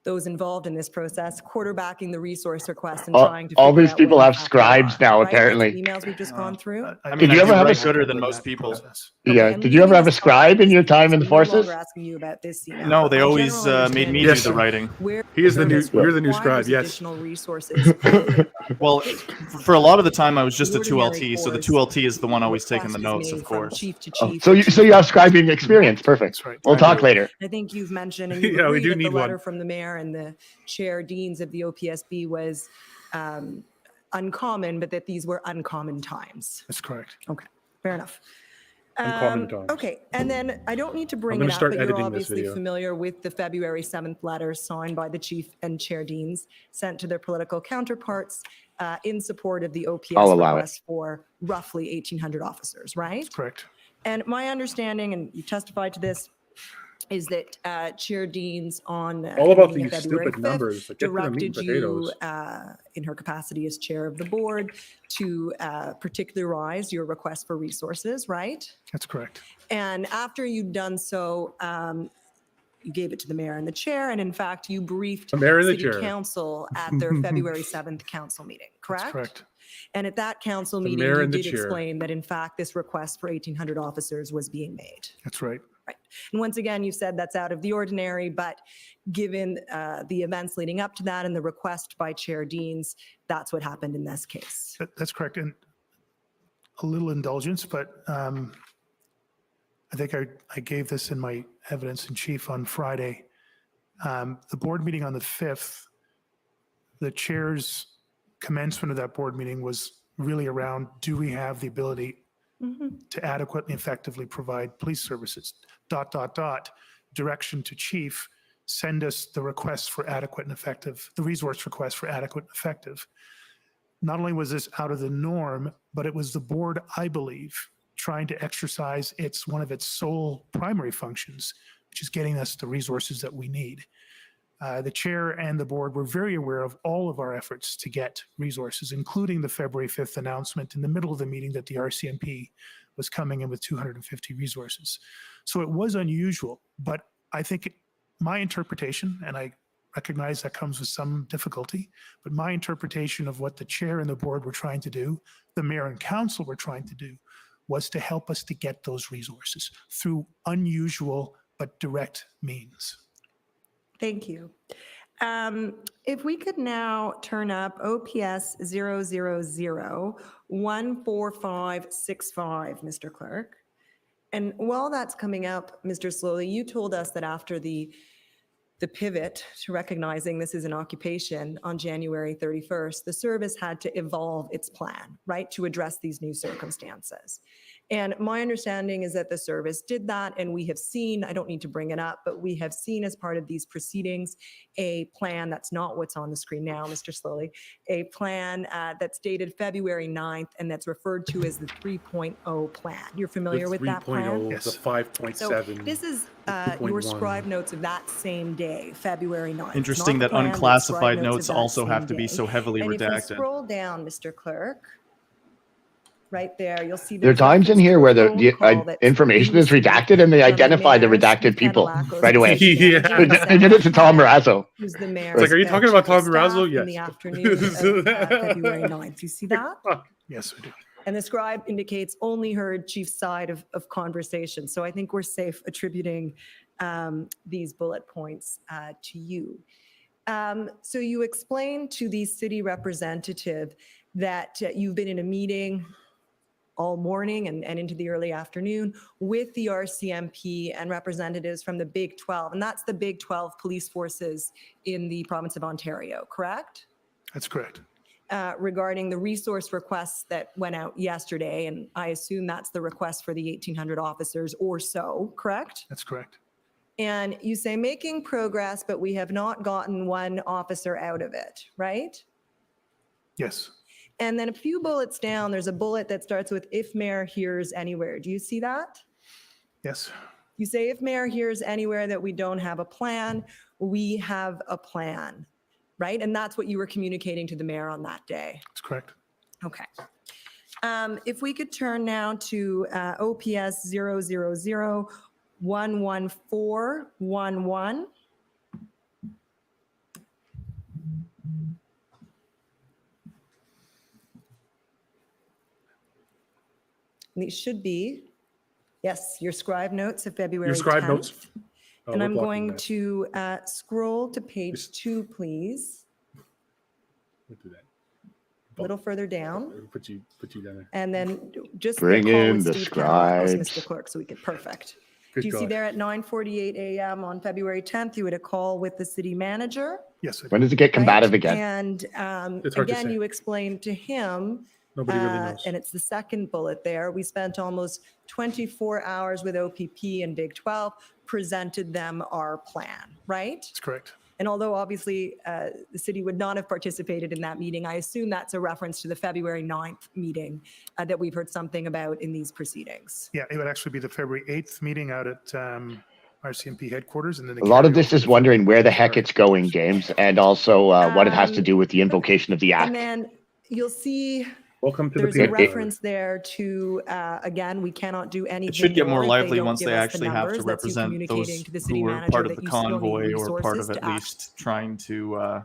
those involved in this process, quarterbacking the resource request and trying to All figure these out people what have impact scribes there are, now, right? That's apparently. the emails we've just gone through. Did you ever have a better than most people? Yeah. and Did you ever leaving have a this scribe in your process, time in the I'm no longer forces? asking you about this email, No, but they my always general made me understanding do the writing. where He is the new- this you're the new requires scribe, yes. additional resources. Well, for a lot of the time, I was just a Ordinary 2LT, so the course, 2LT is the one always taking the request is notes, made of from course. chief to Oh, chief. so you have scribing experience. Perfect. That's right. We'll talk later. I think you've mentioned, and you Yeah, we agree do that the need letter one. from the mayor and the chair deans of the OPSB was uncommon, but that these were uncommon times. That's correct. Okay, fair enough. Uncommon times. Okay, and then I don't need to bring gonna it up, start but you're editing this obviously video. familiar with the February 7th letter signed by the chief and chair deans sent to their political counterparts in support of the OPS I'll allow it. request for roughly 1,800 officers, right? That's correct. And my understanding, and you testified to this, is that Chair Deans on All about meeting of these February stupid 5th numbers. Like, get to the meat and directed you, potatoes. in her capacity as chair of the board, to particularize your request for resources, right? That's correct. And after you'd done so, you gave it to the mayor and the chair, and in fact, you briefed The mayor and the city chair. council at their February 7th council meeting, correct? That's correct. And at that council The meeting, mayor you and the did chair. explain that in fact, this request for 1,800 officers was being made. That's right. Right. And once again, you said that's out of the ordinary, but given the events leading up to that and the request by Chair Deans, that's what happened in this case. That's correct. And a little indulgence, but I think I gave this in my evidence in chief on Friday. The board meeting on the 5th, the chair's commencement of that board meeting was really around, do we have the ability to adequately, effectively provide police services, ... direction to chief, send us the request for adequate and effective, the resource request for adequate and effective. Not only was this out of the norm, but it was the board, I believe, trying to exercise one of its sole primary functions, which is getting us the resources that we need. The chair and the board were very aware of all of our efforts to get resources, including the February 5th announcement in the middle of the meeting that the RCMP was coming in with 250 resources. So it was unusual, but I think my interpretation, and I recognize that comes with some difficulty, but my interpretation of what the chair and the board were trying to do, the mayor and council were trying to do, was to help us to get those resources through unusual but direct means. Thank you. If we could now turn up OPS 000-14565, Mr. Clerk. And while that's coming up, Mr. Sloly, you told us that after the pivot to recognizing this is an occupation on January 31st, the service had to evolve its plan, right, to address these new circumstances. And my understanding is that the service did that, and we have seen, I don't need to bring it up, but we have seen as part of these proceedings a plan that's not what's on the screen now, Mr. Sloly, a plan that's dated February 9th and that's referred to as the 3.0 plan. You're familiar with that plan? The 5.7. So this is your scribe notes of that same day, February 9th. It's Interesting not that the plan, but unclassified scribe notes of that also have same to be day. so heavily And if you redacted. scroll down, Mr. Clerk, right there, you'll see There are there's times in reference here to a where phone call that's information being is received redacted and they from identify the mayor, redacted Steve people Cadillac, right away. city manager, They did it to Tom Matt, Marazzo. who's the mayor. It's like, are you talking about Tom Marazzo? In the Yes. afternoon of February 9th. You see that? Yes, we do. And the scribe indicates only heard chief's side of conversation. So I think we're safe attributing these bullet points to you. So you explained to the city representative that you've been in a meeting all morning and into the early afternoon with the RCMP and representatives from the Big 12. And that's the Big 12 police forces in the province of Ontario, correct? That's correct. Regarding the resource requests that went out yesterday, and I assume that's the request for the 1,800 officers or so, correct? That's correct. And you say making progress, but we have not gotten one officer out of it, right? Yes. And then a few bullets down, there's a bullet that starts with if mayor hears anywhere. Do you see that? Yes. You say if mayor hears anywhere that we don't have a plan, we have a plan, right? And that's what you were communicating to the mayor on that day. That's correct. Okay. If we could turn now to OPS 000-11411. These should be, yes, your scribe notes of February 10th. Your scribe notes. Oh, And we're I'm blocking going that. to scroll to page 2, please. We'll do that. A little further down. Put you down there. And then just Bring the call in with the Steve Cadillac, scribes. Mr. Clerk, so we get perfect. Good Do you see God. there at 9:48 a.m. on February 10th, you had a call with the city manager? Yes, I do. When does it get combative right? again? And It's hard to again, say. you explained to him, Nobody really knows. and it's the second bullet there, we spent almost 24 hours with OPP and Big 12, presented them our plan, right? That's correct. And although obviously the city would not have participated in that meeting, I assume that's a reference to the February 9th meeting that we've heard something about in these proceedings. Yeah, it would actually be the February 8th meeting out at RCMP headquarters. And then A lot of this is wondering where the heck it's going, James, and also what it has to do with the invocation of the And act. then you'll see Welcome to there's the a PA. reference there to, again, we cannot do anything. It should get more if lively don't once give they us the actually have to numbers. That's you represent those communicating to the city who were manager part of that the you still need convoy or part resources of at to act. least trying to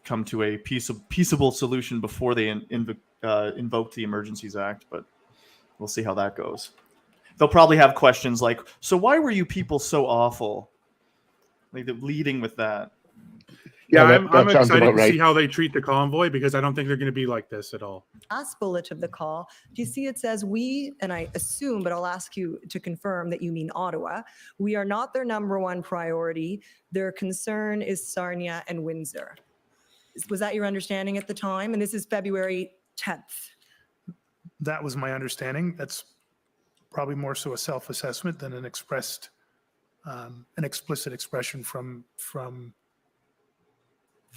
come to a peaceable solution before they invoke the Emergencies Act. But we'll see how that goes. They'll probably have questions like, so why were you people so awful? Like they're leading with that. Yeah, Yeah, I'm that sounds excited about to see right. how they treat the convoy because I don't think they're going to be like this at all. Last bullet of the call, do you see it says we, and I assume, but I'll ask you to confirm that you mean Ottawa, we are not their number one priority. Their concern is Sarnia and Windsor. Was that your understanding at the time? And this is February 10th. That was my understanding. That's probably more so a self-assessment than an explicit expression from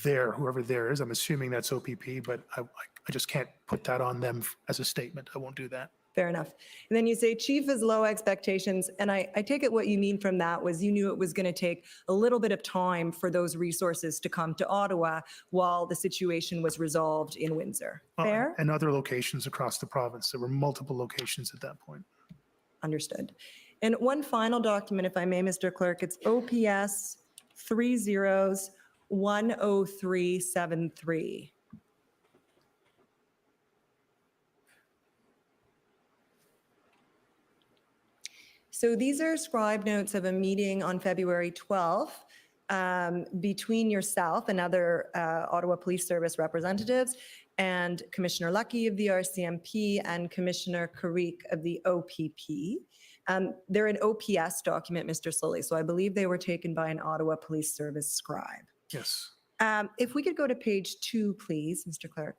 there, whoever there is. I'm assuming that's OPP, but I just can't put that on them as a statement. I won't do that. Fair enough. And then you say chief has low expectations. And I take it what you mean from that was you knew it was going to take a little bit of time for those resources to come to Ottawa while the situation was resolved in Windsor. Fair? And other locations across the province. There were multiple locations at that point. Understood. And one final document, if I may, Mr. Clerk, it's OPS 30-10373. So these are scribe notes of a meeting on February 12th between yourself and other Ottawa Police Service representatives and Commissioner Lucky of the RCMP and Commissioner Karik of the OPP. They're an OPS document, Mr. Sloly, so I believe they were taken by an Ottawa Police Service scribe. Yes. If we could go to page 2, please, Mr. Clerk.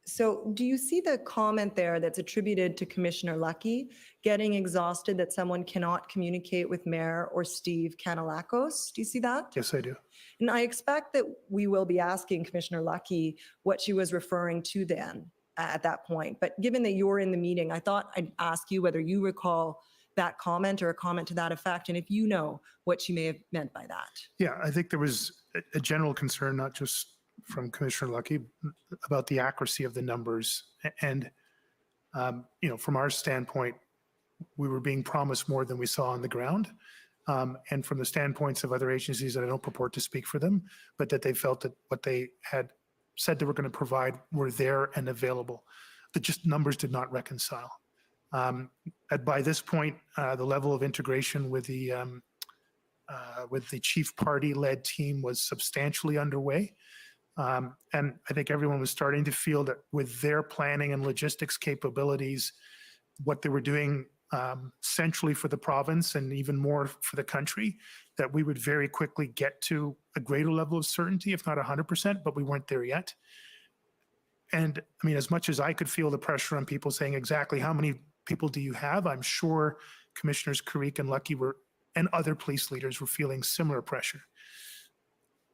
So do you see the comment there that's attributed to Commissioner Lucky, getting exhausted that someone cannot communicate with Mayor or Steve Kanalakos? Do you see that? Yes, I do. And I expect that we will be asking Commissioner Lucky what she was referring to then at that point. But given that you're in the meeting, I thought I'd ask you whether you recall that comment or a comment to that effect, and if you know what she may have meant by that. Yeah, I think there was a general concern, not just from Commissioner Lucky, about the accuracy of the numbers. And, from our standpoint, we were being promised more than we saw on the ground. And from the standpoints of other agencies that I don't purport to speak for them, but that they felt that what they had said they were going to provide were there and available. The just numbers did not reconcile. By this point, the level of integration with the chief party-led team was substantially underway. And I think everyone was starting to feel that with their planning and logistics capabilities, what they were doing centrally for the province and even more for the country, that we would very quickly get to a greater level of certainty, if not 100%, but we weren't there yet. And I mean, as much as I could feel the pressure on people saying exactly how many people do you have, I'm sure Commissioners Karik and Lucky and other police leaders were feeling similar pressure.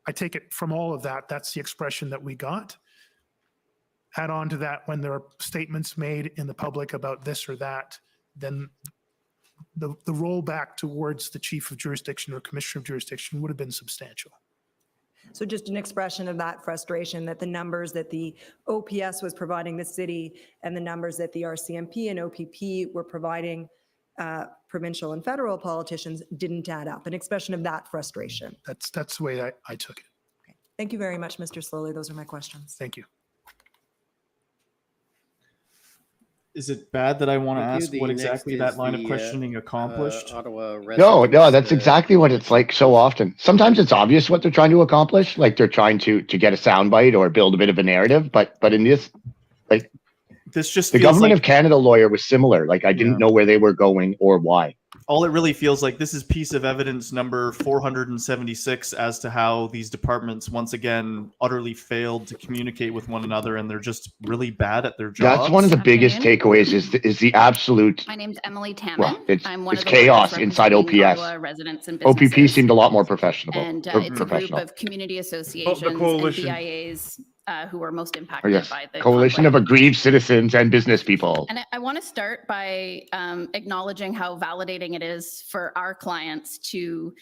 I take it from all of that, that's the expression that we got. Add on to that, when there are statements made in the public about this or that, then the rollback towards the chief of jurisdiction or commissioner of jurisdiction would have been substantial. So just an expression of that frustration that the numbers that the OPS was providing the city and the numbers that the RCMP and OPP were providing provincial and federal politicians didn't add up. An expression of that frustration. That's the way I took it. Okay. Thank you very much, Mr. Sloly. Those are my questions. Thank you. Is it bad that I want to Thank you. ask The what next exactly is that line of the, questioning accomplished? Ottawa No, residents, that's exactly what it's like so often. Sometimes it's obvious what they're trying to accomplish, like they're trying to get a soundbite or build a bit of a narrative. But in this, like, This just the feels government like of Canada lawyer was similar. Like, I didn't know where they were going or why. all it really feels like this is piece of evidence number 476 as to how these departments once again utterly failed to communicate with one another, and they're just really bad at their jobs. That's one of the biggest takeaways is the absolute. My name's Emily Tamman. Well, I'm one it's of the chaos lawyers inside representing OPS. Ottawa residents and OPP businesses. seemed a lot more professional. And it's a group of community associations and coalition. BIAs who are most Oh, impacted yes. by the Coalition conflict. of aggrieved citizens and business people. And I want to start by acknowledging how validating it is for our clients to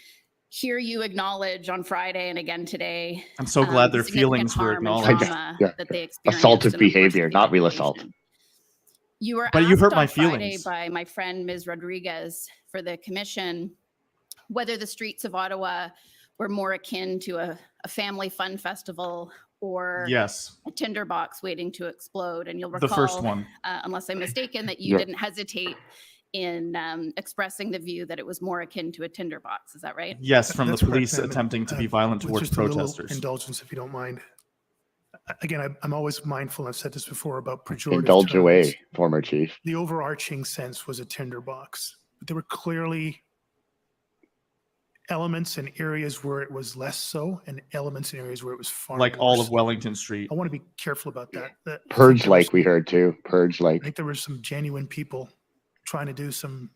hear you acknowledge on Friday and again today. I'm so glad their significant feelings were harm and acknowledged. trauma Yeah. that they experienced Assaultive in the course of behavior, the not real operation. assault. You were But you asked hurt on my Friday feelings. by my friend Ms. Rodriguez for the commission whether the streets of Ottawa were more akin to a family fun festival or Yes. a tinderbox waiting to explode. And you'll The recall, first one. Unless I'm mistaken, that you Yeah. didn't hesitate in expressing the view that it was more akin to a tinderbox. Is that right? Yes, from the That's correct, police ma'am. attempting to be violent With towards just a little protesters. indulgence, if you don't mind. Again, I'm always mindful, I've said this before, about pejorative Indulge terms. away, former chief. The overarching sense was a tinderbox, but there were clearly elements in areas where it was less so and elements in areas where it was far Like all worse. of Wellington Street. I want to be careful about that. I think Purge there was- like we heard too. Purge I like. think there were some genuine people trying to do some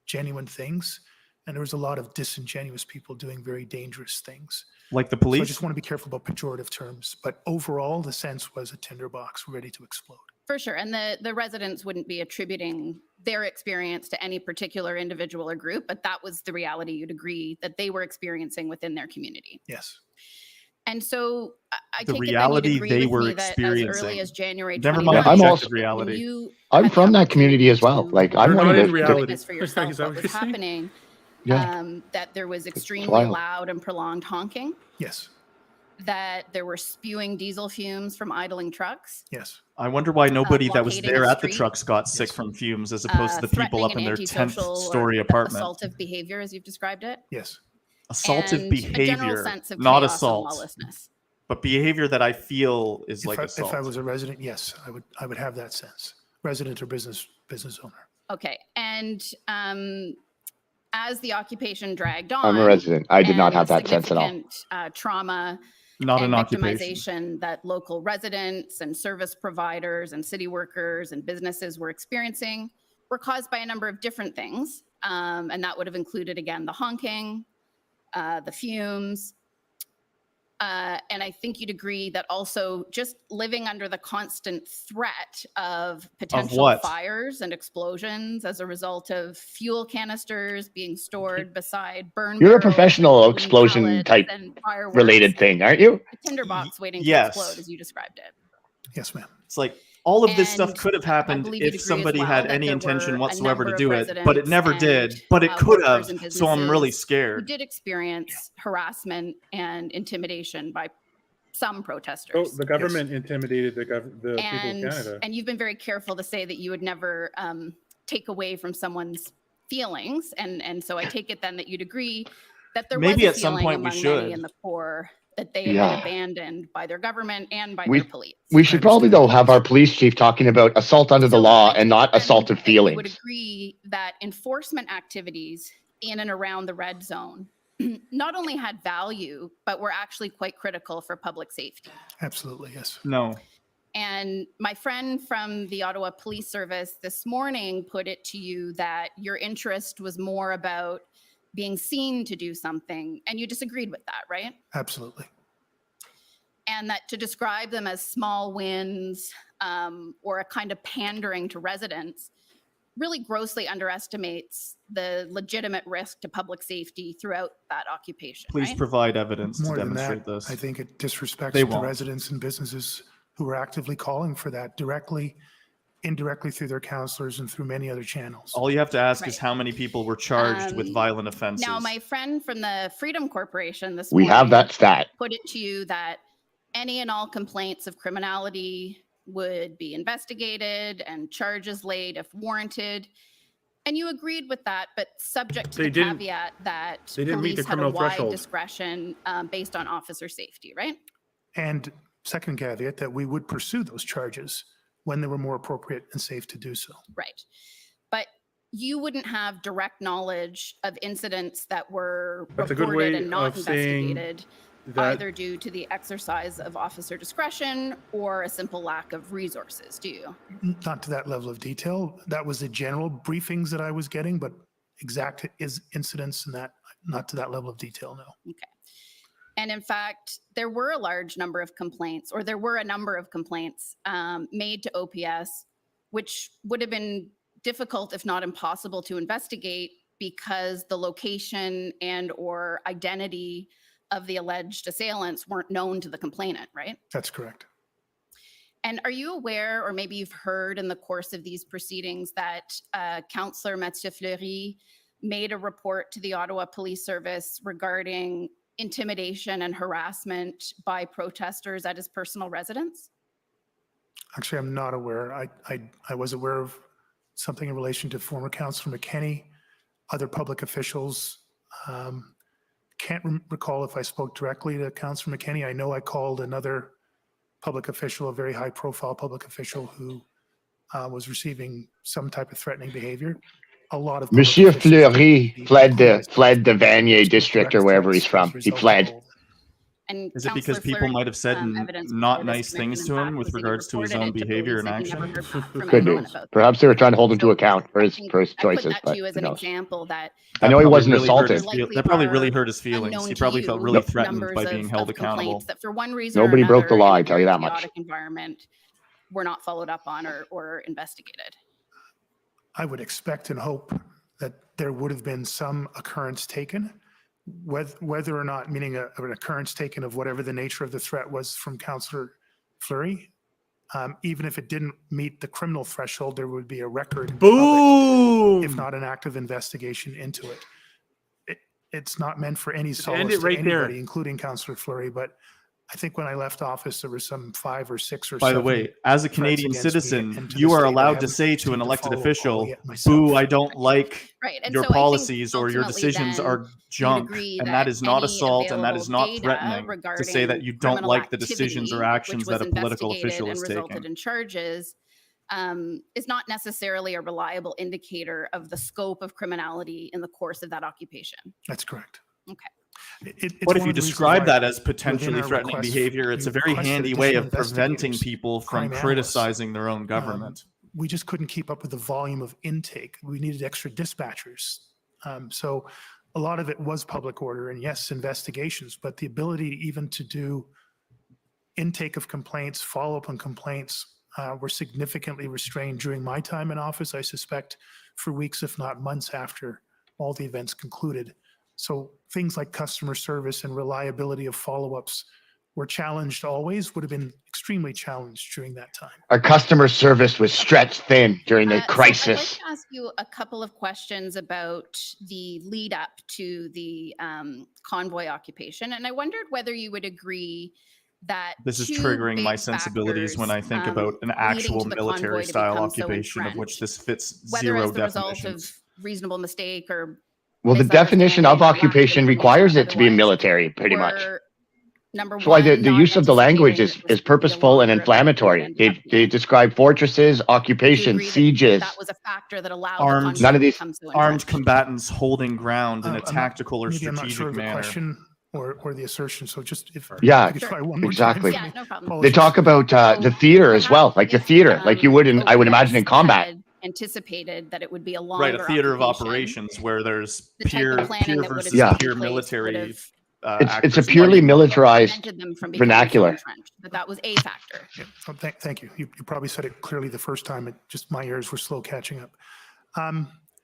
genuine things, and there was a lot of disingenuous people doing very dangerous things. Like the So I police. just want to be careful about pejorative terms, but overall, the sense was a tinderbox ready to explode. For sure. And the residents wouldn't be attributing their experience to any particular individual or group, but that was the reality you'd agree that they were experiencing within their community. Yes. And so I The take it then reality you'd agree they with were me that as early experiencing. as January Never 21, mind I'm objective also- reality. you I'm had the from that opportunity community as well. to Like, I You're not wanted in to. reality. witness for Is yourself that what what was you're saying? happening, Yeah. that there was extremely wild. loud and prolonged honking. Yes. that there were spewing diesel fumes from idling trucks, Yes. I wonder why nobody that was blockading there a at the street. trucks got sick from fumes as opposed to the people threatening up in an their 10th antisocial story or apartment. assaultive behavior, as you've described it, Yes. Assaultive and a general behavior, sense of not chaos assault, and lawlessness. but behavior that I feel is like If assault. I was a resident, yes, I would have that sense. Resident or business owner. Okay, and as the occupation dragged on, I'm a resident. I did not and have the that sense at all. significant, trauma Not and an occupation. victimization that local residents and service providers and city workers and businesses were experiencing were caused by a number of different things. And that would have included, again, the honking, the fumes. And I think you'd agree that also just living under the constant threat of potential what? fires and explosions as a result of fuel canisters being stored beside burn You're a barrels, professional wooden explosion pallets, type and fireworks, related thing, aren't you? a tinderbox waiting yes. to explode, as you described it. Yes, ma'am. It's like all of this stuff And could have I happened believe you'd if agree as somebody well had that any there intention were a whatsoever to number do of it, but it never residents did. But it and, could workers have. and So I'm really businesses who scared. did experience harassment and intimidation by some Oh, protesters. the government intimidated the people of Canada. And you've been very careful to say that you would never take away from someone's feelings. And so I take it then that you'd agree that there Maybe was at a some feeling point we among should. many in the poor that they had Yeah. been abandoned by their government and by We- their police. We should probably, though, have our police chief talking about assault under the So law I and not think then assaultive that you would feelings. agree that enforcement activities in and around the red zone not only had value, but were actually quite critical for public safety. Absolutely, yes. No. And my friend from the Ottawa Police Service this morning put it to you that your interest was more about being seen to do something, and you disagreed with that, right? Absolutely. And that to describe them as small wins or a kind of pandering to residents really grossly underestimates the legitimate risk to public safety throughout that occupation. Please right? provide evidence More to than demonstrate that, this. I think it disrespects They the won't. residents and businesses who are actively calling for that directly, indirectly through their counselors and through many other channels. All you have to ask is Right. how many people were charged with violent offenses. Now, my friend from the Freedom Corporation this We morning have that stat. put it to you that any and all complaints of criminality would be investigated and charges laid if warranted. And you agreed with that, but subject to They the didn't- caveat that they didn't meet police the had a criminal wide threshold. discretion based on officer safety, right? And second caveat, that we would pursue those charges when they were more appropriate and safe to do so. Right. But you wouldn't have direct knowledge of incidents that were That's a good reported way and not of saying investigated, that- either due to the exercise of officer discretion or a simple lack of resources, do you? Not to that level of detail. That was the general briefings that I was getting, but exact incidents and that, not to that level of detail, no. Okay. And in fact, there were a large number of complaints, or there were a number of complaints made to OPS, which would have been difficult, if not impossible, to investigate because the location and or identity of the alleged assailants weren't known to the complainant, right? That's correct. And are you aware, or maybe you've heard in the course of these proceedings, that Councillor Mathieu Fleury made a report to the Ottawa Police Service regarding intimidation and harassment by protesters at his personal residence? Actually, I'm not aware. I was aware of something in relation to former Councillor McKenney, other public officials. Can't recall if I spoke directly to Councillor McKenney. I know I called another public official, a very high profile public official who was receiving some type of threatening behavior. A lot of public Monsieur officials- Fleury fled the Vanier district or wherever he's from. He fled. And Is it because Councillor people Fleury, might have said evidence not before this nice commission, things in to fact, him with was that he regards to his reported own it to behavior and police and he action? never heard back from Could anyone be. about that. Perhaps they were trying to hold him to So account for I his think for his I put choices, that to but you as who an knows? example that I know he probably wasn't really hurt assaulted. his feel- likely That probably are really hurt his feelings. unknown He to probably you, felt really numbers threatened by of- being held of complaints accountable. that for one reason Nobody or broke the another law, in I a tell you very that much. chaotic environment were not followed up on or investigated. I would expect and hope that there would have been some occurrence taken, whether or not, meaning an occurrence taken of whatever the nature of the threat was from Councillor Fleury. Even if it didn't meet the criminal threshold, there would be a record of it, Boom! if not an active investigation into it. It's not meant for any end solace it to right there. anybody, including Councillor Fleury, but I think when I left office, there were some 5 or 6 or By 7. the way, as a threats Canadian against me, citizen, and to you this are date, I allowed to haven't say to an seemed to elected follow all official, yet myself. boo, I don't like Right. And your so I think policies or your ultimately decisions then are you'd junk. agree And that that is not any assault and that is available not data threatening to say that regarding you don't criminal like the decisions or activity, actions which that was a political investigated official and is resulted taking. in charges, is not necessarily a reliable indicator of the scope of criminality in the course of that occupation. That's correct. Okay. It's What if one you of the reasons describe why that as within potentially our threatening request, behavior? It's we a very requested handy way additional of preventing investigators, people from crime analysts. criticizing their own government. We just couldn't keep up with the volume of intake. We needed extra dispatchers. So a lot of it was public order and yes, investigations, but the ability even to do intake of complaints, follow up on complaints were significantly restrained during my time in office, I suspect for weeks, if not months after all the events concluded. So things like customer service and reliability of follow-ups were challenged always, would have been extremely challenged during that time. Our customer service was stretched thin during the So I'd like crisis. to ask you a couple of questions about the lead up to the convoy occupation. And I wondered whether you would agree that This is two triggering my big sensibilities when I factors, think about an leading actual to the convoy to military style become so occupation of which entrenched, this fits whether zero as the result definitions. of reasonable mistake or Well, the definition of misunderstanding or lack of occupation information requires or it to be otherwise, military, pretty much. were, number That's why one, the not use of the language anticipating that this is would be a purposeful and longer event than it inflammatory. ended up They being. describe fortresses, Do you occupations, agree that sieges. that was a factor that allowed the Armed, convoy None to of these become so armed entrenched? combatants holding ground in a I'm not- tactical or maybe I'm not sure strategic of the manner. question or the assertion. So just if Yeah, I could Sure. try one more exactly. time. Yeah, no problem. They Apologies. talk about the So theater as well, perhaps like the if theater, like you would in, I would imagine in OPS combat. had anticipated that it would be a Right, longer a theater of occupation, operations where there's the type peer of planning peer that would have versus Yeah. taken peer place would military have It's a actors purely fighting. militarized prevented them from becoming so vernacular. entrenched. That was a factor. Yeah, so thank you. You probably said it clearly the first time. It just my ears were slow catching up.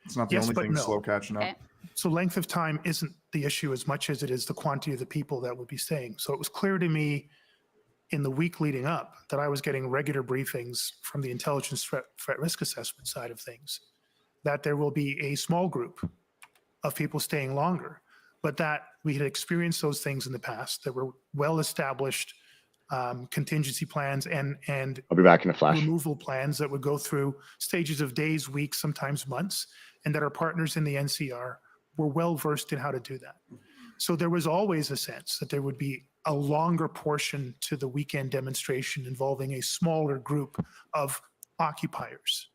It's not the Yes, only but thing no. slow catching up. Okay. So length of time isn't the issue as much as it is the quantity of the people that would be staying. So it was clear to me in the week leading up that I was getting regular briefings from the intelligence threat risk assessment side of things, that there will be a small group of people staying longer, but that we had experienced those things in the past. There were well-established contingency plans and I'll be back in a flash. removal plans that would go through stages of days, weeks, sometimes months, and that our partners in the NCR were well versed in how to do that. So there was always a sense that there would be a longer portion to the weekend demonstration involving a smaller group of occupiers.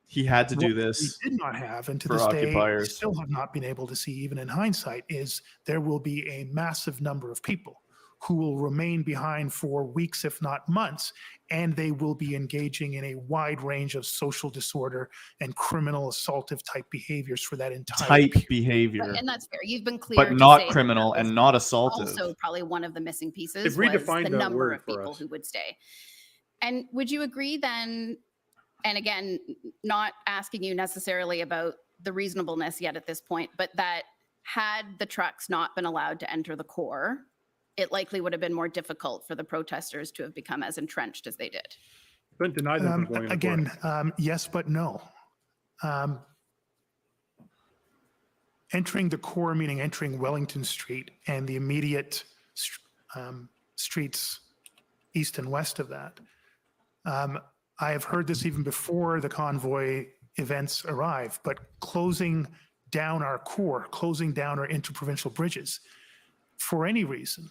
He had to do What this we did not have, and to for this day, we occupiers. still have not been able to see, even in hindsight, is there will be a massive number of people who will remain behind for weeks, if not months, and they will be engaging in a wide range of social disorder and criminal assaultive type behaviors for that entire Type period. behavior, And that's fair. You've been clear but to not say that criminal that was and not assaultive. also probably one of the missing pieces They've was redefined the that number word of for people us. who would stay. And would you agree then, and again, not asking you necessarily about the reasonableness yet at this point, but that had the trucks not been allowed to enter the core, it likely would have been more difficult for the protesters to have become as entrenched as they did? Couldn't deny them from going in the Again, court. yes, but no. Entering the core, meaning entering Wellington Street and the immediate streets east and west of that. I have heard this even before the convoy events arrive, but closing down our core, closing down our interprovincial bridges for any reason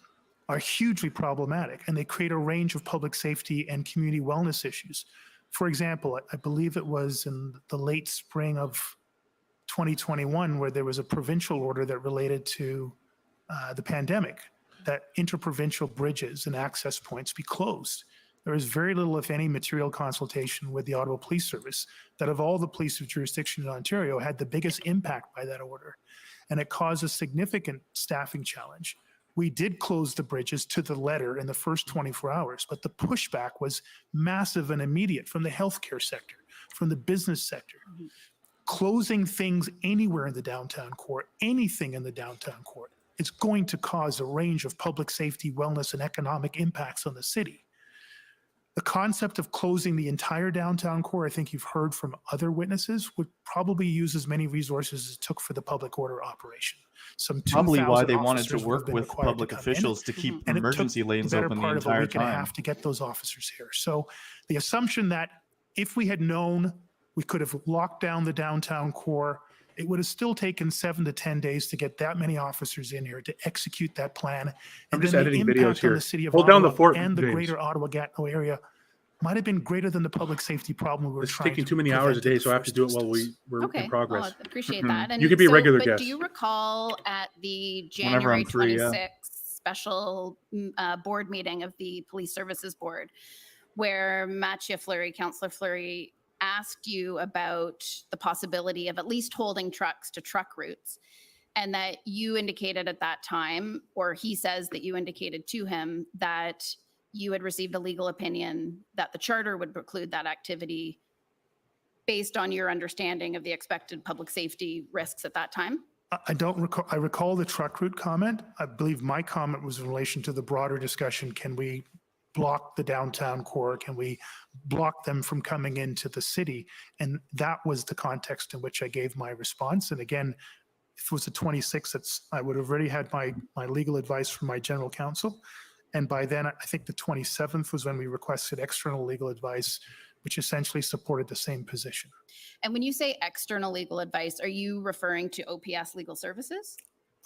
are hugely problematic, and they create a range of public safety and community wellness issues. For example, I believe it was in the late spring of 2021 where there was a provincial order that related to the pandemic, that interprovincial bridges and access points be closed. There was very little, if any, material consultation with the Ottawa Police Service that of all the police of jurisdiction in Ontario had the biggest impact by that order. And it caused a significant staffing challenge. We did close the bridges to the letter in the first 24 hours, but the pushback was massive and immediate from the healthcare sector, from the business sector. Closing things anywhere in the downtown core, anything in the downtown core, it's going to cause a range of public safety, wellness, and economic impacts on the city. The concept of closing the entire downtown core, I think you've heard from other witnesses, would probably use as many resources as it took for the public order operation. Some Probably why 2,000 they wanted to officers would have work been with required to public come in, officials to keep and it took emergency the lanes better open the part of a entire week and a time. half to get those officers here. So the assumption that if we had known we could have locked down the downtown core, it would have still taken 7 to 10 days to get that many officers in here to execute that plan. I'm And just then the editing videos impact on here. the city of Hold down the Ottawa fort, and the James. greater Ottawa-Gatineau area might have been greater than the public safety problem we were It's trying taking to too many hours a prevent in day, the so I have to first do it while instance. we're Okay, in progress. well, I appreciate Mhm. that. And You could be a regular but guest. do you recall at the Whenever I'm January free, yeah. 26th special board meeting of the Police Services Board, where Mathieu Fleury, Councillor Fleury, asked you about the possibility of at least holding trucks to truck routes, and that you indicated at that time, or he says that you indicated to him, that you had received a legal opinion that the charter would preclude that activity based on your understanding of the expected public safety risks at that time? I don't recall, I recall the truck route comment. I believe my comment was in relation to the broader discussion. Can we block the downtown core? Can we block them from coming into the city? And that was the context in which I gave my response. And again, if it was the 26th, I would have already had my legal advice from my general counsel. And by then, I think the 27th was when we requested external legal advice, which essentially supported the same position. And when you say external legal advice, are you referring to OPS Legal Services?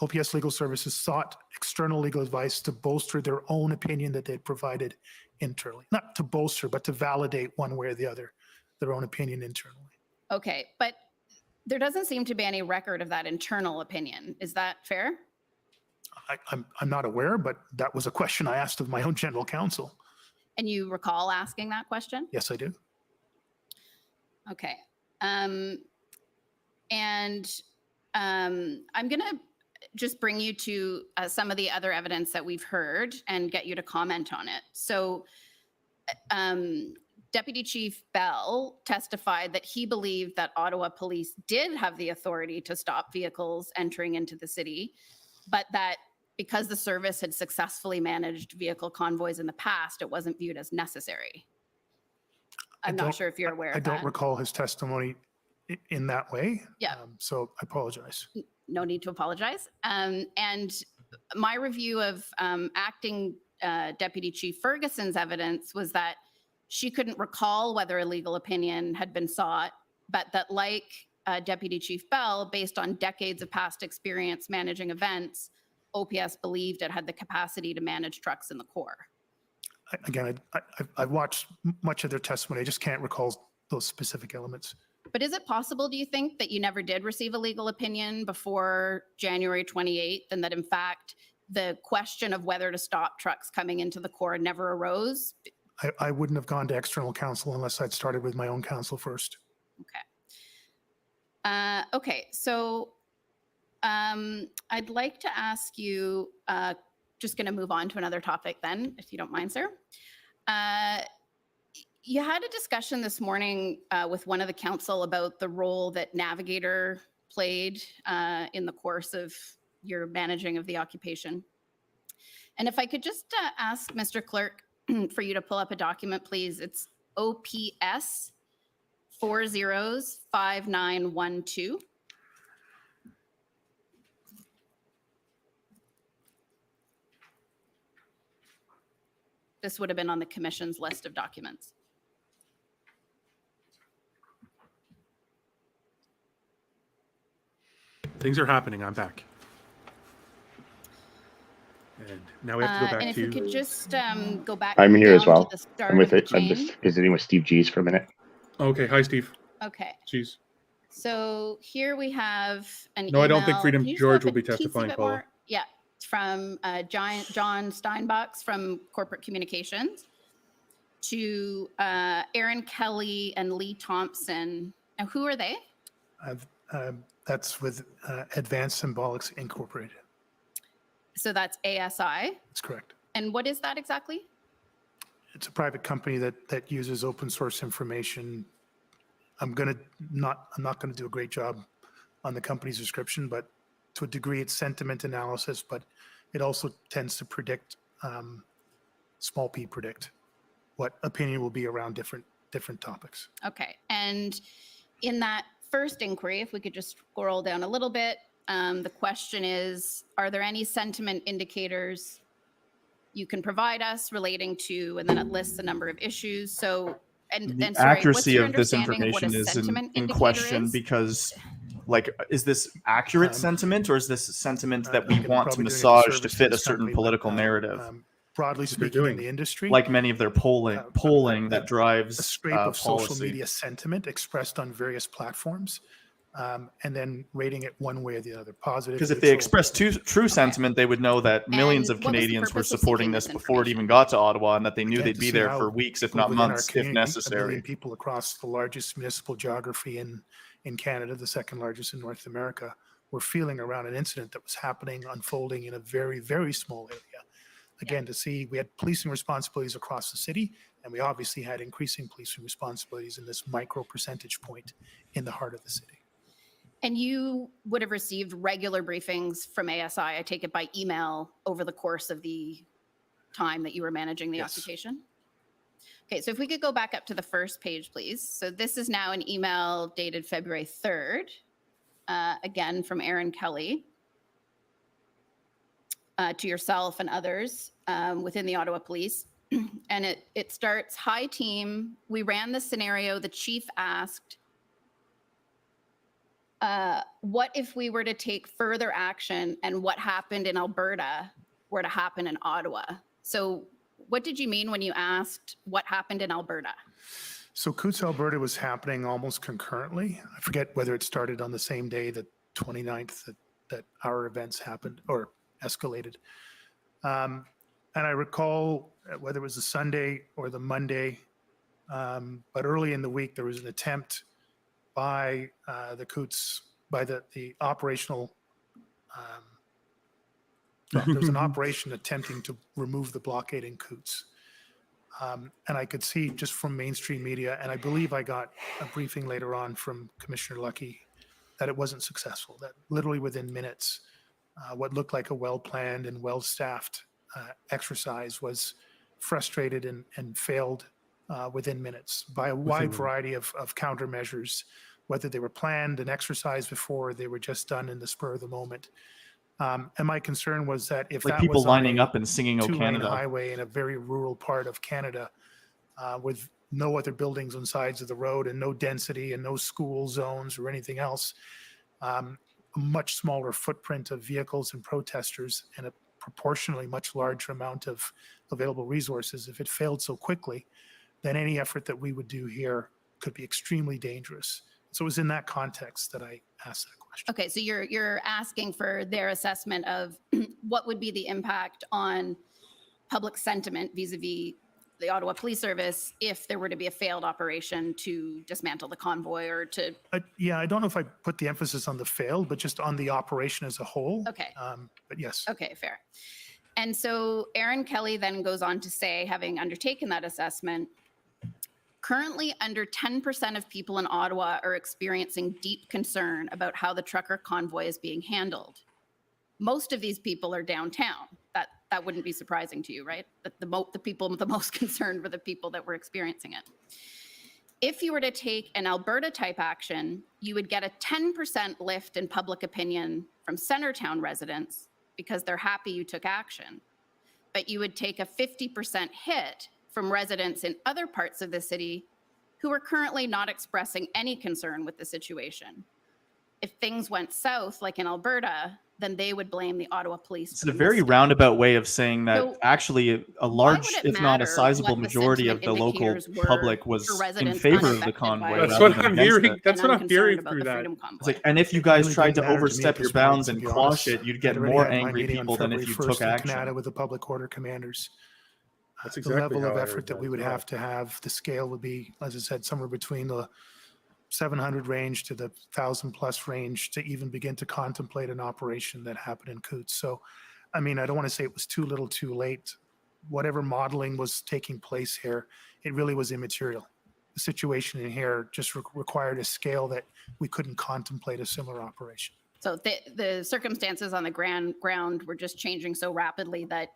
OPS Legal Services sought external legal advice to bolster their own opinion that they'd provided internally. Not to bolster, but to validate one way or the other, their own opinion internally. Okay, but there doesn't seem to be any record of that internal opinion. Is that fair? I'm not aware, but that was a question I asked of my own general counsel. And you recall asking that question? Yes, I do. Okay. I'm going to just bring you to some of the other evidence that we've heard and get you to comment on it. So Deputy Chief Bell testified that he believed that Ottawa Police did have the authority to stop vehicles entering into the city, but that because the service had successfully managed vehicle convoys in the past, it wasn't viewed as necessary. I'm not sure if you're aware of that. I don't recall his testimony in that way. Yeah. So I apologize. No need to apologize. And my review of acting Deputy Chief Ferguson's evidence was that she couldn't recall whether a legal opinion had been sought, but that like Deputy Chief Bell, based on decades of past experience managing events, OPS believed it had the capacity to manage trucks in the core. Again, I've watched much of their testimony. I just can't recall those specific elements. But is it possible, do you think, that you never did receive a legal opinion before January 28th, and that in fact, the question of whether to stop trucks coming into the core never arose? I wouldn't have gone to external counsel unless I'd started with my own counsel first. Okay. Okay, so I'd like to ask you, just going to move on to another topic then, if you don't mind, sir. You had a discussion this morning with one of the council about the role that Navigator played in the course of your managing of the occupation. And if I could just ask Mr. Clerk for you to pull up a document, please. It's OPS 405912. This would have been on the commission's list of documents. Things are happening. I'm back. And now we have to go back and if to... we could just go back I'm here as down well. to the start I'm with of it. the I'm chain. just visiting with Steve G's for a minute. Okay. Hi, Steve. Okay. Jeez. So here we have an No, I don't think email. Freedom Can you just George go will be up a teensy testifying, bit Paula. more? Yeah, from John Steinbachs from Corporate Communications to Aaron Kelly and Lee Thompson. Now, who are they? That's with Advanced Symbolics Incorporated. So that's ASI. That's correct. And what is that exactly? It's a private company that uses open source information. I'm not going to do a great job on the company's description, but to a degree it's sentiment analysis, but it also tends to predict, small p predict. what opinion will be around different topics. Okay. And in that first inquiry, if we could just scroll down a little bit, the question is, are there any sentiment indicators you can provide us relating to, and then it lists a number of issues. So, and The then sorry, what's accuracy your of this understanding of what a information is sentiment in indicator question is? because, like, is this accurate sentiment or is this sentiment that we Again, want to probably doing a massage to disservice fit a this certain company, but, political narrative? Broadly speaking, in the industry, Like many of their polling that drives a scrape of social policy. media sentiment expressed on various platforms, and then rating it one way or the other, positive. Because if they neutral. express true sentiment, they would know that millions And of what was the Canadians were purpose of supporting seeking this this before it even got to Ottawa, and that they knew Again, they'd to be see there how for weeks, if people not within our months, if community, 1 million necessary. people across the largest municipal geography in Canada, the second largest in North America, were feeling around an incident that was happening, unfolding in a very, very small area. Again, to see, we had policing responsibilities across the city, and we obviously had increasing policing responsibilities in this micro percentage point in the heart of the city. And you would have received regular briefings from ASI, I take it by email, over the course of the time that you were managing the Yes. occupation? Okay, so if we could go back up to the first page, please. So this is now an email dated February 3rd, again from Aaron Kelly, to yourself and others within the Ottawa Police. And it starts, "Hi team, we ran the scenario. The chief asked, what if we were to take further action and what happened in Alberta were to happen in Ottawa?" So what did you mean when you asked what happened in Alberta? So Coutts, Alberta was happening almost concurrently. I forget whether it started on the same day, the 29th, that our events happened or escalated. And I recall whether it was the Sunday or the Monday, but early in the week, there was an attempt by the Coutts, by the operational, there was an operation attempting to remove the blockade in Coutts. And I could see just from mainstream media, and I believe I got a briefing later on from Commissioner Lucky, that it wasn't successful, that literally within minutes, what looked like a well-planned and well-staffed exercise was frustrated and failed within minutes by a wide variety of countermeasures, whether they were planned and exercised before, or they were just done in the spur of the moment. And my concern was that if Like that people was on lining a up and singing "O two-lane Canada." highway in a very rural part of Canada, with no other buildings on sides of the road and no density and no school zones or anything else, a much smaller footprint of vehicles and protesters and a proportionally much larger amount of available resources, if it failed so quickly, then any effort that we would do here could be extremely dangerous. So it was in that context that I asked that question. Okay, so you're asking for their assessment of what would be the impact on public sentiment vis-a-vis the Ottawa Police Service if there were to be a failed operation to dismantle the convoy or to... Yeah, I don't know if I put the emphasis on the failed, but just on the operation as a whole. Okay. But yes. Okay, fair. And so Aaron Kelly then goes on to say, having undertaken that assessment, currently under 10% of people in Ottawa are experiencing deep concern about how the trucker convoy is being handled. Most of these people are downtown. That wouldn't be surprising to you, right? That the people the most concerned were the people that were experiencing it. If you were to take an Alberta type action, you would get a 10% lift in public opinion from Centertown residents because they're happy you took action. But you would take a 50% hit from residents in other parts of the city who are currently not expressing any concern with the situation. If things went south, like in Alberta, then they would blame the Ottawa police. It's a very roundabout way of saying that So actually a large, if not a sizable majority of the local public was in favor of the convoy. That's rather what than I'm against hearing. it. That's what I'm hearing through that. It's like, and if you guys really tried didn't to matter to me overstep at your this bounds point, and to be quash honest. it, you'd I'd get already more had my angry meeting on people than if February you 1st took in action. Canada with the public order commanders. That's The exactly level of how I effort heard that we as would well. have, the scale would be, as I said, somewhere between the 700 range to the 1,000 plus range to even begin to contemplate an operation that happened in Coutts. So, I mean, I don't want to say it was too little too late. Whatever modeling was taking place here, it really was immaterial. The situation in here just required a scale that we couldn't contemplate a similar operation. So the circumstances on the ground were just changing so rapidly that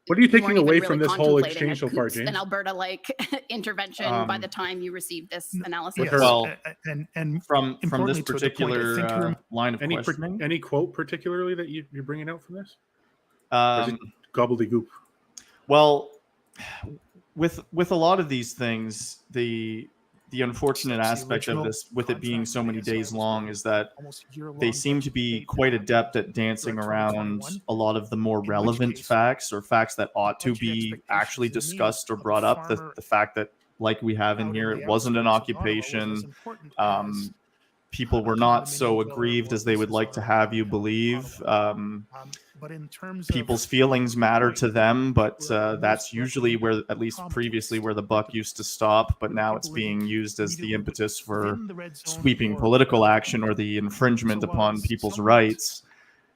What are you taking weren't even away really from this whole contemplating exchange a so far, Coots James? and Alberta-like intervention by the time you received this analysis. Yes, Well, and from this importantly to the point, I particular think you're line of questioning, Any quote particularly that you're bringing out from this? Or is it gobbledygook? well, with a lot of these things, the unfortunate aspect of this, with it being so many days long, is that they seem to be quite adept at dancing around a lot of the more relevant facts, or facts that ought to be actually discussed or brought up. The fact that, like we have in here, it wasn't an occupation. People were not so aggrieved as they would like to have you believe. But in terms People's feelings matter to them, but that's usually where, at least previously, where the buck used to stop. But now it's being used as the impetus for sweeping political action or the infringement upon people's rights.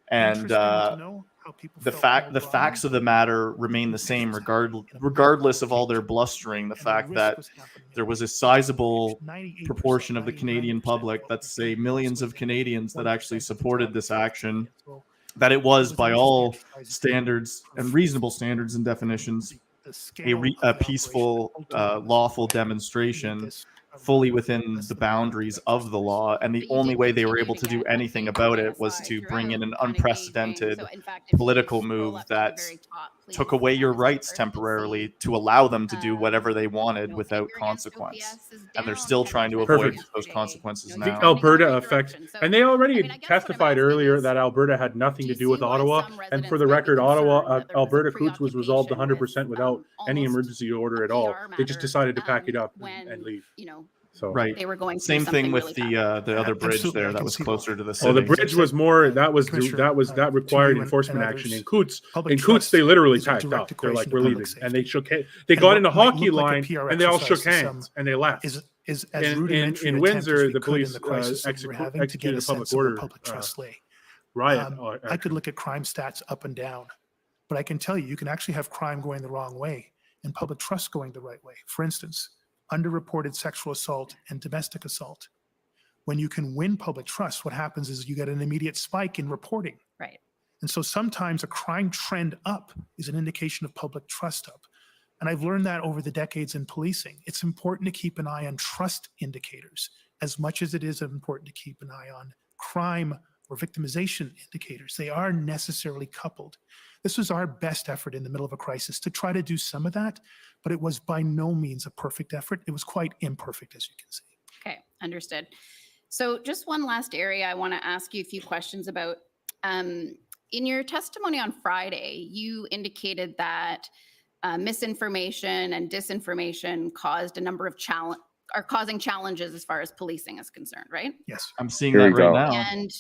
And the facts of the matter remain the same, regardless of all their blustering. The fact that there was a sizable proportion of the Canadian public, let's say millions of Canadians, that actually supported this action, that it was, by all standards and reasonable standards and definitions, a peaceful, lawful demonstration, fully within the boundaries of the law. And the only way they were able to do anything about it was to bring in an unprecedented political move that took away your rights temporarily to allow them to do whatever they wanted without consequence. And they're still trying to avoid those consequences The now. Alberta effect, and they already testified earlier that Alberta had nothing to do with Ottawa. And for the record, Alberta Coots was resolved 100% without any emergency order at all. They just decided to pack it up and leave. So right, they were going through same thing with something really the other bridge Absolutely, there I that can was see closer to the city. Oh, the bridge was more. That required enforcement action. In Coots, they literally packed up. They're like, we're leaving, and they shook hands. They got in the hockey line, and they all shook hands, and they left. In Windsor, the police executed a public order riot. I could look at crime stats up and down, but I can tell you can actually have crime going the wrong way and public trust going the right way. For instance, underreported sexual assault and domestic assault. When you can win public trust, what happens is you get an immediate spike in reporting. Right. And so sometimes a crime trend up is an indication of public trust up. And I've learned that over the decades in policing. It's important to keep an eye on trust indicators as much as it is important to keep an eye on crime or victimization indicators. They are necessarily coupled. This was our best effort in the middle of a crisis to try to do some of that, but it was by no means a perfect effort. It was quite imperfect, as you can see. Okay, understood. So just one last area I want to ask you a few questions about. In your testimony on Friday, you indicated that misinformation and disinformation caused a number of are causing challenges as far as policing is concerned, right? Yes. I'm seeing that right now. And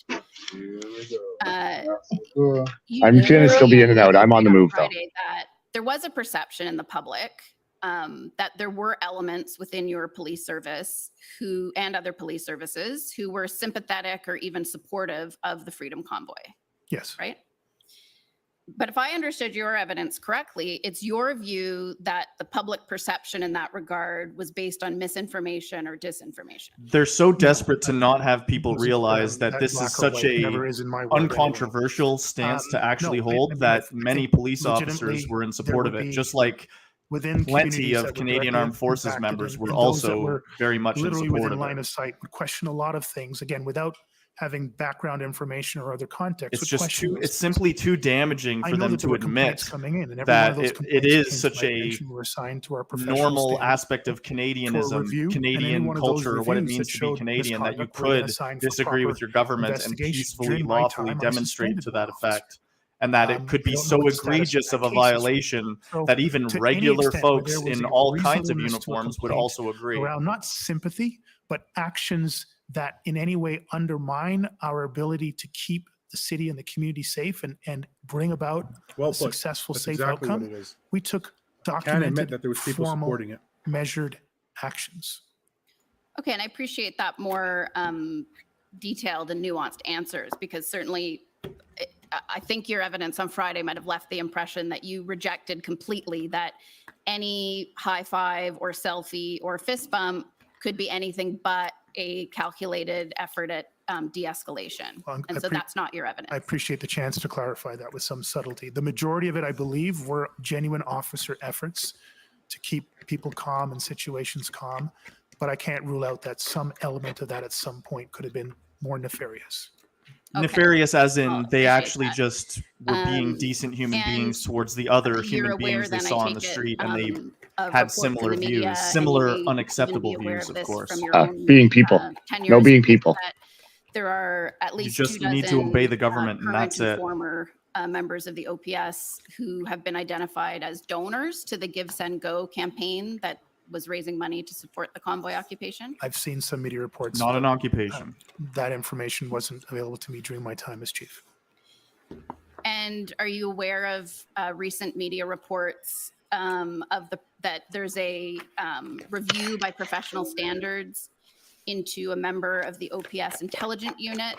I'm going to still be in and out. I'm on the move though. that there was a perception in the public that there were elements within your police service and other police services who were sympathetic or even supportive of the Freedom Convoy. Yes. Right? But if I understood your evidence correctly, it's your view that the public perception in that regard was based on misinformation or disinformation. They're so desperate to not have people realize that this is such a uncontroversial stance to actually hold that many police officers were in support of it, just like plenty of Canadian Armed Forces members were also very much in literally support within of line it. of sight, would question a lot of things, again, without having background information or other context. It's just it's simply too damaging for them to admit that it is such a normal staff aspect of Canadianism, Canadian culture, what it means to be Canadian, that you could disagree with your government and peacefully, lawfully demonstrate to that effect. And that it could be so egregious of a violation that even regular folks in all kinds of uniforms would also agree. Around not sympathy, but actions that in any way undermine our ability to keep the city and the community safe and bring about a successful, safe outcome. We took documented, formal, measured actions. Okay, and I appreciate that more detailed and nuanced answers, because certainly I think your evidence on Friday might have left the impression that you rejected completely that any high five or selfie or fist bump could be anything but a calculated effort at de-escalation. Well, And so that's not your evidence. I appreciate the chance to clarify that with some subtlety. The majority of it, I believe, were genuine officer efforts to keep people calm and situations calm. But I can't rule out that some element of that at some point could have been more nefarious. Nefarious as in I'll they appreciate actually that. just were being decent human beings towards the other You're human aware beings they then, I saw on the take it, street, and they of had reports in similar the media, views, and you similar may even unacceptable be aware views, of this course. from your own, Being people. tenure No as being chief, people. that there are at least just 2 need to obey the government, and current that's and it. former members of the OPS who have been identified as donors to the Give, Send, Go campaign that was raising money to support the Convoy occupation. I've seen some media reports. Not an but, occupation. that information wasn't available to me during my time as chief. And are you aware of recent media reports that there's a review by professional standards into a member of the OPS intelligence unit,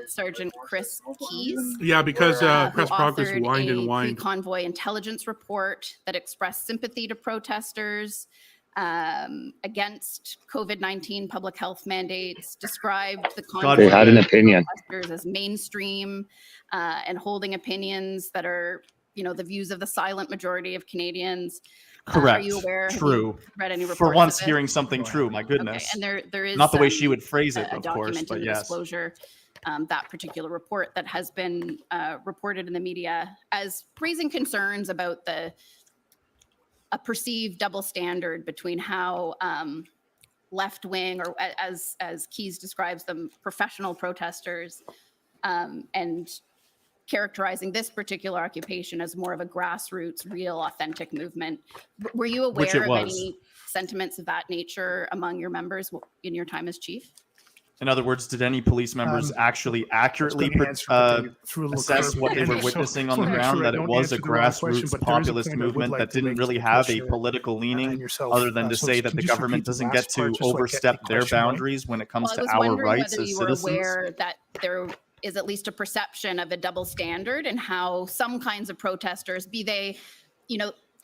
Sergeant Chris Keys? Yeah, because who press progress authored whined and a whined. pre-convoy intelligence report that expressed sympathy to protesters against COVID-19 public health mandates, described the They had an convoy opinion. protesters as mainstream and holding opinions that are, the views of the silent majority of Canadians. Correct. Are you aware? Have True. you read any reports For of once, this? hearing something true. My Okay, goodness. and there is Not the way she would phrase it, a of course, document but in the yes. disclosure, that particular report that has been reported in the media as raising concerns about a perceived double standard between how left wing, or as Keys describes them, professional protesters, and characterizing this particular occupation as more of a grassroots, real, authentic movement. Were you Which it aware of was. any sentiments of that nature among your members in your time as chief? In other words, did any police members actually accurately That's gonna answer, but then you threw a little assess curve what at they the were end. witnessing So on the make ground, sure I that it don't was a answer the wrong question, grassroots but there is a populist point I would movement like that to didn't make to really the have a Commissioner political leaning, and yourself. other than to So say can that you the just government repeat the doesn't last get to part, just so I get the overstep their question right? boundaries when it comes Well, I to was our wondering rights whether as you were citizens. aware that there is at least a perception of a double standard, and how some kinds of protesters, be they,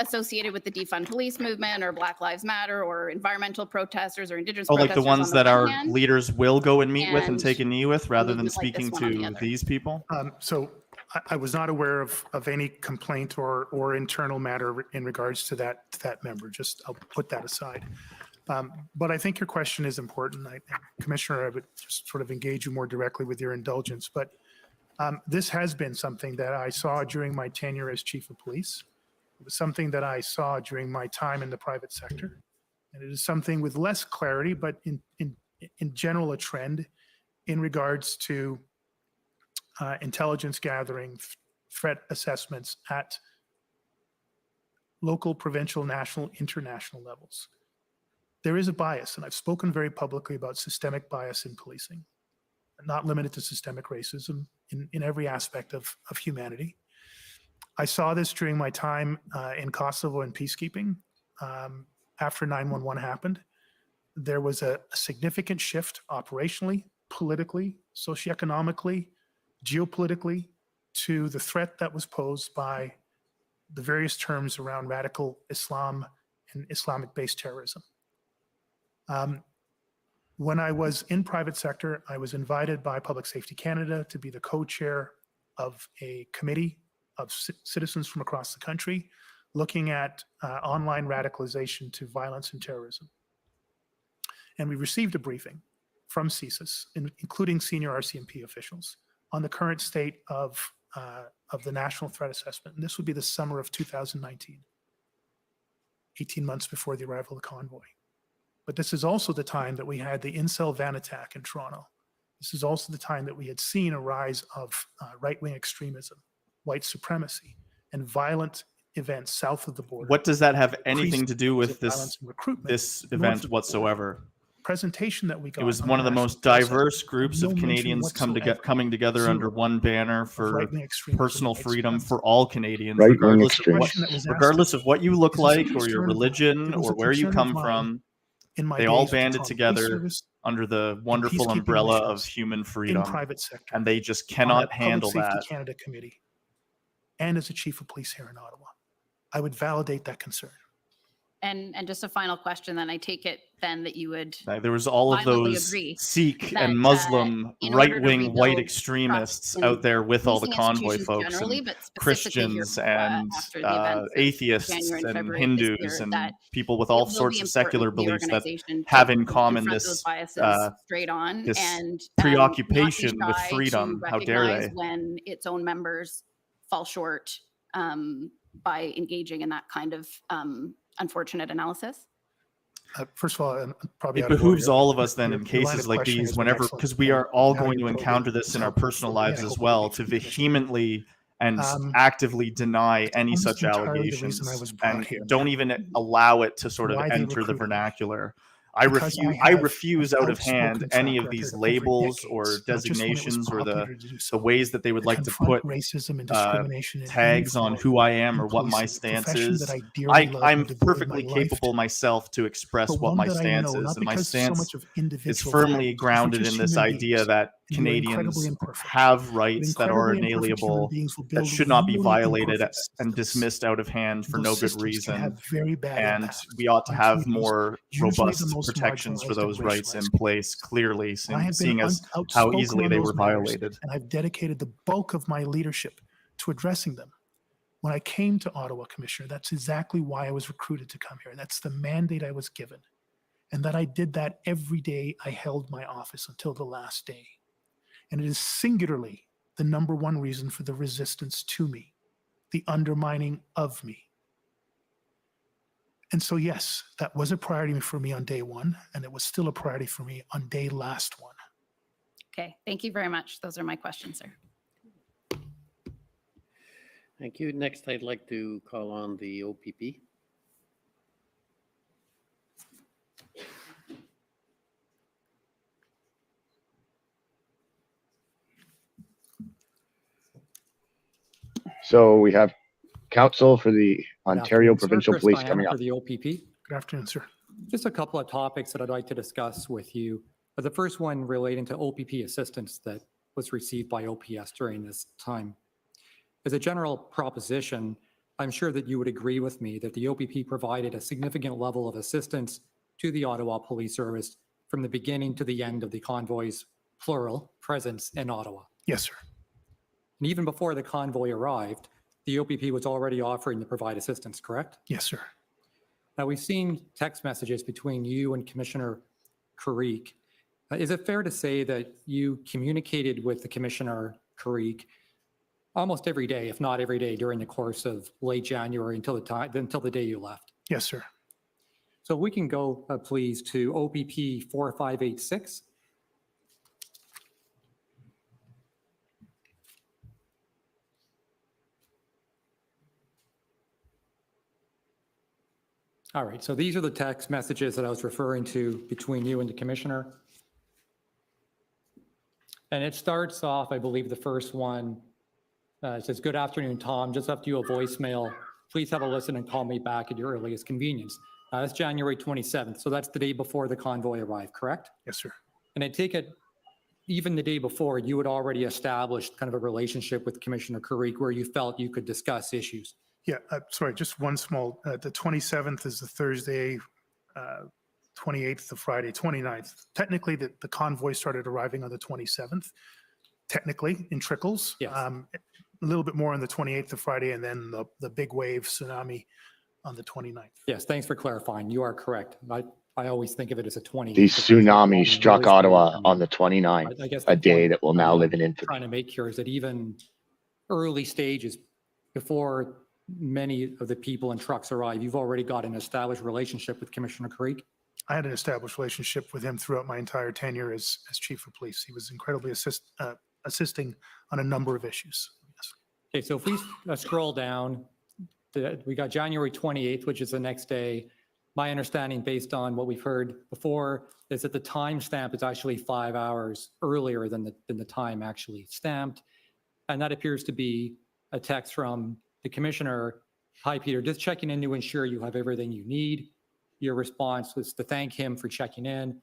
associated with the defund police movement or Black Lives Matter or environmental protesters or Indigenous Oh, like protesters the ones on the that one our hand, leaders will go and meet with and and take a knee with, rather than movement like this speaking one on the to other. these people? So I was not aware of any complaint or internal matter in regards to that member. Just, I'll put that aside. But I think your question is important. Commissioner, I would just sort of engage you more directly with your indulgence. But this has been something that I saw during my tenure as chief of police. It was something that I saw during my time in the private sector. And it is something with less clarity, but in general, a trend in regards to intelligence gathering, threat assessments at local, provincial, national, international levels. There is a bias, and I've spoken very publicly about systemic bias in policing, not limited to systemic racism in every aspect of humanity. I saw this during my time in Kosovo and peacekeeping. After 9/11 happened, there was a significant shift operationally, politically, socioeconomically, geopolitically, to the threat that was posed by the various terms around radical Islam and Islamic-based terrorism. When I was in private sector, I was invited by Public Safety Canada to be the co-chair of a committee of citizens from across the country looking at online radicalization to violence and terrorism. And we received a briefing from CSIS, including senior RCMP officials, on the current state of the National Threat Assessment. And this would be the summer of 2019, 18 months before the arrival of the convoy. But this is also the time that we had the incel van attack in Toronto. This is also the time that we had seen a rise of right-wing extremism, white supremacy, and violent events south of the border. What does that have anything to do with Violence and recruitment this north of event the border. whatsoever? Presentation that we got. It was on one of the national most press diverse had groups no of mention Canadians whatsoever, coming together zero, under one banner of for right-wing extremism, personal white freedom supremacy. for all Canadians, Right-wing regardless of what, extremists. Question that was asked regardless of what you look is a like or concern your of mine. religion It was or a where you concern of come mine from. in my They all days with banded Toronto Police together Service, under the wonderful peacekeeping umbrella of missions human in freedom, private sector, and they just on cannot that handle Public Safety that. Canada committee, and as a chief of police here in Ottawa. I would validate that concern. And just a final question, then I take it then that you would There was all of violently those agree Sikh that, and Muslim in order to right-wing white rebuild extremists trust in out there with all the policing convoy institutions folks generally, and but specifically here, Christians and after the events of atheists January and and February of this Hindus year, and that people with it all will sorts be of important secular for the beliefs that organization to have in common confront this those biases straight on this and preoccupation not with be shy freedom. to How dare recognize they? when its own members fall short by engaging in that kind of unfortunate analysis. First of all, probably It out of order behooves here. all of us then Your in line cases of like questioning these, has been whenever, excellent, because we and are all how going you're to probing encounter this is in our helpful personal for me, and lives I as hope well, it to makes the commission. vehemently and Um, actively deny any almost such entirely the allegations reason I was brought and here. don't even allow it to sort of Why they enter the recruited me. vernacular. Because I have refuse an out of hand outspoken any track of these record over labels or decades, not just when it was designations or popular to do the so, ways that they would to like to confront put racism and discrimination in any tags on form who I am in or what my policing, a stance profession that is. I dearly love I'm and devoted my perfectly life capable to, myself to express but what one my that I stance know, is, not and my because so stance much of is individual firmly values, because we're grounded just in this human idea beings, that and we are incredibly Canadians imperfect. have But rights that are incredibly imperfect human inalienable, beings will that build should not be really violated imperfect and systems. dismissed out of hand for Those no good systems can reason. have very bad And impacts we ought to on have communities, more usually the robust most protections for marginalized and those rights in racialized. place, clearly, I have been seeing as how outspoken easily on they those were matters, violated. and I've dedicated the bulk of my leadership to addressing them. When I came to Ottawa, Commissioner, that's exactly why I was recruited to come here. That's the mandate I was given. And that I did that every day I held my office until the last day. And it is singularly the number one reason for the resistance to me, the undermining of me. And so, yes, that was a priority for me on day one, and it was still a priority for me on day last one. Okay, thank you very much. Those are my questions, sir. Thank you. Next, I'd like to call on the OPP. So we have counsel for the Ontario afternoon, sir. Provincial Chris Police Barber coming up. for the OPP. Good afternoon, sir. Just a couple of topics that I'd like to discuss with you. The first one relating to OPP assistance that was received by OPS during this time. As a general proposition, I'm sure that you would agree with me that the OPP provided a significant level of assistance to the Ottawa Police Service from the beginning to the end of the Convoy's plural presence in Ottawa. Yes, sir. And even before the convoy arrived, the OPP was already offering to provide assistance, correct? Yes, sir. Now, we've seen text messages between you and Commissioner Carrique. Is it fair to say that you communicated with the Commissioner Carrique almost every day, if not every day, during the course of late January until the day you left? Yes, sir. So we can go, please, to OPP 4586. All right, so these are the text messages that I was referring to between you and the Commissioner. And it starts off, I believe the first one says, "Good afternoon, Tom. Just left you a voicemail. Please have a listen and call me back at your earliest convenience." That's January 27th. So that's the day before the convoy arrived, correct? Yes, sir. And I take it, even the day before, you had already established kind of a relationship with Commissioner Carrique where you felt you could discuss issues. Yeah, sorry, just one small, the 27th is the Thursday, 28th the Friday, 29th. Technically, the convoy started arriving on the 27th, technically in trickles. Yes. A little bit more on the 28th the Friday, and then the big wave tsunami on the 29th. Yes, thanks for clarifying. You are correct. I always think of it as a 20. The tsunami struck Ottawa on the 29th, I guess a the day point that will now I'm live in infamy. trying to make here is that even early stages before many of the people and trucks arrive, you've already got an established relationship with Commissioner Carrique? I had an established relationship with him throughout my entire tenure as chief of police. He was incredibly assisting on a number of issues. Yes. Okay, so if we scroll down, we got January 28th, which is the next day. My understanding, based on what we've heard before, is that the timestamp is actually 5 hours earlier than the time actually stamped. And that appears to be a text from the commissioner. "Hi, Peter, just checking in to ensure you have everything you need." Your response was to thank him for checking in.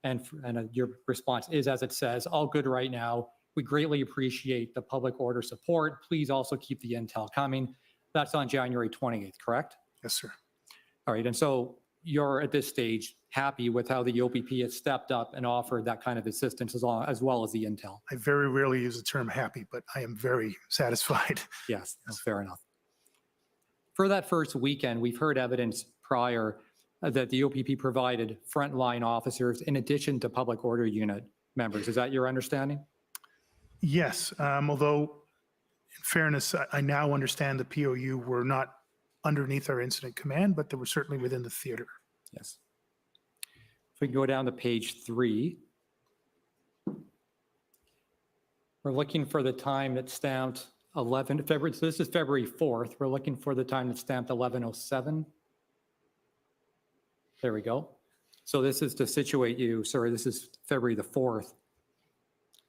And your response is, as it says, "All good right now. We greatly appreciate the public order support. Please also keep the intel coming." That's on January 28th, correct? Yes, sir. All right, and so you're at this stage happy with how the OPP has stepped up and offered that kind of assistance as well as the intel? I very rarely use the term happy, but I am very satisfied. Yes, that's fair enough. For that first weekend, we've heard evidence prior that the OPP provided frontline officers in addition to public order unit members. Is that your understanding? Yes, although in fairness, I now understand the POU were not underneath our incident command, but they were certainly within the theater. Yes. If we go down to page 3, we're looking for the time that's stamped 11 February. So this is February 4th. We're looking for the time that's stamped 11:07. There we go. So this is to situate you. Sorry, this is February the 4th.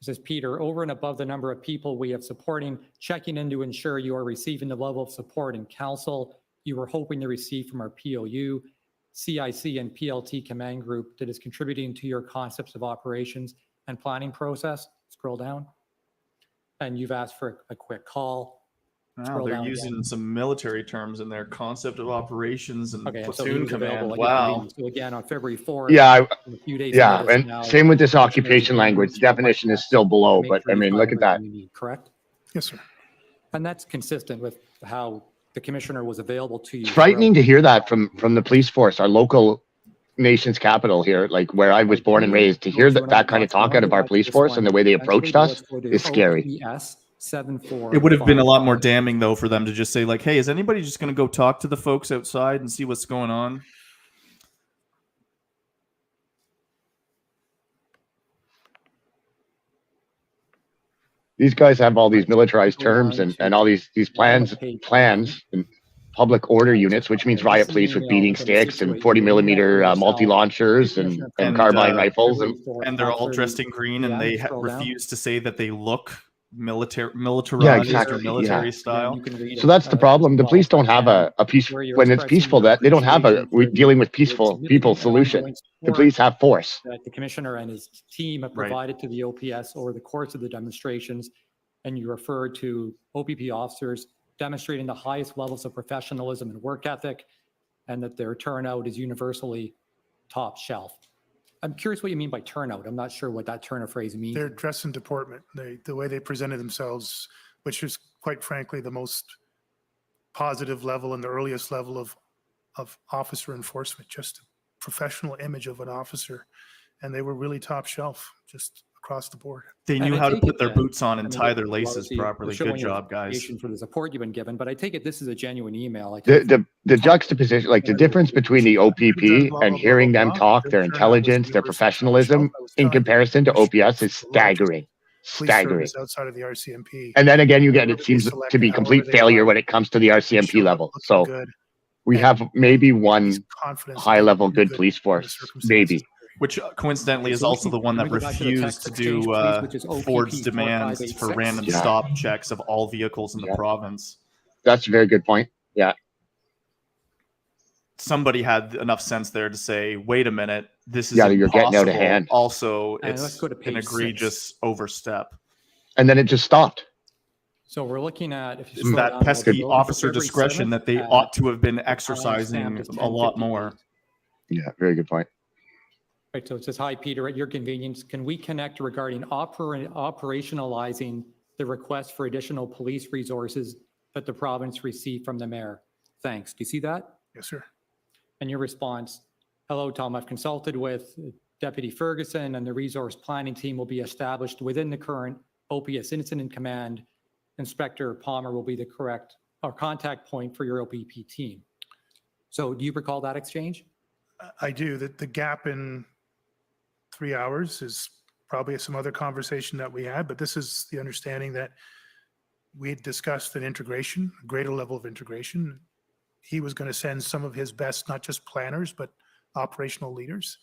It says, Peter, over and above the number of people we have supporting, checking in to ensure you are receiving the level of support and counsel you were hoping to receive from our POU, CIC, and PLT command group that is contributing to your concepts of operations and planning process. Scroll down. And you've asked for a quick call. Wow, they're using some military terms in their concept of operations and Okay, and so platoon he was available command. again. Wow. So again, on February 4th. Yeah, a few days yeah, notice and now, same with this commissioners occupation language. The definition is still below, make but sure I you mean, find look at that. everything you need, correct? Yes, sir. And that's consistent with how the commissioner was available to you. It's frightening to hear that from the police force, our local nation's capital here, like where I was born and raised. To hear that kind of talk out of our police force and the way they approached us is scary. It would have been a lot more damning, though, for them to just say, like, hey, is anybody just going to go talk to the folks outside and see what's going on? These guys have all these militarized terms and all these plans and public order units, which means riot police with beating sticks and 40 millimeter multi-launchers and carbine rifles. And they're all dressed in green, and they refuse to say that they look militarized or military style. So that's the problem. The police don't have a peace when it's peaceful. That they don't have we're dealing with peaceful people solution. The police have force. That the commissioner and his team have provided to the OPS over the course of the demonstrations, and you refer to OPP officers demonstrating the highest levels of professionalism and work ethic, and that their turnout is universally top shelf. I'm curious what you mean by turnout. I'm not sure what that turn of phrase means. Their dress and deportment, the way they presented themselves, which is quite frankly the most positive level and the earliest level of officer enforcement, just a professional image of an officer. And they were really top shelf, just across the board. They knew how to put their boots on and tie their laces properly. Good job, guys. For the support you've been given, but I take it this is a genuine email. The juxtaposition, like the difference between the OPP and hearing them talk, their intelligence, their professionalism in comparison to OPS is staggering. Staggering. Outside of the RCMP. And then again, it seems to be complete failure when it comes to the RCMP level. So we have maybe one high level good police force, maybe. Which coincidentally is also the one that refused to do Ford's demands for random stop checks of all vehicles in the province. That's a very good point. Yeah. Somebody had enough sense there to say, wait a minute, this is you're getting out of hand. Also, it's an egregious overstep. And then it just stopped. So we're looking at that pesky officer discretion that they ought to have been exercising a lot more. Yeah, very good point. Right, so it says, hi, Peter, at your convenience, can we connect regarding operationalizing the request for additional police resources that the province received from the mayor? Thanks. Do you see that? Yes, sir. And your response, hello, Tom, I've consulted with Deputy Ferguson and the resource planning team will be established within the current OPS incident command. Inspector Palmer will be the correct or contact point for your OPP team. So do you recall that exchange? I do. The gap in 3 hours is probably some other conversation that we had, but this is the understanding that we had discussed an integration, a greater level of integration. He was going to send some of his best, not just planners, but operational leaders.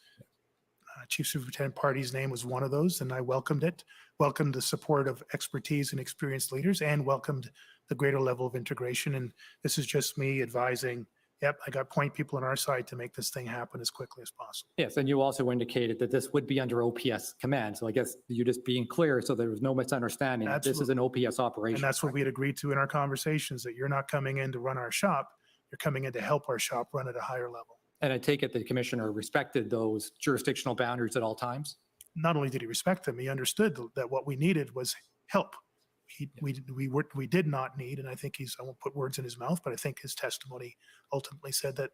Chief Superintendent Party's name was one of those, and I welcomed it, welcomed the support of expertise and experienced leaders, and welcomed the greater level of integration. And this is just me advising, yep, I got point people on our side to make this thing happen as quickly as possible. Yes, and you also indicated that this would be under OPS command. So I guess you're just being clear so there was no misunderstanding. This is an OPS operation. And that's what we had agreed to in our conversations, that you're not coming in to run our shop. you're coming in to help our shop run at a higher level. And I take it the commissioner respected those jurisdictional boundaries at all times? Not only did he respect them, he understood that what we needed was help. We did not need, and I think I won't put words in his mouth, but I think his testimony ultimately said that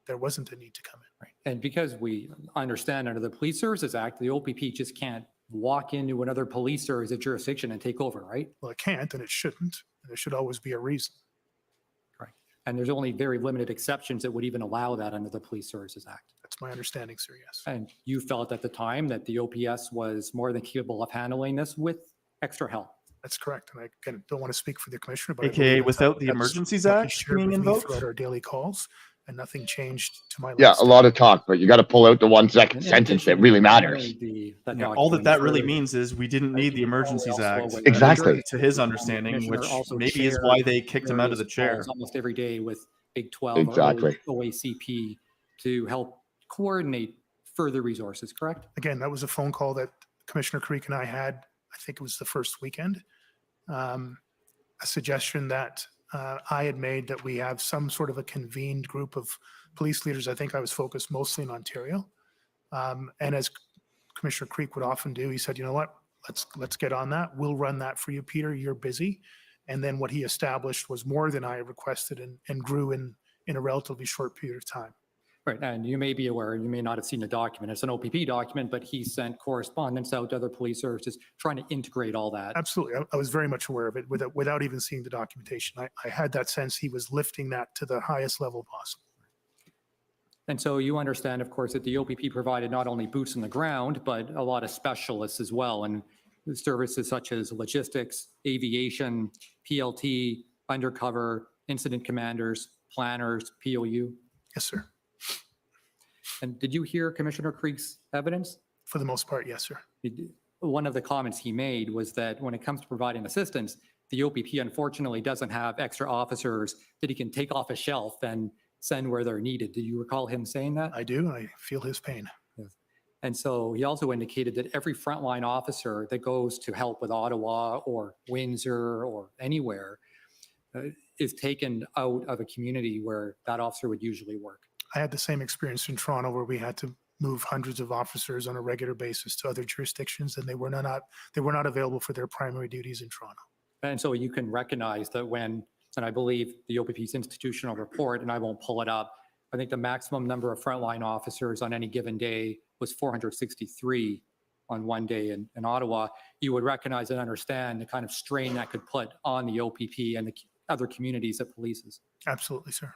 there wasn't a need to come in. Right. And because we understand under the Police Services Act, the OPP just can't walk into another police service jurisdiction and take over, right? Well, it can't, and it shouldn't. And there should always be a reason. Right. And there's only very limited exceptions that would even allow that under the Police Services Act. That's my understanding, sir, yes. And you felt at the time that the OPS was more than capable of handling this with extra help. That's correct. And I again, don't want to speak for the commissioner, but I AKA believe without the that's Emergencies what he Act shared being with me invoked? throughout our daily calls, and nothing changed to my Yeah, last a lot of talk, but you got to pull out the one second In sentence that addition, really not matters. only All that really document, means is we didn't need the Emergencies Act. Exactly. To his understanding, Commissioner which also maybe is chaired why they kicked him out of the various chair. calls almost every day with Big 12 Exactly. or OACP to help coordinate further resources, correct? Again, that was a phone call that Commissioner Creek and I had, I think it was the first weekend. A suggestion that I had made that we have some sort of a convened group of police leaders. I think I was focused mostly in Ontario. And as Commissioner Creek would often do, he said, you know what, let's get on that. We'll run that for you, Peter. You're busy. And then what he established was more than I requested and grew in a relatively short period of time. Right. And you may be aware, you may not have seen the document. It's an OPP document, but he sent correspondence out to other police services trying to integrate all that. Absolutely. I was very much aware of it without even seeing the documentation. I had that sense he was lifting that to the highest level possible. And so you understand, of course, that the OPP provided not only boots on the ground, but a lot of specialists as well. And services such as logistics, aviation, PLT, undercover, incident commanders, planners, POU. Yes, sir. And did you hear Commissioner Creek's evidence? For the most part, yes, sir. One of the comments he made was that when it comes to providing assistance, the OPP unfortunately doesn't have extra officers that he can take off a shelf and send where they're needed. Do you recall him saying that? I do. I feel his pain. Yes. And so he also indicated that every frontline officer that goes to help with Ottawa or Windsor or anywhere is taken out of a community where that officer would usually work. I had the same experience in Toronto where we had to move hundreds of officers on a regular basis to other jurisdictions, and they were not available for their primary duties in Toronto. And so you can recognize that when, and I believe the OPP's institutional report, and I won't pull it up, I think the maximum number of frontline officers on any given day was 463 on one day in Ottawa. You would recognize and understand the kind of strain that could put on the OPP and the other communities it polices. Absolutely, sir.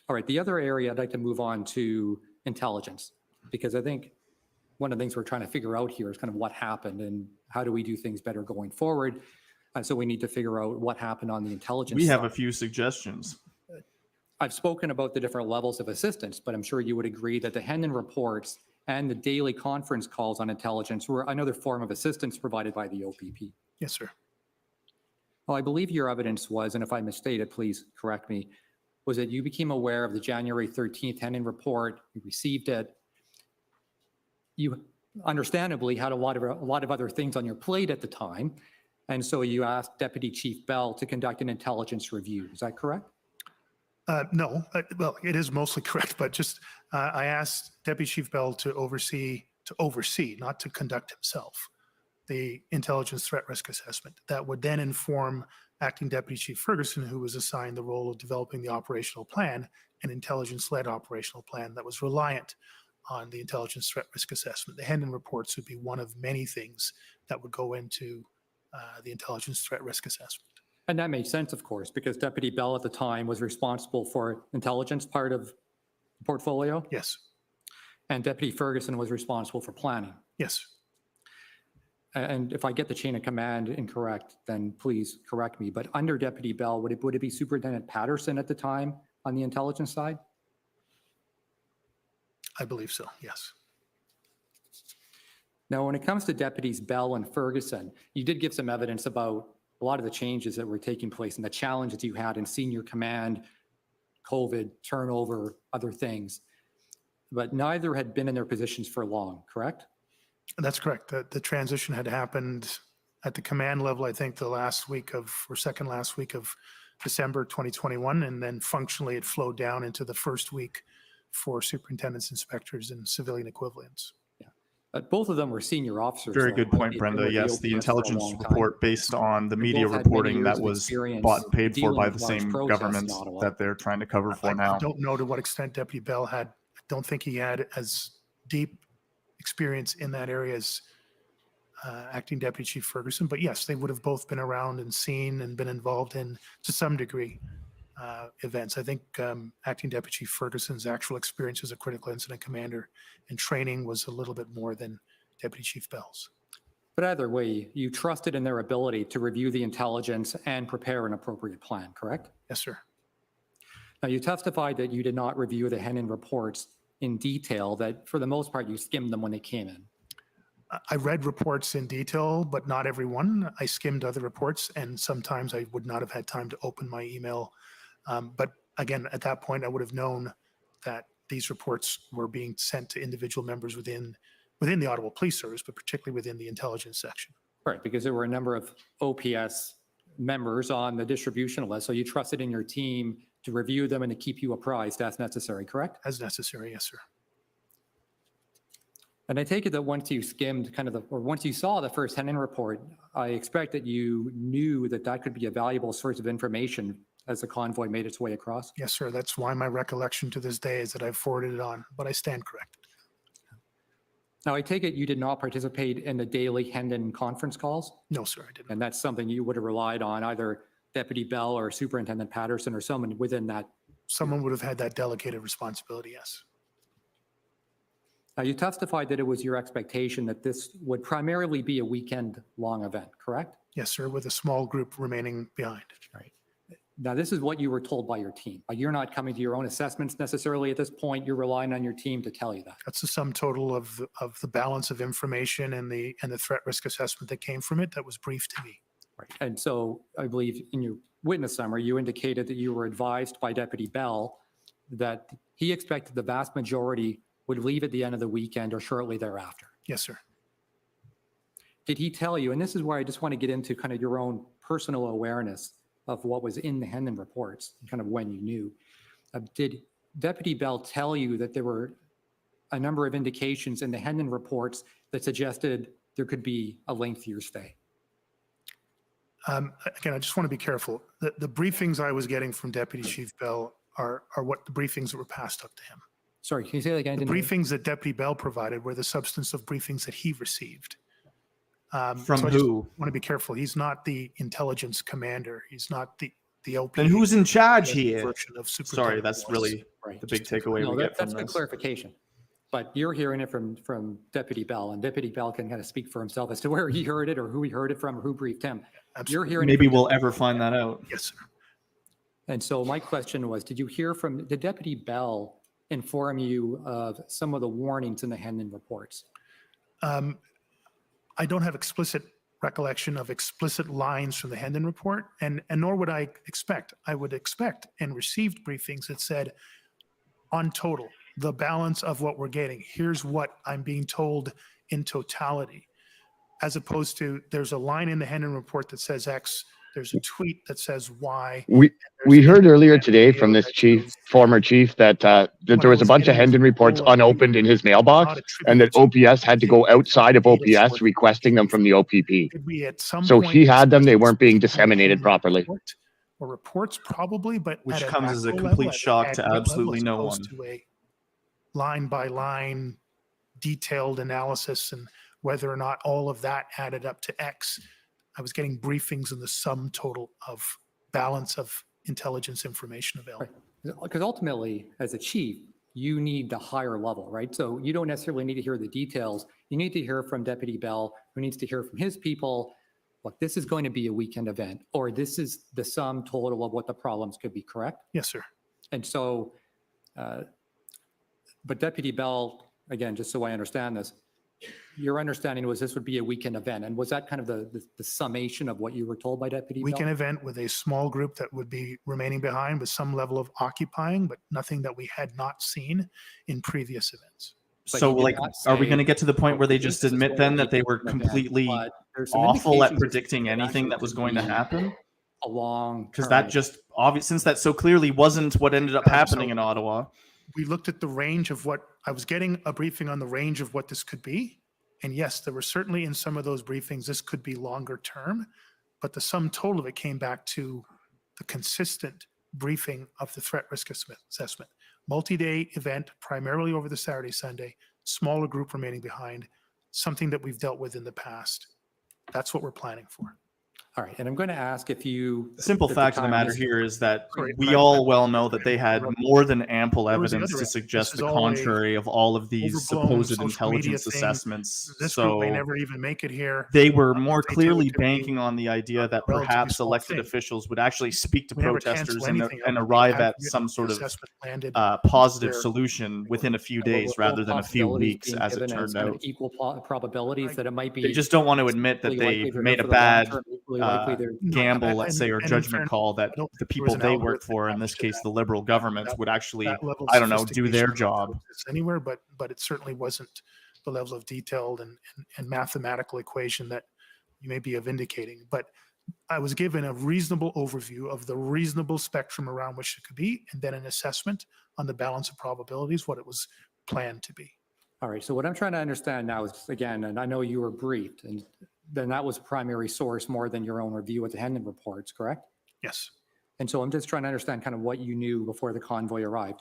All right, the other area I'd like to move on to intelligence, because I think one of the things we're trying to figure out here is kind of what happened and how do we do things better going forward. And so we need to figure out what happened on the intelligence We have side. a few suggestions. I've spoken about the different levels of assistance, but I'm sure you would agree that the Hendon reports and the daily conference calls on intelligence were another form of assistance provided by the OPP. Yes, sir. Well, I believe your evidence was, and if I misstated, please correct me, was that you became aware of the January 13th Hendon report, you received it. You understandably had a lot of other things on your plate at the time. And so you asked Deputy Chief Bell to conduct an intelligence review. Is that correct? No, well, it is mostly correct, but just I asked Deputy Chief Bell to oversee, not to conduct himself, the intelligence threat risk assessment. That would then inform Acting Deputy Chief Ferguson, who was assigned the role of developing the operational plan, an intelligence-led operational plan that was reliant on the intelligence threat risk assessment. The Hendon reports would be one of many things that would go into the intelligence threat risk assessment. And that made sense, of course, because Deputy Bell at the time was responsible for intelligence part of the portfolio. Yes. And Deputy Ferguson was responsible for planning. Yes. And if I get the chain of command incorrect, then please correct me. But under Deputy Bell, would it be Superintendent Patterson at the time on the intelligence side? I believe so, yes. Now, when it comes to Deputies Bell and Ferguson, you did give some evidence about a lot of the changes that were taking place and the challenges you had in senior command, COVID, turnover, other things. But neither had been in their positions for long, correct? That's correct. The transition had happened at the command level, I think the second last week of December 2021, and then functionally it flowed down into the first week for superintendents, inspectors, and civilian equivalents. But both of them were senior officers. Very though, good right? point, They Brenda. were Yes, the OPS for a intelligence long time. report based on the They media both had many reporting years that of was experience bought and paid for dealing by with the large same protests in governments Ottawa. that they're trying to cover for I now. don't know to what extent Deputy Bell had. I don't think he had as deep experience in that area as Acting Deputy Chief Ferguson. But yes, they would have both been around and seen and been involved in, to some degree, events. I think Acting Deputy Chief Ferguson's actual experience as a critical incident commander and training was a little bit more than Deputy Chief Bell's. But either way, you trusted in their ability to review the intelligence and prepare an appropriate plan, correct? Yes, sir. Now, you testified that you did not review the Henin reports in detail, that for the most part, you skimmed them when they came in. I read reports in detail, but not every one. I skimmed other reports, and sometimes I would not have had time to open my email. But again, at that point, I would have known that these reports were being sent to individual members within the Ottawa Police Service, but particularly within the intelligence section. Right, because there were a number of OPS members on the distribution list, so you trusted in your team to review them and to keep you apprised as necessary, correct? As necessary, yes, sir. And I take it that once you skimmed or once you saw the first Henin report, I expect that you knew that that could be a valuable source of information as the convoy made its way across? Yes, sir. That's why my recollection to this day is that I've forwarded it on, but I stand corrected. Now, I take it you did not participate in the daily Hendon conference calls? No, sir, I didn't. And that's something you would have relied on, either Deputy Bell or Superintendent Patterson or someone within that. Someone would have had that delegated responsibility, yes. Now, you testified that it was your expectation that this would primarily be a weekend-long event, correct? Yes, sir, with a small group remaining behind. Right. Now, this is what you were told by your team. You're not coming to your own assessments necessarily at this point. You're relying on your team to tell you that. That's the sum total of the balance of information and the threat risk assessment that came from it that was briefed to me. Right. And so I believe in your witness summary, you indicated that you were advised by Deputy Bell that he expected the vast majority would leave at the end of the weekend or shortly thereafter. Yes, sir. Did he tell you, and this is where I just want to get into kind of your own personal awareness of what was in the Hendon reports, kind of when you knew. Did Deputy Bell tell you that there were a number of indications in the Hendon reports that suggested there could be a lengthier stay? Again, I just want to be careful. The briefings I was getting from Deputy Chief Bell are what the briefings that were passed up to him. Sorry, can you say that again? The briefings that Deputy Bell provided were the substance of briefings that he received. From so I who? just want to be careful. He's not the intelligence commander. He's not the OP. Then who's in charge here? version of Sorry, Superintendent that's Wallace. really Right. the big takeaway No, we get that's from good this. clarification. But you're hearing it from Deputy Bell, and Deputy Bell can kind of speak for himself as to where he heard it or who he heard it from or who briefed him. Absolutely. You're hearing it Maybe from we'll Deputy ever Bell. find that out. Yes, sir. And so my question was, did Deputy Bell inform you of some of the warnings in the Hendon reports? I don't have explicit recollection of explicit lines from the Hendon report, and nor would I expect. I would expect and received briefings that said, on total, the balance of what we're getting, here's what I'm being told in totality, as opposed to there's a line in the Hendon report that says X, there's a tweet that says Y. We heard earlier today from this former chief, that there was a bunch of Hendon reports unopened in his mailbox, and that OPS had to go outside of OPS requesting them from the OPP. So he had them; they weren't being disseminated properly. Or reports probably, but Which at comes as a macro complete level, at shock to aggregate absolutely level, no as opposed one. to a line by line detailed analysis and whether or not all of that added up to X. I was getting briefings in the sum total of balance of intelligence information available. Because ultimately, as a chief, you need the higher level, right? So you don't necessarily need to hear the details. You need to hear from Deputy Bell, who needs to hear from his people. Look, this is going to be a weekend event, or this is the sum total of what the problems could be, correct? Yes, sir. And so, but Deputy Bell, again, just so I understand this, your understanding was this would be a weekend event. And was that kind of the summation of what you were told by Deputy Bell? Weekend event with a small group that would be remaining behind with some level of occupying, but nothing that we had not seen in previous events. So, like, are we going to get to the point where they just admit then that they were completely awful at predicting anything that was going to happen? Along, because that just since that so clearly wasn't what ended up happening in Ottawa. We looked at the range of what I was getting a briefing on the range of what this could be. And yes, there were certainly in some of those briefings, this could be longer term, but the sum total of it came back to the consistent briefing of the threat risk assessment. Multi-day event, primarily over the Saturday, Sunday, smaller group remaining behind, something that we've dealt with in the past. That's what we're planning for. All right, and I'm going to ask if you... The simple if fact of the matter here is that we all well know that they had more than ample evidence to suggest the contrary of all of these supposed intelligence assessments. This group may never even make it here. They were more clearly banking on the idea that perhaps elected officials would actually speak to protesters and arrive at some sort of positive solution within a few days rather than a few weeks, as it turned out. Equal probabilities that it might be... They just don't want to admit that they made a bad gamble, let's say, or judgment call that the people they work for, in this case the Liberal government, would actually, I don't know, do their job. Anywhere, but it certainly wasn't the level of detailed and mathematical equation that you may be indicating. But I was given a reasonable overview of the reasonable spectrum around which it could be, and then an assessment on the balance of probabilities, what it was planned to be. All right, so what I'm trying to understand now is, again, and I know you were briefed, and then that was primary source more than your own review of the Hendon reports, correct? Yes. And so I'm just trying to understand kind of what you knew before the convoy arrived.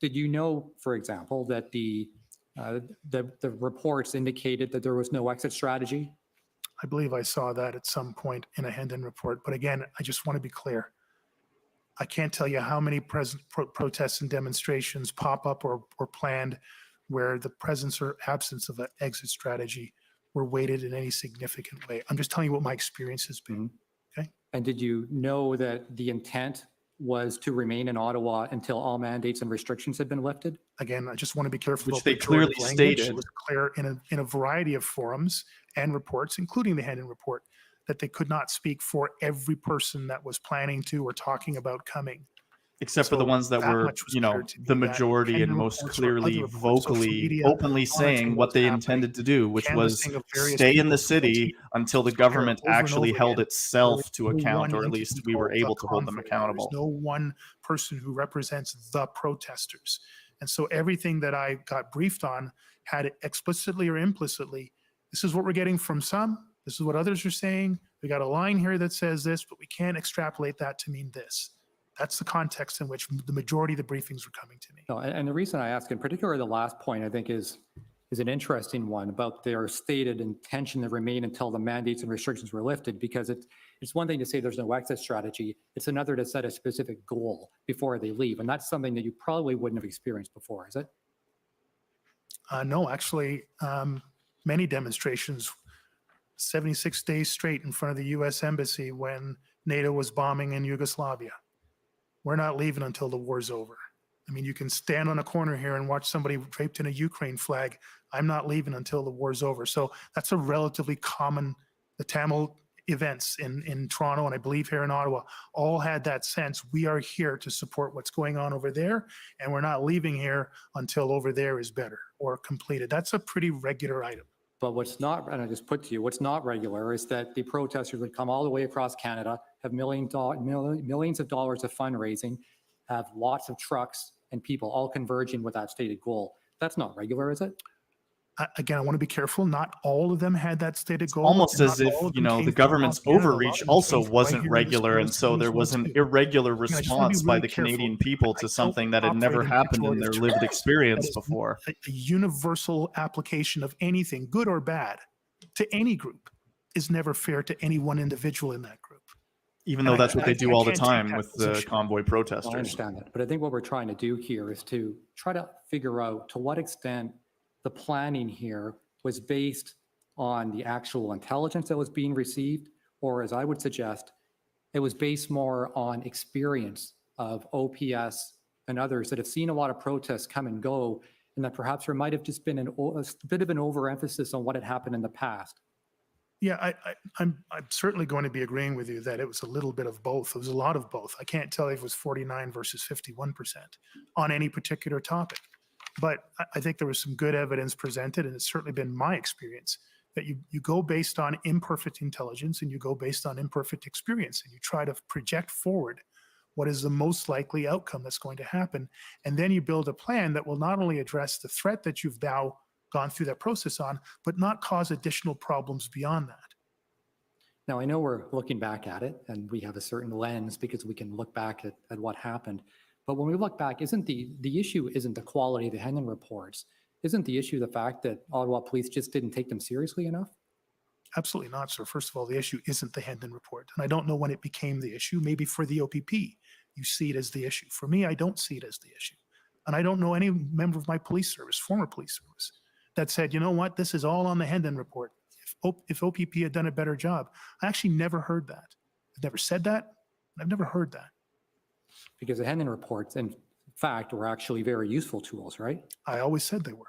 Did you know, for example, that the reports indicated that there was no exit strategy? I believe I saw that at some point in a Hendon report. But again, I just want to be clear. I can't tell you how many protests and demonstrations pop up or planned where the presence or absence of an exit strategy were weighted in any significant way. I'm just telling you what my experience has been. Okay. And did you know that the intent was to remain in Ottawa until all mandates and restrictions had been lifted? Again, I just want to be careful. Which they clearly stated. It was clear in a variety of forums and reports, including the Hendon report, that they could not speak for every person that was planning to or talking about coming. Except for the ones that were, you know, the majority and most clearly vocally, openly saying what they intended to do, which was stay in the city until the government actually held itself to account, or at least we were able to hold them accountable. There's no one person who represents the protesters. And so everything that I got briefed on had explicitly or implicitly, this is what we're getting from some, this is what others are saying. We got a line here that says this, but we can't extrapolate that to mean this. That's the context in which the majority of the briefings were coming to me. No, and the reason I ask, in particular, the last point, I think is an interesting one about their stated intention to remain until the mandates and restrictions were lifted, because it's one thing to say there's no exit strategy. It's another to set a specific goal before they leave. And that's something that you probably wouldn't have experienced before, is it? No, actually, many demonstrations, 76 days straight in front of the US Embassy when NATO was bombing in Yugoslavia. We're not leaving until the war's over. I mean, you can stand on a corner here and watch somebody draped in a Ukraine flag. I'm not leaving until the war's over. So that's a relatively common, the Tamil events in Toronto, and I believe here in Ottawa, all had that sense. We are here to support what's going on over there, and we're not leaving here until over there is better or completed. That's a pretty regular item. But what's not, and I just put to you, what's not regular is that the protesters would come all the way across Canada, have millions of dollars of fundraising, have lots of trucks and people all converging with that stated goal. That's not regular, is it? Again, I want to be careful. Not all of them had that stated goal. Almost as if, you know, the government's overreach also wasn't regular, and so there was an irregular response by the Canadian people to something that had never happened in their lived experience before. A universal application of anything, good or bad, to any group is never fair to any one individual in that group. Even though that's what they do all the time with the convoy protesters. I understand that. But I think what we're trying to do here is to try to figure out to what extent the planning here was based on the actual intelligence that was being received, or as I would suggest, it was based more on experience of OPS and others that have seen a lot of protests come and go, and that perhaps there might have just been a bit of an overemphasis on what had happened in the past. Yeah, I'm certainly going to be agreeing with you that it was a little bit of both. It was a lot of both. I can't tell if it was 49 versus 51% on any particular topic. But I think there was some good evidence presented, and it's certainly been my experience that you go based on imperfect intelligence and you go based on imperfect experience, and you try to project forward What is the most likely outcome that's going to happen? And then you build a plan that will not only address the threat that you've now gone through that process on, but not cause additional problems beyond that. Now, I know we're looking back at it and we have a certain lens because we can look back at what happened. But when we look back, isn't the issue isn't the quality of the Hendon reports? Isn't the issue the fact that Ottawa police just didn't take them seriously enough? Absolutely not, sir. First of all, the issue isn't the Hendon report. And I don't know when it became the issue. Maybe for the OPP, you see it as the issue. For me, I don't see it as the issue. And I don't know any member of my police service, former police service, that said, you know what, this is all on the Hendon report. If OPP had done a better job. I actually never heard that. I've never said that. I've never heard that. Because the Hendon reports, in fact, were actually very useful tools, right? I always said they were.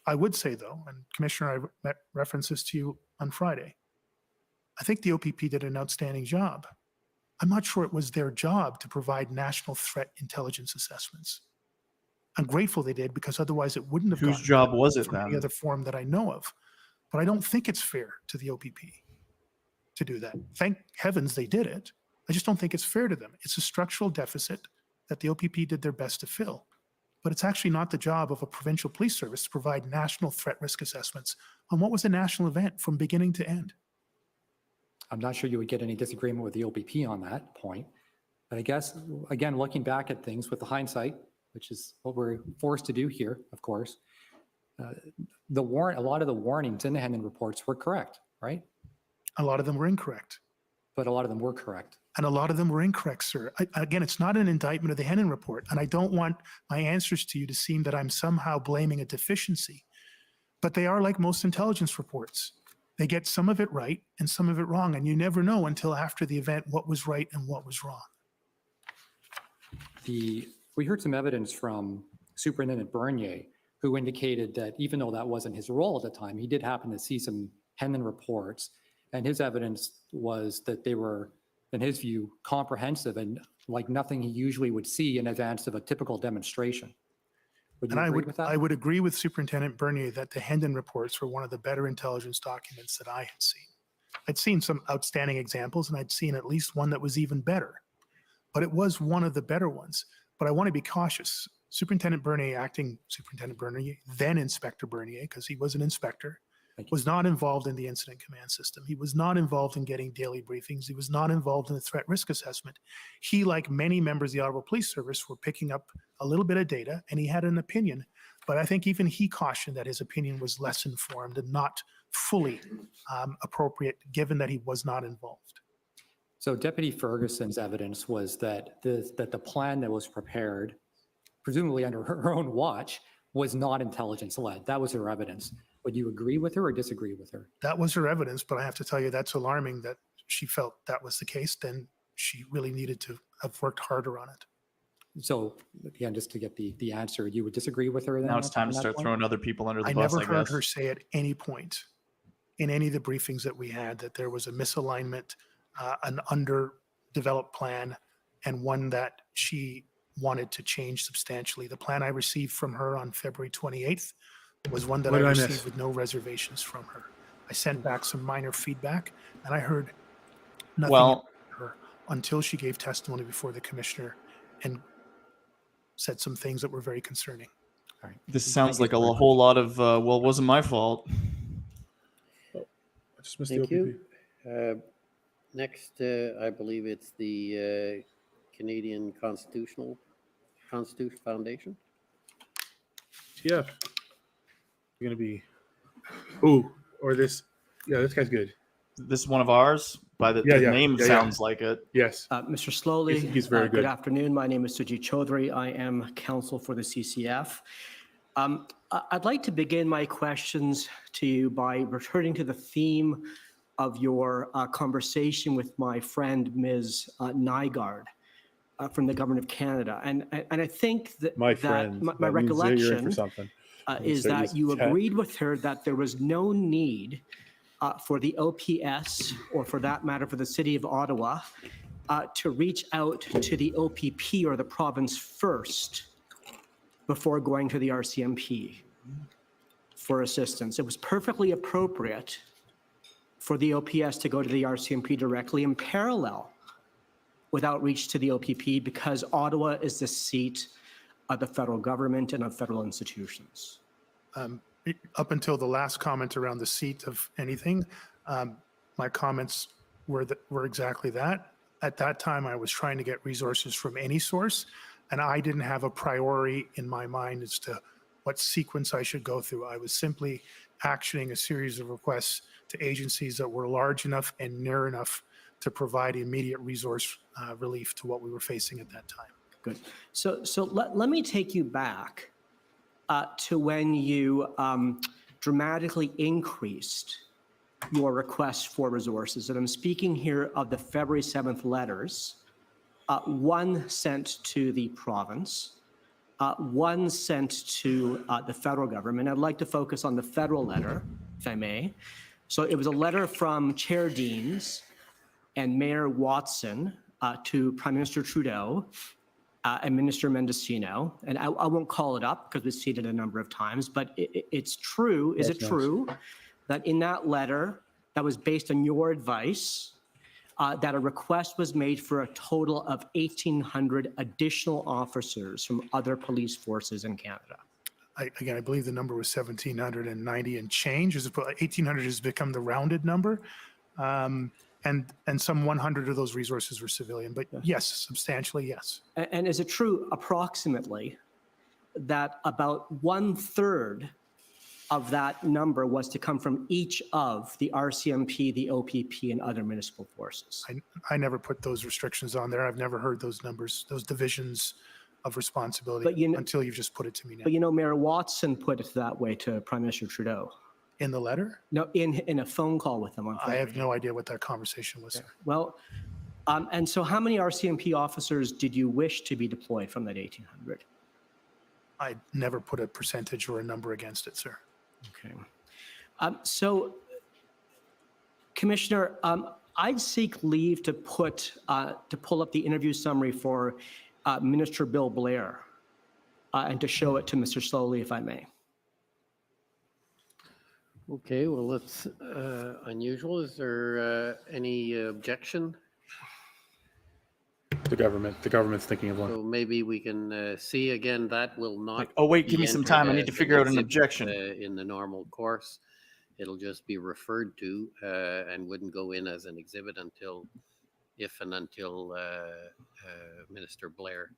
I would say, though, and Commissioner, I referenced this to you on Friday, I think the OPP did an outstanding job. I'm not sure it was their job to provide national threat intelligence assessments. I'm grateful they did, because otherwise it wouldn't have Whose gone job was it from any then? other form that I know of. But I don't think it's fair to the OPP to do that. Thank heavens they did it. I just don't think it's fair to them. It's a structural deficit that the OPP did their best to fill. But it's actually not the job of a provincial police service to provide national threat risk assessments on what was a national event from beginning to end. I'm not sure you would get any disagreement with the OPP on that point. But I guess, again, looking back at things with the hindsight, which is what we're forced to do here, of course, a lot of the warnings in the Hendon reports were correct, right? A lot of them were incorrect. But a lot of them were correct. And a lot of them were incorrect, sir. Again, it's not an indictment of the Hendon report, and I don't want my answers to you to seem that I'm somehow blaming a deficiency. But they are like most intelligence reports. They get some of it right and some of it wrong, and you never know until after the event what was right and what was wrong. We heard some evidence from Superintendent Bernier, who indicated that even though that wasn't his role at the time, he did happen to see some Hendon reports, and his evidence was that they were, in his view, comprehensive and like nothing he usually would see in advance of a typical demonstration. Would you agree with that? I would agree with Superintendent Bernier that the Hendon reports were one of the better intelligence documents that I had seen. I'd seen some outstanding examples, and I'd seen at least one that was even better. But it was one of the better ones. But I want to be cautious. Superintendent Bernier, acting Superintendent Bernier, then Inspector Bernier, because he was an inspector, was not involved in the incident command system. He was not involved in getting daily briefings. He was not involved in the threat risk assessment. He, like many members of the Ottawa Police Service, were picking up a little bit of data, and he had an opinion. But I think even he cautioned that his opinion was less informed and not fully appropriate, given that he was not involved. So Deputy Ferguson's evidence was that the plan that was prepared, presumably under her own watch, was not intelligence-led. That was her evidence. Would you agree with her or disagree with her? That was her evidence, but I have to tell you that's alarming that she felt that was the case. Then she really needed to have worked harder on it. So again, just to get the answer, you would disagree with her? Then Now it's time to on that start point? throwing other people under the I bus, never I heard guess. her say at any point in any of the briefings that we had that there was a misalignment, an underdeveloped plan, and one that she wanted to change substantially. The plan I received from her on February 28th was one that I received with no reservations from her. I sent back some minor feedback, and I heard nothing from her until she gave testimony before the commissioner and said some things that were very concerning. All right. This sounds like a whole lot of, well, it wasn't my fault. I just missed Thank the OPP. you. Next, I believe it's the Canadian Constitution Foundation. Yeah. You're going to be, ooh, or this, yeah, this guy's good. This is one of ours? By the name sounds like it. Yes. Mr. Sloly, he's very good. Good afternoon. My name is Sujit Chaudhary. I am counsel for the CCF. I'd like to begin my questions to you by returning to the theme of your conversation with my friend, Ms. Nygaard, from the Government of Canada. And I think that my recollection is that you agreed with her that there was no need for the OPS, or for that matter, for the City of Ottawa, to reach out to the OPP or the province first before going to the RCMP for assistance. It was perfectly appropriate for the OPS to go to the RCMP directly in parallel with outreach to the OPP because Ottawa is the seat of the federal government and of federal institutions? Up until the last comment around the seat of anything, my comments were exactly that. At that time, I was trying to get resources from any source, and I didn't have a priority in my mind as to what sequence I should go through. I was simply actioning a series of requests to agencies that were large enough and near enough to provide immediate resource relief to what we were facing at that time. Good. So let me take you back to when you dramatically increased your request for resources. And I'm speaking here of the February 7th letters, one sent to the province, one sent to the federal government. I'd like to focus on the federal letter, if I may. So it was a letter from Chair Deans and Mayor Watson to Prime Minister Trudeau and Minister Mendocino. And I won't call it up because we've seen it a number of times, but it's true. Is it true that in that letter that was based on your advice, that a request was made for a total of 1,800 additional officers from other police forces in Canada? I believe the number was 1,790 and change. 1,800 has become the rounded number. And some 100 of those resources were civilian, but yes, substantially, yes. And is it true approximately that about 1/3 of that number was to come from each of the RCMP, the OPP, and other municipal forces? I never put those restrictions on there. I've never heard those numbers, those divisions of responsibility until you've just put it to me now. But Mayor Watson put it that way to Prime Minister Trudeau. In the letter? No, in a phone call with him on Friday. I have no idea what that conversation was. Okay. Well, and so how many RCMP officers did you wish to be deployed from that 1,800? I never put a percentage or a number against it, sir. Okay. So, Commissioner, I'd seek leave to pull up the interview summary for Minister Bill Blair and to show it to Mr. Sloly, if I may. Okay, well, that's unusual. Is there any objection? The government's thinking of one. So maybe we can see again, that will not. Oh, wait, give be me some entered time. I need as to figure out an exhibit, objection. In the normal course. It'll just be referred to and wouldn't go in as an exhibit until Minister Blair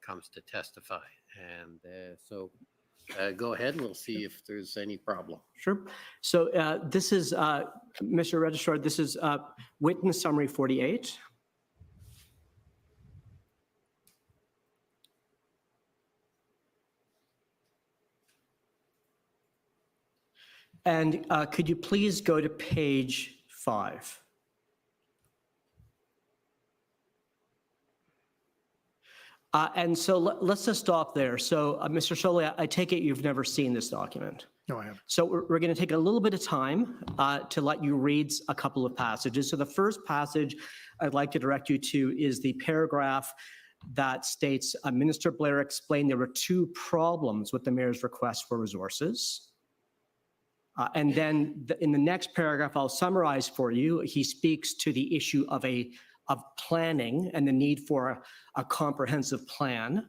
comes to testify. And so go ahead and we'll see if there's any problem. Sure. So this is, Mr. Registrar, this is witness summary 48. And could you please go to page 5? And so let's just stop there. So, Mr. Sloly, I take it you've never seen this document. No, I haven't. So we're going to take a little bit of time to let you read a couple of passages. So the first passage I'd like to direct you to is the paragraph that states, Minister Blair explained there were 2 problems with the mayor's request for resources. And then in the next paragraph, I'll summarize for you. He speaks to the issue of planning and the need for a comprehensive plan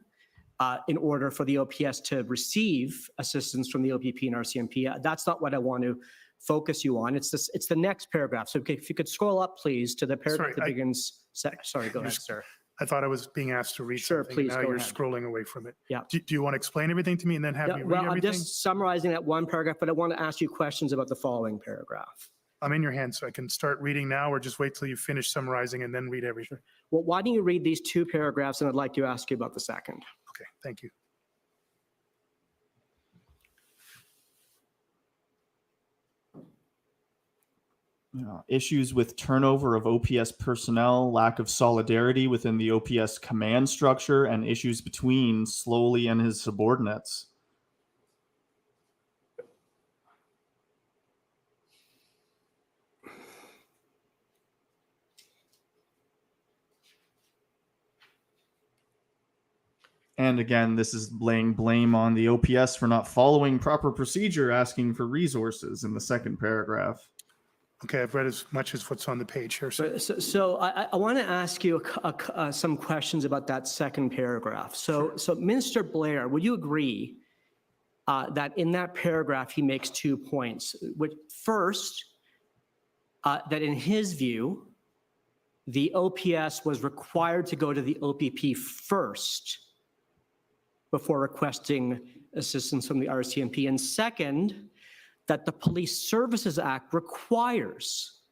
in order for the OPS to receive assistance from the OPP and RCMP. That's not what I want to focus you on. It's the next paragraph. So if you could scroll up, please, to the paragraph that begins. Sorry, go ahead, sir. I thought I was being asked to read Sure, something. please, Now go you're ahead. scrolling away from it. Yeah. Do you want to explain everything to me and then have me read Well, I'm everything? just summarizing that one paragraph, but I want to ask you questions about the following paragraph. I'm in your hands, so I can start reading now or just wait till you finish summarizing and then read everything. Well, why don't you read these 2 paragraphs, and I'd like to ask you about the second. Okay, thank you. Issues with turnover of OPS personnel, lack of solidarity within the OPS command structure, and issues between Sloly and his subordinates. And again, this is laying blame on the OPS for not following proper procedure, asking for resources in the second paragraph. Okay, I've read as much as what's on the page here. So So I want to ask you some questions about that second paragraph. So Minister Blair, would you agree that in that paragraph he makes 2 points? First, that in his view, the OPS was required to go to the OPP first before requesting assistance from the RCMP. And second, that the Police Services Act requires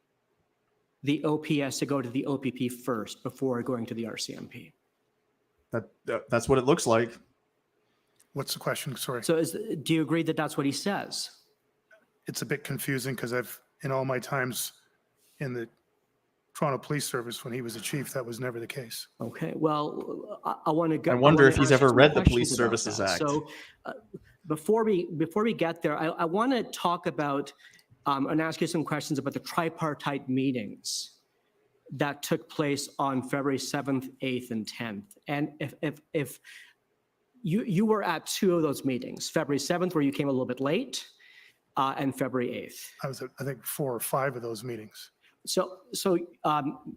the OPS to go to the OPP first before going to the RCMP. That's what it looks like. what's the question? Sorry. So do you agree that that's what he says? It's a bit confusing because in all my times in the Toronto Police Service, when he was a chief, that was never the case. Okay, well, I want to go. I wonder if he's ever read the Police Services Act. So before we get there, I want to talk about and ask you some questions about the tripartite meetings that took place on February 7th, 8th, and 10th. And if you were at two of those meetings, February 7th, where you came a little bit late, and February 8th. I was at, I think, 4 or 5 of those meetings. So Mr.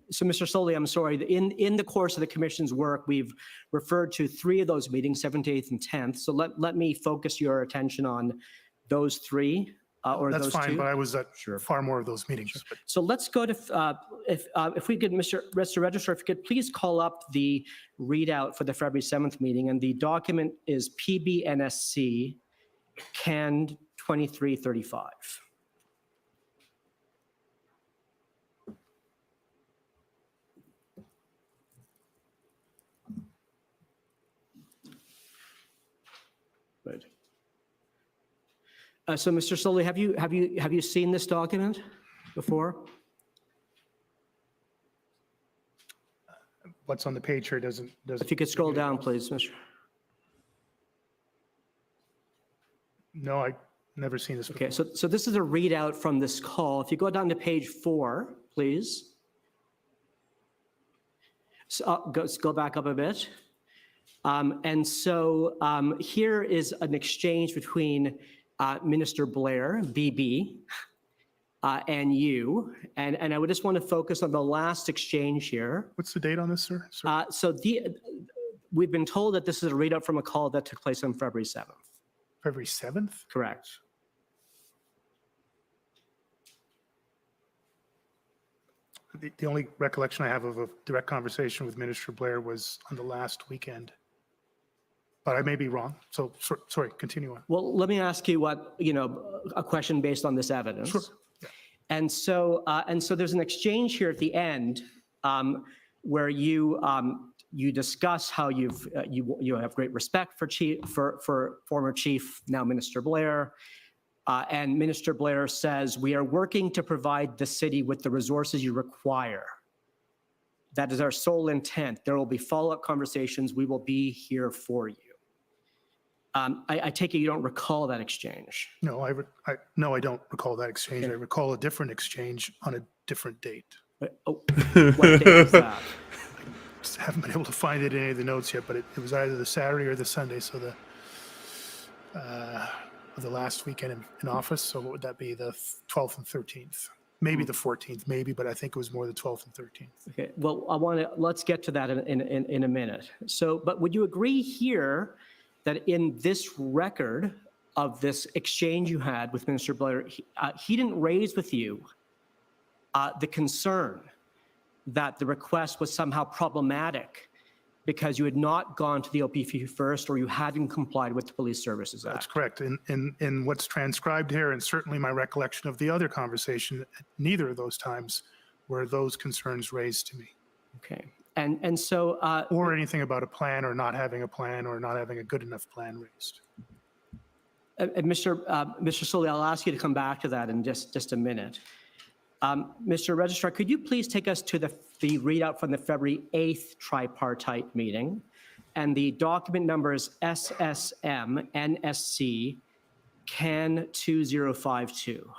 Sloly, I'm sorry, in the course of the commission's work, we've referred to 3 of those meetings, 7th, 8th, and 10th. So let me focus your attention on those 3 or That's those fine, 2. but I was at far more of those meetings. Sure. So let's go to, if we could, Mr. Registrar, if you could please call up the readout for the February 7th meeting, and the document is PBNSC CAN 2335. Good. So, Mr. Sloly, have you seen this document before? What's on the page here doesn't. If you could scroll down, please, Mr. No, I've never seen this before. Okay, so this is a readout from this call. If you go down to page 4, please. So, go back up a bit. And so here is an exchange between Minister Blair, BB, and you. And I would just want to focus on the last exchange here. What's the date on this, sir? We've been told that this is a readout from a call that took place on February 7th. February 7th? Correct. The only recollection I have of a direct conversation with Minister Blair was on the last weekend. But I may be wrong. So, sorry, continue on. Well, let me ask you a question based on this evidence. Sure. Yeah. And so there's an exchange here at the end where you discuss how you have great respect for former Chief, now Minister Blair. And Minister Blair says, "We are working to provide the city with the resources you require. That is our sole intent. There will be follow-up conversations. We will be here for you." I take it you don't recall that exchange. No, I don't recall that exchange. Okay. I recall a different exchange on a different date. What date was that? Just haven't been able to find it in any of the notes yet, but it was either the Saturday or the Sunday. So the last weekend in office. So what would that be? The 12th and 13th, maybe the 14th, maybe, but I think it was more the 12th and 13th. Okay. Well, let's get to that in a minute. So, but would you agree here that in this record of this exchange you had with Minister Blair, he didn't raise with you the concern that the request was somehow problematic because you had not gone to the OPP first or you hadn't complied with the Police Services Act? That's correct. In what's transcribed here, and certainly my recollection of the other conversation, at neither of those times were those concerns raised to me. Okay. And so... or anything about a plan or not having a plan or not having a good enough plan raised. Mr. Sloly, I'll ask you to come back to that in just a minute. Mr. Registrar, could you please take us to the readout from the February 8th tripartite meeting? And the document number is SSM NSC CAN 2052.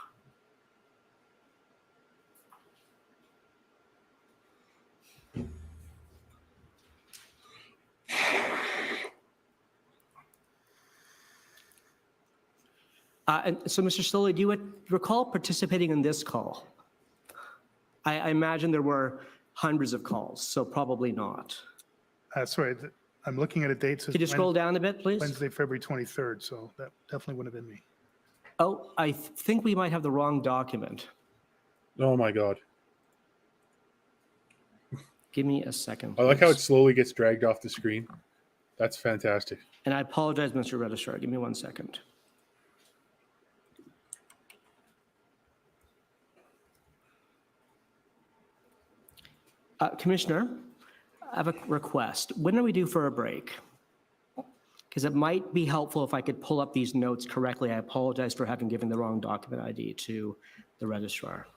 And so, Mr. Sloly, do you recall participating in this call? I imagine there were hundreds of calls, so probably not. Sorry, I'm looking at a date. Could you scroll down a bit, please? Wednesday, February 23rd, so that definitely wouldn't have been me. Oh, I think we might have the wrong document. Oh my God. Give me a second. I like how it please. slowly gets dragged off the screen. That's fantastic. And I apologize, Mr. Registrar. Give me 1 second. Commissioner, I have a request. When are we due for a break? Because it might be helpful if I could pull up these notes correctly. I apologize for having given the wrong document ID to the registrar.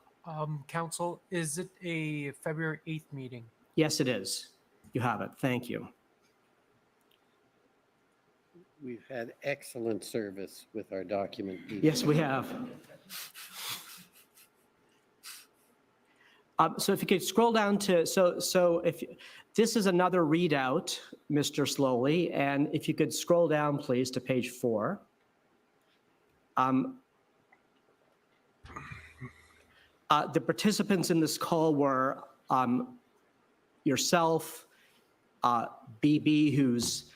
Council, is it a February 8th meeting? Yes, it is. You have it. Thank you. We've had excellent service with our document. Yes, we have. So if you could scroll down to, so if this is another readout, Mr. Sloly, and if you could scroll down, please, to page 4. The participants in this call were yourself, BB, who's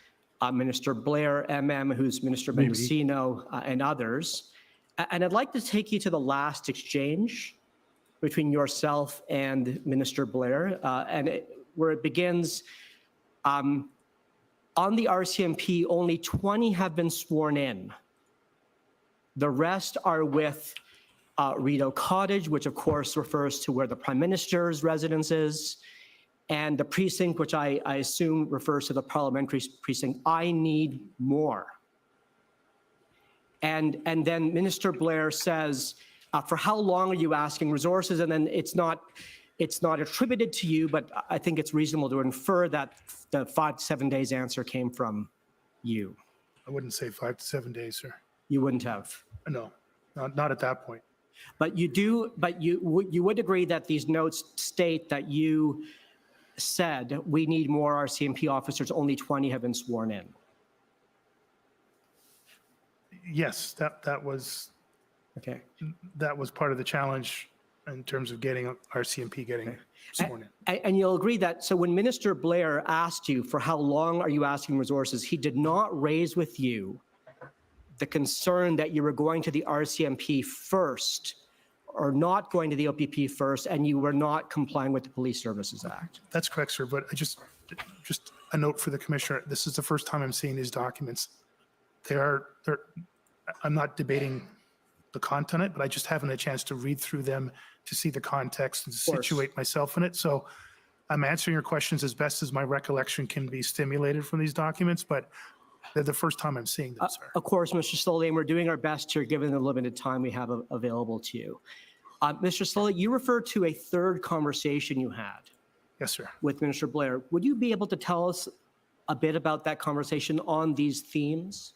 Minister Blair, MM, who's Minister Mendocino, and others. And I'd like to take you to the last exchange between yourself and Minister Blair, where it begins, on the RCMP, only 20 have been sworn in. The rest are with Rideau Cottage, which of course refers to where the Prime Minister's residence is, and the precinct, which I assume refers to the parliamentary precinct. I need more. And then Minister Blair says, for how long are you asking resources? And then it's not attributed to you, but I think it's reasonable to infer that the 5 to 7 days answer came from you. I wouldn't say 5 to 7 days, sir. You wouldn't have. No, not at that point. But you would agree that these notes state that you said we need more RCMP officers, only 20 have been sworn in. Yes, that was okay. That was part of the challenge in terms of getting RCMP getting sworn in. And you'll agree that, so when Minister Blair asked you for how long are you asking resources, he did not raise with you the concern that you were going to the RCMP first or not going to the OPP first, and you were not complying with the Police Services Act. That's correct, sir. But just a note for the commissioner. This is the first time I'm seeing these documents. I'm not debating the content of it, but I just haven't had a chance to read through them to see the context and to situate myself in it. So I'm answering your questions as best as my recollection can be stimulated from these documents, but they're the first time I'm seeing them, sir. Of course, Mr. Sloly, and we're doing our best here given the limited time we have available to you. Mr. Sloly, you referred to a third conversation you had. Yes, sir. With Minister Blair. Would you be able to tell us a bit about that conversation on these themes?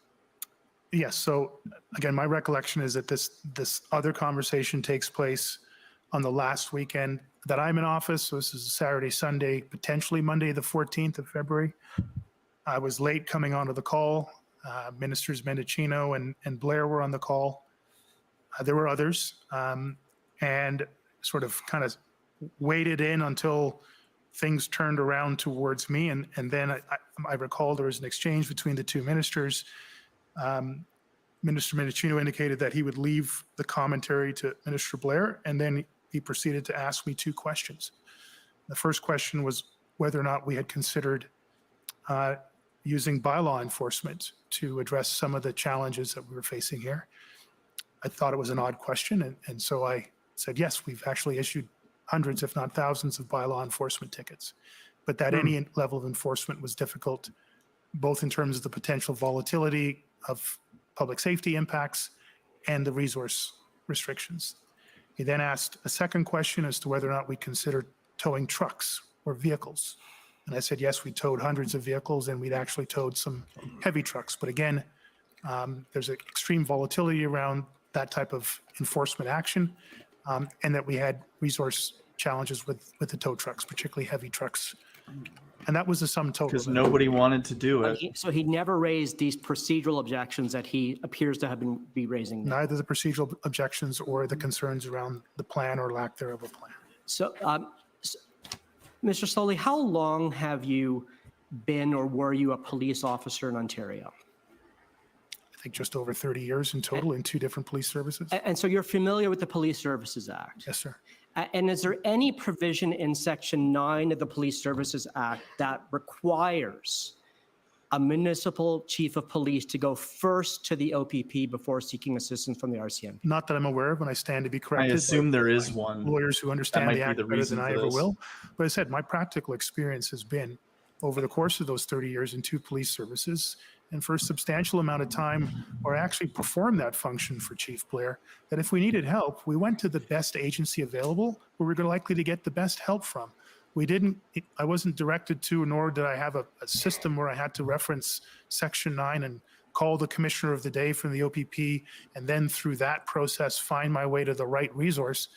Yes. So again, my recollection is that this other conversation takes place on the last weekend that I'm in office. So this is Saturday, Sunday, potentially Monday, the 14th of February. I was late coming onto the call. Ministers Mendocino and Blair were on the call. There were others, and sort of kind of waited in until things turned around towards me. And then I recall there was an exchange between the two ministers. Minister Mendocino indicated that he would leave the commentary to Minister Blair, and then he proceeded to ask me 2 questions. The first question was whether or not we had considered using bylaw enforcement to address some of the challenges that we were facing here. I thought it was an odd question, and so I said, yes, we've actually issued hundreds, if not thousands, of bylaw enforcement tickets, but that any level of enforcement was difficult, both in terms of the potential volatility of public safety impacts and the resource restrictions. He then asked a second question as to whether or not we considered towing trucks or vehicles. And I said, yes, we towed hundreds of vehicles and we'd actually towed some heavy trucks. But again, there's an extreme volatility around that type of enforcement action, and that we had resource challenges with the tow trucks, particularly heavy trucks. And that was the sum total. Because nobody wanted to do it. So he never raised these procedural objections that he appears to have be raising. Neither the procedural objections or the concerns around the plan or lack thereof a plan. So, Mr. Sloly, how long have you been or were you a police officer in Ontario? I think just over 30 years in total in 2 different police services. And so you're familiar with the Police Services Act? Yes, sir. And is there any provision in Section 9 of the Police Services Act that requires a municipal chief of police to go first to the OPP before seeking assistance from the RCMP? Not that I'm aware of, and I stand to be corrected. I assume by there is one. Lawyers who understand might the be act the better reason than I for ever this. will. But I said, my practical experience has been over the course of those 30 years in 2 police services, and for a substantial amount of time, or actually performed that function for Chief Blair, that if we needed help, we went to the best agency available where we were likely to get the best help from. I wasn't directed to, nor did I have a system where I had to reference Section 9 and call the commissioner of the day from the OPP, and then through that process, find my way to the right resource.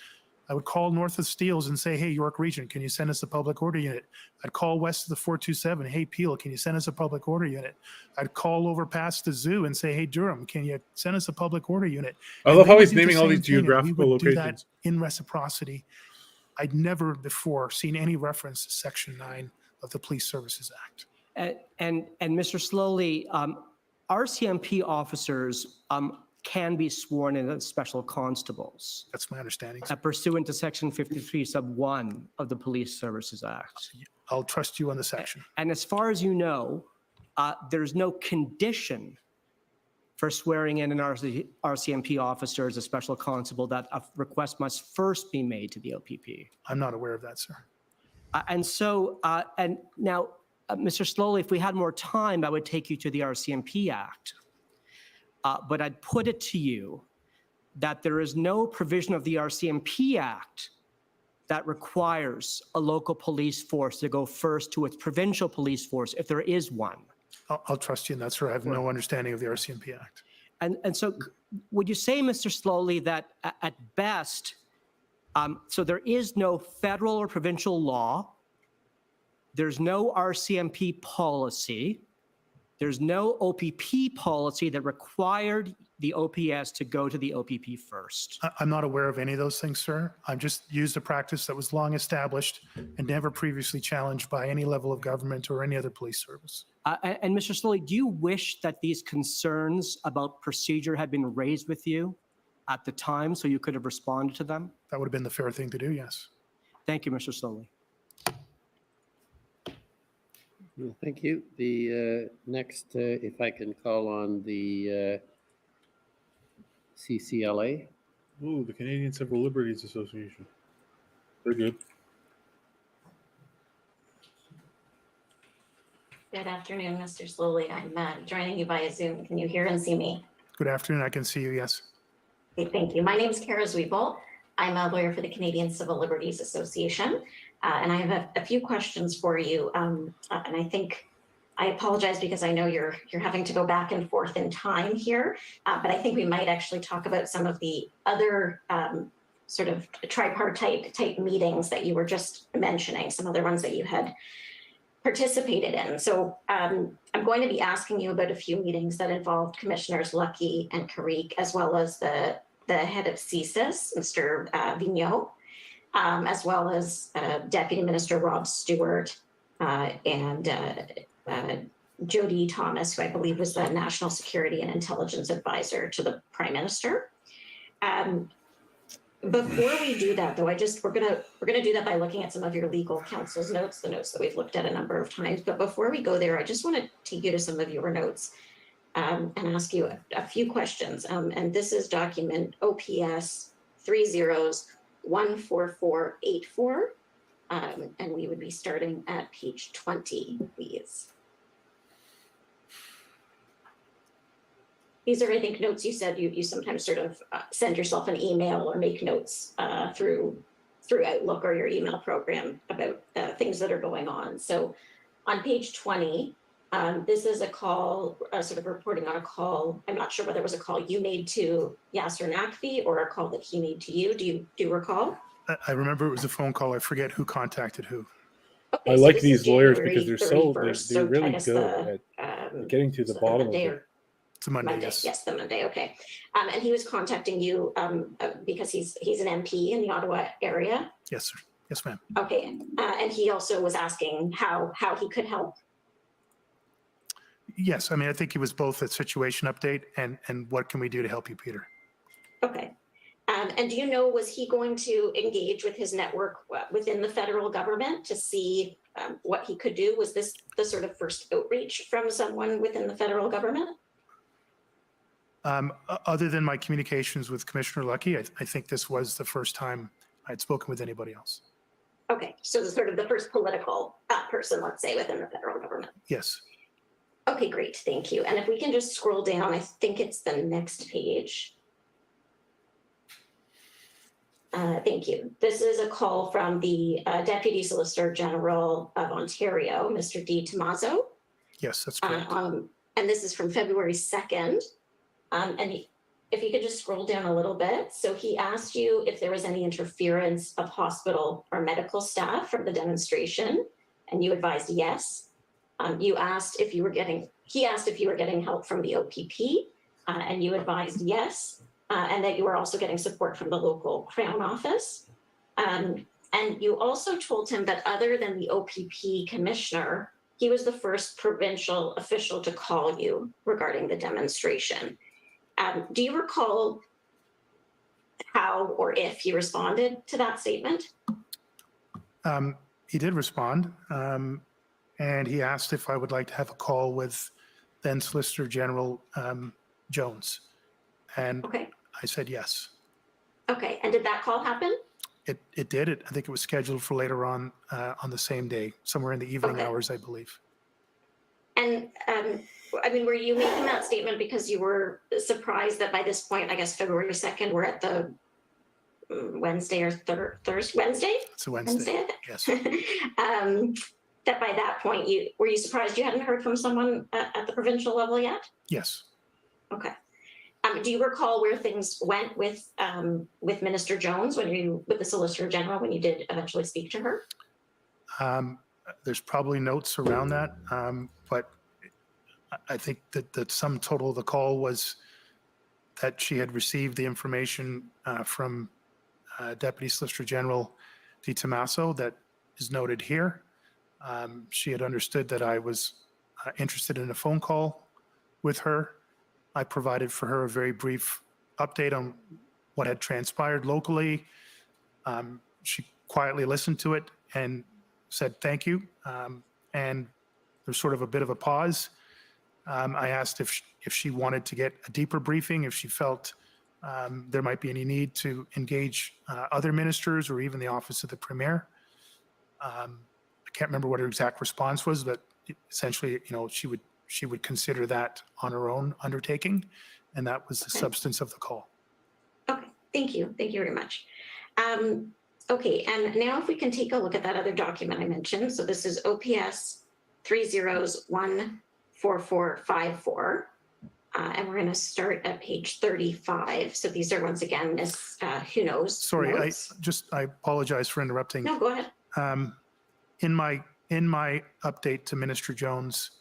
I would call north of Steeles and say, hey, York Region, can you send us a public order unit? I'd call west of the 427, hey, Peel, can you send us a public order unit? I'd call over past the zoo and say, hey, Durham, can you send us a public order unit? I And love they how would he's do the naming all same these thing, and we geographical would do that locations. in reciprocity. I'd never before seen any reference to Section 9 of the Police Services Act. And Mr. Sloly, RCMP officers can be sworn in as special constables. That's my understanding. Pursuant to Section 53, Sub 1 of the Police Services Act. I'll trust you on the section. And as far as you know, there's no condition for swearing in an RCMP officer as a special constable that a request must first be made to the OPP. I'm not aware of that, sir. And now, Mr. Sloly, if we had more time, I would take you to the RCMP Act. But I'd put it to you that there is no provision of the RCMP Act that requires a local police force to go first to its provincial police force if there is one. I'll trust you in that, sir. I have no understanding of the RCMP Act. And so would you say, Mr. Sloly, that at best, so there is no federal or provincial law, there's no RCMP policy, there's no OPP policy that required the OPS to go to the OPP first? I'm not aware of any of those things, sir. I've just used a practice that was long established and never previously challenged by any level of government or any other police service. And Mr. Sloly, do you wish that these concerns about procedure had been raised with you at the time so you could have responded to them? That would have been the fair thing to do, yes. Thank you, Mr. Sloly. Well, thank you. The next, if I can call on the CCLA. Ooh, the Canadian Civil Liberties Association. They're good. Good afternoon, Mr. Sloly. I'm joining you via Zoom. Can you hear and see me? Good afternoon. I can see you, yes. Okay, thank you. My name is Kara Zwiebel. I'm a lawyer for the Canadian Civil Liberties Association, and I have a few questions for you. And I think I apologize because I know you're having to go back and forth in time here, but I think we might actually talk about some of the other sort of tripartite type meetings that you were just mentioning, some other ones that you had participated in. So I'm going to be asking you about a few meetings that involved Commissioners Lucky and Carrick, as well as the head of CSIS, Mr. Vigneault, as well as Deputy Minister Rob Stewart and Jody Thomas, who I believe was the National Security and Intelligence Advisor to the Prime Minister. Before we do that, though, we're gonna do that by looking at some of your legal counsel's notes, the notes that we've looked at a number of times. But before we go there, I just want to take you to some of your notes and ask you a few questions. And this is document OPS 30-14484, and we would be starting at page 20, please. These are, I think, notes you said you sometimes sort of send yourself an email or make notes through Outlook or your email program about things that are going on. So on page 20, this is a call, sort of reporting on a call. I'm not sure whether it was a call you made to Yasser Naqvi or a call that he made to you. Do you recall? I remember it was a phone call. I forget who contacted who. Okay, I like these lawyers because they're really good at getting to the bottom of it. It's a Monday, yes. Yes, the Monday, okay. And he was contacting you because he's an MP in the Ottawa area. Yes, sir. Yes, ma'am. Okay, and he also was asking how he could help. Yes, I mean, I think it was both a situation update and what can we do to help you, Peter? Okay. And do you know, was he going to engage with his network within the federal government to see what he could do? Was this the sort of first outreach from someone within the federal government? Other than my communications with Commissioner Lucky, I think this was the first time I'd spoken with anybody else. Okay, so the sort of the first political person, let's say, within the federal government. Yes. Okay, great, thank you. And if we can just scroll down, I think it's the next page. Thank you. This is a call from the Deputy Solicitor General of Ontario, Mr. D. Tomaso. Yes, that's correct. And this is from February 2nd. If you could just scroll down a little bit. So he asked you if there was any interference of hospital or medical staff from the demonstration, and you advised yes. He asked if you were getting help from the OPP, and you advised yes. And that you were also getting support from the local Crown office. And you also told him that other than the OPP commissioner, he was the first provincial official to call you regarding the demonstration. Do you recall how or if he responded to that statement? He did respond, and he asked if I would like to have a call with then Solicitor General Jones. And okay. I said yes. Okay, and did that call happen? It did. I think it was scheduled for later on the same day, somewhere in the evening hours, I believe. And I mean, were you making that statement because you were surprised that by this point, I guess February 2nd, we're at the Wednesday or Thursday? Wednesday? It's a Wednesday. Yes. That by that point, were you surprised you hadn't heard from someone at the provincial level yet? Yes. Okay. Do you recall where things went with Minister Jones with the Solicitor General when you did eventually speak to her? There's probably notes around that, but I think that the sum total of the call was that she had received the information from Deputy Solicitor General Di Tommaso that is noted here. She had understood that I was interested in a phone call with her. I provided for her a very brief update on what had transpired locally. She quietly listened to it and said thank you. And there's sort of a bit of a pause. I asked if she wanted to get a deeper briefing, if she felt there might be any need to engage other ministers or even the Office of the Premier. I can't remember what her exact response was, but essentially, she would consider that on her own undertaking, and that was the substance of the call. Okay, thank you. Thank you very much. Okay, and now if we can take a look at that other document I mentioned. So this is OPS 30014454. And we're going to start at page 35. So these are once again Ms. Huno's Sorry, notes. I apologize for interrupting. No, go ahead. In my update to Minister Jones,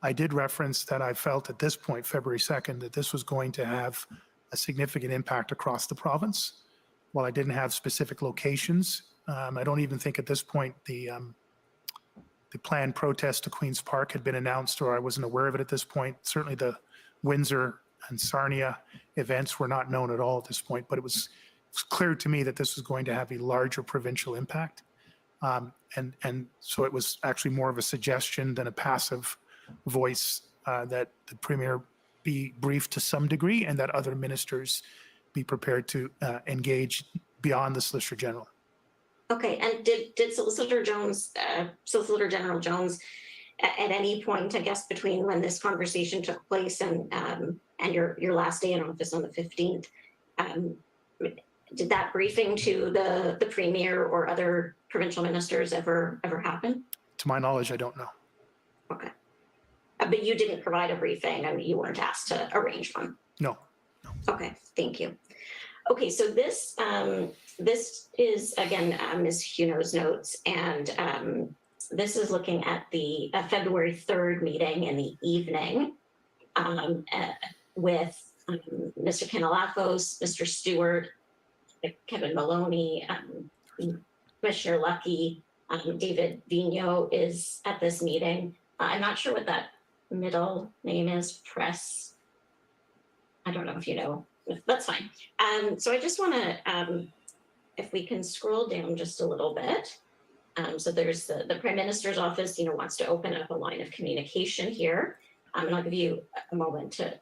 I did reference that I felt at this point, February 2nd, that this was going to have a significant impact across the province. While I didn't have specific locations, I don't even think at this point the planned protest to Queen's Park had been announced, or I wasn't aware of it at this point. Certainly the Windsor and Sarnia events were not known at all at this point, but it was clear to me that this was going to have a larger provincial impact. And so it was actually more of a suggestion than a passive voice that the Premier be briefed to some degree and that other ministers be prepared to engage beyond the Solicitor General. Okay, and did Solicitor General Jones at any point, I guess, between when this conversation took place and your last day in office on the 15th, did that briefing to the Premier or other provincial ministers ever happen? To my knowledge, I don't know. Okay. But you didn't provide a briefing and you weren't asked to arrange one? No. Okay, thank you. Okay, so this is, again, Ms. Huno's notes, and this is looking at the February 3rd meeting in the evening with Mr. Kanellakos, Mr. Stewart, Kevin Maloney, Commissioner Lucky, David Vigneault is at this meeting. I'm not sure what that middle name is, Press. I don't know if you know, that's fine. So I just want to, if we can scroll down just a little bit. So there's the Prime Minister's office, wants to open up a line of communication here. And I'll give you a moment to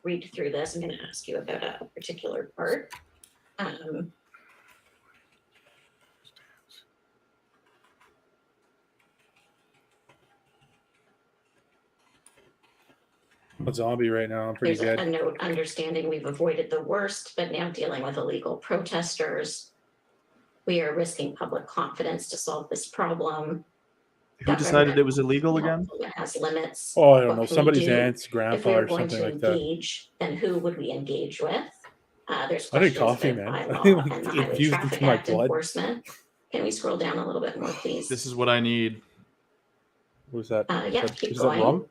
read through this. I'm going to ask you about a particular part. A zombie right now. I'm pretty There's good. a note understanding we've avoided the worst, but now dealing with illegal protesters. We are risking public confidence to solve this problem. Who decided it was illegal again? It has limits. Oh, I don't What know. can we Somebody's do? aunt's If grandpa we are or going something to like that. engage, then who would we engage with? There's I drink questions coffee, about man. I bylaw think and the it Highway infused Traffic into my Act blood. enforcement. Can we scroll down a little bit more, please? This is what I need. What is that? Yeah, is that, keep is going. that rum?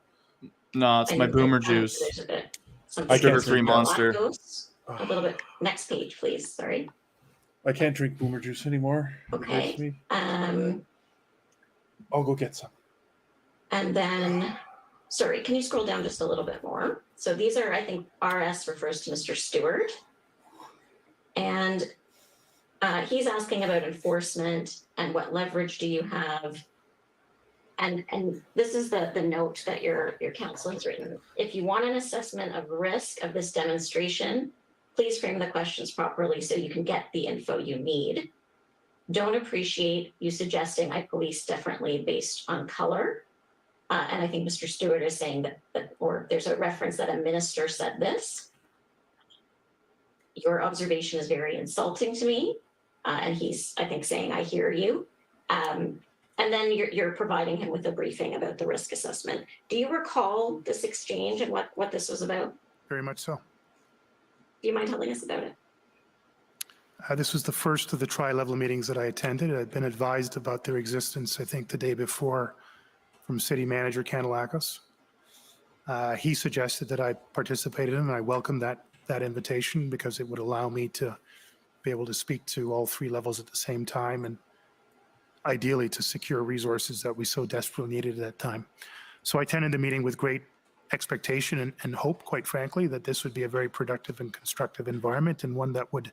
No, it's I my know that, boomer juice. There's a bit. I can't Sugar-free drink monster. A little bit. Next page, please. Sorry. I can't drink boomer juice anymore. It Okay. hurts me. I'll go get some. And then, sorry, can you scroll down just a little bit more? So these are, I think, RS refers to Mr. Stewart. And he's asking about enforcement and what leverage do you have? And this is the note that your counsel has written. If you want an assessment of risk of this demonstration, please frame the questions properly so you can get the info you need. Don't appreciate you suggesting I police differently based on color. And I think Mr. Stewart is saying that, or there's a reference that a minister said this. Your observation is very insulting to me. And he's, I think, saying, I hear you. And then you're providing him with a briefing about the risk assessment. Do you recall this exchange and what this was about? Very much so. Do you mind telling us about it? This was the first of the tri-level meetings that I attended. I'd been advised about their existence, I think, the day before from City Manager Kandelakos. He suggested that I participate in it, and I welcomed that invitation because it would allow me to be able to speak to all three levels at the same time and ideally to secure resources that we so desperately needed at that time. So I attended the meeting with great expectation and hope, quite frankly, that this would be a very productive and constructive environment and one that would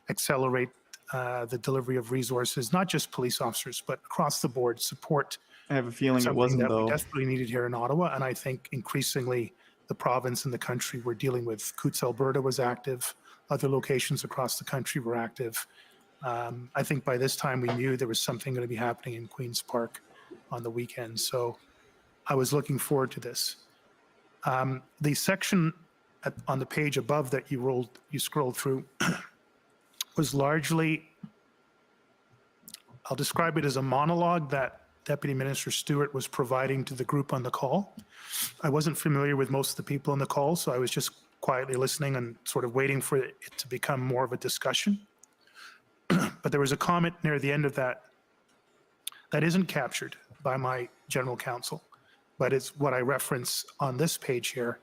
accelerate the delivery of resources, not just police officers, but across the board support. I have a feeling it wasn't, that though. we desperately needed here in Ottawa, and I think increasingly the province and the country we're dealing with. Coots, Alberta was active. Other locations across the country were active. I think by this time we knew there was something going to be happening in Queen's Park on the weekend. So I was looking forward to this. The section on the page above that you scrolled through was largely, I'll describe it as a monologue that Deputy Minister Stewart was providing to the group on the call. I wasn't familiar with most of the people on the call, so I was just quietly listening and sort of waiting for it to become more of a discussion. But there was a comment near the end of that isn't captured by my general counsel, but it's what I reference on this page here.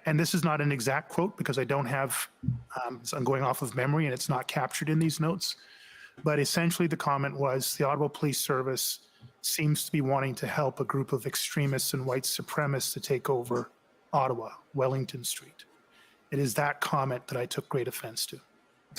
And this is not an exact quote because I don't have, so I'm going off of memory and it's not captured in these notes. But essentially the comment was the Ottawa Police Service seems to be wanting to help a group of extremists and white supremacists to take over Ottawa, Wellington Street. It is that comment that I took great offense to.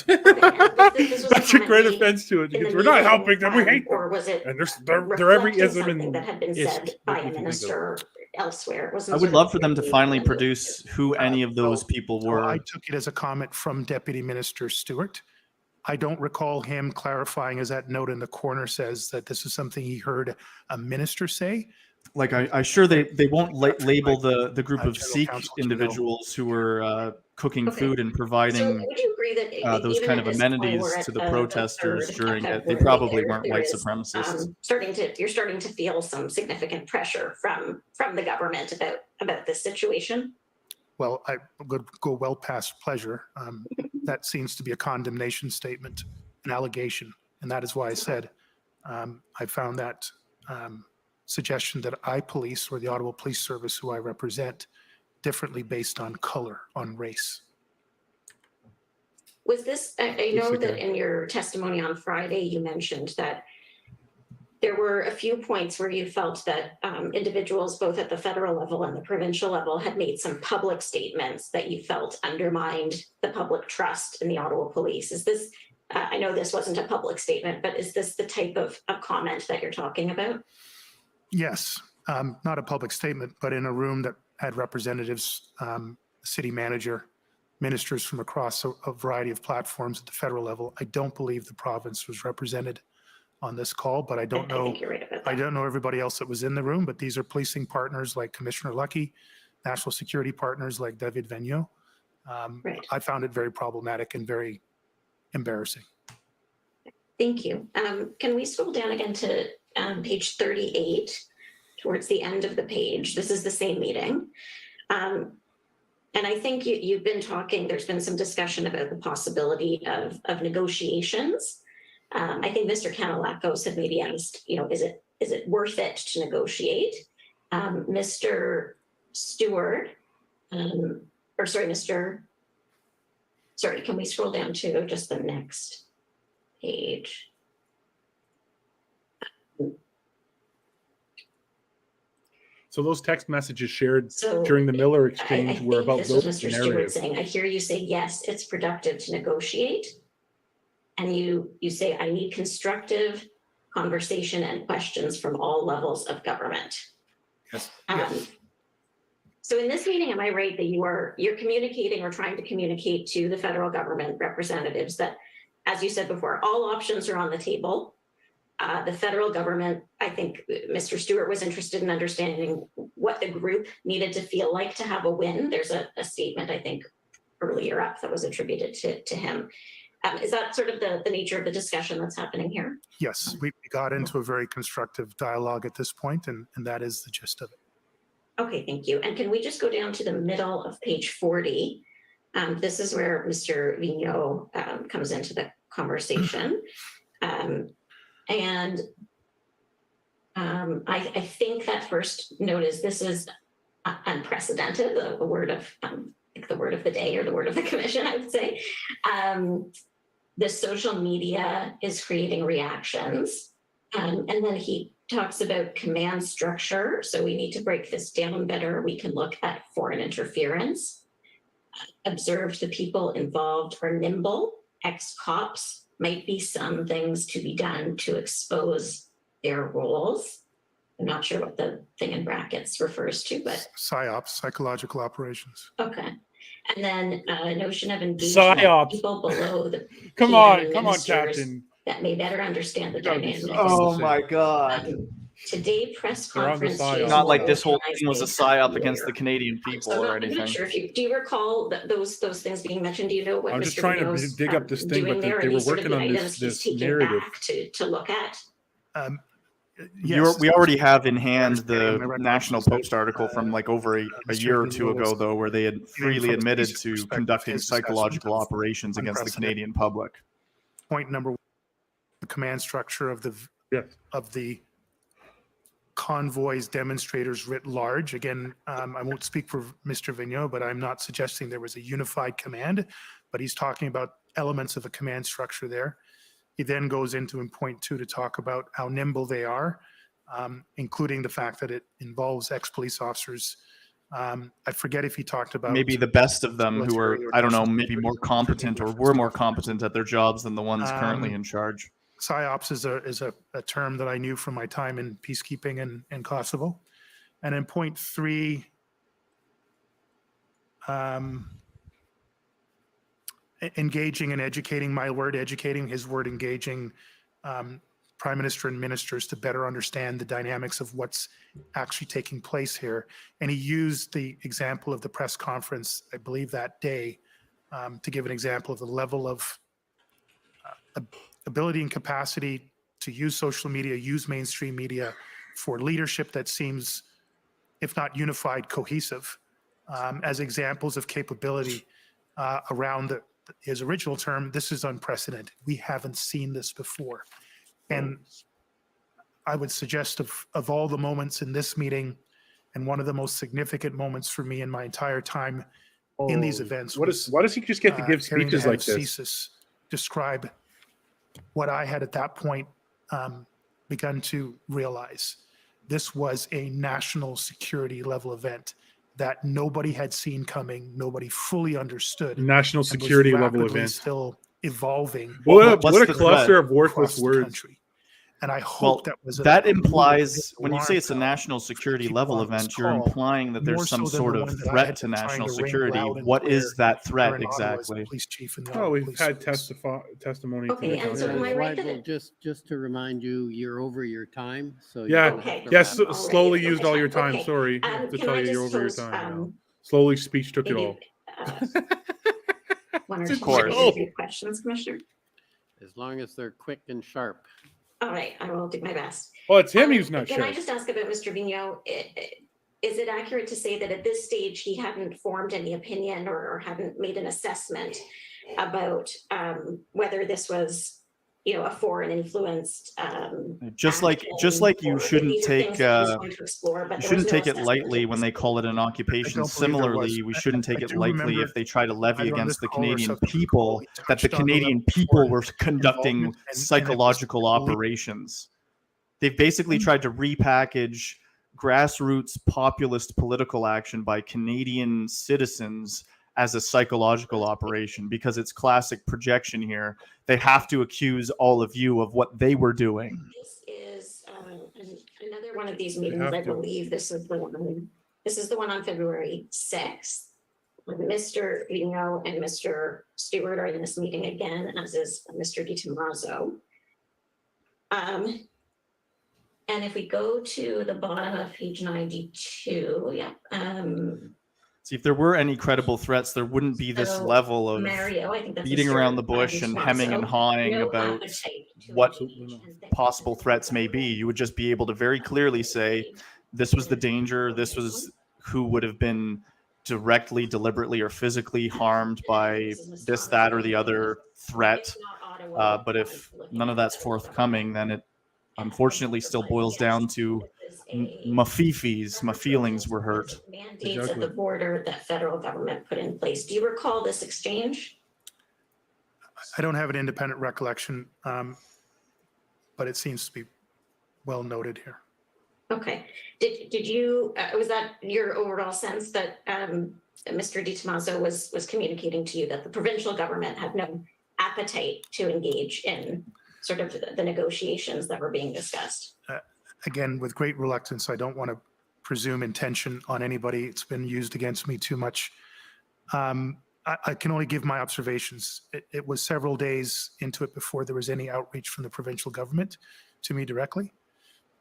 I took great offense to it because we're not helping them, we hate them. Or was it And they're every ism something and that had been said by a minister elsewhere? It wasn't I would sort of love for them to purely finally in the produce who any of those people were. I took it as a comment from Deputy Minister Stewart. I don't recall him clarifying, as that note in the corner says, that this is something he heard a minister say. Like I sure they won't label the group of Sikh individuals who were cooking food and providing So would you agree that those even kind at of this point, amenities we're at to the the protesters third during it. They February, probably weren't there white is, supremacists. you're starting to feel some significant pressure from the government about this situation? Well, I would go well past pleasure. That seems to be a condemnation statement, an allegation. And that is why I said I found that suggestion that I police, or the Ottawa Police Service, who I represent, differently based on color, on race. Was this, I know that okay. in your testimony on Friday, you mentioned that there were a few points where you felt that individuals, both at the federal level and the provincial level, had made some public statements that you felt undermined the public trust in the Ottawa Police. Is this, I know this wasn't a public statement, but is this the type of comment that you're talking about? Yes, not a public statement, but in a room that had representatives, city manager, ministers from across a variety of platforms at the federal level. I don't believe the province was represented on this call, but I don't know. I think you're right about that. I don't know everybody else that was in the room, but these are policing partners like Commissioner Lucky, national security partners like David Vigneault. Right. I found it very problematic and very embarrassing. Thank you. Can we scroll down again to page 38, towards the end of the page? This is the same meeting. And I think you've been talking, there's been some discussion about the possibility of negotiations. I think Mr. Kanalakos had maybe asked, is it worth it to negotiate? Mr. Stewart, can we scroll down to just the next page? So those text messages shared during the Miller exchange were about this was those Mr. Stewart narratives. saying, I hear you say, yes, it's productive to negotiate. And you say, I need constructive conversation and questions from all levels of government. Yes. So in this meeting, am I right that you're communicating or trying to communicate to the federal government representatives that, as you said before, all options are on the table? The federal government, I think Mr. Stewart was interested in understanding what the group needed to feel like to have a win. There's a statement, I think, earlier up that was attributed to him. Is that sort of the nature of the discussion that's happening here? Yes, we got into a very constructive dialogue at this point, and that is the gist of it. Okay, thank you. And can we just go down to the middle of page 40? This is where Mr. Vigneault comes into the conversation. I think that first note is this is unprecedented, the word of the word of the day or the word of the commission, I would say. The social media is creating reactions. And then he talks about command structure. So we need to break this down better. We can look at foreign interference. Observed the people involved are nimble. Ex-cops might be some things to be done to expose their roles. I'm not sure what the thing in brackets refers to, but PSYOPs, psychological operations. okay. And then a notion of engagement PSYOPs. people below the Come on, ministers Captain. that may better understand the dynamics. Oh my God. Today press They're on the conference. PSYOP. is Not like more this whole organized thing was a than psyop against earlier. the Canadian people So or I'm not anything. sure if do you recall those things being mentioned? Do you know what I'm Mr. just trying to Vigneault's, dig up this thing, doing but there? they Are were these sort of working the on items this he's taking narrative. back to look at? Yes, We already have in hand My the recollection National is that, Post article from like over a Mr. year or two Vigneault ago, was though, where they had freely from a admitted basic to perspective, conducting his assessment psychological of operations against the unprecedented. Canadian public. Point number one, the command structure of the convoys, demonstrators writ large. Again, I won't speak for Mr. Vigneault, but I'm not suggesting there was a unified command, but he's talking about elements of a command structure there. He then goes into in point 2 to talk about how nimble they are, including the fact that it involves ex-police officers. I forget if he talked about Maybe the best of them who are, military or I don't know, national maybe more security. competent or were more competent at their jobs than the ones currently in charge. PSYOPs is a term that I knew from my time in peacekeeping in Kosovo. And in point 3, engaging and educating, my word educating, his word engaging Prime Minister and ministers to better understand the dynamics of what's actually taking place here. And he used the example of the press conference, I believe that day, to give an example of the level of ability and capacity to use social media, use mainstream media for leadership that seems, if not unified, cohesive, as examples of capability around his original term. This is unprecedented. We haven't seen this before. And I would suggest of all the moments in this meeting, and one of the most significant moments for me in my entire time in these events. Why does he just get to give hearing the speeches head like of this? CSIS describe what I had at that point begun to realize. This was a national security level event that nobody had seen coming, nobody fully understood. National and was security level rapidly event. Still evolving. What a the cluster threat of worthless across the words. country. And I Well, hope that was that a implies when you alarm say it's a bell national security people level on this event, you're call, implying that more there's some so than sort the of one that I threat had to been trying national to ring security. loud and What clear is that here threat in Ottawa as the exactly? police chief in the Oh, Ottawa we've Police had Service. testimony. from Okay, the and so council. am I right that Just to remind you, you're over your time. So Yeah. you're gonna have to Yes. wrap up. Slowly used all your time. Okay. Sorry to Can tell I you you're just over your pose, time now. Slowly speech took it maybe, all. one or Of two course. brief questions, Commissioner? As long as they're quick and sharp. All right, I will do my best. Oh, it's him who's not Can sure. I just ask about Mr. Vigneault? Is it accurate to say that at this stage, he hadn't formed any opinion or hadn't made an assessment about whether this was, a foreign influenced Just like you shouldn't take it lightly when they call it an occupation. Similarly, we shouldn't take it lightly if they try to levy against the Canadian people that the Canadian people were conducting psychological operations. They've basically tried to repackage grassroots populist political action by Canadian citizens as a psychological operation because it's classic projection here. They have to accuse all of you of what they were doing. This is another one of these meetings, I believe this is the one on February 6th. When Mr. Vigneault and Mr. Stewart are in this meeting again, as is Mr. DiTommaso. And if we go to the bottom of page 92, See, if there were any credible threats, there wouldn't be this So, level of Mario, I think that's beating Mr. around the bush and hemming and hawing No about appetite to what engage and think possible threats may be. You would just be able to very clearly say, this was the danger, this was who would have been directly, deliberately, or physically harmed by this, that, or the other threat. But if none of that's forthcoming, then it unfortunately still boils down to my feelings were hurt. mandates at the border that federal government put in place. Do you recall this exchange? I don't have an independent recollection, but it seems to be well noted here. Okay. Did you, was that your overall sense that Mr. DiTommaso was communicating to you that the provincial government had no appetite to engage in sort of the negotiations that were being discussed? Again, with great reluctance, I don't want to presume intention on anybody. It's been used against me too much. I can only give my observations. It was several days into it before there was any outreach from the provincial government to me directly.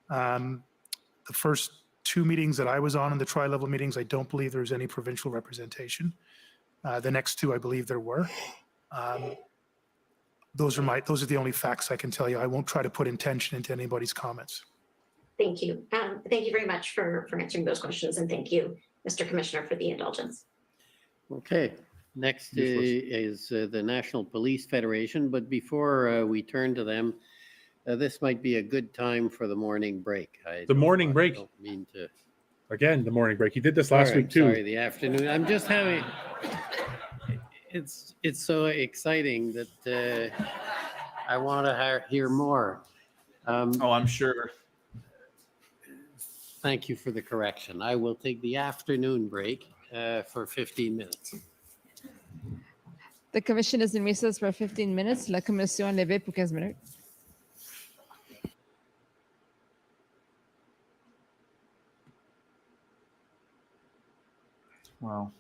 The first two meetings that I was on in the tri-level meetings, I don't believe there was any provincial representation. The next two, I believe there were. Those are the only facts I can tell you. I won't try to put intention into anybody's comments. Thank you. Thank you very much for answering those questions. And thank you, Mr. Commissioner, for the indulgence. Okay, next is the National Police Federation. But before we turn to them, this might be a good time for the morning break. The morning break. I don't mean to. Again, the morning break. You did this last week too. Sorry, the afternoon. I'm just having. It's so exciting that I want to hear more. I'm sure. Thank you for the correction. I will take the afternoon break for 15 minutes. The commission is in recess for 15 minutes. La commission levée pour 15 minutes. Wow.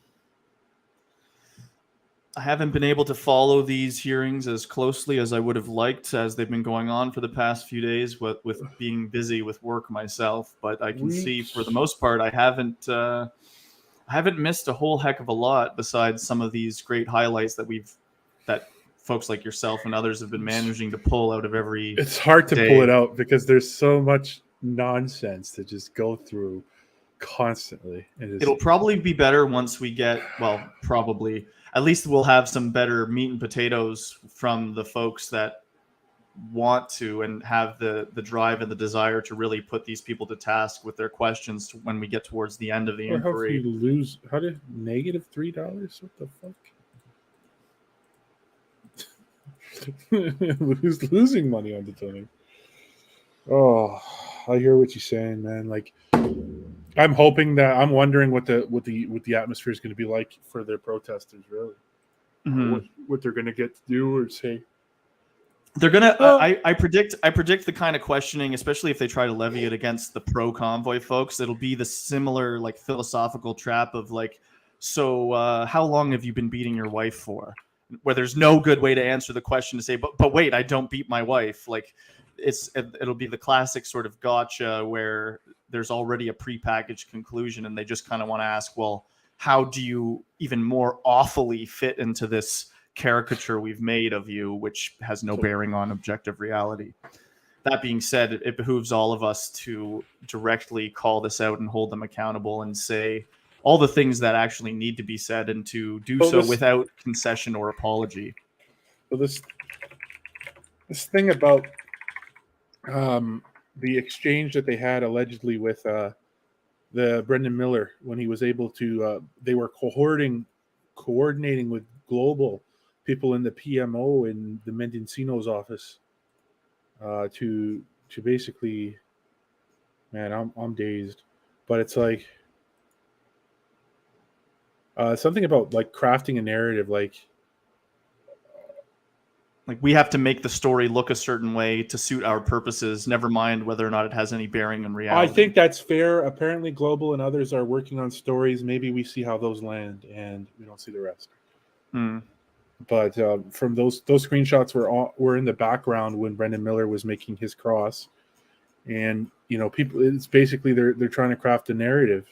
I haven't been able to follow these hearings as closely as I would have liked as they've been going on for the past few days with being busy with work myself. But I can see for the most part, I haven't missed a whole heck of a lot besides some of these great highlights that folks like yourself and others have been managing to pull out of every It's hard to day. pull it out because there's so much nonsense to just go through constantly. It'll probably be better once we get, at least we'll have some better meat and potatoes from the folks that want to and have the drive and the desire to really put these people to task with their questions when we get towards the end of the Or how inquiry. you lose? How did -$3? What the fuck? Losing money on the time. Oh, I hear what you're saying, man. Like, I'm wondering what the atmosphere is going to be like for their protesters, really. What they're going to get to do or say. They're gonna. I predict the kind of questioning, especially if they try to levy it against the pro Convoy folks. It'll be the similar like philosophical trap of like, so how long have you been beating your wife for? Where there's no good way to answer the question to say, but wait, I don't beat my wife. Like, it'll be the classic sort of gotcha where there's already a prepackaged conclusion, and they just kind of want to ask, well, how do you even more awfully fit into this caricature we've made of you, which has no bearing on objective reality. That being said, it behooves all of us to directly call this out and hold them accountable and say all the things that actually need to be said, and to do so without concession or apology. So this thing about the exchange that they had allegedly with the Brendan Miller, when he was able to, they were coordinating with global people in the PMO in the Mendocino's office to basically, man, I'm dazed, but it's like something about like crafting a narrative, like we have to make the story look a certain way to suit our purposes, never mind whether or not it has any bearing in reality. I think that's fair. Apparently Global and others are working on stories. Maybe we see how those land and we don't see the rest. But from those screenshots were in the background when Brendan Miller was making his cross, and people. It's basically they're trying to craft a narrative,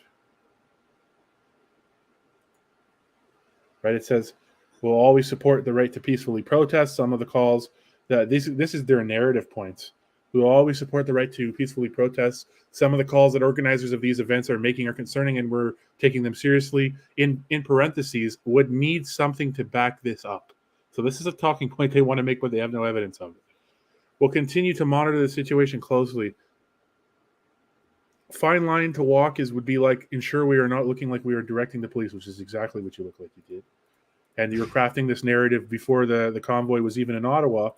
right? It says we'll always support the right to peacefully protest. Some of the calls that this is their narrative points. We will always support the right to peacefully protest. Some of the calls that organizers of these events are making are concerning, and we're taking them seriously. In parentheses, would need something to back this up. So this is a talking point they want to make, but they have no evidence of it. We'll continue to monitor the situation closely. Fine line to walk would be like ensure we are not looking like we are directing the police, which is exactly what you look like you did. And you were crafting this narrative before the convoy was even in Ottawa.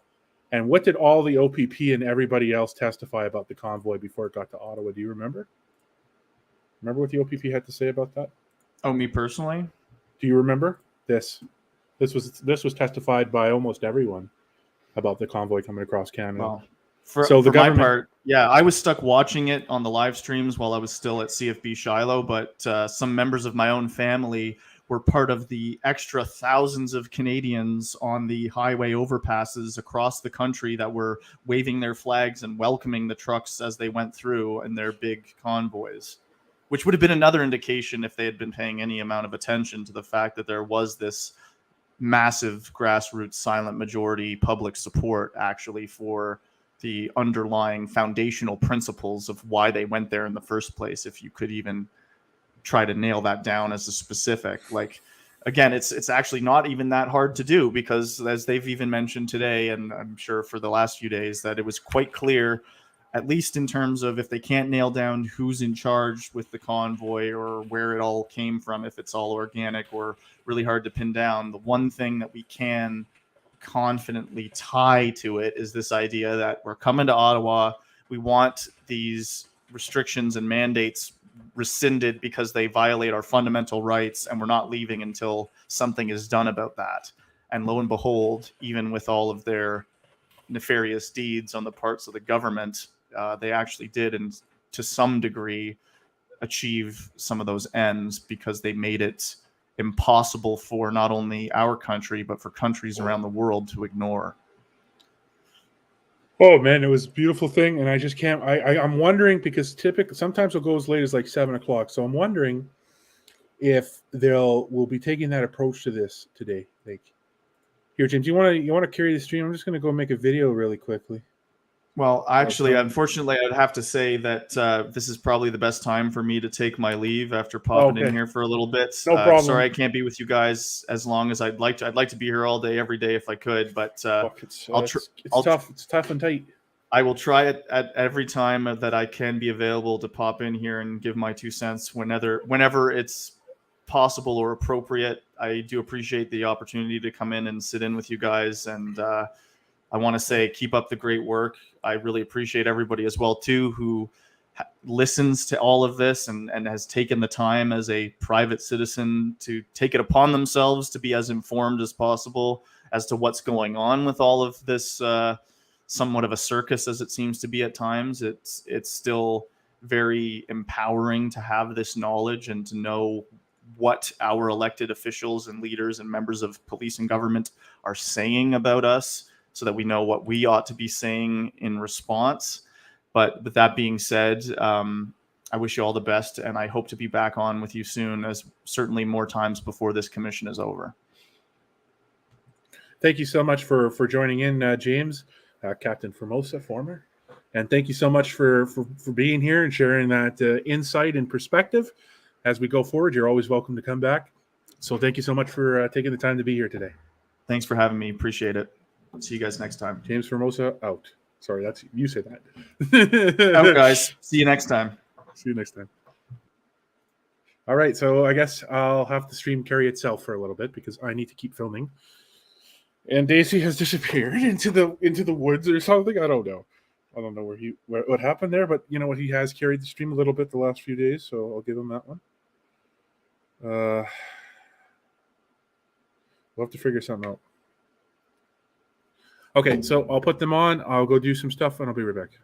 And what did all the OPP and everybody else testify about the convoy before it got to Ottawa? Do you remember? Remember what the OPP had to say about that? Oh, me personally? Do you remember this? This was testified by almost everyone about the convoy coming across Canada. Well, for my part, yeah, I was stuck watching it on the live streams while I was still at CFB Shiloh, but some members of my own family were part of the extra thousands of Canadians on the highway overpasses across the country that were waving their flags and welcoming the trucks as they went through in their big convoys, which would have been another indication if they had been paying any amount of attention to the fact that there was this massive grassroots silent majority public support actually for the underlying foundational principles of why they went there in the first place, if you could even try to nail that down as a specific. Like, again, it's actually not even that hard to do, because as they've even mentioned today, and I'm sure for the last few days, that it was quite clear, at least in terms of if they can't nail down who's in charge with the convoy or where it all came from, if it's all organic or really hard to pin down, the one thing that we can confidently tie to it is this idea that we're coming to Ottawa, we want these restrictions and mandates rescinded because they violate our fundamental rights, and we're not leaving until something is done about that. And lo and behold, even with all of their nefarious deeds on the parts of the government, they actually did, and to some degree, achieve some of those ends, because they made it impossible for not only our country, but for countries around the world to ignore. Oh man, it was a beautiful thing, and I just can't. I'm wondering, because typically sometimes it'll go as late as like 7 o'clock. So I'm wondering if we'll be taking that approach to this today. Like, here, James, you want to carry the stream? I'm just going to go make a video really quickly. Well, actually, unfortunately, I'd have to say that this is probably the best time for me to take my leave after popping in Okay. here for a little bit. No problem. Sorry, I can't be with you guys as long as I'd like to. I'd like to be here all day, every day if I could, but It's tough. It's tough and tight. I will try it at every time that I can be available to pop in here and give my 2 cents whenever it's possible or appropriate. I do appreciate the opportunity to come in and sit in with you guys, and I want to say keep up the great work. I really appreciate everybody as well too who listens to all of this and has taken the time as a private citizen to take it upon themselves to be as informed as possible as to what's going on with all of this somewhat of a circus as it seems to be at times. It's still very empowering to have this knowledge and to know what our elected officials and leaders and members of police and government are saying about us, so that we know what we ought to be saying in response. But with that being said, I wish you all the best, and I hope to be back on with you soon, as certainly more times before this commission is over. Thank you so much for joining in, James, Captain Formosa, former. And thank you so much for being here and sharing that insight and perspective. As we go forward, you're always welcome to come back. So thank you so much for taking the time to be here today. Thanks for having me. Appreciate it. See you guys next time. James Formosa, out. Sorry, that's you say that. Out, guys. See you next time. See you next time. All right, so I guess I'll have the stream carry itself for a little bit because I need to keep filming. And Daisy has disappeared into the woods or something. I don't know what happened there, but you know what? He has carried the stream a little bit the last few days, so I'll give him that one. We'll have to figure something out. Okay, so I'll put them on. I'll go do some stuff, and I'll be right back.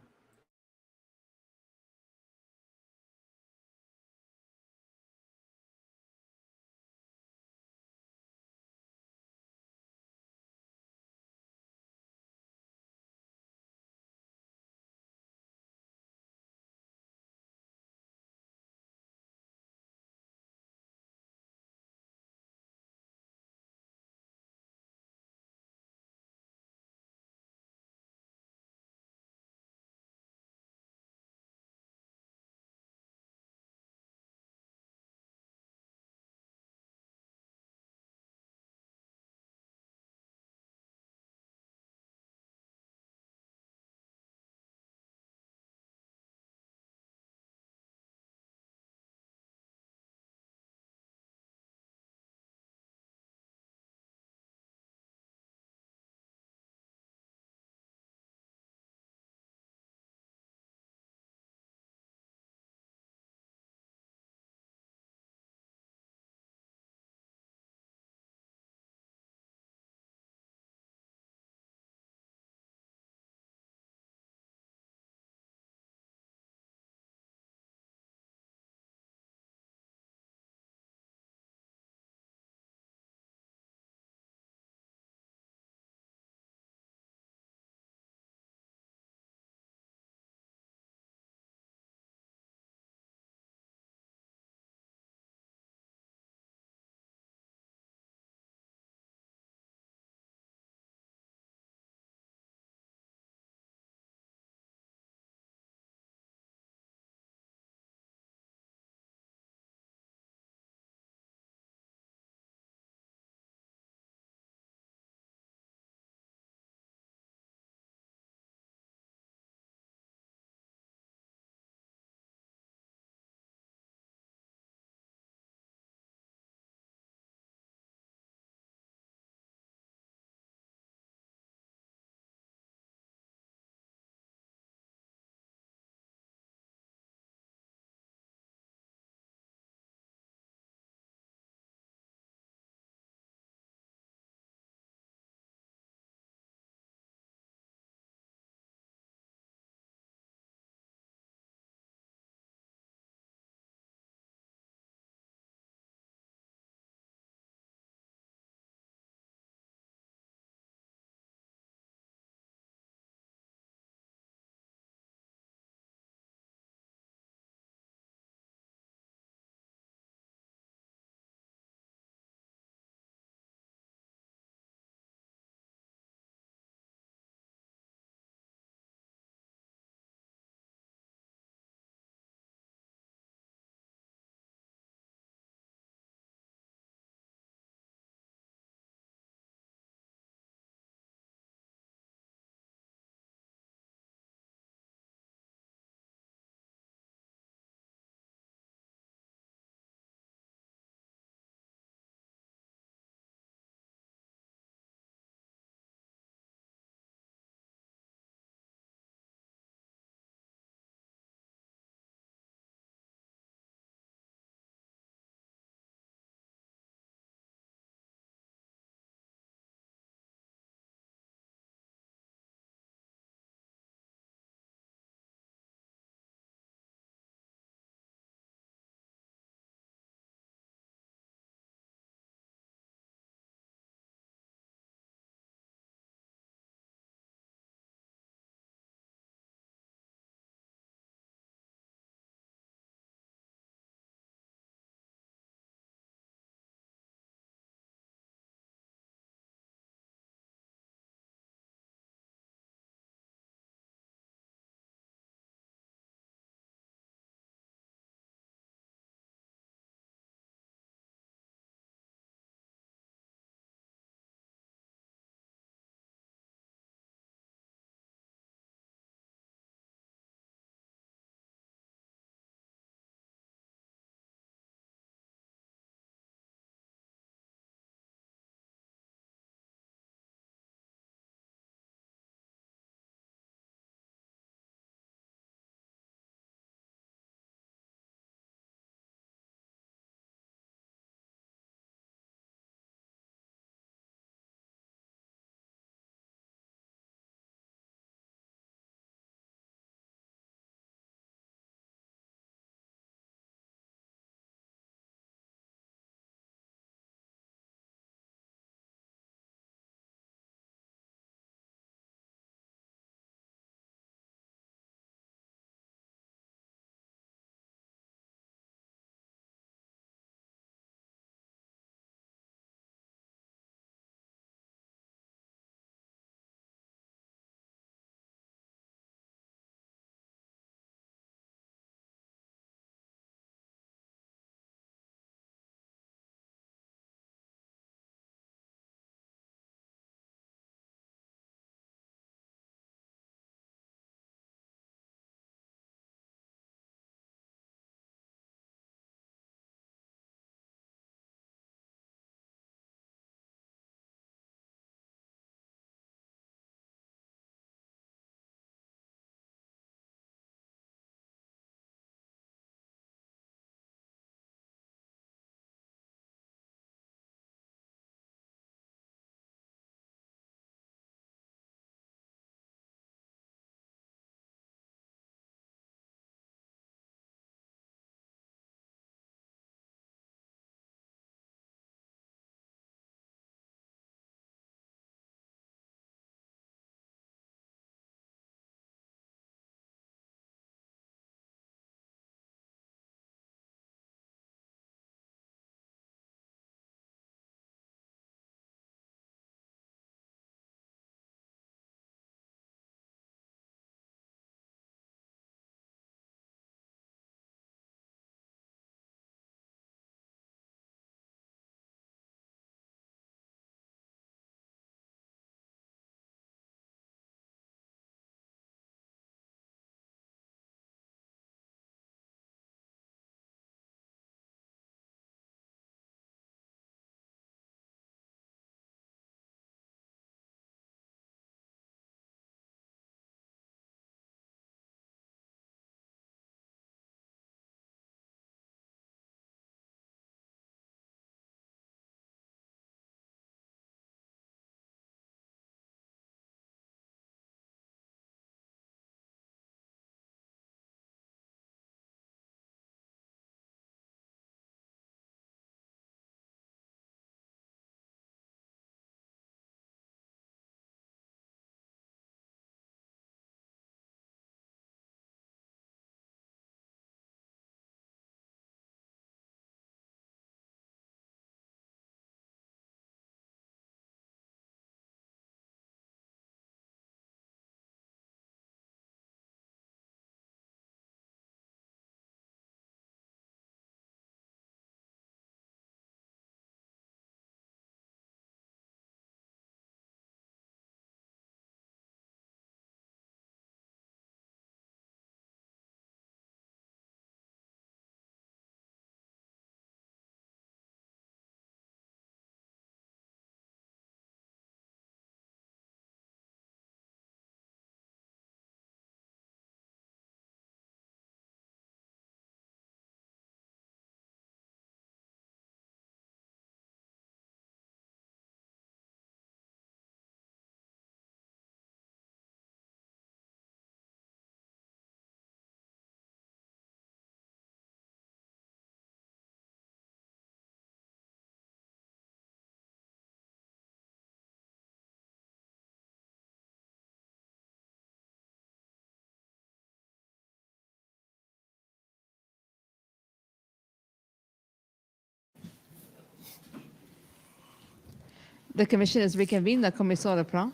The commission is reconvened. La commission reprend.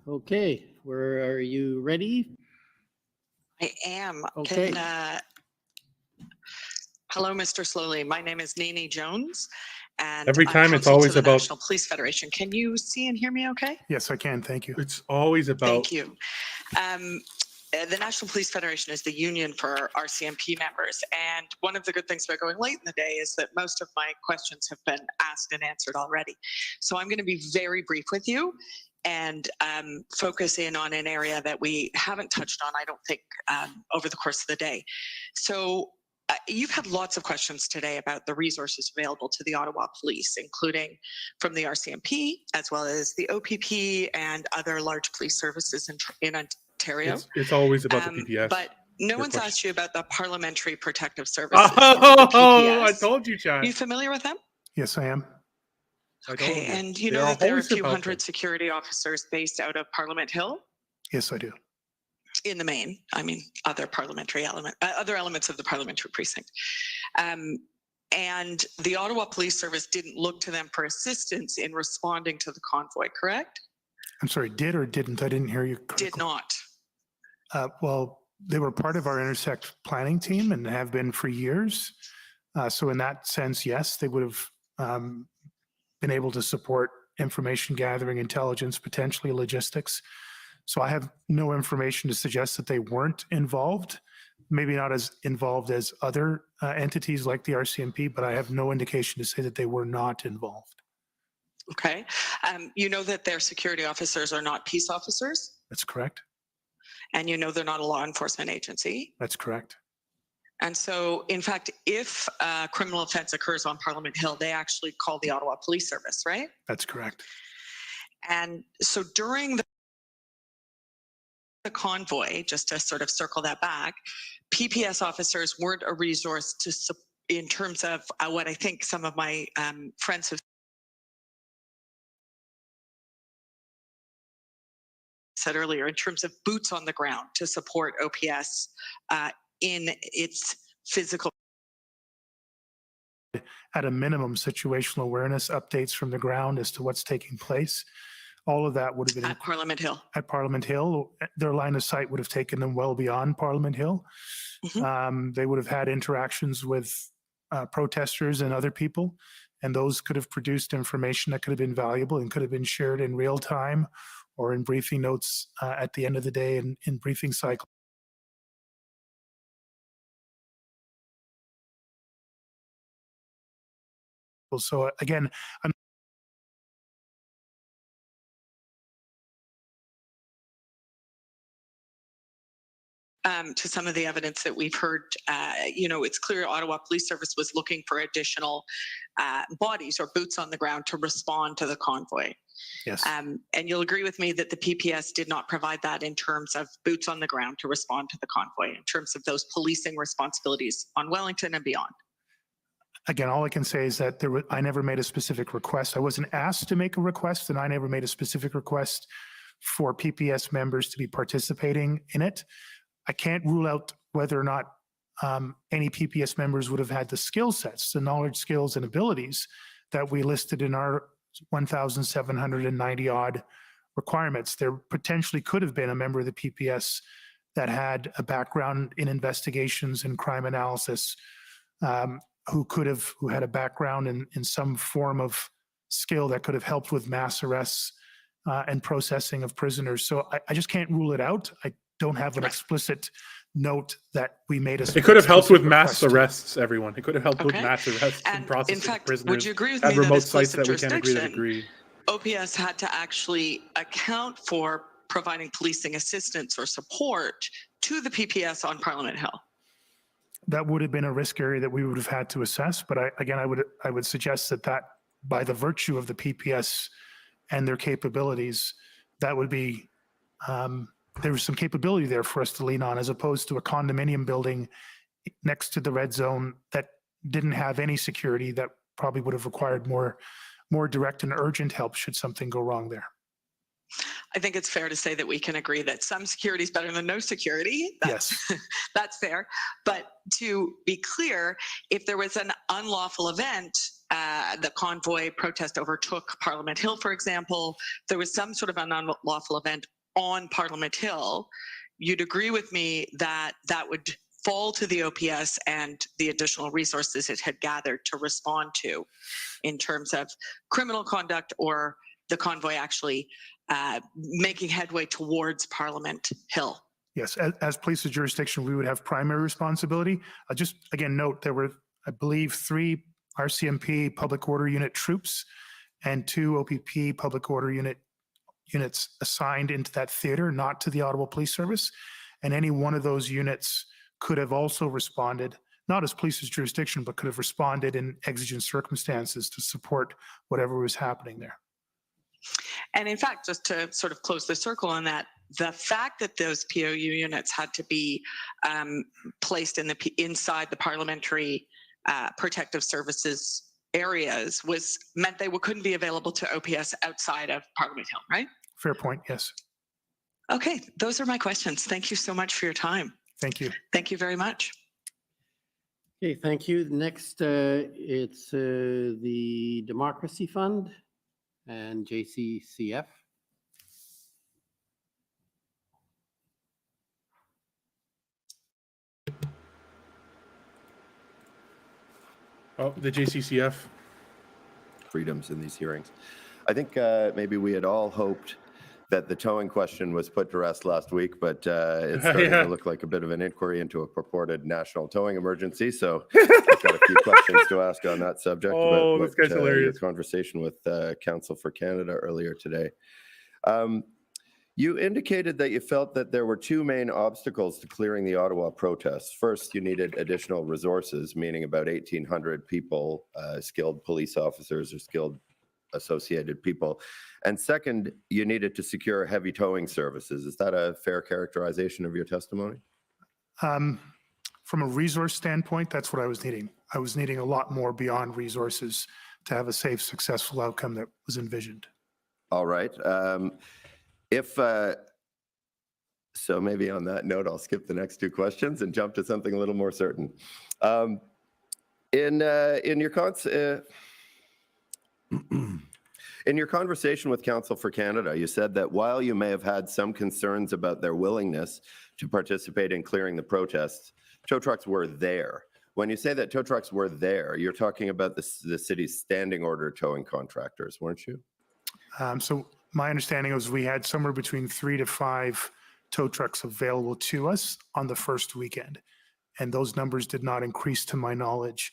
Okay, are you ready? I am. Okay. Hello, Mr. Sloly. My name is Nene Jones, and Every I'm time it's counsel always to the about- National Police Federation. Can you see and hear me okay? Yes, I can. Thank you. It's always about. Thank you. The National Police Federation is the union for RCMP members. And one of the good things about going late in the day is that most of my questions have been asked and answered already. So I'm going to be very brief with you and focus in on an area that we haven't touched on, I don't think, over the course of the day. So you've had lots of questions today about the resources available to the Ottawa Police, including from the RCMP, as well as the OPP and other large police services in Ontario. It's always about the PPS. But no Your one's question. asked you about the Parliamentary Protective Services. Oh, I told you, Chad. Are you familiar with them? Yes, I am. Okay, and you know that there are a few hundred security officers based out of Parliament Hill? Yes, I do. In the main, I mean, other elements of the parliamentary precinct. And the Ottawa Police Service didn't look to them for assistance in responding to the convoy, correct? I'm sorry, did or didn't? I didn't hear you correctly. Did not. Well, they were part of our intersect planning team and have been for years. So in that sense, yes, they would have been able to support information gathering, intelligence, potentially logistics. So I have no information to suggest that they weren't involved, maybe not as involved as other entities like the RCMP, but I have no indication to say that they were not involved. Okay. You know that their security officers are not peace officers, That's correct. and you know they're not a law enforcement agency. That's correct. And so, in fact, if a criminal offense occurs on Parliament Hill, they actually call the Ottawa Police Service, right? That's correct. And so during the convoy, just to sort of circle that back, PPS officers weren't a resource in terms of what I think some of my friends have said earlier, in terms of boots on the ground to support OPS in its physical. At a minimum, situational awareness updates from the ground as to what's taking place. All of that would have been At Parliament Hill. At Parliament Hill. Their line of sight would have taken them well beyond Parliament Hill. They would have had interactions with protesters and other people, and those could have produced information that could have been valuable and could have been shared in real time or in briefing notes at the end of the day in briefing cycle. So again, to some of the evidence that we've heard, it's clear Ottawa Police Service was looking for additional bodies or boots on the ground to respond to the convoy. Yes. And you'll agree with me that the PPS did not provide that in terms of boots on the ground to respond to the convoy, in terms of those policing responsibilities on Wellington and beyond. Again, all I can say is that I never made a specific request. I wasn't asked to make a request, and I never made a specific request for PPS members to be participating in it. I can't rule out whether or not any PPS members would have had the skill sets, the knowledge, skills, and abilities that we listed in our 1,790 odd requirements. There potentially could have been a member of the PPS that had a background in investigations and crime analysis, who had a background in some form of skill that could have helped with mass arrests and processing of prisoners. So I just can't rule it out. I don't have an explicit note that we made a. It could have helped with mass request. arrests, everyone. It could have helped with mass arrests and processing in fact, prisoners. would you agree with at me that remote as sites police that we can't agree to jurisdiction, agree? OPS had to actually account for providing policing assistance or support to the PPS on Parliament Hill? That would have been a risk area that we would have had to assess. But I would suggest that by the virtue of the PPS and their capabilities, that would be, there was some capability there for us to lean on, as opposed to a condominium building next to the red zone that didn't have any security, that probably would have required more direct and urgent help should something go wrong there. I think it's fair to say that we can agree that some security is better than no security. That's, that's fair. But to be clear, if there was an unlawful event, the Convoy protest overtook Parliament Hill, for example, there was some sort of an unlawful event on Parliament Hill, you'd agree with me that that would fall to the OPS and the additional resources it had gathered to respond to in terms of criminal conduct or the Convoy actually making headway towards Parliament Hill. Yes, as police jurisdiction, we would have primary responsibility. Just again, note there were, I believe, 3 RCMP public order unit troops and 2 OPP public order units assigned into that theater, not to the Ottawa Police Service. And any one of those units could have also responded, not as police's jurisdiction, but could have responded in exigent circumstances to support whatever was happening there. And in fact, just to sort of close the circle on that, the fact that those POU units had to be placed in inside the parliamentary protective services areas meant they couldn't be available to OPS outside of Parliament Hill, right? Fair point, yes. Okay, those are my questions. Thank you so much for your time. Thank you. Thank you very much. Okay, thank you. Next, it's the Democracy Fund and JCCF. Oh, the JCCF. Freedoms in these hearings. I think maybe we had all hoped that the towing question was put to rest last week, but it's starting to look like a bit of an inquiry into a purported national towing emergency. So I've got a few questions to ask on that subject. Oh, about this guy's hilarious. Your conversation with Counsel for Canada earlier today. You indicated that you felt that there were 2 main obstacles to clearing the Ottawa protests. First, you needed additional resources, meaning about 1,800 people, skilled police officers or skilled associated people. And second, you needed to secure heavy towing services. Is that a fair characterization of your testimony? From a resource standpoint, that's what I was needing. I was needing a lot more beyond resources to have a safe, successful outcome that was envisioned. All right. So maybe on that note, I'll skip the next 2 questions and jump to something a little more certain. In your conversation with Counsel for Canada, you said that while you may have had some concerns about their willingness to participate in clearing the protests, tow trucks were there. When you say that tow trucks were there, you're talking about the city's standing order towing contractors, weren't you? So my understanding was we had somewhere between 3 to 5 tow trucks available to us on the first weekend. And those numbers did not increase to my knowledge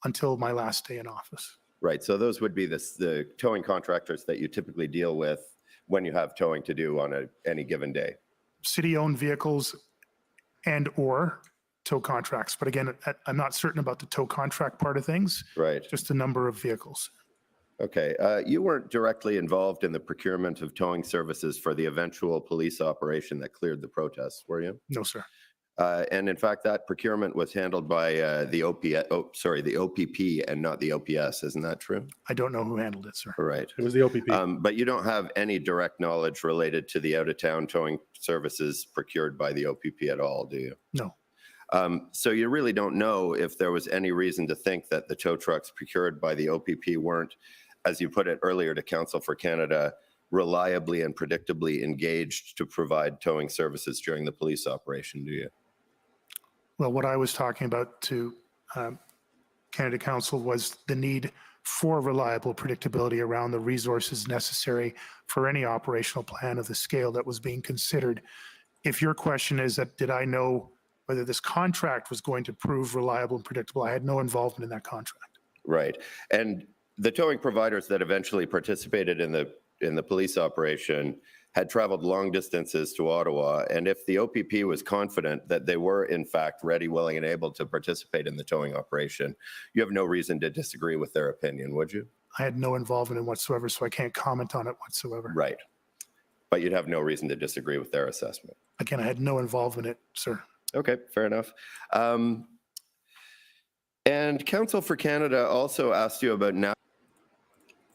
until my last day in office. Right. So those would be the towing contractors that you typically deal with when you have towing to do on any given day. City-owned vehicles and or tow contracts. But again, I'm not certain about the tow contract part of things. Right. Just the number of vehicles. Okay. You weren't directly involved in the procurement of towing services for the eventual police operation that cleared the protests, were you? No, sir. And in fact, that procurement was handled by the OPP and not the OPS. Isn't that true? I don't know who handled it, sir. Right. It was the OPP. But you don't have any direct knowledge related to the out-of-town towing services procured by the OPP at all, do you? No. So you really don't know if there was any reason to think that the tow trucks procured by the OPP weren't, as you put it earlier to Counsel for Canada, reliably and predictably engaged to provide towing services during the police operation, do you? Well, what I was talking about to Canada Council was the need for reliable predictability around the resources necessary for any operational plan of the scale that was being considered. If your question is that, did I know whether this contract was going to prove reliable and predictable, I had no involvement in that contract. Right. And the towing providers that eventually participated in the police operation had traveled long distances to Ottawa. And if the OPP was confident that they were in fact ready, willing, and able to participate in the towing operation, you have no reason to disagree with their opinion, would you? I had no involvement in whatsoever, so I can't comment on it whatsoever. Right. But you'd have no reason to disagree with their assessment. Again, I had no involvement in it, sir. Okay, fair enough. And Counsel for Canada also asked you about now.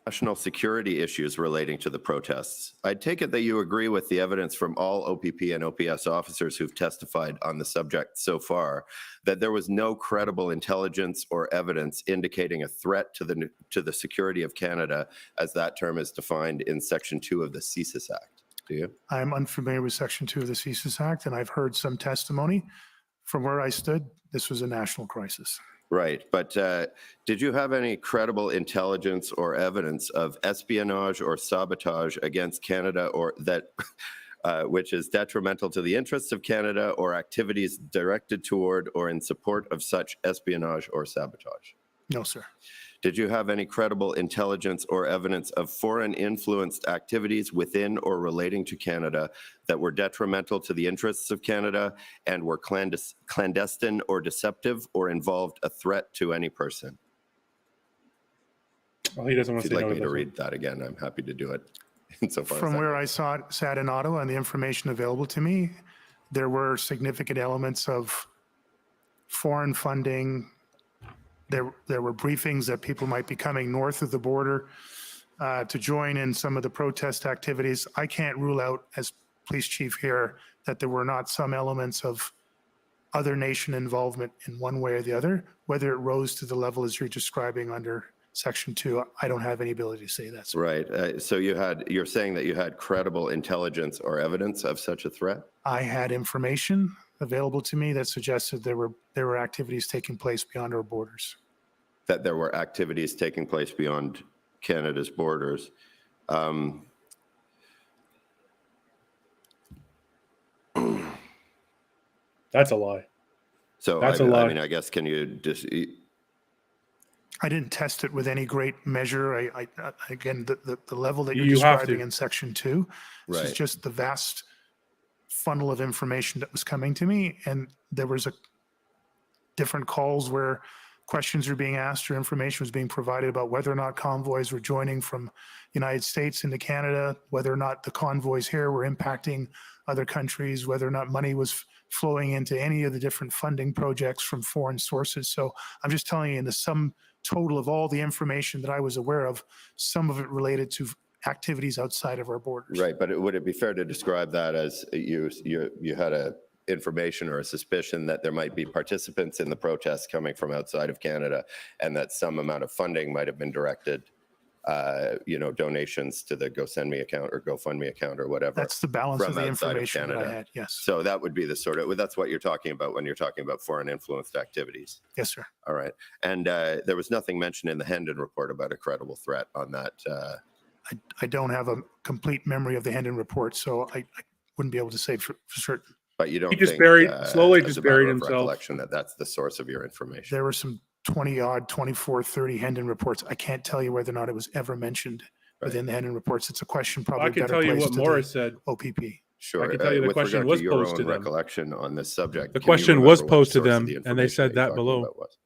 national security issues relating to the protests. I take it that you agree with the evidence from all OPP and OPS officers who've testified on the subject so far, that there was no credible intelligence or evidence indicating a threat to the security of Canada, as that term is defined in Section 2 of the CSIS Act. Do you? I'm unfamiliar with Section 2 of the CSIS Act, and I've heard some testimony. From where I stood, this was a national crisis. Right, but did you have any credible intelligence or evidence of espionage or sabotage against Canada, or that which is detrimental to the interests of Canada, or activities directed toward or in support of such espionage or sabotage? No, sir. Did you have any credible intelligence or evidence of foreign influenced activities within or relating to Canada that were detrimental to the interests of Canada and were clandestine or deceptive or involved a threat to any person? Well, he doesn't want If to you'd say like no. me to read that again, I'm happy to do it. Insofar as From that where I sat in Ottawa and the information available to me, there were significant elements of foreign funding. There were briefings that people might be coming north of the border to join in some of the protest activities. I can't rule out, as police chief here, that there were not some elements of other nation involvement in one way or the other. Whether it rose to the level as you're describing under Section 2, I don't have any ability to say that. Sir. Right. So you're saying that you had credible intelligence or evidence of such a threat? I had information available to me that suggested there were activities taking place beyond our borders. That there were activities taking place beyond Canada's borders. That's a lie. So That's I a lie. mean, I guess, can you just... I didn't test it with any great measure. I again, the level that you're You have describing to. in Section 2, this is Right. just the vast funnel of information that was coming to me. And there was different calls where questions were being asked or information was being provided about whether or not convoys were joining from United States into Canada, whether or not the convoys here were impacting other countries, whether or not money was flowing into any of the different funding projects from foreign sources. So I'm just telling you, in the sum total of all the information that I was aware of, some of it related to activities outside of our borders. Right, but would it be fair to describe that as you had a information or a suspicion that there might be participants in the protests coming from outside of Canada, and that some amount of funding might have been directed, donations to the GoSendMe account or GoFundMe account or whatever? That's the balance from of the outside information that I Canada? had, yes. So that would be the that's what you're talking about when you're talking about foreign influenced activities. Yes, sir. All right. And there was nothing mentioned in the Hendon report about a credible threat on that. I don't have a complete memory of the Hendon report, so I wouldn't be able to say for certain. But you don't He just think, buried, slowly as just a matter buried of himself. recollection, that that's the source of your information? There were some 20-odd, 24, 30 Hendon reports. I can't tell you whether or not it was ever mentioned within the Hendon reports. It's a question probably I can better tell you placed what to Morris the said. OPP. Sure. I can tell you the with question regard was to your posed own to them. recollection on this subject. The can you question was remember what posed to source of them, the and they information said you're that talking below. about was?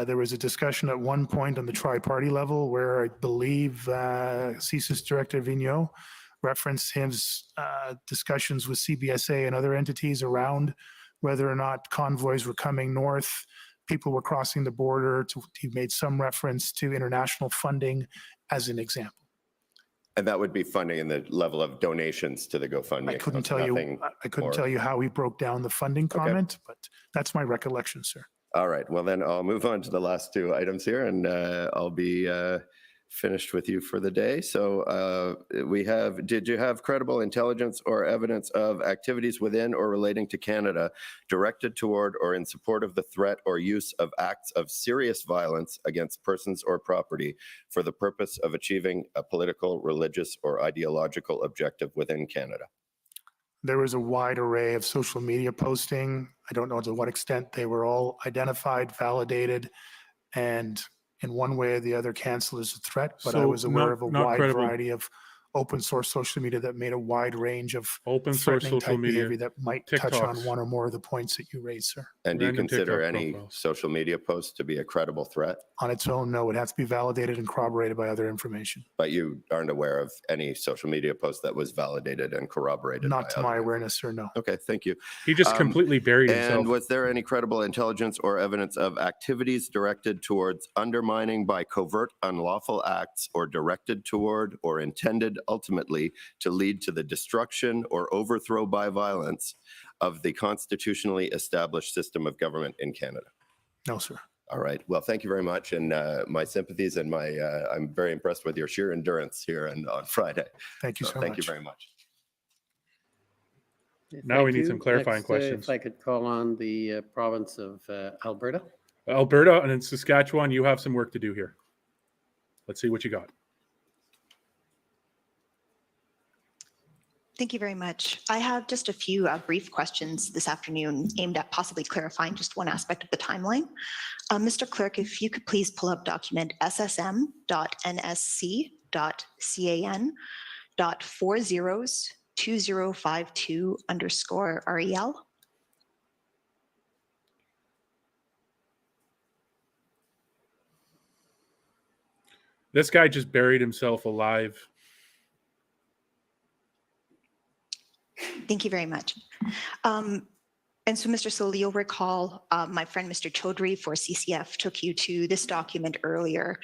There was a discussion at one point on the tri-party level where I believe CSIS Director Vigneault referenced his discussions with CBSA and other entities around whether or not convoys were coming north, people were crossing the border. He made some reference to international funding as an example. And that would be funding in the level of donations to the GoFundMe I couldn't account, tell you. nothing I couldn't more. tell you how he broke down the funding comment, but that's my recollection, sir. All right. Well, then I'll move on to the last two items here, and I'll be finished with you for the day. So did you have credible intelligence or evidence of activities within or relating to Canada directed toward or in support of the threat or use of acts of serious violence against persons or property for the purpose of achieving a political, religious, or ideological objective within Canada? There was a wide array of social media posting. I don't know to what extent they were all identified, validated, and in one way or the other canceled as a threat, but I So was aware of a not wide credible. variety of open source social media that made a wide range of Open source threatening social type media, behavior that might touch on TikToks. one or more of the points that you raised, sir. And do you Random consider TikTok any profiles. social media posts to be a credible threat? On its own, no, it has to be validated and corroborated by other information. But you aren't aware of any social media post that was validated and corroborated? Not by to other my awareness, sir, no. Okay, thank you. He just completely buried himself. And was there any credible intelligence or evidence of activities directed towards undermining by covert unlawful acts or directed toward or intended ultimately to lead to the destruction or overthrow by violence of the constitutionally established system of government in Canada? No, sir. All right. Well, thank you very much. And my sympathies and I'm very impressed with your sheer endurance here and on Friday. Thank you so Thank much. you very much. Now we Thank need you. some clarifying Next, questions. If I could call on the province of Alberta. Alberta and in Saskatchewan, you have some work to do here. Let's see what you got. Thank you very much. I have just a few brief questions this afternoon aimed at possibly clarifying just one aspect of the timeline. Mr. Clerk, if you could please pull up document SSM.NSC.402052_REL. This guy just buried himself alive. Thank you very much. And so, Mr. Sloly, you'll recall my friend, Mr. Chaudhry for CCF took you to this document earlier.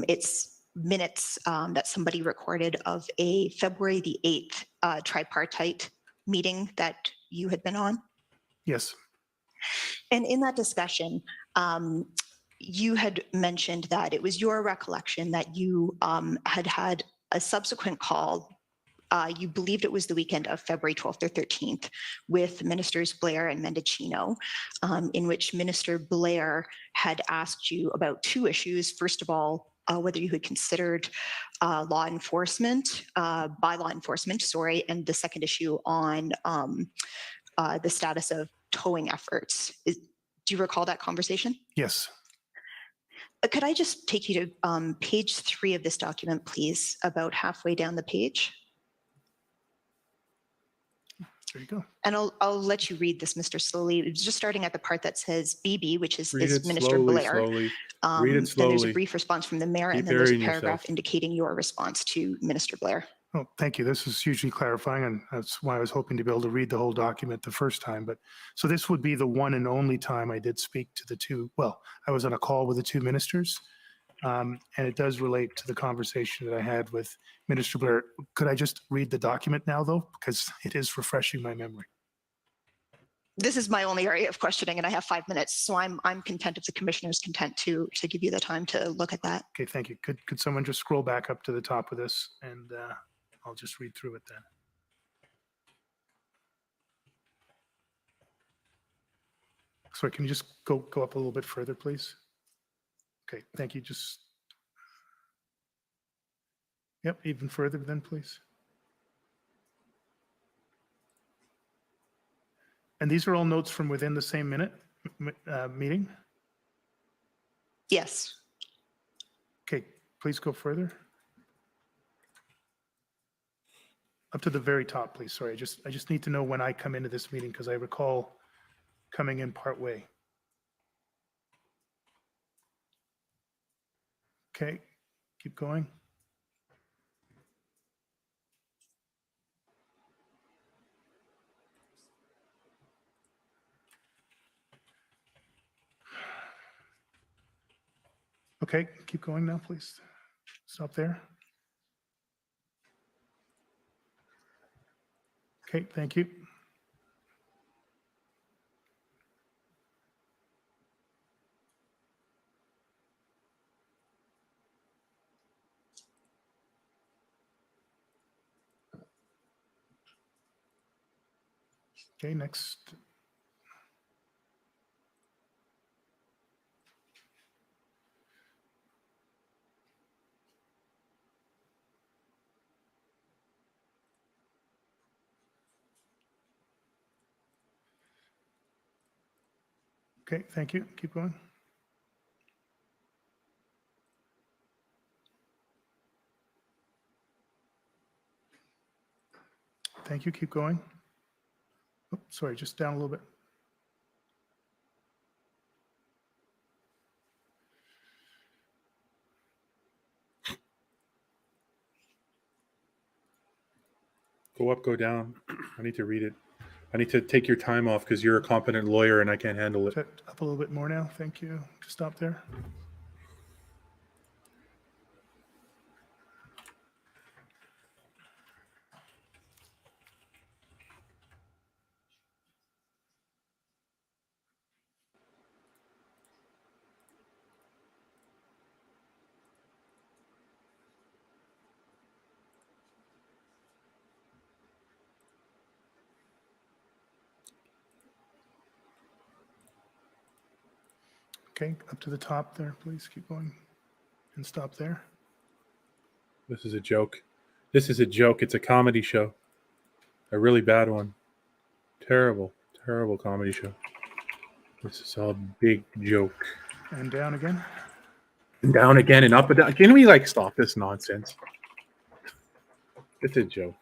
It's minutes that somebody recorded of a February the 8th tripartite meeting that you had been on. Yes. And in that discussion, you had mentioned that it was your recollection that you had had a subsequent call. You believed it was the weekend of February 12th or 13th with Ministers Blair and Mendicino, in which Minister Blair had asked you about two issues. First of all, whether you had considered by law enforcement, and the second issue on the status of towing efforts. Do you recall that conversation? Yes. Could I just take you to page 3 of this document, please, about halfway down the page? There you go. And I'll let you read this, Mr. Sloly. It's just starting at the part that says BB, which is Minister slowly, Blair. slowly. Read it Then there's a slowly. brief response from the mayor, Keep and then there's a burying paragraph yourself. indicating your response to Minister Blair. Oh, thank you. This is hugely clarifying, and that's why I was hoping to be able to read the whole document the first time. But so this would be the one and only time I did speak to the two. Well, I was on a call with the two ministers, and it does relate to the conversation that I had with Minister Blair. Could I just read the document now, though, because it is refreshing my memory? This is my only area of questioning, and I have 5 minutes, so I'm content if the commissioner's content to give you the time to look at that. Okay, thank you. Could someone just scroll back up to the top of this, and I'll just read through it then. Sorry, can you just go up a little bit further, please? Okay, thank you. Just, yep, even further then, please. And these are all notes from within the same meeting? Yes. Okay, please go further. Up to the very top, please. Sorry, I just need to know when I come into this meeting because I recall coming in part way. Okay, keep going. Okay, keep going now, please. Stop there. Okay, thank you. Okay, next. Okay, thank you. Keep going. Thank you. Keep going. Oh, sorry, just down a little bit. Go up, go down. I need to read it. I need to take your time off because you're a competent lawyer and I can't handle it. Up a little bit more now. Thank you. Just stop there. Okay, up to the top there, please. Keep going and stop there. This is a joke. This is a joke. It's a comedy show. A really bad one. Terrible, terrible comedy show. This is a big joke. And down again. And down again and up and down. Can we stop this nonsense? It's a joke.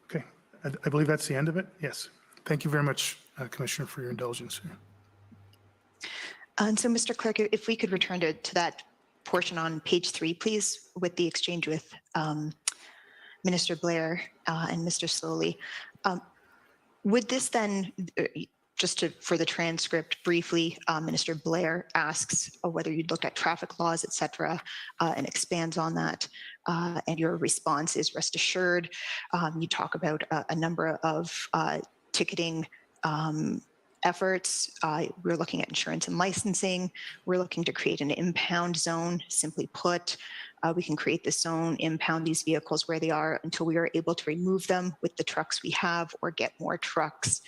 Okay, I believe that's the end of it. Yes. Thank you very much, Commissioner, for your indulgence here. And so, Mr. Clerk, if we could return to that portion on page 3, please, with the exchange with Minister Blair and Mr. Sloly. Would this then, for the transcript briefly, Minister Blair asks whether you'd looked at traffic laws, et cetera, and expands on that. And your response is rest assured. You talk about a number of ticketing efforts. We're looking at insurance and licensing. We're looking to create an impound zone. Simply put, we can create this zone, impound these vehicles where they are until we are able to remove them with the trucks we have or get more trucks.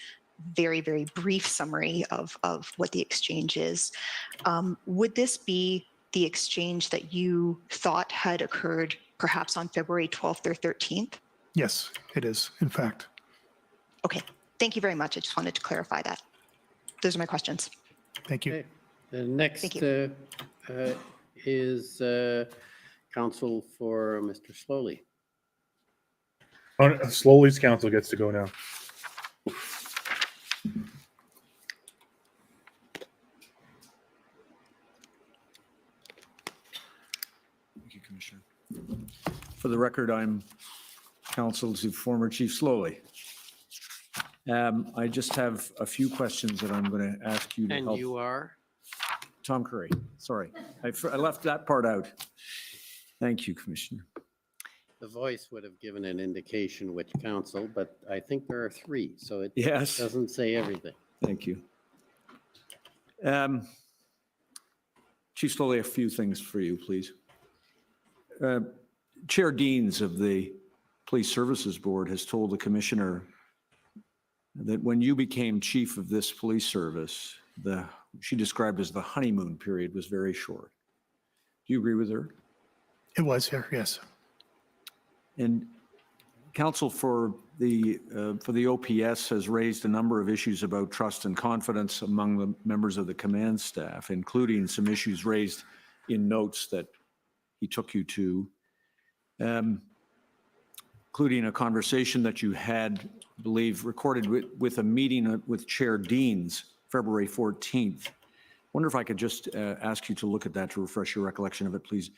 Very, very brief summary of what the exchange is. Would this be the exchange that you thought had occurred perhaps on February 12th or 13th? Yes, it is, in fact. Okay, thank you very much. I just wanted to clarify that. Those are my questions. Thank you. Okay. The next is counsel for Mr. Sloly. Sloly's counsel gets to go now. Thank you, Commissioner. For the record, I'm counsel to former Chief Sloly. I just have a few questions that I'm going to ask you to help. And you are? Tom Curry. Sorry, I left that part out. Thank you, Commissioner. The voice would have given an indication which counsel, but I think there are 3, so it Yes. doesn't say everything. Thank you. Chief Sloly, a few things for you, please. Chair Deans of the Police Services Board has told the Commissioner that when you became chief of this police service, she described as the honeymoon period was very short. Do you agree with her? It was here, yes. And counsel for the OPS has raised a number of issues about trust and confidence among the members of the command staff, including some issues raised in notes that he took you to, including a conversation that you had, I believe, recorded with a meeting with Chair Deans, February 14th. Wonder if I could just ask you to look at that to refresh your recollection of it, please.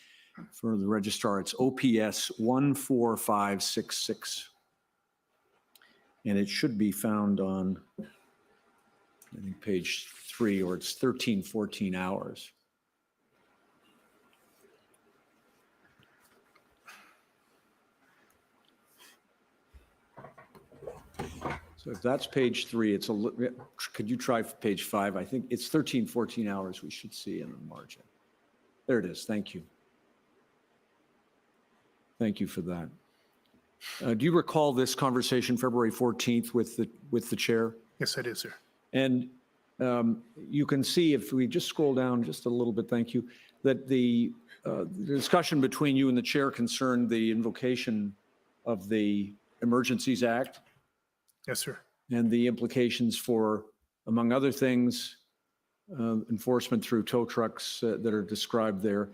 For the registrar, it's OPS 14566. And it should be found on, I think, page 3, or it's 1314 hours. So if that's page 3, it's could you try page 5? I think it's 1314 hours we should see in the margin. There it is. Thank you. Thank you for that. Do you recall this conversation February 14th with the chair? Yes, I do, sir. And you can see, if we just scroll down just a little bit, thank you. that the discussion between you and the chair concerned the invocation of the Emergencies Act Yes, sir. and the implications for, among other things, enforcement through tow trucks that are described there.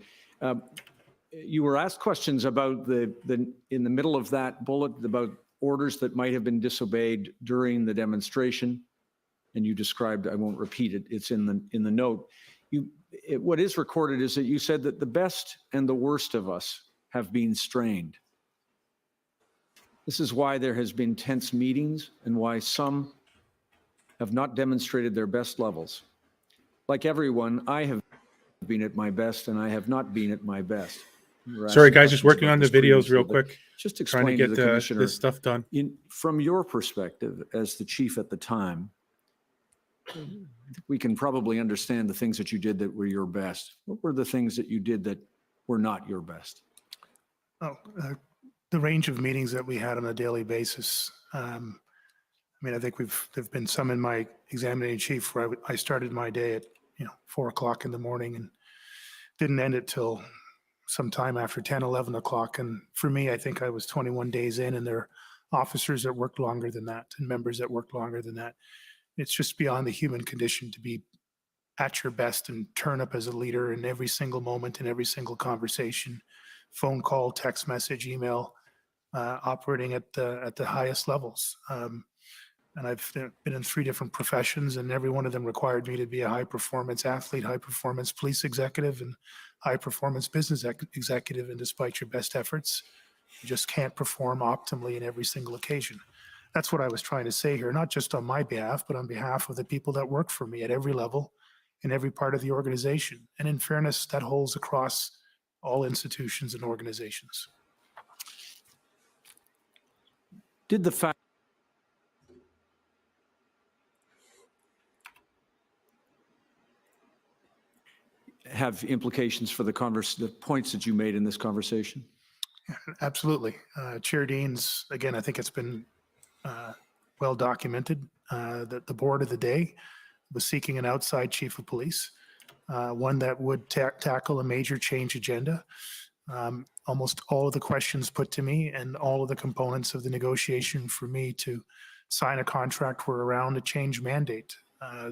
You were asked questions about in the middle of that bullet about orders that might have been disobeyed during the demonstration, and you described, I won't repeat it, it's in the note. What is recorded is that you said that the best and the worst of us have been strained. This is why there has been tense meetings and why some have not demonstrated their best levels. Like everyone, I have been at my best and I have not been at my best. Sorry, guys, just working on the videos real quick. Just trying to explain get to the commissioner this stuff done. From your perspective as the chief at the time, we can probably understand the things that you did that were your best. What were the things that you did that were not your best? The range of meetings that we had on a daily basis. I mean, I think there've been some in my examining chief where I started my day at 4 o'clock in the morning and didn't end it till sometime after 10, 11 o'clock. And for me, I think I was 21 days in, and there are officers that worked longer than that and members that worked longer than that. It's just beyond the human condition to be at your best and turn up as a leader in every single moment, in every single conversation, phone call, text message, email, operating at the highest levels. And I've been in 3 different professions, and every one of them required me to be a high-performance athlete, high-performance police executive, and high-performance business executive. And despite your best efforts, you just can't perform optimally in every single occasion. That's what I was trying to say here, not just on my behalf, but on behalf of the people that work for me at every level, in every part of the organization. And in fairness, that holds across all institutions and organizations. Did the fact have implications for the points that you made in this conversation? Absolutely. Chair Deans, again, I think it's been well documented that the board of the day was seeking an outside chief of police, one that would tackle a major change agenda. Almost all of the questions put to me and all of the components of the negotiation for me to sign a contract were around a change mandate.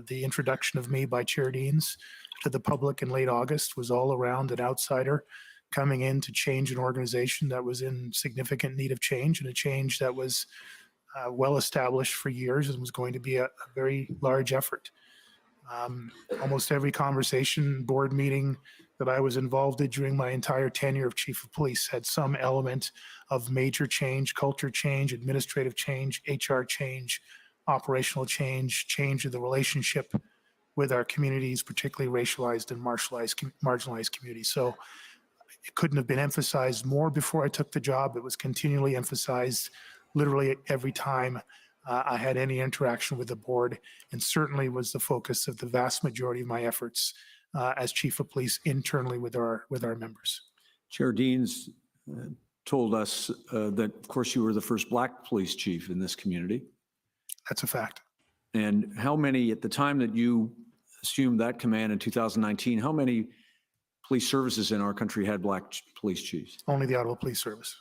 The introduction of me by Chair Deans to the public in late August was all around an outsider coming in to change an organization that was in significant need of change, and a change that was well established for years and was going to be a very large effort. Almost every conversation, board meeting that I was involved in during my entire tenure of chief of police had some element of major change, culture change, administrative change, HR change, operational change, change of the relationship with our communities, particularly racialized and marginalized communities. So it couldn't have been emphasized more before I took the job. It was continually emphasized literally every time I had any interaction with the board, and certainly was the focus of the vast majority of my efforts as chief of police internally with our members. Chair Deans told us that, of course, you were the first Black police chief in this community. That's a fact. And how many, at the time that you assumed that command in 2019, how many police services in our country had Black police chiefs? Only the Ottawa Police Service.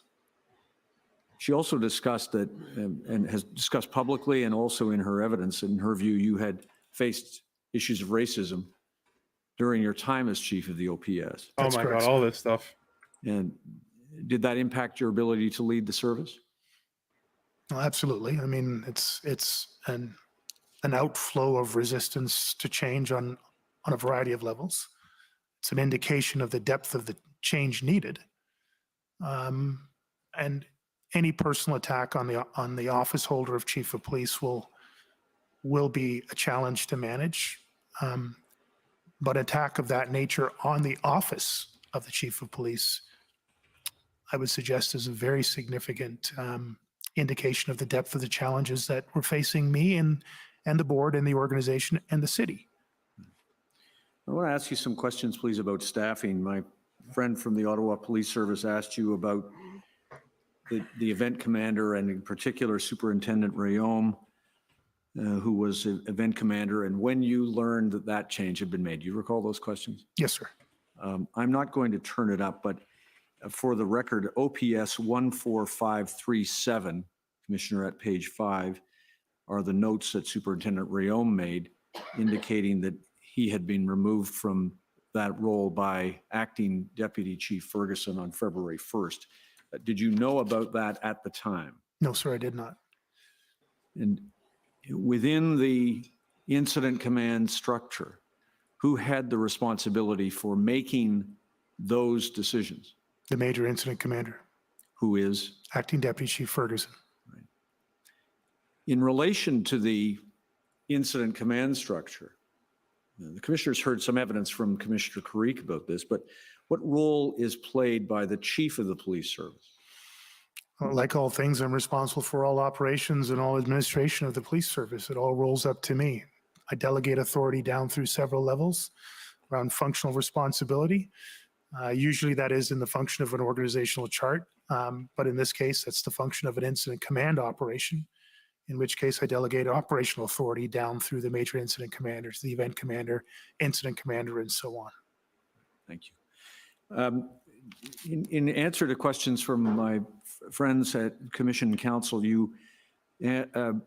She also discussed that, and has discussed publicly and also in her evidence, in her view, you had faced issues of racism during your time as chief of the OPS. Oh my God, all this stuff. And did that impact your ability to lead the service? Well, absolutely. I mean, it's an outflow of resistance to change on a variety of levels. It's an indication of the depth of the change needed. And any personal attack on the office holder of chief of police will be a challenge to manage. But attack of that nature on the office of the chief of police, I would suggest, is a very significant indication of the depth of the challenges that were facing me and the board and the organization and the city. I want to ask you some questions, please, about staffing. My friend from the Ottawa Police Service asked you about the event commander, and in particular Superintendent Rayom, who was event commander, and when you learned that change had been made. Do you recall those questions? Yes, sir. I'm not going to turn it up, but for the record, OPS 14537, Commissioner, at page 5, are the notes that Superintendent Rayom made indicating that he had been removed from that role by Acting Deputy Chief Ferguson on February 1st. Did you know about that at the time? No, sir, I did not. And within the incident command structure, who had the responsibility for making those decisions? The Major Incident Commander. Who is? Acting Deputy Chief Ferguson. Right. In relation to the incident command structure, the commissioners heard some evidence from Commissioner Carrick about this, but what role is played by the chief of the police service? Like all things, I'm responsible for all operations and all administration of the police service. It all rolls up to me. I delegate authority down through several levels around functional responsibility. Usually that is in the function of an organizational chart, but in this case, that's the function of an incident command operation, in which case I delegate operational authority down through the major incident commanders, the event commander, incident commander, and so on. Thank you. In answer to questions from my friends at Commission and Council, you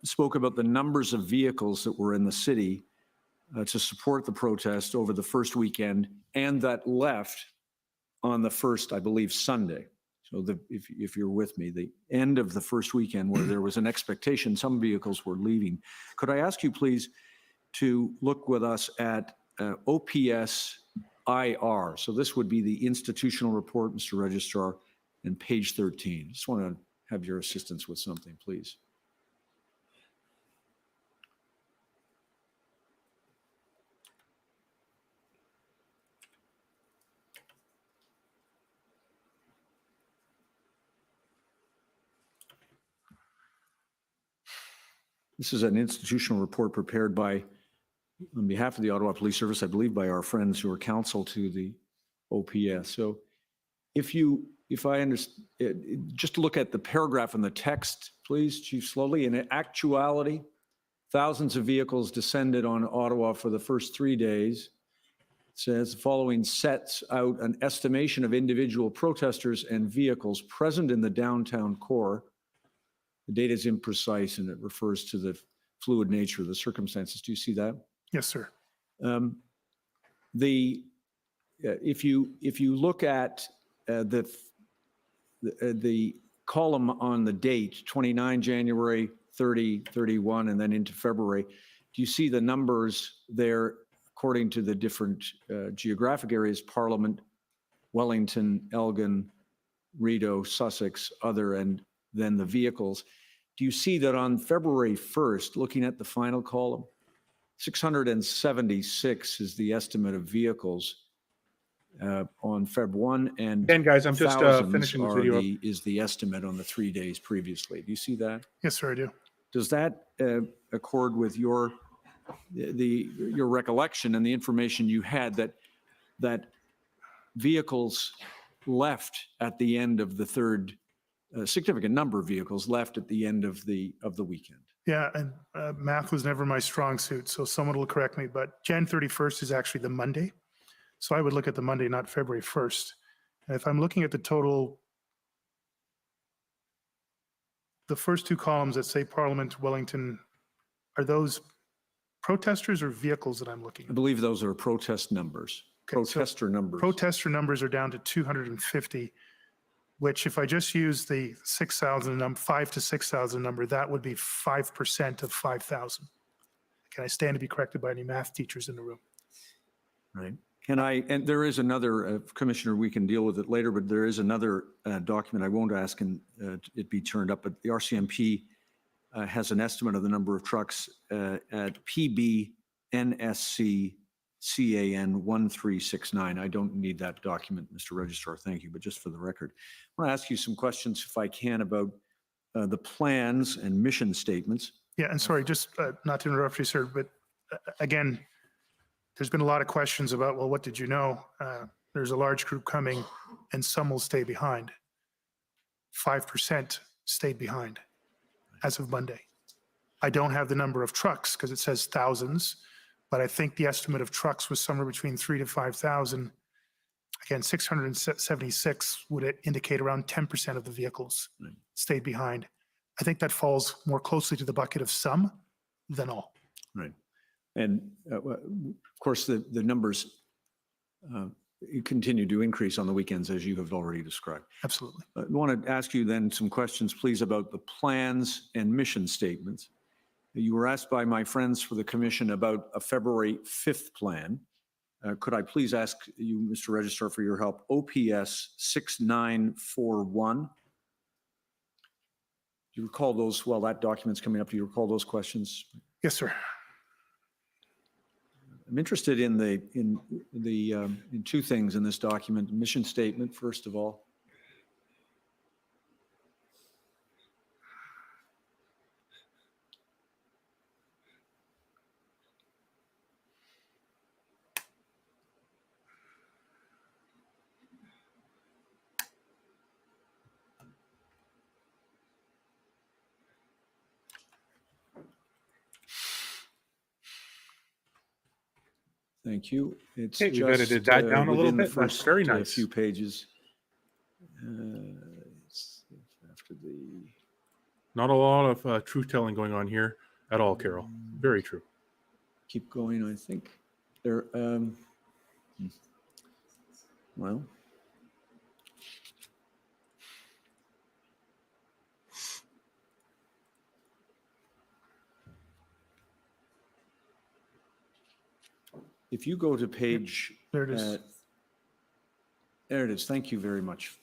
spoke about the numbers of vehicles that were in the city to support the protest over the first weekend and that left on the first, I believe, Sunday. So if you're with me, the end of the first weekend where there was an expectation some vehicles were leaving. Could I ask you please to look with us at OPS IR. So this would be the institutional report, Mr. Registrar, and page 13. Just want to have your assistance with something, please. This is an institutional report prepared by, on behalf of the Ottawa Police Service, I believe by our friends who are counsel to the OPS. So if I understand, just look at the paragraph in the text, please, Chief Sloly. In actuality, thousands of vehicles descended on Ottawa for the first 3 days. It says the following sets out an estimation of individual protesters and vehicles present in the downtown core. The data is imprecise and it refers to the fluid nature of the circumstances. Do you see that? Yes, sir. If you look at the column on the date, 29 January, 30, 31, and then into February, do you see the numbers there according to the different geographic areas, Parliament, Wellington, Elgin, Rideau, Sussex, other, and then the vehicles? Do you see that on February 1st, looking at the final column, 676 is the estimate of vehicles on Feb 1, and again, guys, I'm just finishing this video. Is the estimate on the 3 days previously. Do you see that? Yes, sir, I do. Does that accord with your recollection and the information you had that vehicles left at the end of the third, significant number of vehicles left at the end of the weekend? Yeah, and math was never my strong suit, so someone will correct me, but Jan 31st is actually the Monday. So I would look at the Monday, not February 1st. And if I'm looking at the total, the first two columns that say Parliament, Wellington, are those protesters or vehicles that I'm looking at? I believe those are protest numbers, protester numbers. Protester numbers are down to 250, which if I just use the 6,000 number, 5 to 6,000 number, that would be 5% of 5,000. Can I stand to be corrected by any math teachers in the room? Right. And there is another, Commissioner, we can deal with it later, but there is another document. I won't ask it be turned up, but the RCMP has an estimate of the number of trucks at PB NSC CAN 1369. I don't need that document, Mr. Registrar, thank you, but just for the record. I want to ask you some questions, if I can, about the plans and mission statements. Yeah, and sorry, just not to interrupt you, sir, but again, there's been a lot of questions about, well, what did you know? There's a large group coming and some will stay behind. 5% stayed behind as of Monday. I don't have the number of trucks because it says thousands, but I think the estimate of trucks was somewhere between 3,000 to 5,000. Again, 676 would indicate around 10% of the vehicles stayed behind. I think that falls more closely to the bucket of some than all. Right. And of course, the numbers continue to increase on the weekends, as you have already described. Absolutely. I want to ask you then some questions, please, about the plans and mission statements. You were asked by my friends for the commission about a February 5th plan. Could I please ask you, Mr. Registrar, for your help? OPS 6941. Do you recall those, well, that document's coming up, do you recall those questions? Yes, sir. I'm interested in in two things in this document. Mission statement, first of all. Thank you. It's Okay, we've edited that down a little within the bit. That's first, very nice. few pages. It's after the. Not a lot of truth telling going on here at all, Carol. Very true. Keep going. I think there. Well. If you go to page, there it is. There it is. Thank you very much.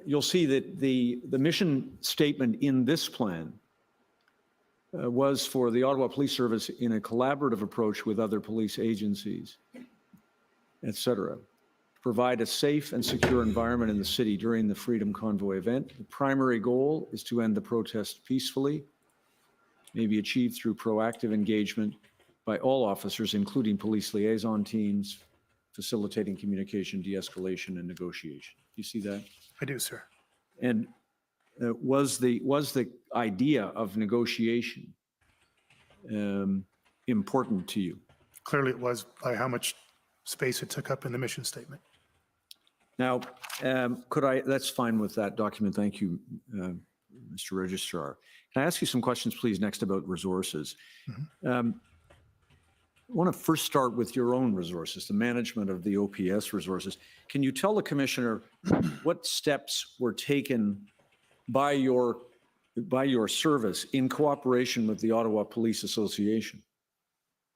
You'll see that the mission statement in this plan was for the Ottawa Police Service in a collaborative approach with other police agencies, et cetera, to provide a safe and secure environment in the city during the Freedom Convoy event. The primary goal is to end the protest peacefully, may be achieved through proactive engagement by all officers, including police liaison teams, facilitating communication, de-escalation, and negotiation. Do you see that? I do, sir. And was the idea of negotiation important to you? Clearly it was, by how much space it took up in the mission statement. Now, that's fine with that document. Thank you, Mr. Registrar. Can I ask you some questions, please, next about resources? I want to first start with your own resources, the management of the OPS resources. Can you tell the commissioner what steps were taken by your service in cooperation with the Ottawa Police Association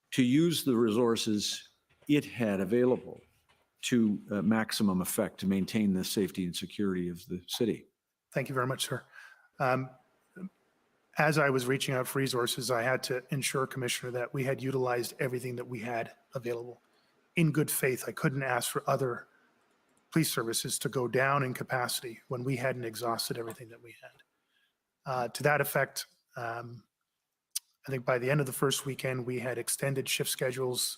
to use the resources it had available to maximum effect to maintain the safety and security of the city? Thank you very much, sir. As I was reaching out for resources, I had to ensure, Commissioner, that we had utilized everything that we had available. In good faith, I couldn't ask for other police services to go down in capacity when we hadn't exhausted everything that we had. To that effect, I think by the end of the first weekend, we had extended shift schedules,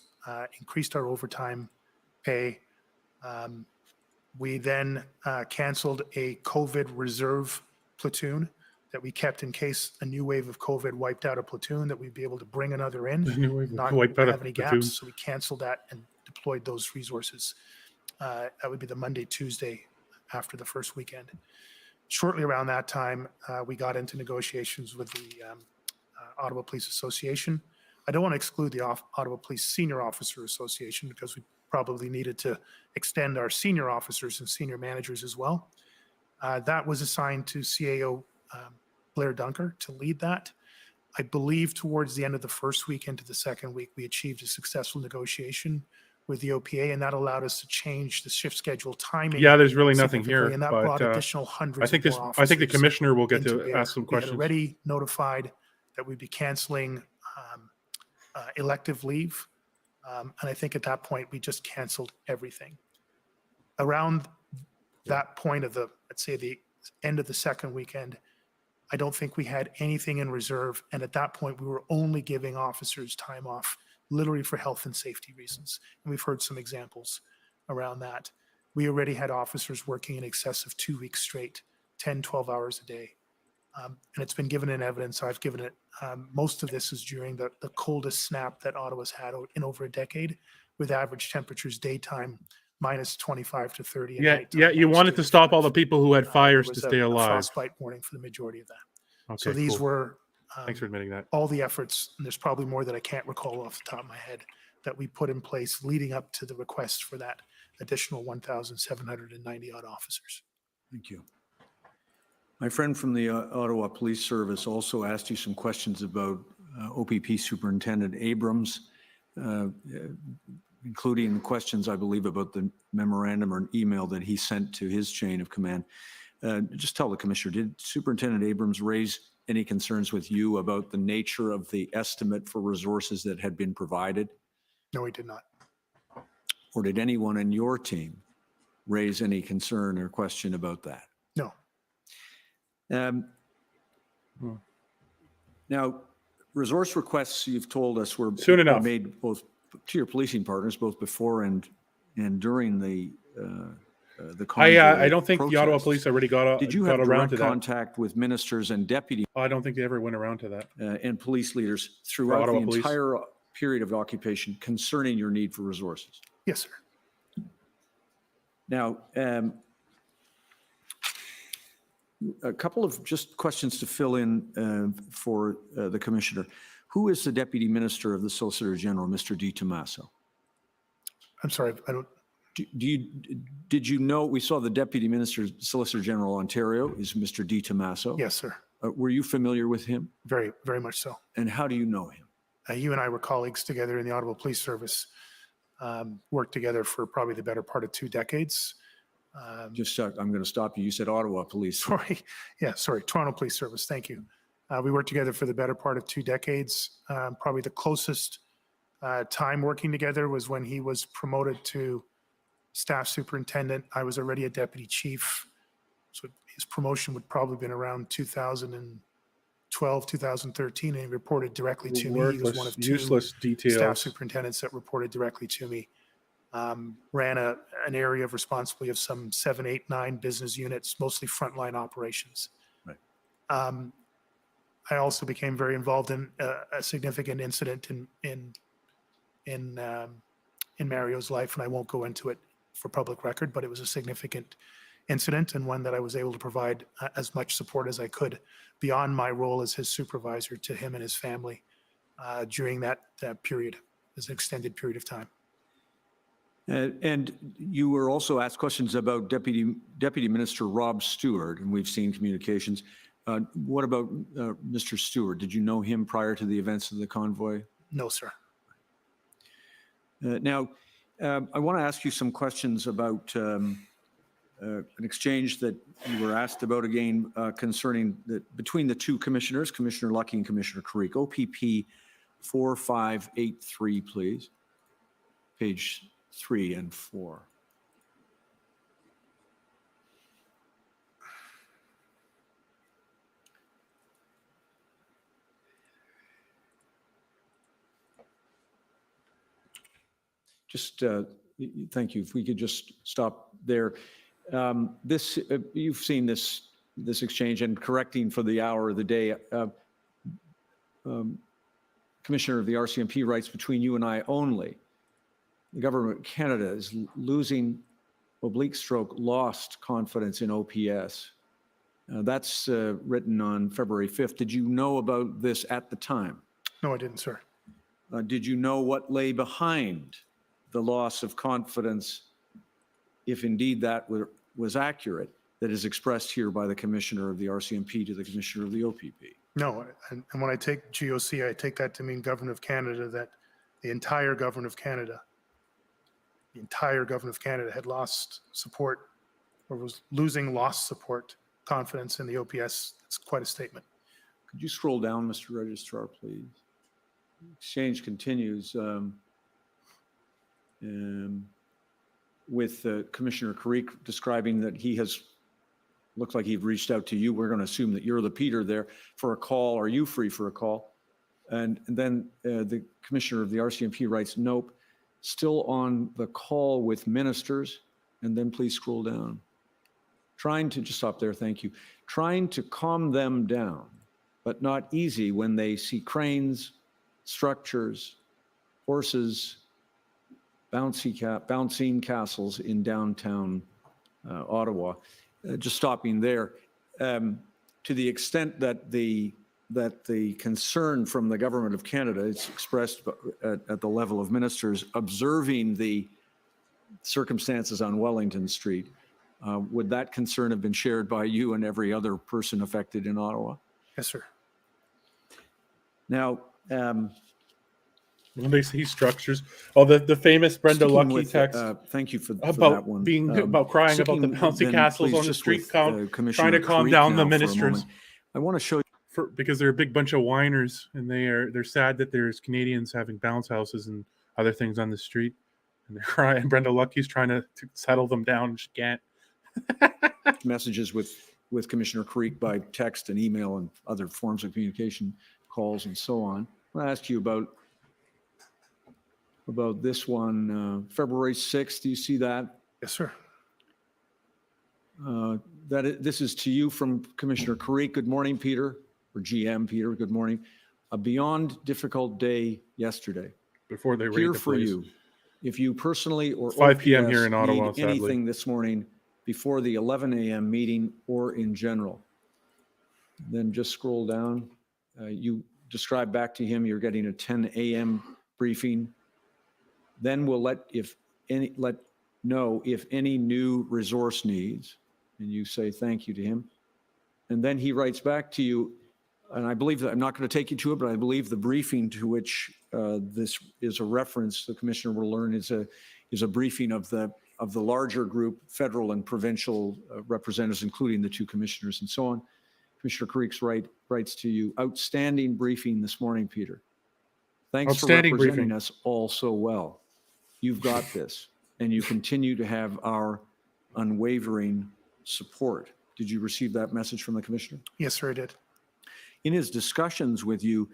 increased our overtime pay. We then canceled a COVID reserve platoon that we kept in case a new wave of COVID wiped out a platoon, that we'd be able to bring another in, not have any gaps. So we canceled that and deployed those resources. That would be the Monday, Tuesday after the first weekend. Shortly around that time, we got into negotiations with the Ottawa Police Association. I don't want to exclude the Ottawa Police Senior Officer Association, because we probably needed to extend our senior officers and senior managers as well. That was assigned to CAO Blair Dunker to lead that. I believe towards the end of the first week into the second week, we achieved a successful negotiation with the OPA, and that allowed us to change the shift schedule timing. Yeah, there's really nothing here, and that but brought additional hundreds I think more I think the officers commissioner will get into to bear. ask some We questions. had already notified that we'd be canceling elective leave, and I think at that point we just canceled everything. Around that point of the, let's say, the end of the second weekend, I don't think we had anything in reserve. And at that point, we were only giving officers time off, literally for health and safety reasons. And we've heard some examples around that. We already had officers working in excess of 2 weeks straight, 10, 12 hours a day. And it's been given in evidence. I've given it. Most of this is during the coldest snap that Ottawa's had in over a decade, with average temperatures daytime minus 25 to 30. at Yeah, nighttime. yeah. You That was wanted to stop all the 35. people who had fires There to was stay a alive. frostbite warning for the majority of that. So Okay, these cool. were Thanks for admitting that. all the efforts, and there's probably more that I can't recall off the top of my head, that we put in place leading up to the request for that additional 1,790 odd officers. Thank you. My friend from the Ottawa Police Service also asked you some questions about OPP Superintendent Abrams, including questions, I believe, about the memorandum or an email that he sent to his chain of command. Just tell the commissioner, did Superintendent Abrams raise any concerns with you about the nature of the estimate for resources that had been provided? No, he did not. Or did anyone in your team raise any concern or question about that? No. Now, resource requests, you've told us, were Soon enough. made both to your policing partners, both before and during the Convoy I don't think the Ottawa protests. police already got Did you got have around direct to that. contact with ministers and deputy I don't think they ever went around to that. and police leaders throughout the Ottawa police? entire period of occupation concerning your need for resources? Yes, sir. Now, a couple of just questions to fill in for the commissioner. Who is the deputy minister of the Solicitor General, Mr. Di Tommaso? I'm sorry, I don't. Did you know, we saw the deputy minister, Solicitor General Ontario is Mr. Di Tommaso. Yes, sir. Were you familiar with him? Very, very much so. And how do you know him? You and I were colleagues together in the Ottawa Police Service, worked together for probably the better part of 2 decades. I'm going to stop you. You said Ottawa Police. Sorry. Yeah, sorry. Toronto Police Service. Thank you. We worked together for the better part of 2 decades. Probably the closest time working together was when he was promoted to staff superintendent. I was already a deputy chief. So his promotion would probably have been around 2012, 2013, and he reported directly to me. He was one of 2 useless details. staff superintendents that reported directly to me. Ran an area of responsibility of some 7, 8, 9 business units, mostly frontline operations. Right. I also became very involved in a significant incident in Mario's life, and I won't go into it for public record, but it was a significant incident and one that I was able to provide as much support as I could beyond my role as his supervisor to him and his family during that period, as an extended period of time. And you were also asked questions about Deputy Minister Rob Stewart, and we've seen communications. What about Mr. Stewart? Did you know him prior to the events of the convoy? No, sir. Now, I want to ask you some questions about an exchange that you were asked about again concerning between the 2 commissioners, Commissioner Lucky and Commissioner Carrick. OPP 4583, please. Page 3 and 4. Just thank you. If we could just stop there. You've seen this exchange, and correcting for the hour of the day. Commissioner of the RCMP writes, between you and I only, the government of Canada is losing lost confidence in OPS. That's written on February 5th. Did you know about this at the time? No, I didn't, sir. Did you know what lay behind the loss of confidence, if indeed that was accurate, that is expressed here by the Commissioner of the RCMP to the Commissioner of the OPP? No, and when I take GOC, I take that to mean Government of Canada, that the entire Government of Canada had lost support, or was losing lost support, confidence in the OPS. It's quite a statement. Could you scroll down, Mr. Registrar, please? Exchange continues with Commissioner Carrick describing that he looks like he reached out to you. We're going to assume that you're the Peter there for a call. Are you free for a call? And then the Commissioner of the RCMP writes, nope, still on the call with ministers. And then please scroll down. Just stop there, thank you. Trying to calm them down, but not easy when they see cranes, structures, horses, bouncing castles in downtown Ottawa. Just stopping there, to the extent that the concern from the government of Canada is expressed at the level of ministers observing the circumstances on Wellington Street, would that concern have been shared by you and every other person affected in Ottawa? Yes, sir. Now, when they see structures, the famous Brenda sticking Lucky with, text. Thank you for about that one. about crying about the Sticking bouncy then, castles please, on the just street, with, trying Commissioner to calm Creek down now the for a ministers. moment. I want to show you. Because they're a big bunch of whiners, and they're sad that there's Canadians having bounce houses and other things on the street, and they're crying. Brenda Lucky's trying to settle them down, and she can't. Messages with Commissioner Creek by text and email and other forms of communication, calls and so on. I'll ask you about this one, February 6th. Do you see that? Yes, sir. This is to you from Commissioner Creek. Good morning, Peter, or GM Peter. Good morning. A beyond difficult day yesterday. Before they raid Here the for place. you. If you personally or 5 p.m. OPS here in Ottawa, need sadly. anything this morning before the 11 a.m. meeting or in general, then just scroll down. You describe back to him you're getting a 10 a.m. briefing. Then we'll let know if any new resource needs, and you say thank you to him. And then he writes back to you, and I believe that I'm not going to take you to it, but I believe the briefing to which this is a reference, the commissioner will learn, is a briefing of the larger group, federal and provincial representatives, including the two commissioners and so on. Commissioner Creeks writes to you, outstanding briefing this morning, Peter. Thanks Outstanding for representing briefing. us all so well. You've got this, and you continue to have our unwavering support. Did you receive that message from the commissioner? Yes, sir, I did. In his discussions with you,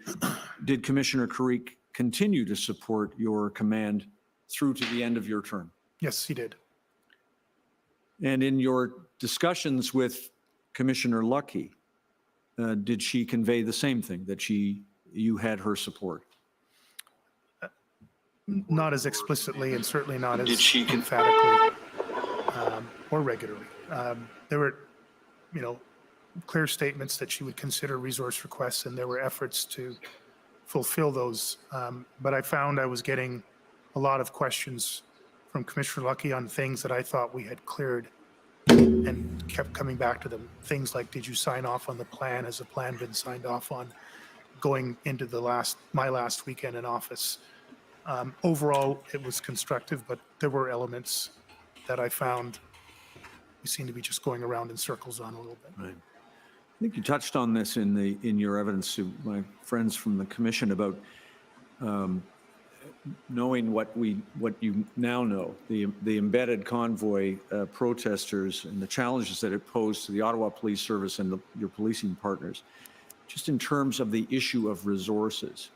did Commissioner Creek continue to support your command through to the end of your term? Yes, he did. And in your discussions with Commissioner Lucky, did she convey the same thing, that you had her support? Not as explicitly and certainly not as emphatically or regularly. There were, clear statements that she would consider resource requests, and there were efforts to fulfill those. But I found I was getting a lot of questions from Commissioner Lucky on things that I thought we had cleared and kept coming back to them. Things like, did you sign off on the plan? Has the plan been signed off on? Going into my last weekend in office. Overall, it was constructive, but there were elements that I found we seem to be just going around in circles on a little bit. Right. I think you touched on this in your evidence to my friends from the commission about knowing what you now know, the embedded Convoy protesters and the challenges that it posed to the Ottawa Police Service and your policing partners. Just in terms of the issue of resources,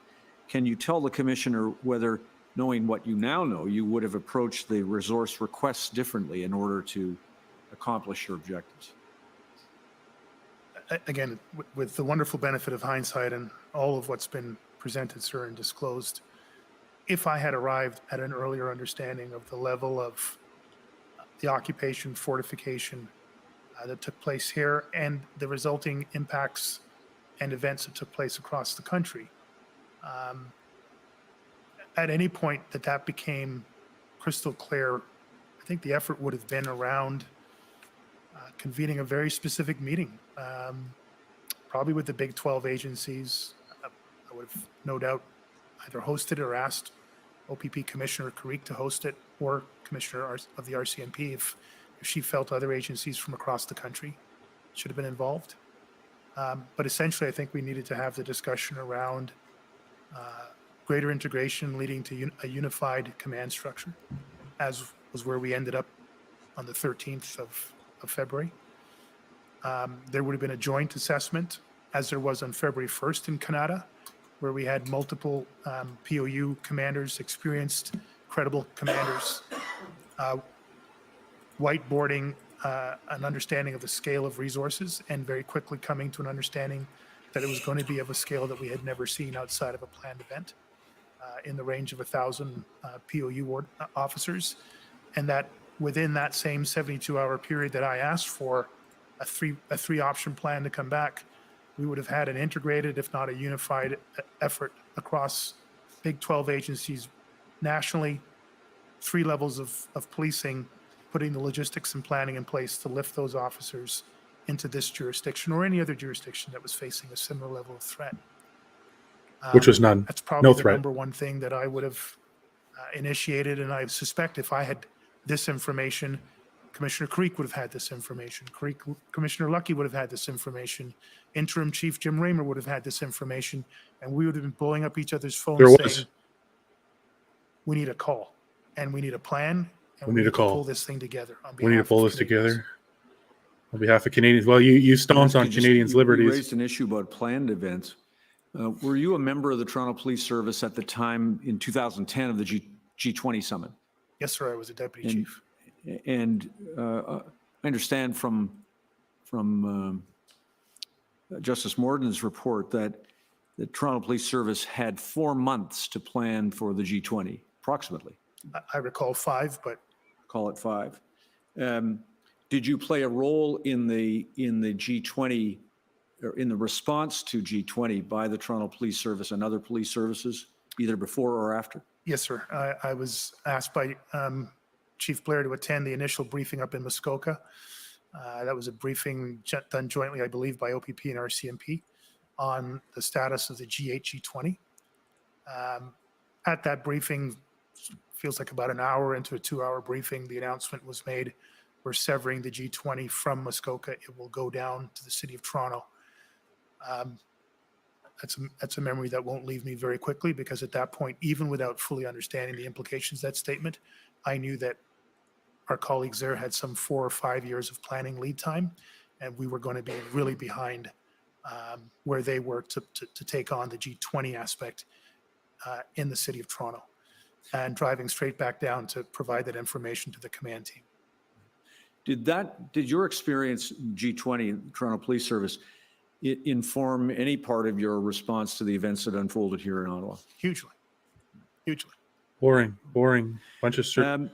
can you tell the commissioner whether, knowing what you now know, you would have approached the resource requests differently in order to accomplish your objectives? Again, with the wonderful benefit of hindsight and all of what's been presented, sir, and disclosed, if I had arrived at an earlier understanding of the level of the occupation, fortification that took place here and the resulting impacts and events that took place across the country, at any point that became crystal clear, I think the effort would have been around convening a very specific meeting, probably with the big 12 agencies. I would have no doubt either hosted or asked OPP Commissioner Creek to host it, or Commissioner of the RCMP if she felt other agencies from across the country should have been involved. But essentially, I think we needed to have the discussion around greater integration leading to a unified command structure, as was where we ended up on the 13th of February. There would have been a joint assessment, as there was on February 1st in Canada, where we had multiple POU commanders, experienced, credible commanders, whiteboarding an understanding of the scale of resources, and very quickly coming to an understanding that it was going to be of a scale that we had never seen outside of a planned event. in the range of 1,000 POU officers, and that within that same 72-hour period that I asked for a three option plan to come back, we would have had an integrated, if not a unified effort across big 12 agencies nationally, 3 levels of policing, putting the logistics and planning in place to lift those officers into this jurisdiction or any other jurisdiction that was facing a similar level of threat. Which was none. That's probably No the threat. number one thing that I would have initiated, and I suspect if I had this information, Commissioner Creek would have had this information. Commissioner Lucky would have had this information. Interim Chief Jim Raymer would have had this information, and we would have been blowing up each other's phones There saying, was. we need a call, and we need a plan, and We need a to call. pull this thing together. On We need to behalf pull of this Canadians. together on behalf of Canadians. Well, you stomped on You just- Canadians' you liberties. raised an issue about planned events. Were you a member of the Toronto Police Service at the time in 2010 of the G20 summit? Yes, sir. I was a deputy And- chief. And I understand from Justice Morden's report that the Toronto Police Service had 4 months to plan for the G20, approximately. I recall 5, but Call it 5. Did you play a role in the G20 or in the response to G20 by the Toronto Police Service and other police services, either before or after? yes, sir. I was asked by Chief Blair to attend the initial briefing up in Muskoka. That was a briefing done jointly, I believe, by OPP and RCMP on the status of the G8, G20. At that briefing, feels like about an hour into a 2-hour briefing, the announcement was made, we're severing the G20 from Muskoka. It will go down to the city of Toronto. That's a memory that won't leave me very quickly, because at that point, even without fully understanding the implications of that statement, I knew that our colleagues there had some 4 or 5 years of planning lead time, and we were going to be really behind where they were to take on the G20 aspect in the city of Toronto, and driving straight back down to provide that information to the command team. Did your experience in G20, Toronto Police Service, inform any part of your response to the events that unfolded here in Ottawa? Hugely. Boring. Bunch of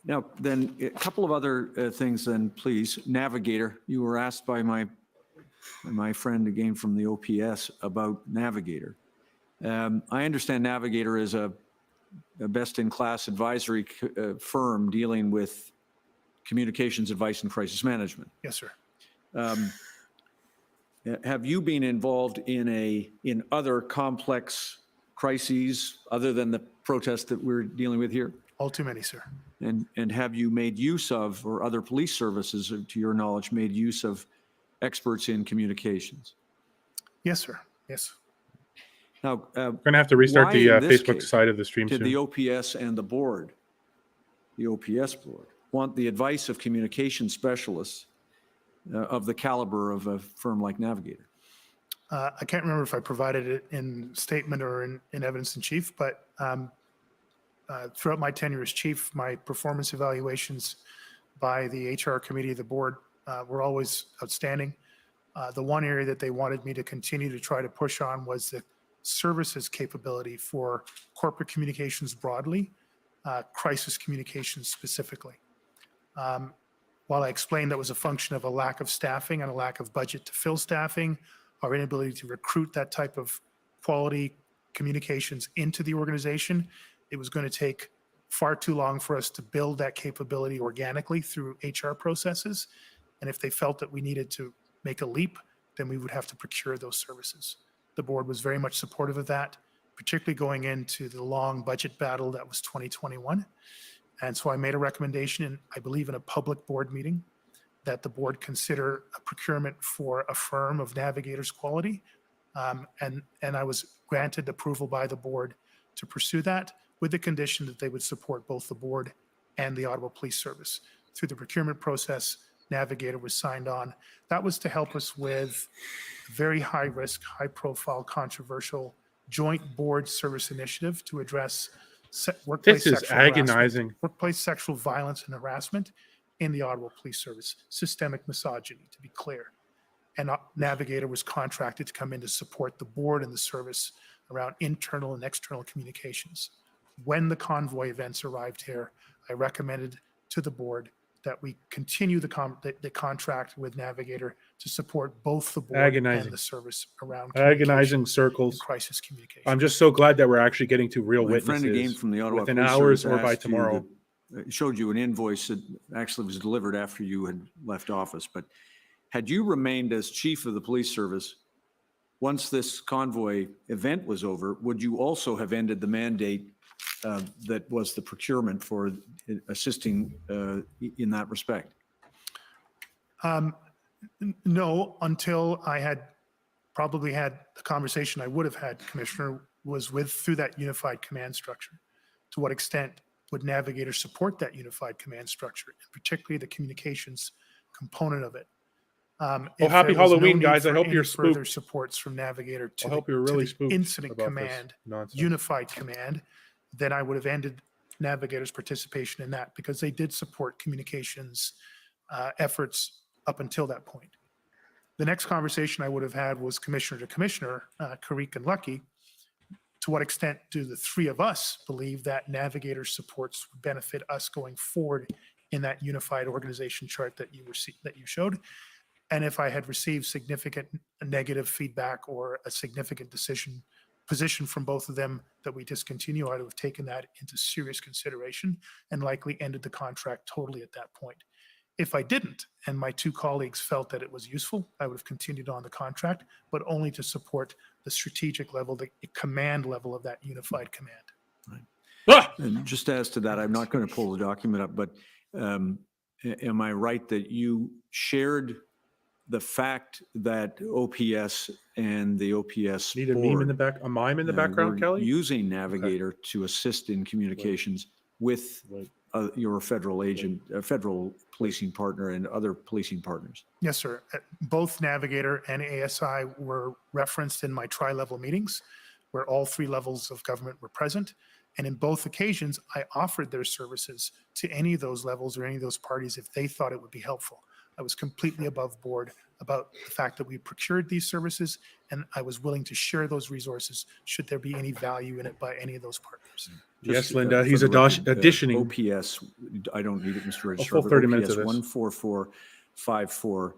Now, then, a couple of other things then, please. Navigator, you were asked by my friend again from the OPS about Navigator. I understand Navigator is a best-in-class advisory firm dealing with communications advice and crisis management. Yes, sir. Have you been involved in other complex crises other than the protest that we're dealing with here? All too many, sir. And have you made use of, or other police services, to your knowledge, made use of experts in communications? Yes, sir. Yes. Now, We're going to have to restart why the in this Facebook case side of the stream did soon. the OPS and the board, the OPS board, want the advice of communication specialists of the caliber of a firm like Navigator? I can't remember if I provided it in statement or in evidence in chief, but throughout my tenure as chief, my performance evaluations by the HR committee of the board were always outstanding. The one area that they wanted me to continue to try to push on was the services capability for corporate communications broadly, crisis communications specifically. While I explained that was a function of a lack of staffing and a lack of budget to fill staffing, our inability to recruit that type of quality communications into the organization, it was going to take far too long for us to build that capability organically through HR processes. And if they felt that we needed to make a leap, then we would have to procure those services. The board was very much supportive of that, particularly going into the long budget battle that was 2021. And so I made a recommendation, and I believe in a public board meeting, that the board consider a procurement for a firm of Navigator's quality. And I was granted approval by the board to pursue that, with the condition that they would support both the board and the Ottawa Police Service. Through the procurement process, Navigator was signed on. That was to help us with very high risk, high profile, controversial joint board service initiative to address workplace This is sexual harassment, agonizing. workplace sexual violence and harassment in the Ottawa Police Service, systemic misogyny, to be clear. And Navigator was contracted to come in to support the board and the service around internal and external communications. When the Convoy events arrived here, I recommended to the board that we continue the contract with Navigator to support both the board Agonizing. and the service around Agonizing communications circles. and crisis communication. I'm just so glad that we're actually getting to real My witnesses friend again from the Ottawa within Police hours Service or by asked you tomorrow. that- showed you an invoice that actually was delivered after you had left office. But had you remained as chief of the police service, once this Convoy event was over, would you also have ended the mandate that was the procurement for assisting in that respect? No, until I had probably had the conversation I would have had, Commissioner, was through that unified command structure. To what extent would Navigator support that unified command structure, and particularly the communications component of it? If happy there was no Halloween, need guys. I for hope any you're further spooked. supports from Navigator to I hope you're really spooked incident about this command, nonsense. unified command, then I would have ended Navigator's participation in that, because they did support communications efforts up until that point. The next conversation I would have had was commissioner to commissioner, Karik and Lucky. To what extent do the three of us believe that Navigator supports would benefit us going forward in that unified organization chart that you showed? And if I had received significant negative feedback or a significant position from both of them that we discontinue, I would have taken that into serious consideration and likely ended the contract totally at that point. If I didn't, and my two colleagues felt that it was useful, I would have continued on the contract, but only to support the strategic level, the command level of that unified command. And just as to that, I'm not going to pull the document up, but am I right that you shared the fact that OPS and the OPS Need a meme in the back, a mime in the background, were Kelly? using Navigator to assist in communications with your federal agent, federal policing partner and other policing partners? Yes, sir. Both Navigator and ASI were referenced in my tri-level meetings where all three levels of government were present. And in both occasions, I offered their services to any of those levels or any of those parties if they thought it would be helpful. I was completely above board about the fact that we procured these services, and I was willing to share those resources should there be any value in it by any of those partners. Yes, Linda, for he's the record, auditioning. OPS, I don't need it, Mr. A Registrar. full but 30 minutes of OPS this. 14454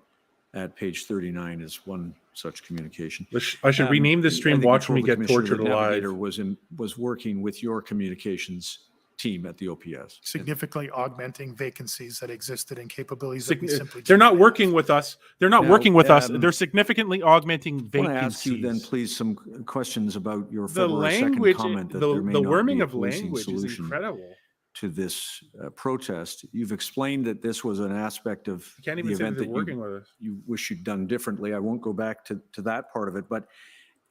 at page 39 is one such communication. I should rename this I stream think you "Watch told Me the Get Commissioner Tortured that Alive." Navigator was working with your communications team at the OPS. Significantly augmenting vacancies that existed and capabilities that we simply They're not working with us. They're not Now, working with us. They're significantly augmenting I want vacancies. to ask you then, please, some questions about your The February 2nd language, comment that the there may not worming be a of policing language is solution incredible. to this protest. You've explained that this was an aspect of You can't the even say that event they're that working with us. you wish you'd done differently. I won't go back to that part of it, but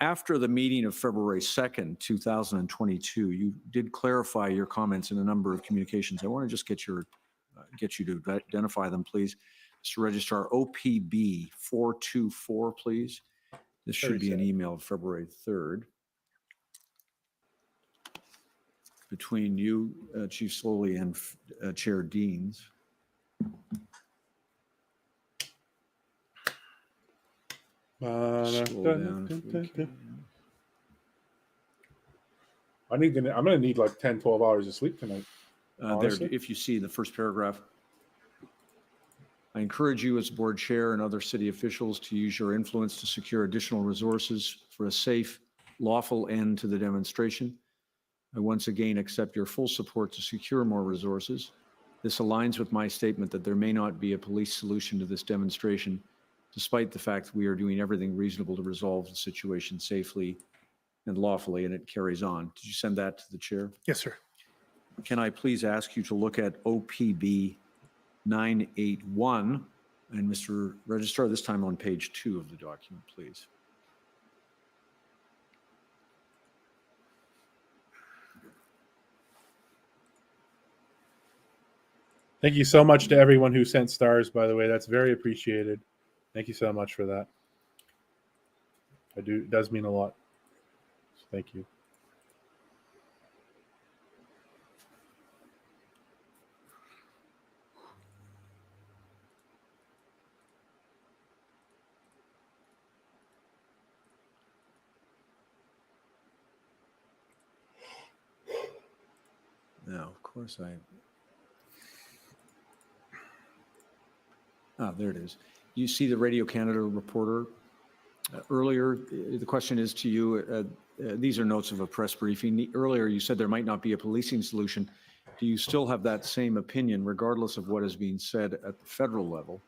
after the meeting of February 2nd, 2022, you did clarify your comments in a number of communications. I want to just get you to identify them, please. Mr. Registrar, OPB 424, please. This should be an email of February 3rd. Between you, Chief Sloly, and Chair Deans. Scroll down if we can. I'm gonna need like 10, 12 hours of sleep tonight. There, honestly. if you see the first paragraph. I encourage you as board chair and other city officials to use your influence to secure additional resources for a safe, lawful end to the demonstration. I once again accept your full support to secure more resources. This aligns with my statement that there may not be a police solution to this demonstration, despite the fact that we are doing everything reasonable to resolve the situation safely and lawfully, and it carries on. Did you send that to the chair? Yes, sir. Can I please ask you to look at OPB 981, and Mr. Registrar, this time on page 2 of the document, please. Thank you so much to everyone who sent stars, by the way. That's very appreciated. Thank you so much for that. It does mean a lot. So thank you. course there it is. You see the Radio Canada reporter earlier. The question is to you. These are notes of a press briefing. Earlier, you said there might not be a policing solution. Do you still have that same opinion, regardless of what is being said at the federal level?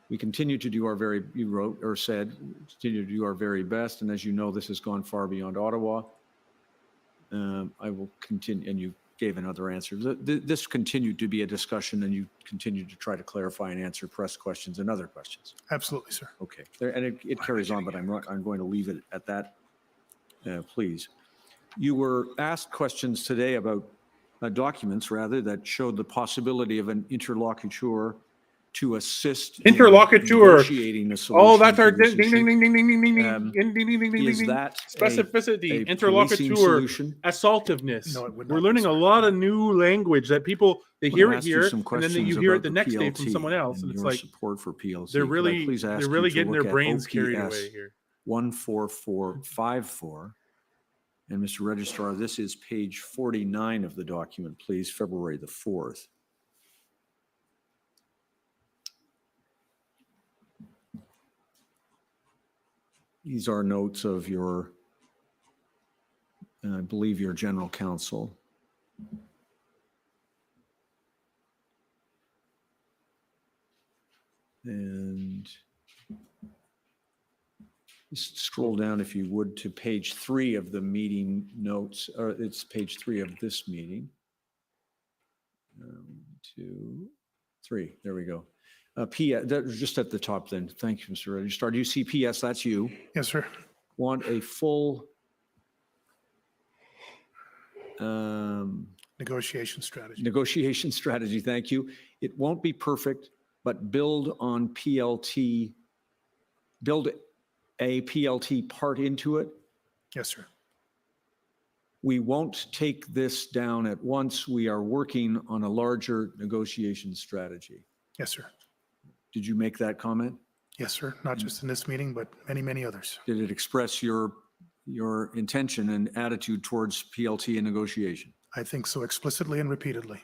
We continue to do our you wrote or said, continue to do our very best. And as you know, this has gone far beyond Ottawa. I will continue, and you gave another answer. This continued to be a discussion, and you continue to try to clarify and answer press questions and other questions. Absolutely, sir. Okay, and it carries on, but I'm going to leave it at that, please. You were asked questions today about documents, rather, that showed the possibility of an interlocutor to assist interlocutor in negotiating a solution. Oh, that's our to this ding, ding, issue. ding, ding, ding, ding, ding, Um, ding, ding, ding, ding, ding, is ding. that Specificity, a interlocutor, policing solution? assaultiveness. No, it would We're not be, learning a sir. lot of new language that people, they I'm hear gonna it ask you here, some and then you questions hear it about the the next day from PLT someone else, and and it's your like support for PLC. they're Could I really, please ask they're you really to getting their look at brains carried OPS away here. 14454. And Mr. Registrar, this is page 49 of the document, please, February the 4th. These are notes of your, I believe, your general counsel. And just scroll down, if you would, to page 3 of the meeting notes, or it's page 3 of this meeting. 2, 3, there we go. Just at the top then. Thank you, Mr. Registrar. Do you see PS? That's you. Yes, sir. Want a full Negotiation strategy. negotiation strategy. Thank you. It won't be perfect, but build on PLT, build a PLT part into it. Yes, sir. We won't take this down at once. We are working on a larger negotiation strategy. Yes, sir. Did you make that comment? Yes, sir. Not just in this meeting, but many, many others. Did it express your intention and attitude towards PLT and negotiation? I think so, explicitly and repeatedly.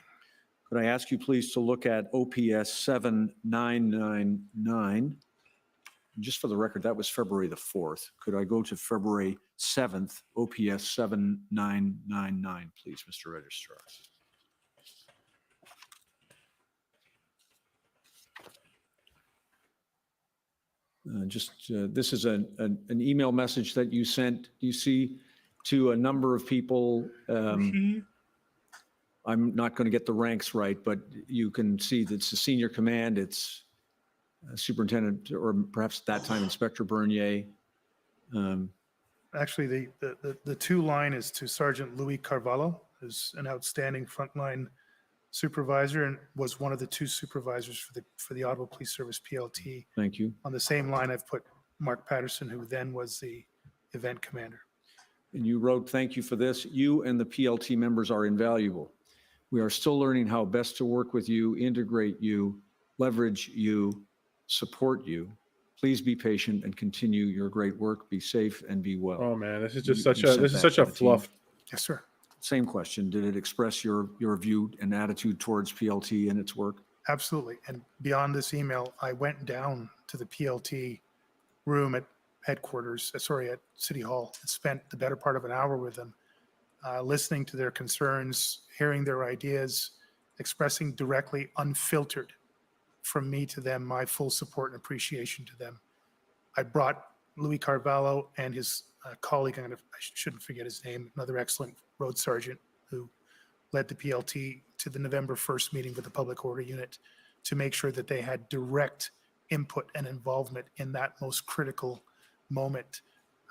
Could I ask you please to look at OPS 7999? Just for the record, that was February the 4th. Could I go to February 7th, OPS 7999, please, Mr. Registrar? This is an email message that you sent, you see, to a number of people. I'm not going to get the ranks right, but you can see that it's the senior command, it's Superintendent, or perhaps at that time Inspector Bernier. Actually, the 2 line is to Sergeant Louis Carvalho, who's an outstanding frontline supervisor and was one of the 2 supervisors for the Ottawa Police Service PLT. Thank you. On the same line, I've put Mark Patterson, who then was the event commander. And you wrote, thank you for this. You and the PLT members are invaluable. We are still learning how best to work with you, integrate you, leverage you, support you. Please be patient and continue your great work. Be safe and be well. Oh man, this is just such a fluff. Yes, sir. Same question. Did it express your view and attitude towards PLT and its work? Absolutely. And beyond this email, I went down to the PLT room at headquarters, at City Hall, and spent the better part of an hour with them, listening to their concerns, hearing their ideas, expressing directly, unfiltered from me to them, my full support and appreciation to them. I brought Louis Carvalho and his colleague, I shouldn't forget his name, another excellent road sergeant who led the PLT to the November 1st meeting with the Public Order Unit to make sure that they had direct input and involvement in that most critical moment.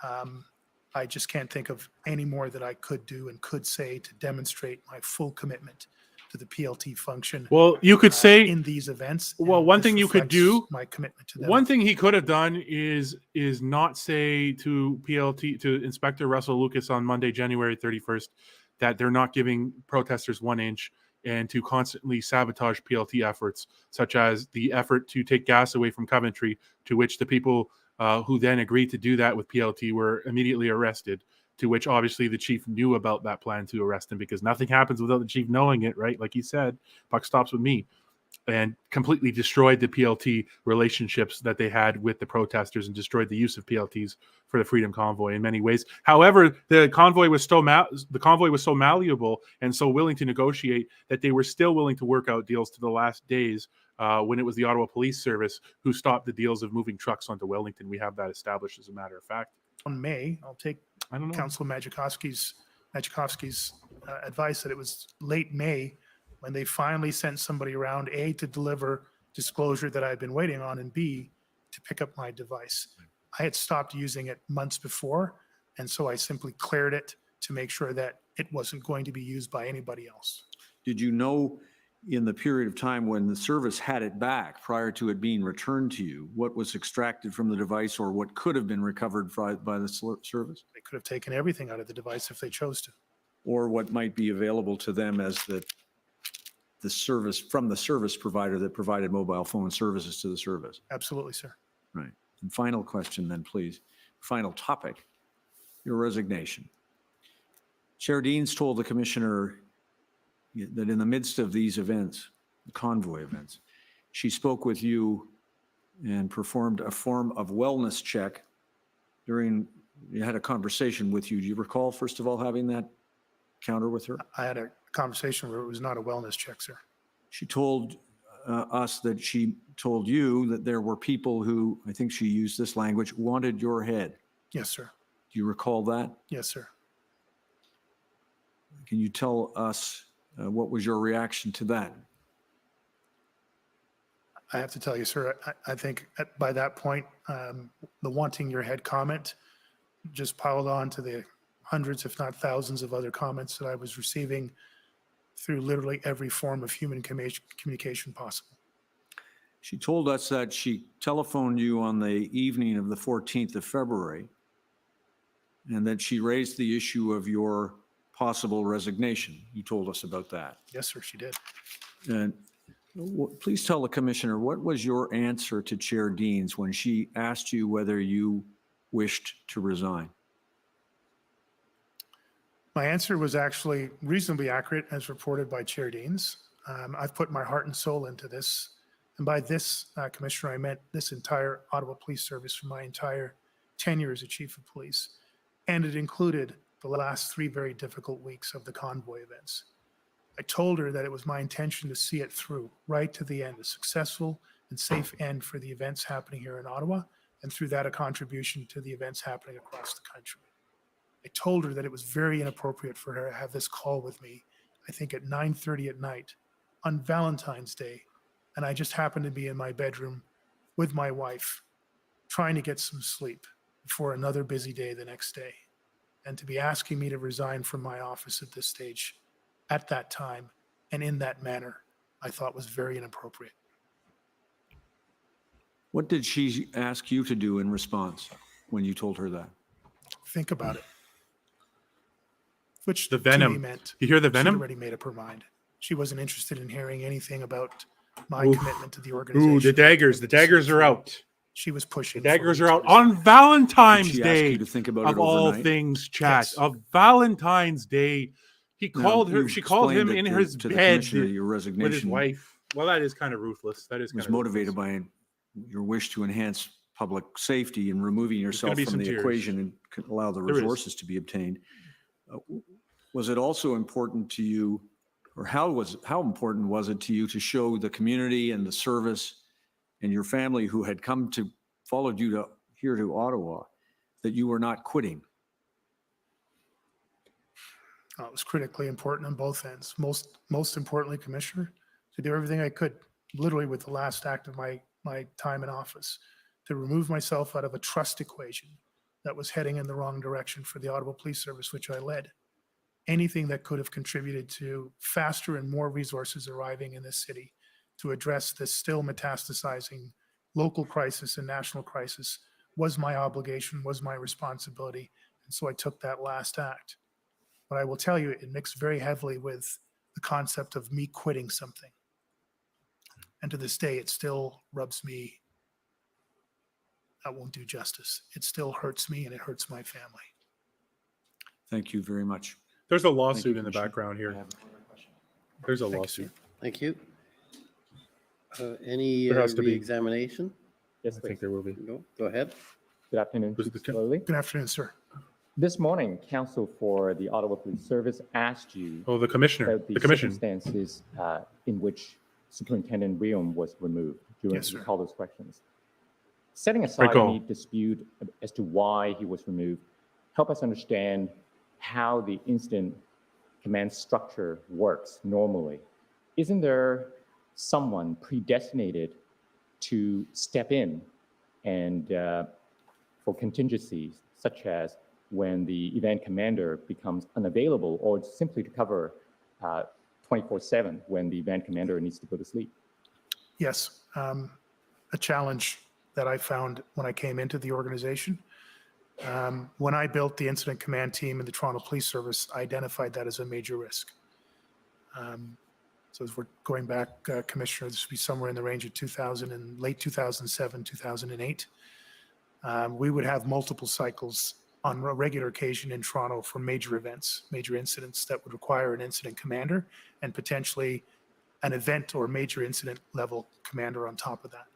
I just can't think of any more that I could do and could say to demonstrate my full commitment to the PLT function. Well, you could say in these events. Well, one thing you could do, my commitment to them. one thing he could have done is not say to PLT, to Inspector Russell Lucas on Monday, January 31st, that they're not giving protesters 1 inch, and to constantly sabotage PLT efforts, such as the effort to take gas away from Coventry, to which the people who then agreed to do that with PLT were immediately arrested. to which obviously the chief knew about that plan to arrest him, because nothing happens without the chief knowing it, right? Like he said, buck stops with me. And completely destroyed the PLT relationships that they had with the protesters and destroyed the use of PLTs for the Freedom Convoy in many ways. However, the convoy was so malleable and so willing to negotiate that they were still willing to work out deals to the last days, when it was the Ottawa Police Service who stopped the deals of moving trucks onto Wellington. We have that established, as a matter of fact. On May, I'll take Councillor Majikowski's advice that it was late May when they finally sent somebody around, A, to deliver disclosure that I'd been waiting on, and B, to pick up my device. I had stopped using it months before, and so I simply cleared it to make sure that it wasn't going to be used by anybody else. Did you know in the period of time when the service had it back prior to it being returned to you, what was extracted from the device or what could have been recovered by the service? They could have taken everything out of the device if they chose to. Or what might be available to them as the service from the service provider that provided mobile phone services to the service? Absolutely, sir. Right. And final question then, please. Final topic, your resignation. Chair Deans told the commissioner that in the midst of these events, the convoy events, she spoke with you and performed a form of wellness check you had a conversation with you. Do you recall, first of all, having that encounter with her? I had a conversation where it was not a wellness check, sir. She told us that she told you that there were people who, I think she used this language, wanted your head. Yes, sir. Do you recall that? Yes, sir. Can you tell us what was your reaction to that? I have to tell you, sir, I think by that point, the wanting your head comment just piled on to the hundreds, if not thousands of other comments that I was receiving through literally every form of human communication possible. She told us that she telephoned you on the evening of the 14th of February and that she raised the issue of your possible resignation. You told us about that. Yes, sir, she did. And please tell the commissioner, what was your answer to Chair Deans when she asked you whether you wished to resign? My answer was actually reasonably accurate as reported by Chair Deans. I've put my heart and soul into this. And by this, Commissioner, I meant this entire Ottawa Police Service for my entire tenure as a Chief of Police. And it included the last 3 very difficult weeks of the convoy events. I told her that it was my intention to see it through right to the end, a successful and safe end for the events happening here in Ottawa, and through that, a contribution to the events happening across the country. I told her that it was very inappropriate for her to have this call with me, I think at 9:30 at night on Valentine's Day. And I just happened to be in my bedroom with my wife, trying to get some sleep before another busy day the next day. And to be asking me to resign from my office at this stage, at that time, and in that manner, I thought was very inappropriate. What did she ask you to do in response when you told her that? Think about it. Which The to venom. me meant You hear the she'd venom? already made up her mind. She wasn't interested in hearing anything about my Oof. commitment to the organization. Ooh, the daggers. The daggers are out. She was pushing. The daggers for are me out to on Valentine's Did she ask Day. you to think about Of it all overnight? things, chat. Yes. Of Valentine's Day. He Now, called her. you She called him explained in it his to the bed commissioner that your with his resignation wife. Well, that is kind of ruthless. That is kind was of motivated by your wish to enhance public safety and removing yourself be from some the tears. equation and could allow the There is. resources to be obtained. Was it also important to you, or how important was it to you to show the community and the service and your family who had followed you here to Ottawa that you were not quitting? It was critically important on both ends. Most importantly, Commissioner, to do everything I could, literally with the last act of my time in office, to remove myself out of a trust equation that was heading in the wrong direction for the Ottawa Police Service, which I led. Anything that could have contributed to faster and more resources arriving in this city to address this still metastasizing local crisis and national crisis was my obligation, was my responsibility. And so I took that last act. But I will tell you, it mixed very heavily with the concept of me quitting something. And to this day, it still rubs me. That won't do justice. It still hurts me and it hurts my family. Thank you very much. There's a lawsuit in the background here. There's a lawsuit. Thank you. Any There has to be. re-examination? Yes, I think there will be. Go ahead. Good afternoon, Chief Sloly. Good afternoon, sir. This morning, counsel for the Ottawa Police Service asked you Oh, the commissioner. about The commission. circumstances in which Superintendent William was removed. Do you Yes, sir. recall those questions? Setting aside Recall. any dispute as to why he was removed, help us understand how the incident command structure works normally. Isn't there someone predestinated to step in and for contingencies, such as when the event commander becomes unavailable, or simply to cover 24/7 when the event commander needs to go to sleep? Yes, a challenge that I found when I came into the organization. When I built the incident command team in the Toronto Police Service, I identified that as a major risk. So as we're going back, Commissioner, this would be somewhere in the range of 2000 and late 2007, 2008. We would have multiple cycles on a regular occasion in Toronto for major events, major incidents that would require an incident commander and potentially an event or major incident level commander on top of that.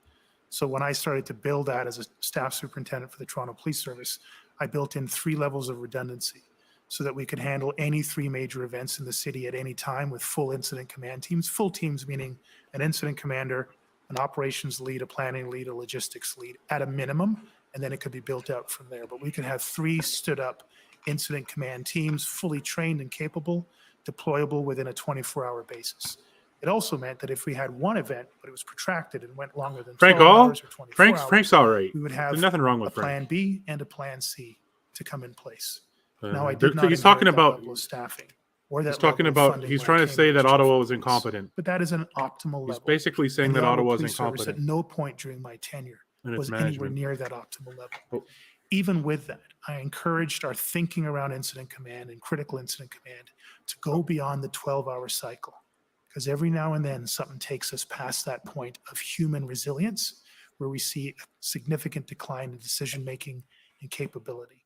So when I started to build that as a staff superintendent for the Toronto Police Service, I built in 3 levels of redundancy so that we could handle any 3 major events in the city at any time with full incident command teams. Full teams meaning an incident commander, an operations lead, a planning lead, a logistics lead at a minimum, and then it could be built out from there. But we could have 3 stood up incident command teams, fully trained and capable, deployable within a 24-hour basis. It also meant that if we had one event, but it was protracted and went longer than 12 hours or 24 hours, Frank's all right. we would have There's nothing wrong with a plan Frank. B and a plan C to come in place. Now, I did not he's talking inherit that about level of staffing or that he's talking level of about funding he's when I trying to came say in that as chief Ottawa of was police. incompetent. But that is an optimal He's level. basically saying And the that Ottawa was Police Service incompetent. At no point during my tenure And its was anywhere management. near that optimal level. Even with that, I encouraged our thinking around incident command and critical incident command to go beyond the 12-hour cycle. Because every now and then something takes us past that point of human resilience where we see a significant decline in decision-making and capability.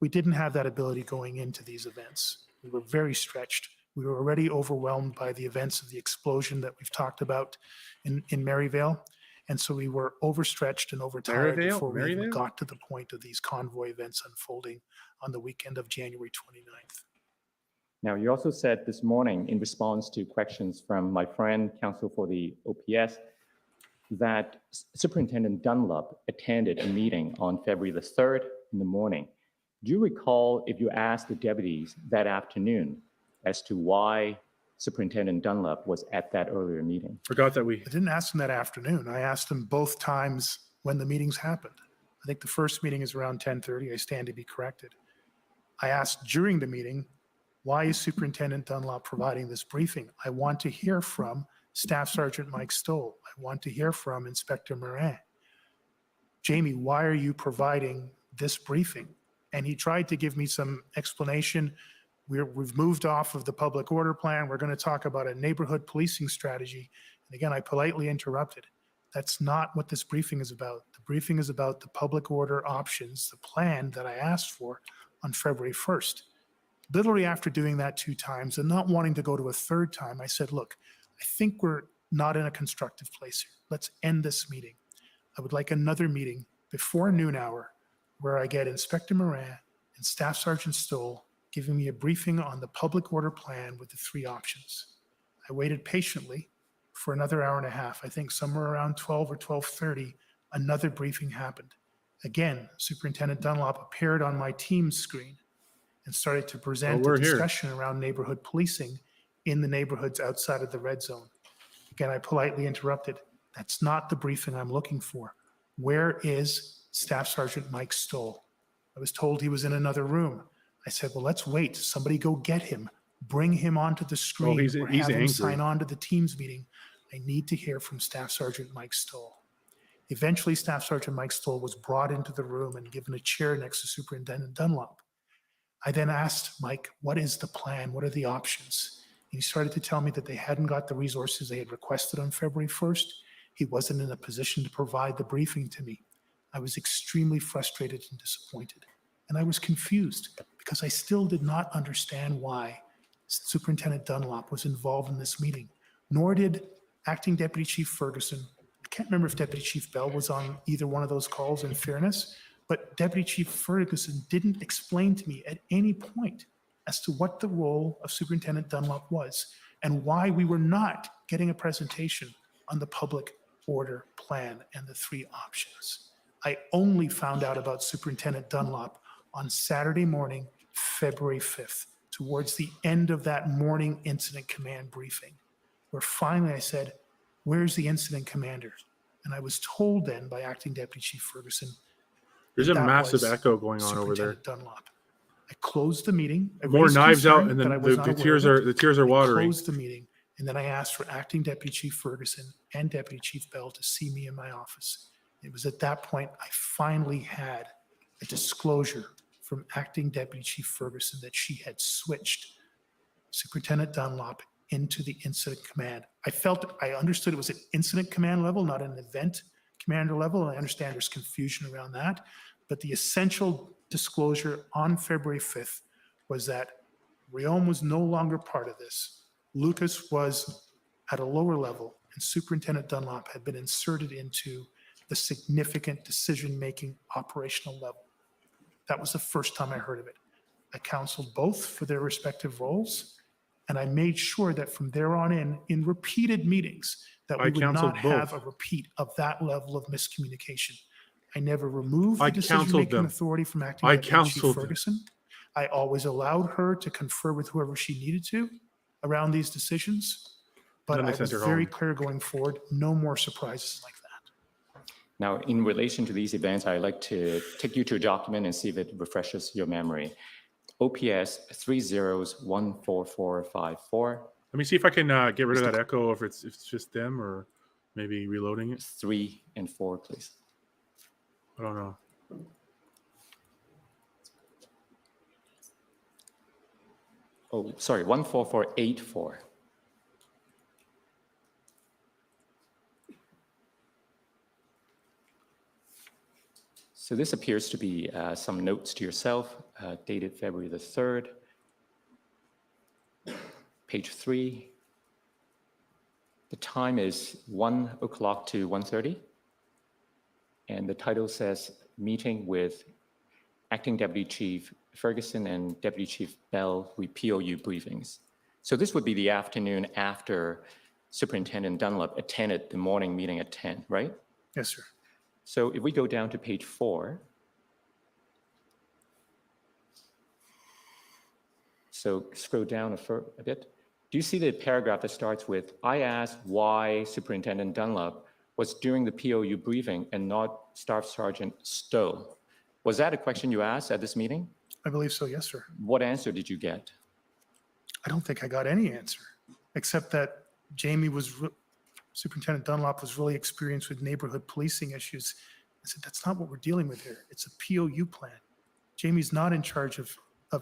We didn't have that ability going into these events. We were very stretched. We were already overwhelmed by the events of the explosion that we've talked about in Maryvale. And so we were overstretched and overtired before we even got to the point of these convoy events unfolding on the weekend of January 29th. Now, you also said this morning, in response to questions from my friend, counsel for the OPS, that Superintendent Dunlop attended a meeting on February the 3rd in the morning. Do you recall if you asked the deputies that afternoon as to why Superintendent Dunlop was at that earlier meeting? Forgot that I didn't ask them that afternoon. I asked them both times when the meetings happened. I think the first meeting is around 10:30. I stand to be corrected. I asked during the meeting, why is Superintendent Dunlop providing this briefing? I want to hear from Staff Sergeant Mike Stoll. I want to hear from Inspector Morin. Jamie, why are you providing this briefing? And he tried to give me some explanation. We've moved off of the public order plan. We're going to talk about a neighborhood policing strategy. And again, I politely interrupted. That's not what this briefing is about. The briefing is about the public order options, the plan that I asked for on February 1st. Literally after doing that 2 times and not wanting to go to a 3rd time, I said, look, I think we're not in a constructive place here. Let's end this meeting. I would like another meeting before noon hour where I get Inspector Morin and Staff Sergeant Stoll giving me a briefing on the public order plan with the 3 options. I waited patiently for another hour and a half. I think somewhere around 12 or 12:30, another briefing happened. Again, Superintendent Dunlop appeared on my Teams screen and started to present a discussion around neighborhood policing in the neighborhoods outside of the red zone. Again, I politely interrupted. That's not the briefing I'm looking for. Where is Staff Sergeant Mike Stoll? I was told he was in another room. I said, well, let's wait. Somebody go get him. Bring him onto the screen or have him sign on to the Teams meeting. I need to hear from Staff Sergeant Mike Stoll. Eventually, Staff Sergeant Mike Stoll was brought into the room and given a chair next to Superintendent Dunlop. I then asked Mike, what is the plan? What are the options? And he started to tell me that they hadn't got the resources they had requested on February 1st. He wasn't in a position to provide the briefing to me. I was extremely frustrated and disappointed. And I was confused because because I still did not understand why Superintendent Dunlop was involved in this meeting, nor did Acting Deputy Chief Ferguson. I can't remember if Deputy Chief Bell was on either one of those calls, in fairness, but Deputy Chief Ferguson didn't explain to me at any point as to what the role of Superintendent Dunlop was and why we were not getting a presentation on the public order plan and the 3 options. I only found out about Superintendent Dunlop on Saturday morning, February 5th, towards the end of that morning incident command briefing, where finally I said, "Where's the incident commander?" And I was told then by Acting Deputy Chief Ferguson, There's a that massive was echo going on over there. Superintendent Dunlop. I closed the meeting. I More raised knives out, concern and then that I was the not aware tears of are it. the tears are I watering. closed the meeting, and then I asked for Acting Deputy Chief Ferguson and Deputy Chief Bell to see me in my office. It was at that point I finally had a disclosure from Acting Deputy Chief Ferguson that she had switched Superintendent Dunlop into the incident command. I understood it was at incident command level, not an event commander level. And I understand there's confusion around that. But the essential disclosure on February 5th was that Riom was no longer part of this. Lucas was at a lower level, and Superintendent Dunlop had been inserted into the significant decision-making operational level. That was the first time I heard of it. I counseled both for their respective roles, and I made sure that from there on in repeated meetings, that we would counseled not have both. a repeat of that level of miscommunication. I never removed I the counseled decision-making them. authority from Acting I Deputy Chief counseled them. Ferguson. I always allowed her to confer with whoever she needed to around these decisions, but Then I they was sent her very home. clear going forward, no more surprises like that. Now, in relation to these events, I'd like to take you to a document and see if it refreshes your memory. OPS 30144454. Let me see if I can get rid of that echo, if it's just them, or maybe reloading it. 3 and 4, please. I don't know. Oh, sorry, 14484. So this appears to be some notes to yourself, dated February the 3rd. Page 3. The time is 1 o'clock to 1:30. And the title says, Meeting with Acting Deputy Chief Ferguson and Deputy Chief Bell with POU briefings. So this would be the afternoon after Superintendent Dunlop attended the morning meeting at 10, right? Yes, sir. So if we go down to page 4, so scroll down a bit. Do you see the paragraph that starts with, I asked why Superintendent Dunlop was during the POU briefing and not Staff Sergeant Stowe? Was that a question you asked at this meeting? I believe so, yes, sir. What answer did you get? I don't think I got any answer, except that Superintendent Dunlop was really experienced with neighborhood policing issues. I said, that's not what we're dealing with here. It's a POU plan. Jamie's not in charge of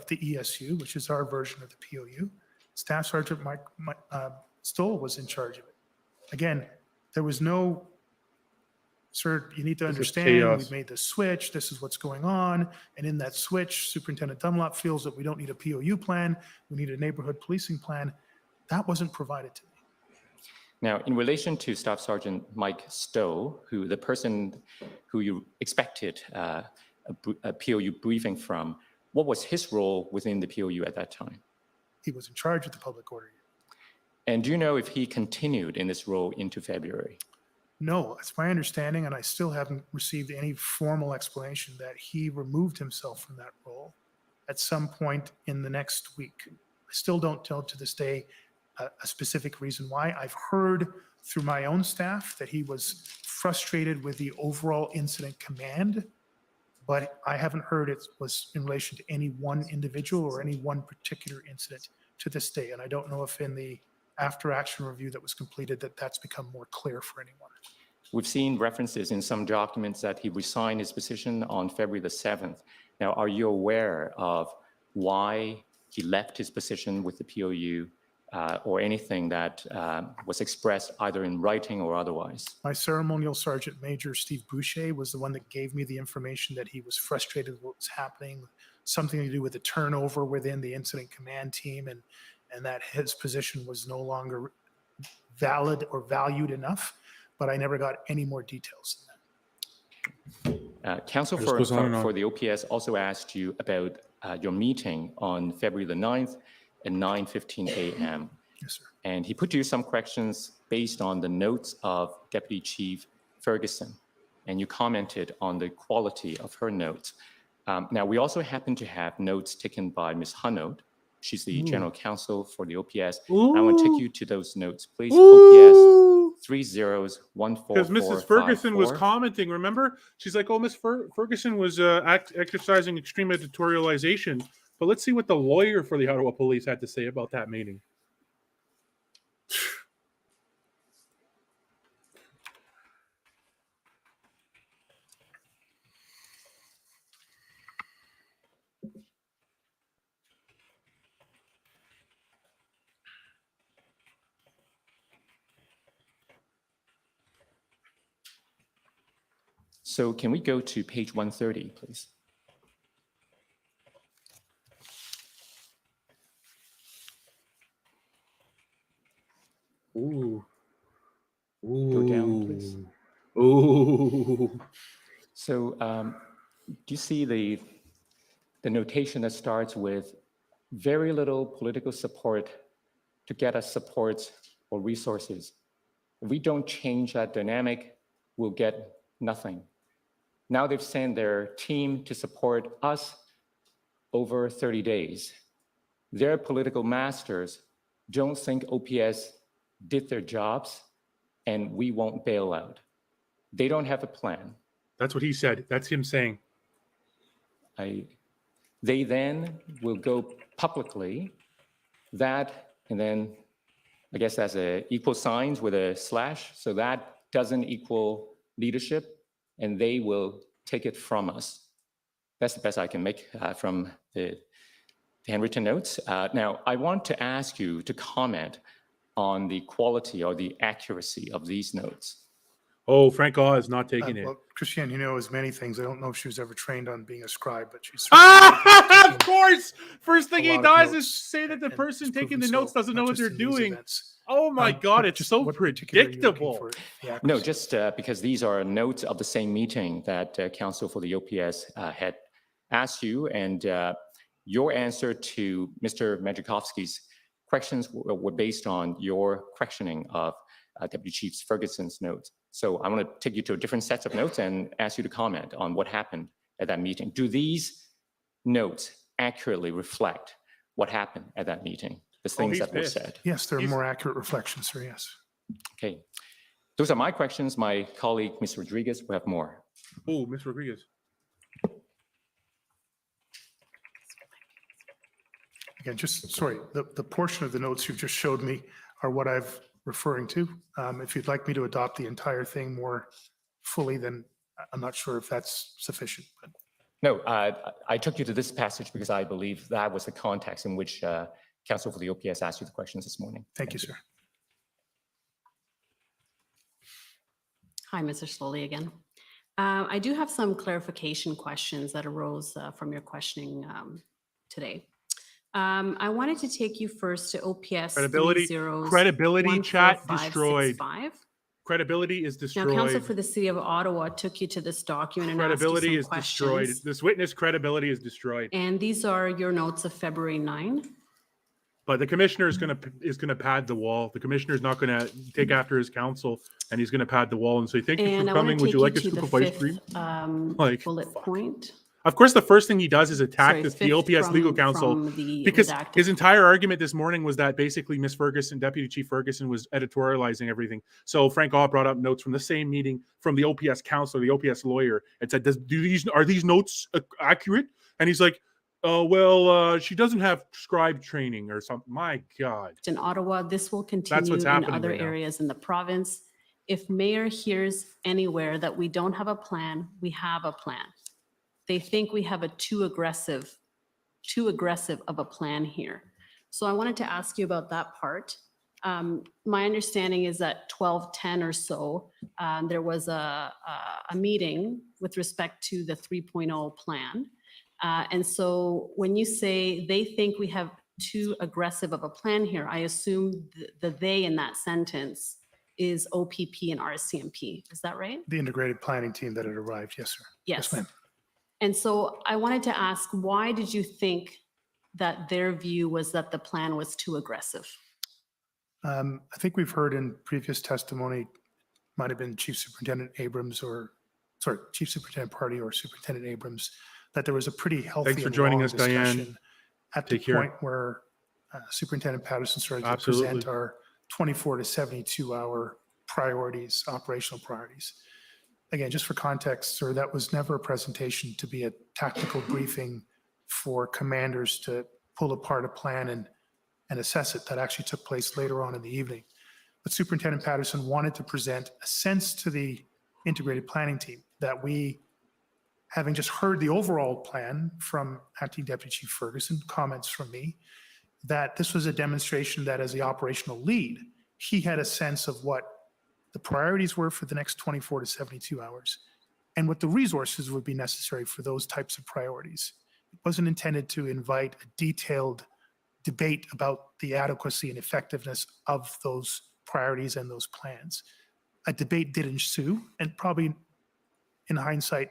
the ESU, which is our version of the POU. Staff Sergeant Stoll was in charge of it. Again, there was no, sir, you need to This is understand, chaos. we've made the switch, this is what's going on. And in that switch, Superintendent Dunlop feels that we don't need a POU plan, we need a neighborhood policing plan. That wasn't provided to me. Now, in relation to Staff Sergeant Mike Stowe, the person who you expected a POU briefing from, what was his role within the POU at that time? He was in charge of the public order. And do you know if he continued in this role into February? No, it's my understanding, and I still haven't received any formal explanation, that he removed himself from that role at some point in the next week. I still don't know to this day a specific reason why. I've heard through my own staff that he was frustrated with the overall incident command, but I haven't heard it was in relation to any one individual or any one particular incident to this day. And I don't know if in the after action review that was completed that's become more clear for anyone. We've seen references in some documents that he resigned his position on February the 7th. Now, are you aware of why he left his position with the POU or anything that was expressed either in writing or otherwise? My ceremonial sergeant major, Steve Boucher, was the one that gave me the information that he was frustrated with what was happening, something to do with the turnover within the incident command team, and that his position was no longer valid or valued enough, but I never got any more details than that. Counsel for the OPS also asked you about your meeting on February the 9th at 9:15 a.m. Yes, sir. And he put to you some questions based on the notes of Deputy Chief Ferguson, and you commented on the quality of her notes. Now, we also happen to have notes taken by Ms. Hunnode. She's the General Counsel for the OPS. I want to take you to those notes, please. OPS 30144454. Because Mrs. Ferguson was commenting, remember? She's like, oh, Miss Ferguson was exercising extreme editorialization. But let's see what the lawyer for the Ottawa Police had to say about that meeting. So can we go to page 130, please? Ooh. Go down, please. Ooh. So do you see the notation that starts with very little political support to get us support or resources? If we don't change that dynamic, we'll get nothing. Now they've sent their team to support us over 30 days. Their political masters don't think OPS did their jobs and we won't bail out. They don't have a plan. That's what he said. That's him saying. They then will go publicly that, and then I guess that's a equal signs with a slash. So that doesn't equal leadership, and they will take it from us. That's the best I can make from the handwritten notes. Now, I want to ask you to comment on the quality or the accuracy of these notes. Oh, Frank Awe is not taking it. Well, Christiane, you know as many things. I don't know if she was ever trained on being a scribe, but she's Of course! First thing he does is say that the person taking the notes doesn't know what they're doing. Oh my God, it's so predictable. No, just because these are notes of the same meeting that counsel for the OPS had asked you, and your answer to Mr. Majikowski's questions were based on your questioning of Deputy Chief Ferguson's notes. So I want to take you to a different set of notes and ask you to comment on what happened at that meeting. Do these notes accurately reflect what happened at that meeting? The things that were said? Yes, they're more accurate reflections, sir, yes. Okay. Those are my questions. My colleague, Ms. Rodriguez, will have more. Oh, Ms. Rodriguez. Again, just, sorry, the portion of the notes you've just showed me are what I've referring to. If you'd like me to adopt the entire thing more fully, then I'm not sure if that's sufficient. But. No, I took you to this passage because I believe that was the context in which counsel for the OPS asked you the questions this morning. Thank you, sir. Hi, Mr. Sloly again. I do have some clarification questions that arose from your questioning today. I wanted to take you first to OPS credibility chat destroyed. Credibility is destroyed. Now, counsel for the city of Ottawa took you to this document and credibility asked you some is destroyed. questions. This witness credibility is destroyed. And these are your notes of February 9. But the commissioner is going to pad the wall. The commissioner is not going to take after his counsel, and he's going to pad the wall and say, "Thank you for coming. Would you like a scoop of ice cream?" Like bullet point. Of course, the first thing he does is attack Sorry, the OPS legal counsel because his entire argument this morning was that basically Ms. Ferguson, Deputy Chief Ferguson, was editorializing everything. So Frank Awe brought up notes from the same meeting from the OPS counsel, the OPS lawyer, and said, are these notes accurate? And he's like, oh, well, she doesn't have scribe training or something. My God. In Ottawa, this will continue in other areas in the province. If mayor hears anywhere that we don't have a plan, we have a plan. They think we have a too aggressive of a plan here. So I wanted to ask you about that part. My understanding is that 12:10 or so, there was a meeting with respect to the 3.0 plan. And so when you say they think we have too aggressive of a plan here, I assume the they in that sentence is OPP and RCMP. Is that right? The integrated planning team that had arrived. Yes, sir. Yes. ma'am. And so I wanted to ask, why did you think that their view was that the plan was too aggressive? I think we've heard in previous testimony, might have been Chief Superintendent Abrams Chief Superintendent Party or Superintendent Abrams, that there was a pretty healthy Thanks for and joining long us, Diane. discussion at the Take care. point where Superintendent Patterson started to Absolutely. present our 24 to 72 hour priorities, operational priorities. Again, just for context, sir, that was never a presentation to be a tactical briefing for commanders to pull apart a plan and assess it. That actually took place later on in the evening. But Superintendent Patterson wanted to present a sense to the integrated planning team that we, having just heard the overall plan from Acting Deputy Chief Ferguson, comments from me, that this was a demonstration that as the operational lead, he had a sense of what the priorities were for the next 24 to 72 hours and what the resources would be necessary for those types of priorities. It wasn't intended to invite a detailed debate about the adequacy and effectiveness of those priorities and those plans. A debate did ensue, and probably in hindsight,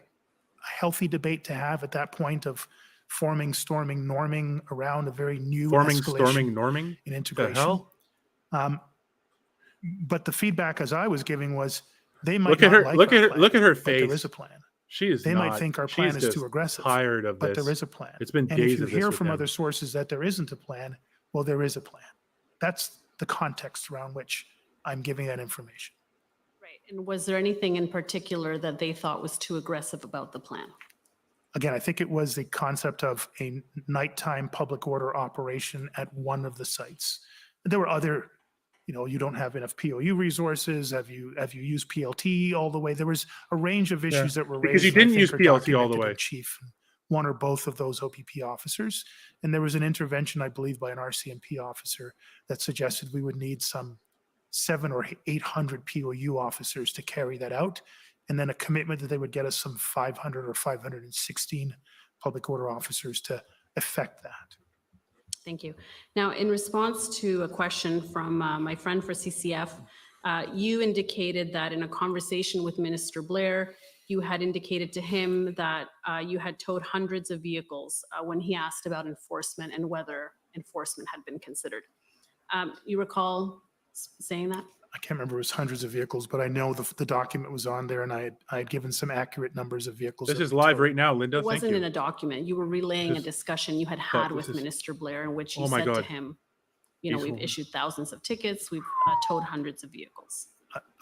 a healthy debate to have at that point of forming, storming, norming around a very new Forming, escalation storming, norming? in The integration. hell? But the feedback as I was giving was they might Look at not her. like Look our at her. plan, Look at her but face. there is a plan. She is. They not, might think our plan she's is too just aggressive, Tired of but this. there is a plan. It's been And if days you of this hear with from them. other sources that there isn't a plan, well, there is a plan. That's the context around which I'm giving that information. Right. And was there anything in particular that they thought was too aggressive about the plan? Again, I think it was the concept of a nighttime public order operation at one of the sites. There were other, you don't have enough POU resources. Have you used PLT all the way? There was a range of issues that were raised. Because you and I didn't think use are PLT all the documented in way. Chief, one or both of those OPP officers. And there was an intervention, I believe, by an RCMP officer that suggested we would need some 700 or 800 POU officers to carry that out. And then a commitment that they would get us some 500 or 516 public order officers to effect that. Thank you. Now, in response to a question from my friend for CCF, you indicated that in a conversation with Minister Blair, you had indicated to him that you had towed hundreds of vehicles when he asked about enforcement and whether enforcement had been considered. You recall saying that? I can't remember, it was hundreds of vehicles, but I know the document was on there and I had given some accurate numbers of vehicles. This that is we live towed. right now, Linda. It Thank wasn't you. in a document. You were relaying a This- discussion you had Oh, had this with is- Minister Blair in which you Oh my said to God. him, we've Peaceful. issued thousands of tickets, we've towed hundreds of vehicles.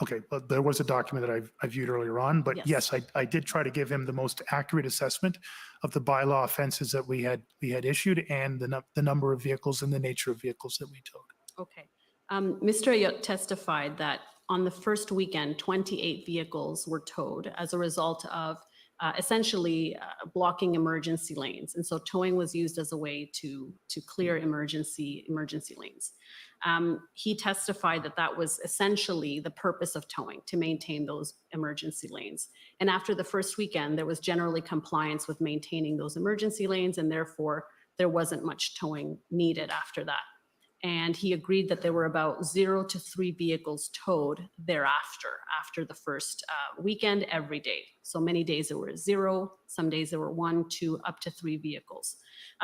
Okay, but there was a document that I viewed earlier on, but Yes. yes, I did try to give him the most accurate assessment of the bylaw offenses that we had issued and the number of vehicles and the nature of vehicles that we towed. Okay. Mr. Ayot testified that on the first weekend, 28 vehicles were towed as a result of essentially blocking emergency lanes. And so towing was used as a way to clear emergency lanes. He testified that that was essentially the purpose of towing, to maintain those emergency lanes. And after the first weekend, there was generally compliance with maintaining those emergency lanes, and therefore there wasn't much towing needed after that. And he agreed that there were about 0 to 3 vehicles towed thereafter, after the first weekend, every day. So many days there were 0, some days there were 1, 2, up to 3 vehicles.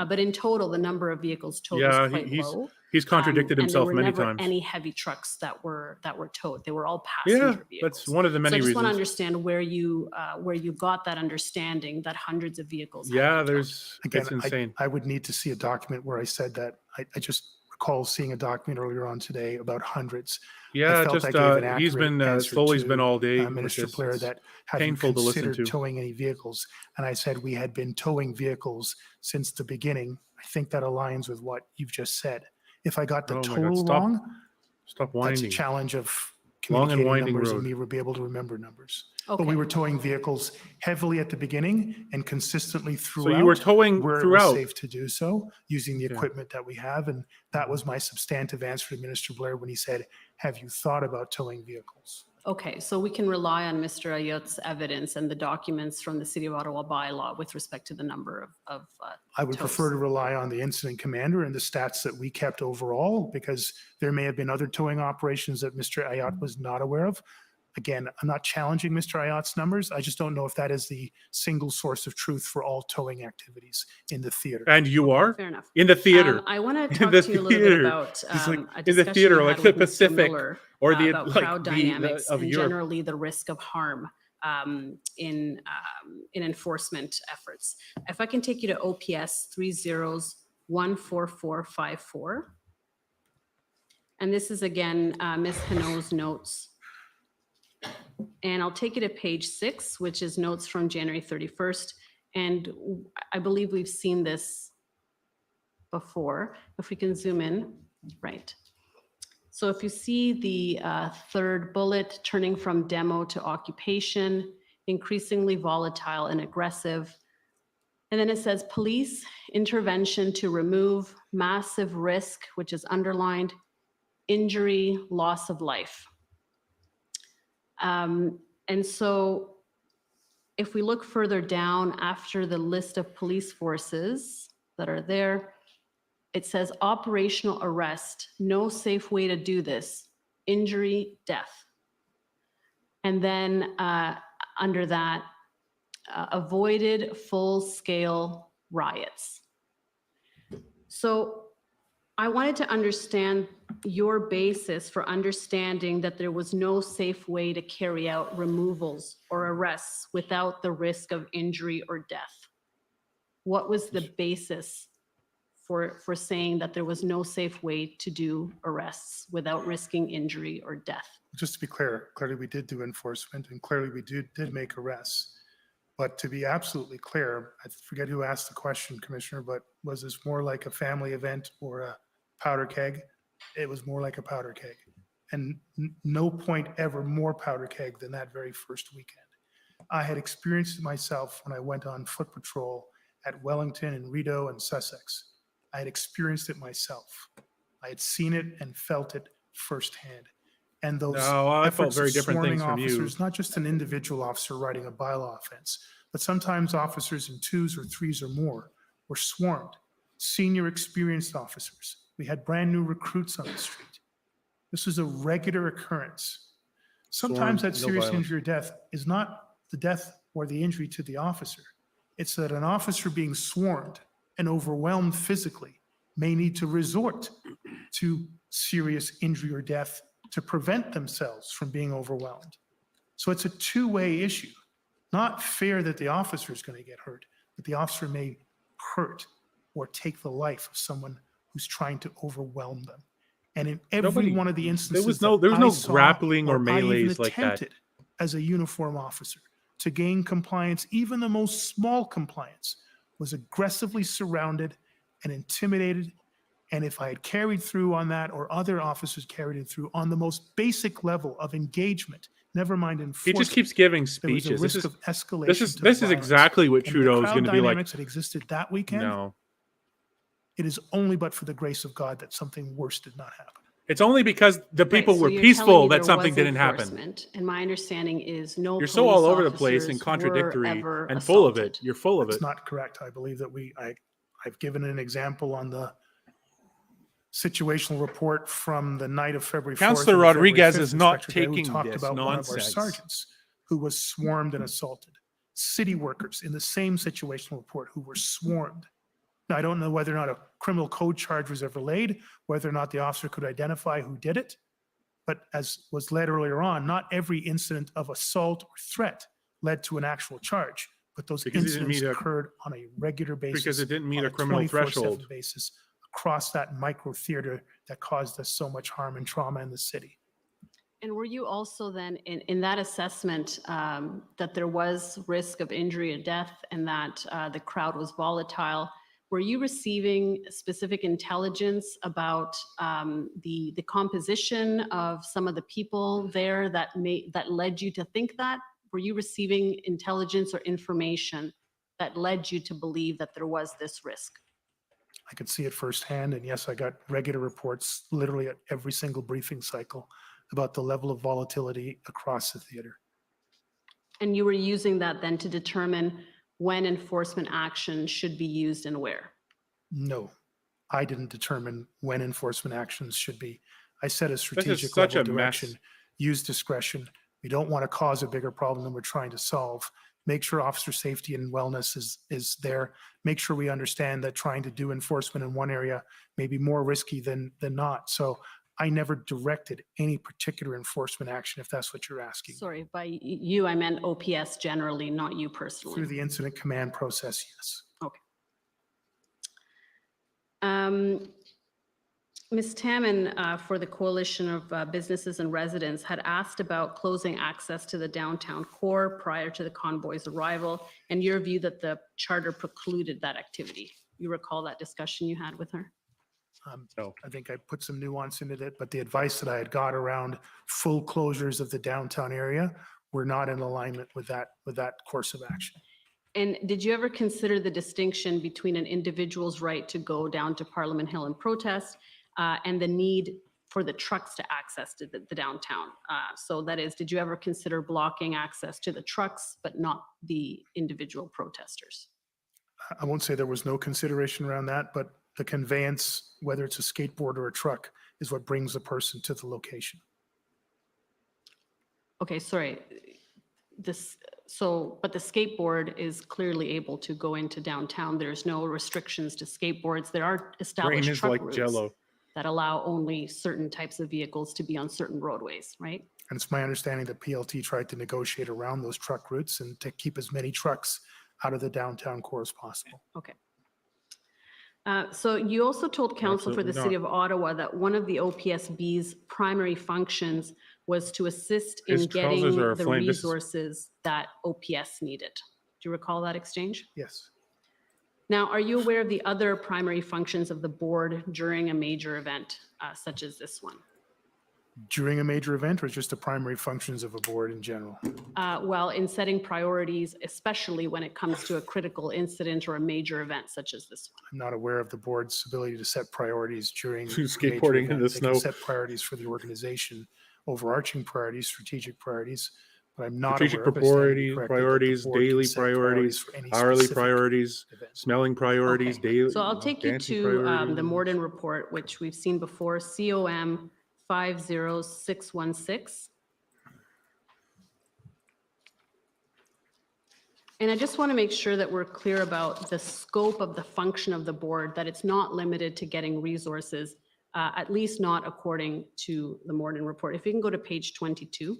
But in total, the number of vehicles towed Yeah, was quite low. he's contradicted himself many And there were times. never any heavy trucks that were towed. They were all passenger Yeah, vehicles. that's one of the many So I just want to reasons. understand where you got that understanding that hundreds of vehicles. had Yeah, been towed. there's. Again, It's insane. I would need to see a document where I said that. I just recall seeing a document earlier on today about hundreds. Yeah, I felt just, I gave an he's accurate been, answer Sloly's to, been all day, which Minister is- Blair, it's that have you painful to listen considered to. towing any vehicles? And I said we had been towing vehicles since the beginning. I think that aligns with what you've just said. If I got the Oh my God, total stop- wrong, Stop that's a whining. challenge of communicating winding numbers road. and me would be able to remember numbers. But Okay. we were towing vehicles heavily at the beginning and consistently throughout. So you were towing where it throughout. was safe to do so, using the equipment that we have. And that was my substantive answer to Minister Blair when he said, have you thought about towing vehicles? Okay, so we can rely on Mr. Ayot's evidence and the documents from the City of Ottawa bylaw with respect to the number of I would prefer to rely on the incident commander and the stats that we kept overall, because there may have been other towing operations that Mr. Ayot was not aware of. Again, I'm not challenging Mr. Ayot's numbers. I just don't know if that is the single source of truth for all towing activities in the theater. And you are? Fair enough. In the theater. I want to In talk the to you a little theater. bit about He's like, a in the discussion theater, you like had the with Mr. Pacific Miller, or the about like crowd the dynamics of and Europe. generally the risk of harm in enforcement efforts. If I can take you to OPS 30s14454. And this is again Ms. Hanaud's notes. And I'll take you to page 6, which is notes from January 31st. And I believe we've seen this before. If we can zoom in, right. So if you see the third bullet, turning from demo to occupation, increasingly volatile and aggressive. And then it says police intervention to remove massive risk, which is underlined, injury, loss of life. And so if we look further down after the list of police forces that are there, it says operational arrest, no safe way to do this, injury, death. And then under that, avoided full-scale riots. So I wanted to understand your basis for understanding that there was no safe way to carry out removals or arrests without the risk of injury or death. What was the basis for saying that there was no safe way to do arrests without risking injury or death? Just to be clear, clearly we did do enforcement and clearly we did make arrests. But to be absolutely clear, I forget who asked the question, Commissioner, but was this more like a family event or a powder keg? It was more like a powder keg. And no point ever more powder keg than that very first weekend. I had experienced it myself when I went on foot patrol at Wellington and Rideau and Sussex. I had experienced it myself. I had seen it and felt it firsthand. And those I felt efforts very of different swarming things from you. officers, not just an individual officer writing a bylaw offense, but sometimes officers in 2s or 3s or more were swarmed. Senior experienced officers. We had brand new recruits on the street. This was a regular occurrence. Sometimes Swarmed, that no serious violence. injury or death is not the death or the injury to the officer. It's that an officer being swarmed and overwhelmed physically may need to resort to serious injury or death to prevent themselves from being overwhelmed. So it's a two-way issue. Not fair that the officer is going to get hurt, but the officer may hurt or take the life of someone who's trying to overwhelm them. And in every one of the instances, there was no I saw grappling or I even melees like that. attempted as a uniform officer to gain compliance, even the most small compliance, was aggressively surrounded and intimidated. And if I had carried through on that, or other officers carried it through on the most basic level of engagement, never mind He enforcement, just keeps giving there was a speeches. risk of escalation. This is to this is violence. exactly what And Trudeau the is crowd going to be like. dynamics that existed that weekend, No, it is only but for the grace of God that something worse did not happen. it's only because the people Right, so were you're telling peaceful me that there something was didn't happen. enforcement, and my understanding is no You're so all police over the place and officers contradictory were ever and full of assaulted. it. You're full of That's it. not correct. I believe that I've given an example on the situational report from the night of February 4th. Councillor and the February Rodriguez 5th, is not Inspector Day, who taking talked this about one of our nonsense. sergeants who was swarmed and assaulted. City workers in the same situational report who were swarmed. Now, I don't know whether or not a criminal code charge was ever laid, whether or not the officer could identify who did it. But as was led earlier on, not every incident of assault or threat led to an actual charge, but those Because it didn't incidents meet a- occurred on a regular basis. Because it didn't meet on a criminal 24/7 threshold. basis across that micro theater that caused us so much harm and trauma in the city. And were you also then in that assessment that there was risk of injury or death and that the crowd was volatile? were you receiving specific intelligence about the composition of some of the people there that led you to think that? Were you receiving intelligence or information that led you to believe that there was this risk? I could see it firsthand. And yes, I got regular reports literally at every single briefing cycle about the level of volatility across the theater. And you were using that then to determine when enforcement action should be used and where? No, I didn't determine when enforcement actions should be. I set a This is strategic such level a direction, mess. use discretion. We don't want to cause a bigger problem than we're trying to solve. Make sure officer safety and wellness is there. Make sure we understand that trying to do enforcement in one area may be more risky than not. So I never directed any particular enforcement action, if that's what you're asking. Sorry, by you, I meant OPS generally, not you personally. Through the incident command process, yes. Okay. Ms. Tamman, for the Coalition of Businesses and Residents, had asked about closing access to the downtown core prior to the convoy's arrival, and your view that the charter precluded that activity. You recall that discussion you had with her? No. I think I put some nuance into it, but the advice that I had got around full closures of the downtown area were not in alignment with that course of action. And did you ever consider the distinction between an individual's right to go down to Parliament Hill and protest and the need for the trucks to access to the downtown? So that is, did you ever consider blocking access to the trucks, but not the individual protesters? I won't say there was no consideration around that, but the conveyance, whether it's a skateboard or a truck, is what brings the person to the location. Okay, sorry. But the skateboard is clearly able to go into downtown. There's no restrictions to skateboards. There are established Brain is truck like routes Jell-O. that allow only certain types of vehicles to be on certain roadways, right? And it's my understanding that PLT tried to negotiate around those truck routes and to keep as many trucks out of the downtown core as possible. Okay. So you also told counsel for the Absolutely city of Ottawa that one of the OPSB's primary functions was to assist in His getting trousers are the aflame. This is- resources that OPS needed. Do you recall that exchange? Yes. Now, are you aware of the other primary functions of the board during a major event such as this one? During a major event or just the primary functions of a board in general? Well, in setting priorities, especially when it comes to a critical incident or a major event such as this one. I'm not aware of the board's ability to set priorities during a major Skateboarding in event. the They can snow. set priorities for the organization, overarching priorities, strategic priorities, but I'm not Strategic aware of, I stand to be corrected, that the priorities, board can daily set priorities, for any hourly specific priorities, event. smelling priorities, daily. So I'll take you dancing to the priorities. Morden report, which we've seen before, COM 50616. And I just want to make sure that we're clear about the scope of the function of the board, that it's not limited to getting resources, at least not according to the Morden report. If you can go to page 22.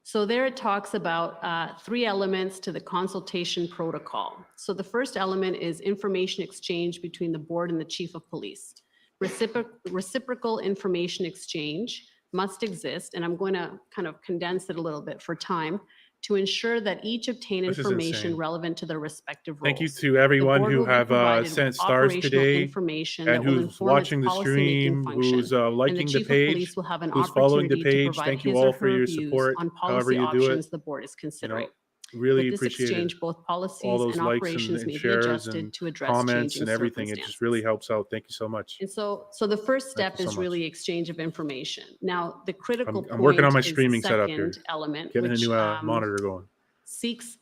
So there it talks about 3 elements to the consultation protocol. So the first element is information exchange between the board and the chief of police. Reciprocal information exchange must exist, and I'm going to kind of condense it a little bit for time, to ensure that each obtain This is information insane. relevant to their respective roles. Thank you to everyone board who will be have provided sent with stars operational today information and that will who's inform its watching the policymaking stream, function, who's and liking the chief of page, police will have an who's following the opportunity to page. provide Thank you his or all for her your views support, on however policy you do it. options the board is considering. Really With this appreciate it. exchange, both policies All those and likes operations and may be shares adjusted and to address comments changing and everything. It circumstances. just really helps out. Thank you so much. And so the first Thank step you so is much. really exchange of information. Now, the critical I'm working on my point is the streaming setup here. second element, Getting a which new monitor going. seeks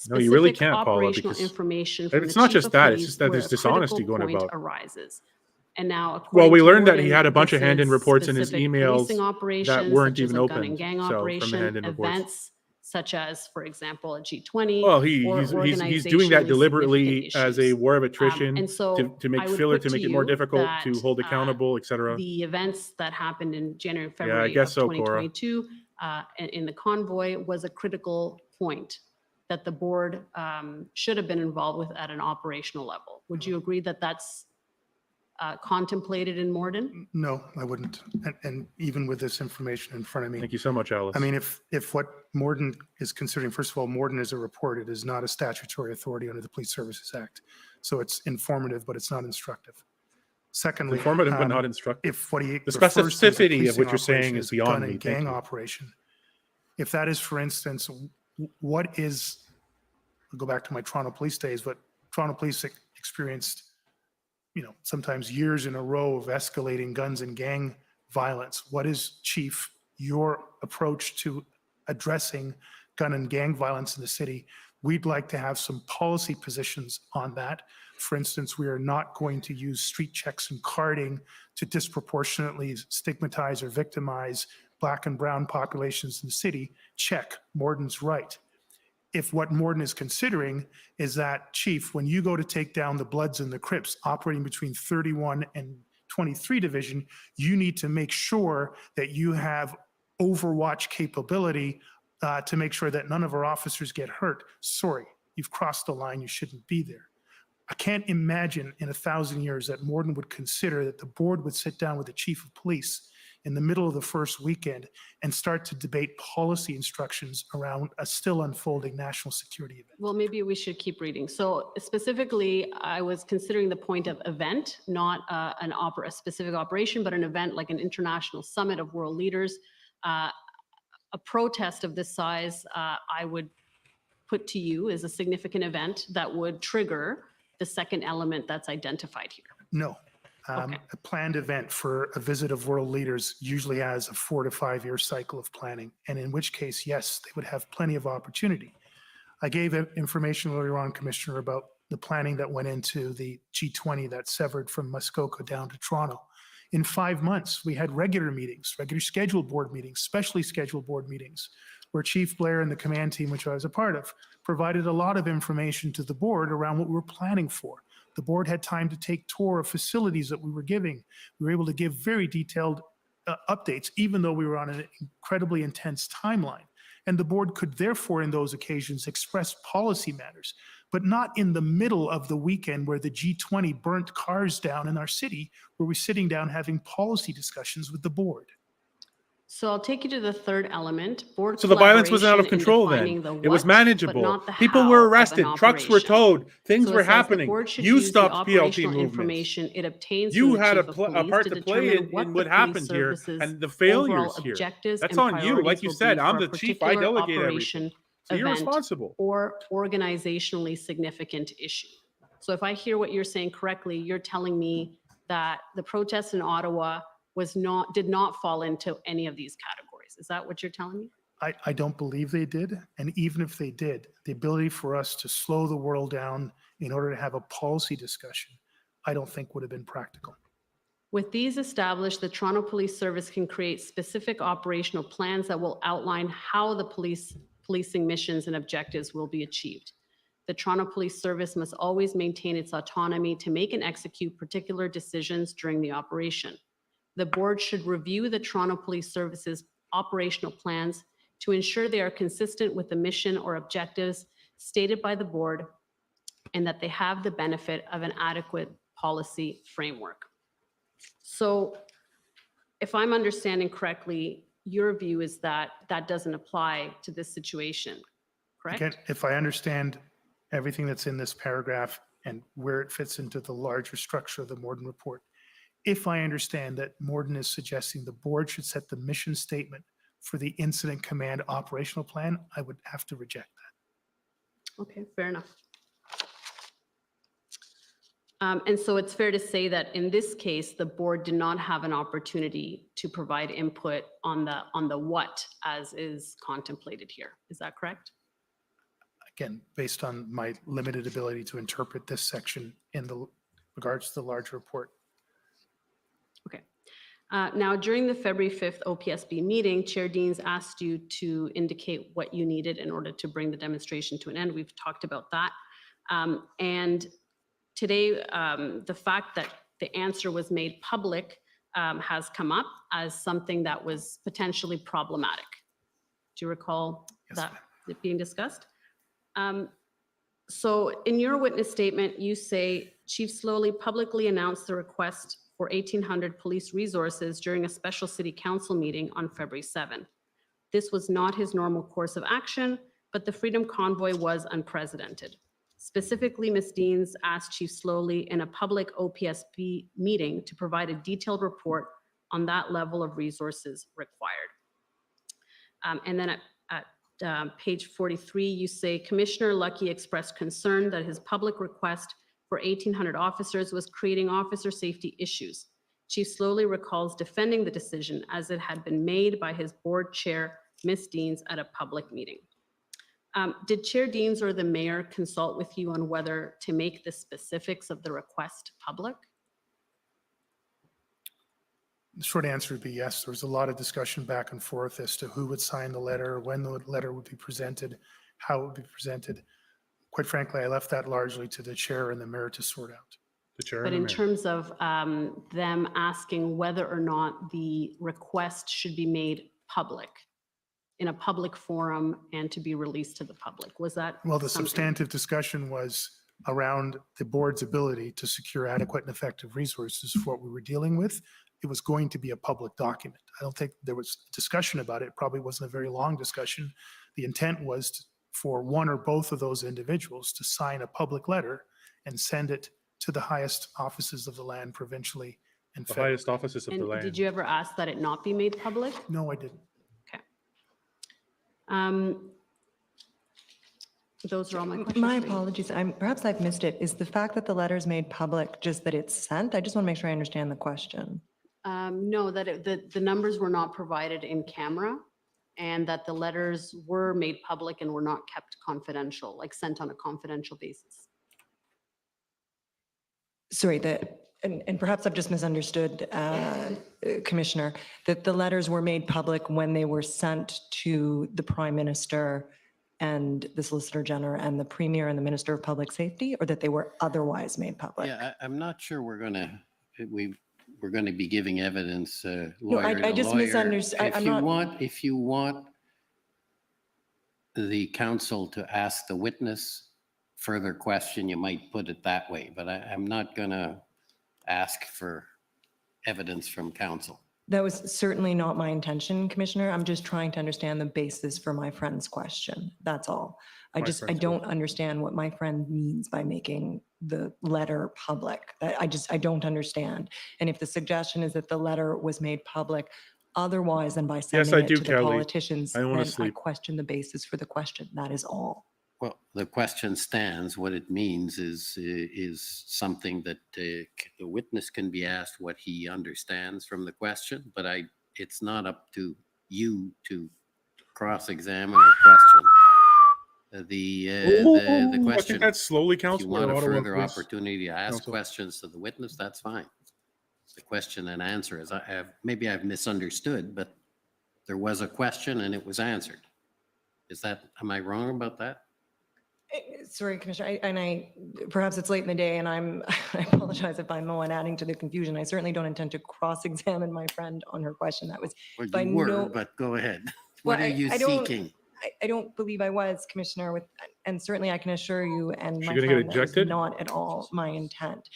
No, you really specific can't, Paula, operational because information from it's the not chief just of that. It's police just that where there's a dishonesty critical going point about. arises. And now, Well, according we to learned that he Morden, had a bunch this of hand-in is reports in his specific emails policing that operations, weren't such as even a gun and opened. gang So from the operation, hand-in reports. events such as, for example, a G20. Well, or he's doing that organizationally deliberately significant as a issues. war of attrition And so to make I would filler, put to make to it more you difficult that, to hold accountable, etc. The events that happened in January, Yeah, I February guess of so, Cora. 2022 in the convoy was a critical point that the board should have been involved with at an operational level. Would you agree that that's contemplated in Morden? No, I wouldn't. And even with this information in front of me. Thank you so much, Alice. I mean, if what Morden is considering, first of all, Morden is a report. It is not a statutory authority under the Police Services Act. So it's informative, but it's not instructive. Secondly, Informative but not instructive. If what he The refers to as a specificity of what policing you're saying operation is is beyond gun me. and Thank gang you. operation, if that is, for instance, what is, I'll go back to my Toronto police days, but Toronto police experienced, sometimes years in a row of escalating guns and gang violence. What is, Chief, your approach to addressing gun and gang violence in the city? We'd like to have some policy positions on that. For instance, we are not going to use street checks and carding to disproportionately stigmatize or victimize Black and brown populations in the city. Check, Morden's right. If what Morden is considering is that, Chief, when you go to take down the Bloods and the Crips operating between 31 and 23 Division, you need to make sure that you have overwatch capability to make sure that none of our officers get hurt. Sorry, you've crossed the line. You shouldn't be there. I can't imagine in 1,000 years that Morden would consider that the board would sit down with the chief of police in the middle of the first weekend and start to debate policy instructions around a still unfolding national security event. Well, maybe we should keep reading. So specifically, I was considering the point of event, not a specific operation, but an event like an international summit of world leaders. A protest of this size, I would put to you, is a significant event that would trigger the second element that's identified here. No. A planned event for a visit of world leaders usually has a 4 to 5 year cycle of planning, and in which case, yes, they would have plenty of opportunity. I gave information earlier on, Commissioner, about the planning that went into the G20 that severed from Muskoka down to Toronto. In 5 months, we had regular meetings, regular scheduled board meetings, specially scheduled board meetings, where Chief Blair and the command team, which I was a part of, provided a lot of information to the board around what we were planning for. The board had time to take tour of facilities that we were giving. We were able to give very detailed updates, even though we were on an incredibly intense timeline. And the board could therefore, in those occasions, express policy matters, but not in the middle of the weekend where the G20 burnt cars down in our city, where we're sitting down having policy discussions with the board. So I'll take you to the third element. Board So the violence wasn't out of collaboration in control defining then. the It was what, but manageable. not the People how were of an arrested. Trucks were operation. towed. Things So were it says the happening. board should You use the stopped PLT operational movements. information it obtains You from the had chief of a police part to to play determine in the what police happened here services' and the overall failures here. objectives That's and on you. Like priorities you will said, be I'm for a the chief. I particular delegate operation, everything. So you're event, responsible. or organizationally significant issue. So if I hear what you're saying correctly, you're telling me that the protests in Ottawa did not fall into any of these categories. Is that what you're telling me? I don't believe they did. And even if they did, the ability for us to slow the world down in order to have a policy discussion, I don't think would have been practical. With these established, the Toronto Police Service can create specific operational plans that will outline how the policing missions and objectives will be achieved. The Toronto Police Service must always maintain its autonomy to make and execute particular decisions during the operation. The board should review the Toronto Police Service's operational plans to ensure they are consistent with the mission or objectives stated by the board and that they have the benefit of an adequate policy framework. So if I'm understanding correctly, your view is that that doesn't apply to this situation, correct? Again, if I understand everything that's in this paragraph and where it fits into the larger structure of the Morden report, if I understand that Morden is suggesting the board should set the mission statement for the incident command operational plan, I would have to reject that. Okay, fair enough. And so it's fair to say that in this case, the board did not have an opportunity to provide input on the what as is contemplated here. Is that correct? Again, based on my limited ability to interpret this section in the regards to the larger report. Okay. Now, during the February 5th OPSB meeting, Chair Deans asked you to indicate what you needed in order to bring the demonstration to an end. We've talked about that. And today, the fact that the answer was made public has come up as something that was potentially problematic. Do you recall that it being discussed? So in your witness statement, you say Chief Sloly publicly announced the request for 1,800 police resources during a special city council meeting on February 7th. This was not his normal course of action, but the Freedom Convoy was unprecedented. Specifically, Ms. Deans asked Chief Sloly in a public OPSB meeting to provide a detailed report on that level of resources required. And then at page 43, you say Commissioner Lucky expressed concern that his public request for 1,800 officers was creating officer safety issues. Chief Sloly recalls defending the decision as it had been made by his board chair, Ms. Deans, at a public meeting. Did Chair Deans or the mayor consult with you on whether to make the specifics of the request public? The short answer would be yes. There was a lot of discussion back and forth as to who would sign the letter, when the letter would be presented, how it would be presented. Quite frankly, I left that largely to the chair and the mayor to sort out. The chair But and the in mayor. terms of them asking whether or not the request should be made public, in a public forum and to be released to the public, was that Well, the something- substantive discussion was around the board's ability to secure adequate and effective resources for what we were dealing with. It was going to be a public document. I don't think there was discussion about it. It probably wasn't a very long discussion. The intent was for one or both of those individuals to sign a public letter and send it to the highest offices of the land provincially and The federally. highest offices of the And land. did you ever ask that it not be made public? No, I didn't. Those are all my questions. My Thank you. apologies. Perhaps I've missed it. Is the fact that the letter is made public just that it's sent? I just want to make sure I understand the question. No, that the numbers were not provided in camera and that the letters were made public and were not kept confidential, like sent on a confidential basis. Sorry, and perhaps I've just misunderstood, Commissioner, that the letters were made public when they were sent to the Prime Minister and the Solicitor General and the Premier and the Minister of Public Safety, or that they were otherwise made public? Yeah, I'm not sure we're gonna be giving evidence No, lawyer I to just lawyer. misunderstood. If you want the counsel to ask the witness further question, you might put it that way, but I'm not gonna ask for evidence from counsel. That was certainly not my intention, Commissioner. I'm just trying to understand the basis for my friend's question. That's all. I don't understand what my friend means by making the letter public. I don't understand. And if the suggestion is that the letter was made public otherwise than by sending I it do, to the Kelly. politicians, I don't then wanna I sleep. question the basis for the question. That is all. Well, the question stands. What it means is something that the witness can be asked what he understands from the question, but it's not up to you to cross-examine or question. The I question. think that's slowly If you counsel. want a Ottawa further Police opportunity to ask Council. questions to the witness, that's fine. The question and answer is, maybe I've misunderstood, but there was a question and it was answered. Am I wrong about that? Sorry, Commissioner, perhaps it's late in the day and I apologize if I'm the one adding to the confusion. I certainly don't intend to cross-examine my friend on her question. That was Well, by you were, no- but go ahead. Well, What are you seeking? I don't believe I was, Commissioner, and certainly I can assure you and She my gonna get friend that was ejected? not at all my intent.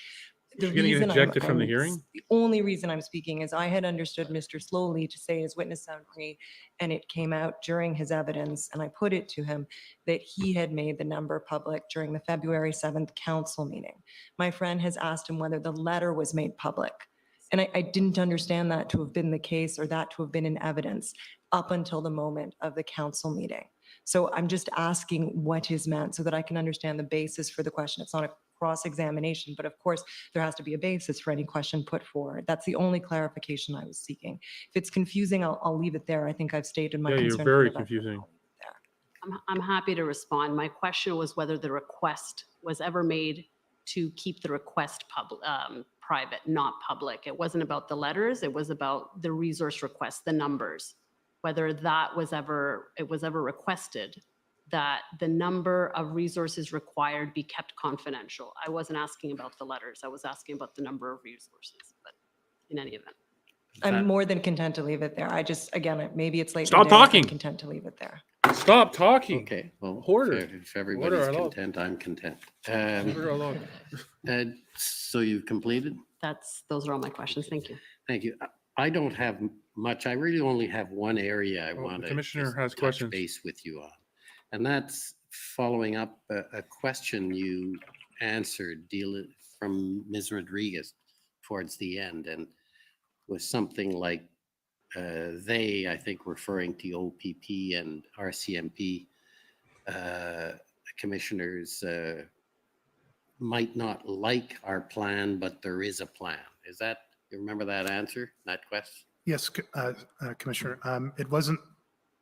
The She gonna get reason ejected from the hearing? The only reason I'm speaking is I had understood Mr. Sloly to say his witness summary, and it came out during his evidence, and I put it to him that he had made the number public during the February 7th council meeting. My friend has asked him whether the letter was made public. And I didn't understand that to have been the case or that to have been in evidence up until the moment of the council meeting. So I'm just asking what is meant so that I can understand the basis for the question. It's not a cross-examination, but of course there has to be a basis for any question put forward. That's the only clarification I was seeking. If it's confusing, I'll leave it there. I think I've stated my Yeah, concern. you're for very the record. confusing. I'm happy to respond. My question was whether the request was ever made to keep the request private, not public. It wasn't about the letters. It was about the resource request, the numbers, whether that was ever requested that the number of resources required be kept confidential. I wasn't asking about the letters. I was asking about the number of resources, but in any event. I'm more than content to leave it there. Again, maybe it's late. in Stop the day, I'm talking. content to leave it there. Stop talking. Okay, well, Order. if everybody's Order, allowed. content, I'm content. Order allowed. So you've completed? Those are all my questions. Thank you. Thank you. I don't have much. I really only have one area I Oh, want the to commissioner has touch questions. base with you on. And that's following up a question you answered from Ms. Rodriguez towards the end, and was something like they, I think, referring to OPP and RCMP commissioners might not like our plan, but there is a plan. Is that, you remember that answer, that question? Yes, Commissioner. It wasn't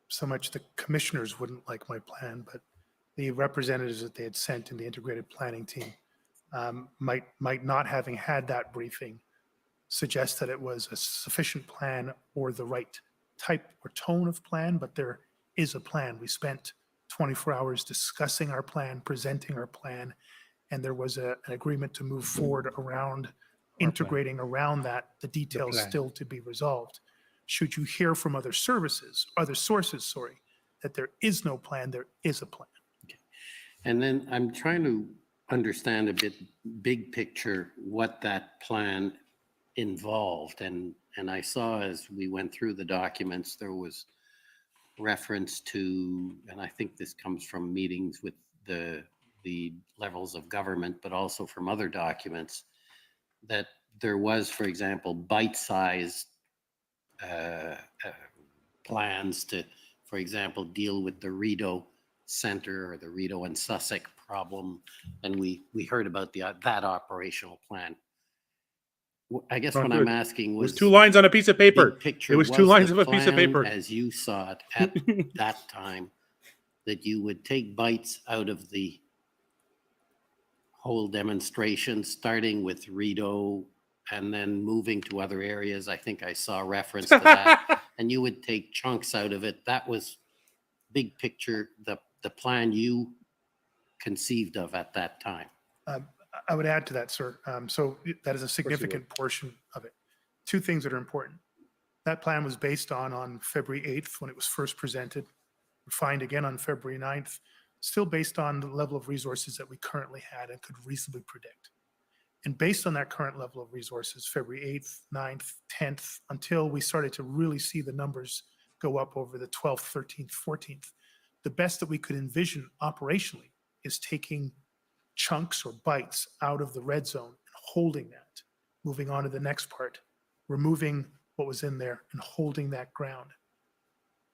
so much the commissioners wouldn't like my plan, but the representatives that they had sent in the integrated planning team might not having had that briefing suggest that it was a sufficient plan or the right type or tone of plan, but there is a plan. We spent 24 hours discussing our plan, presenting our plan, and there was an agreement to move forward around integrating around that, the details plan. still to be resolved. Should you hear from other sources, that there is no plan, there is a plan. And then I'm trying to understand a bit big picture what that plan involved. And I saw as we went through the documents, there was reference to, and I think this comes from meetings with the levels of government, but also from other documents, that there was, for example, bite-sized plans to, for example, deal with the Rideau Center or the Rideau and Sussex problem. And we heard about that operational plan. I guess Not what good. I'm asking It was was 2 lines on a piece of paper. big picture, It was 2 lines the of a piece of plan paper. as you saw it at that time, that you would take bites out of the whole demonstration, starting with Rideau and then moving to other areas. I think I saw reference to that. And you would take chunks out of it. That was big picture, the plan you conceived of at that time. I would add to that, sir. So that is a significant portion of it. 2 things that are important. That plan was based on February 8th when it was first presented, refined again on February 9th, still based on the level of resources that we currently had and could reasonably predict. And based on that current level of resources, February 8th, 9th, 10th, until we started to really see the numbers go up over the 12th, 13th, 14th, the best that we could envision operationally is taking chunks or bites out of the red zone and holding that, moving on to the next part, removing what was in there and holding that ground.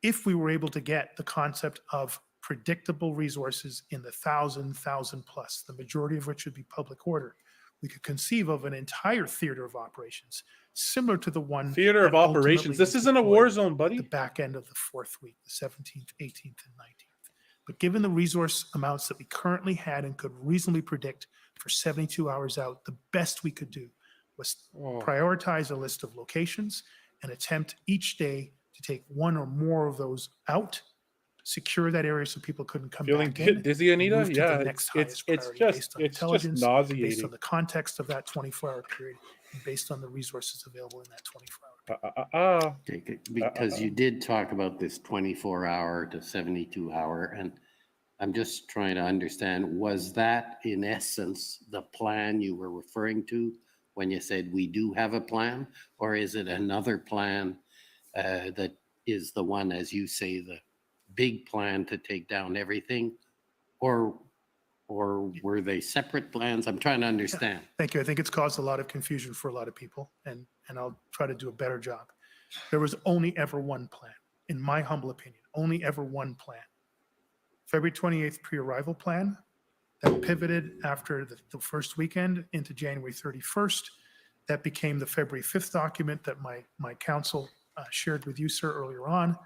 If we were able to get the concept of predictable resources in the 1,000 plus, the majority of which would be public order, we could conceive of an entire theater of operations similar to the one Theater of that operations. ultimately This was isn't a war deployed zone, buddy. at the back end of the 4th week, the 17th, 18th, and 19th. But given the resource amounts that we currently had and could reasonably predict for 72 hours out, the best we could do was prioritize a list of locations and attempt each day to take 1 or more of those out, secure that area so people couldn't come Feeling back in. dizzy, Anita? Move to Yeah, the next it's highest priority based on it's just intelligence, based nauseating. on the context of that 24-hour period, and based on the resources available in that 24-hour period. Okay, because you did talk about this 24-hour to 72-hour, and I'm just trying to understand, was that in essence the plan you were referring to when you said we do have a plan, or is it another plan that is the one, as you say, the big plan to take down everything, or were they separate plans? I'm trying to understand. Thank you. I think it's caused a lot of confusion for a lot of people, and I'll try to do a better job. There was only ever one plan, in my humble opinion, only ever one plan. February 28th pre-arrival plan that pivoted after the first weekend into January 31st. That became the February 5th document that my counsel shared with you, sir, earlier on.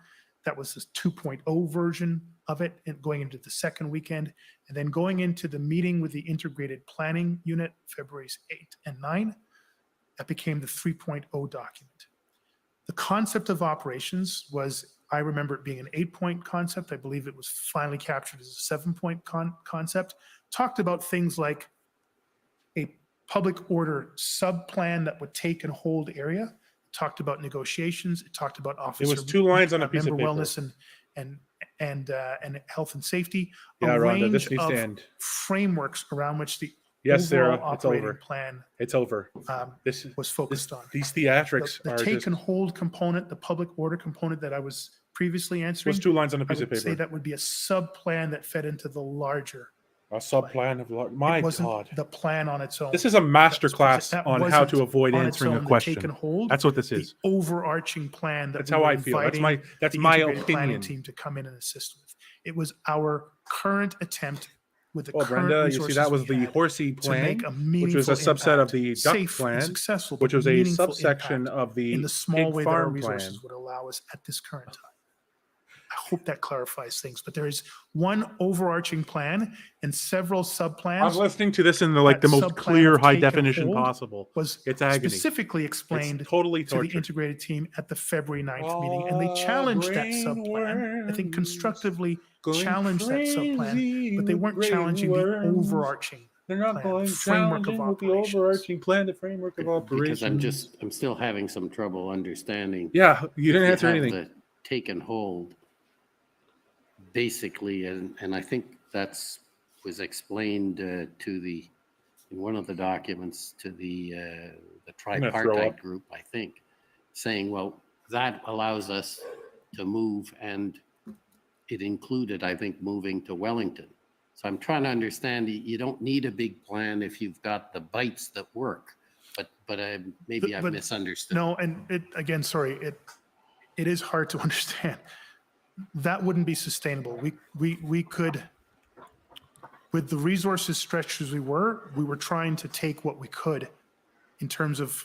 That was the 2.0 version of it, and going into the second weekend, and then going into the meeting with the integrated planning unit, February's 8 and 9, that became the 3.0 document. The concept of operations was, I remember it being an 8-point concept. I believe it was finally captured as a 7-point concept. Talked about things like a public order sub-plan that would take and hold area. Talked about negotiations. It talked about officer. It was 2 lines on a piece of member paper. wellness and health and safety. Yeah, a Rhonda, this range needs to of end. frameworks around which the Yes, overall Sarah, it's operating over. plan It's over. was focused on. These theatrics The are take just and hold component, the public order component that I was previously answering. was 2 lines on a piece I of would say paper. that would be a sub-plan that fed into the larger. A sub-plan of my It wasn't God. the plan on its own. This is a master class That on how wasn't to avoid on its answering a own the question. take and hold, That's what this the is. overarching plan that That's we how were I feel. That's inviting my the my integrated planning opinion. team to come in and assist with. It was our current attempt with the Well, current Brenda, you resources see, that was we the had horsey to plan, make a which was a meaningful subset of impact, the duck safe and plan, successful, which but was a meaningful subsection impact of the in the small pig way that our farm resources plan. would allow us at this current time. I hope that clarifies things, but there is one overarching plan and several sub-plans. I'm listening to this in the most sub-plan clear, of high take and definition hold possible. was It's agony. specifically explained It's totally to the torture. integrated team at the February 9th meeting, and they challenged that sub-plan. I think constructively challenged that sub-plan, but they weren't challenging the overarching They're not plan, going framework of challenging with the operations. overarching plan, the framework of Because operations. I'm still having some trouble understanding. Yeah, you didn't if answer have anything. the take and hold, basically, and I think that's was explained to the in one of the documents to the gonna throw tripartite up. group, I think, saying, well, that allows us to move, and it included, I think, moving to Wellington. So I'm trying to understand, you don't need a big plan if you've got the bites that work, but maybe I've But misunderstood. No, and again, sorry, it is hard to understand. That wouldn't be sustainable. We could, with the resources stretched as we were trying to take what we could in terms of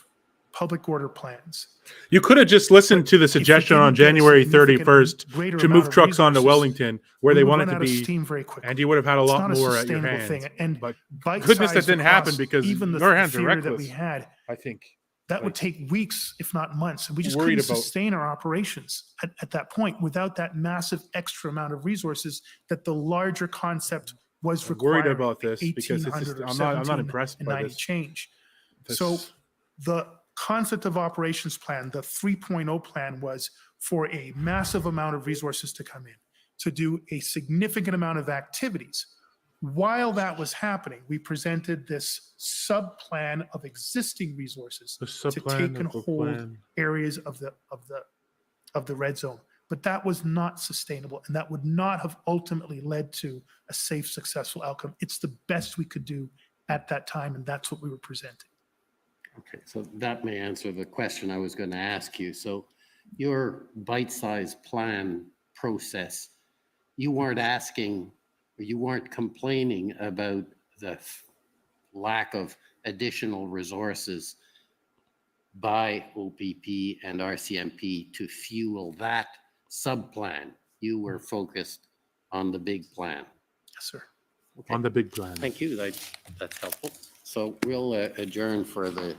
public order plans. You could have just listened to the suggestion on didn't get a January significant 31st greater to amount move of trucks onto resources, Wellington where we they would wanted run to out of be, steam very quickly. and you would have had a It's lot not more at your sustainable hands. thing. And But bite-sized goodness that didn't happen across because even the your hands are fear that reckless. we had, I think. that would take weeks, if not months. And we just Worried couldn't about- sustain our operations at that point without that massive extra amount of resources that the larger concept was I'm worried requiring. about this because it's 1800 just, or I'm not 17 impressed and by 90 this. change. This- So the concept of operations plan, the 3.0 plan, was for a massive amount of resources to come in, to do a significant amount of activities. While that was happening, we presented this sub-plan of existing resources The to sub-plan take and of the hold plan. areas of the red zone. But that was not sustainable, and that would not have ultimately led to a safe, successful outcome. It's the best we could do at that time, and that's what we were presenting. Okay, so that may answer the question I was going to ask you. So your bite-sized plan process, you weren't asking, or you weren't complaining about the lack of additional resources by OPP and RCMP to fuel that sub-plan. You were focused on the big plan. Yes, sir. On the big plan. Thank you. That's helpful. So we'll adjourn for the,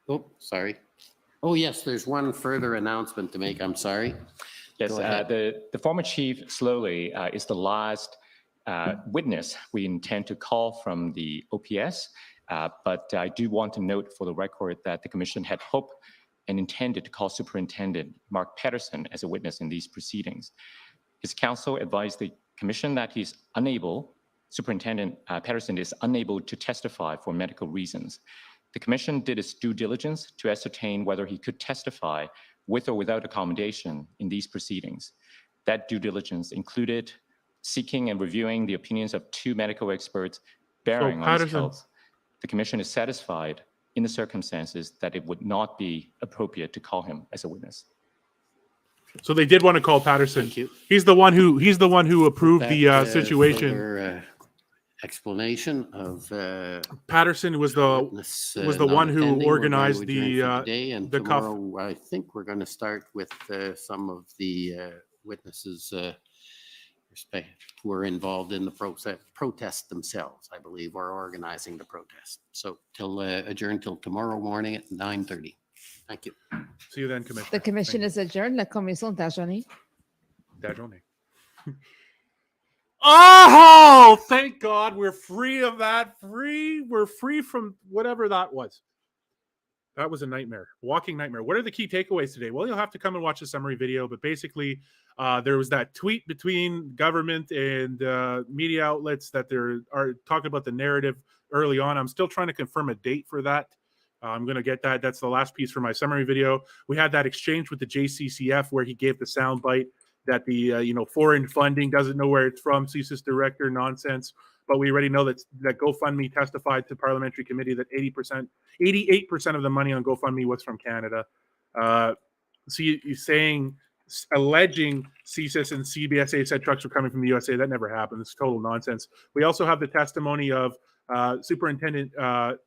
oh, sorry. Oh, yes, there's one further announcement to make. I'm sorry. Yes, Go ahead. the former chief, Sloly, is the last witness we intend to call from the OPS. But I do want to note for the record that the commission had hoped and intended to call Superintendent Mark Patterson as a witness in these proceedings. His counsel advised the commission that he's unable, Superintendent Patterson is unable to testify for medical reasons. The commission did its due diligence to ascertain whether he could testify with or without accommodation in these proceedings. That due diligence included seeking and reviewing the opinions of 2 medical experts bearing on his Patterson- health. The commission is satisfied in the circumstances that it would not be appropriate to call him as a witness. So they did want to call Patterson. Thank you. He's the one who approved the That, situation. further, explanation of Patterson was the witness, was the not one who attending. We're going organized to adjourn the for today, and the cuff. tomorrow, I think we're going to start with some of the witnesses who are involved in the protest themselves, I believe, or organizing the protest. So adjourn till tomorrow morning at 9:30. Thank you. See you then, Commissioner. The commission is adjourned. La commission est adjournée. That journey. Oh, thank God we're free of that. We're free from whatever that was. That was a nightmare, walking nightmare. What are the key takeaways today? Well, you'll have to come and watch the summary video, but basically there was that tweet between government and media outlets that they're are talking about the narrative early on. I'm still trying to confirm a date for that. I'm going to get that. That's the last piece for my summary video. We had that exchange with the JCCF where he gave the soundbite that the foreign funding doesn't know where it's from, CSIS director nonsense. But we already know that GoFundMe testified to parliamentary committee that 88% of the money on GoFundMe was from Canada. Alleging CSIS and CBSA said trucks were coming from the USA. That never happened. It's total nonsense. We also have the testimony of Superintendent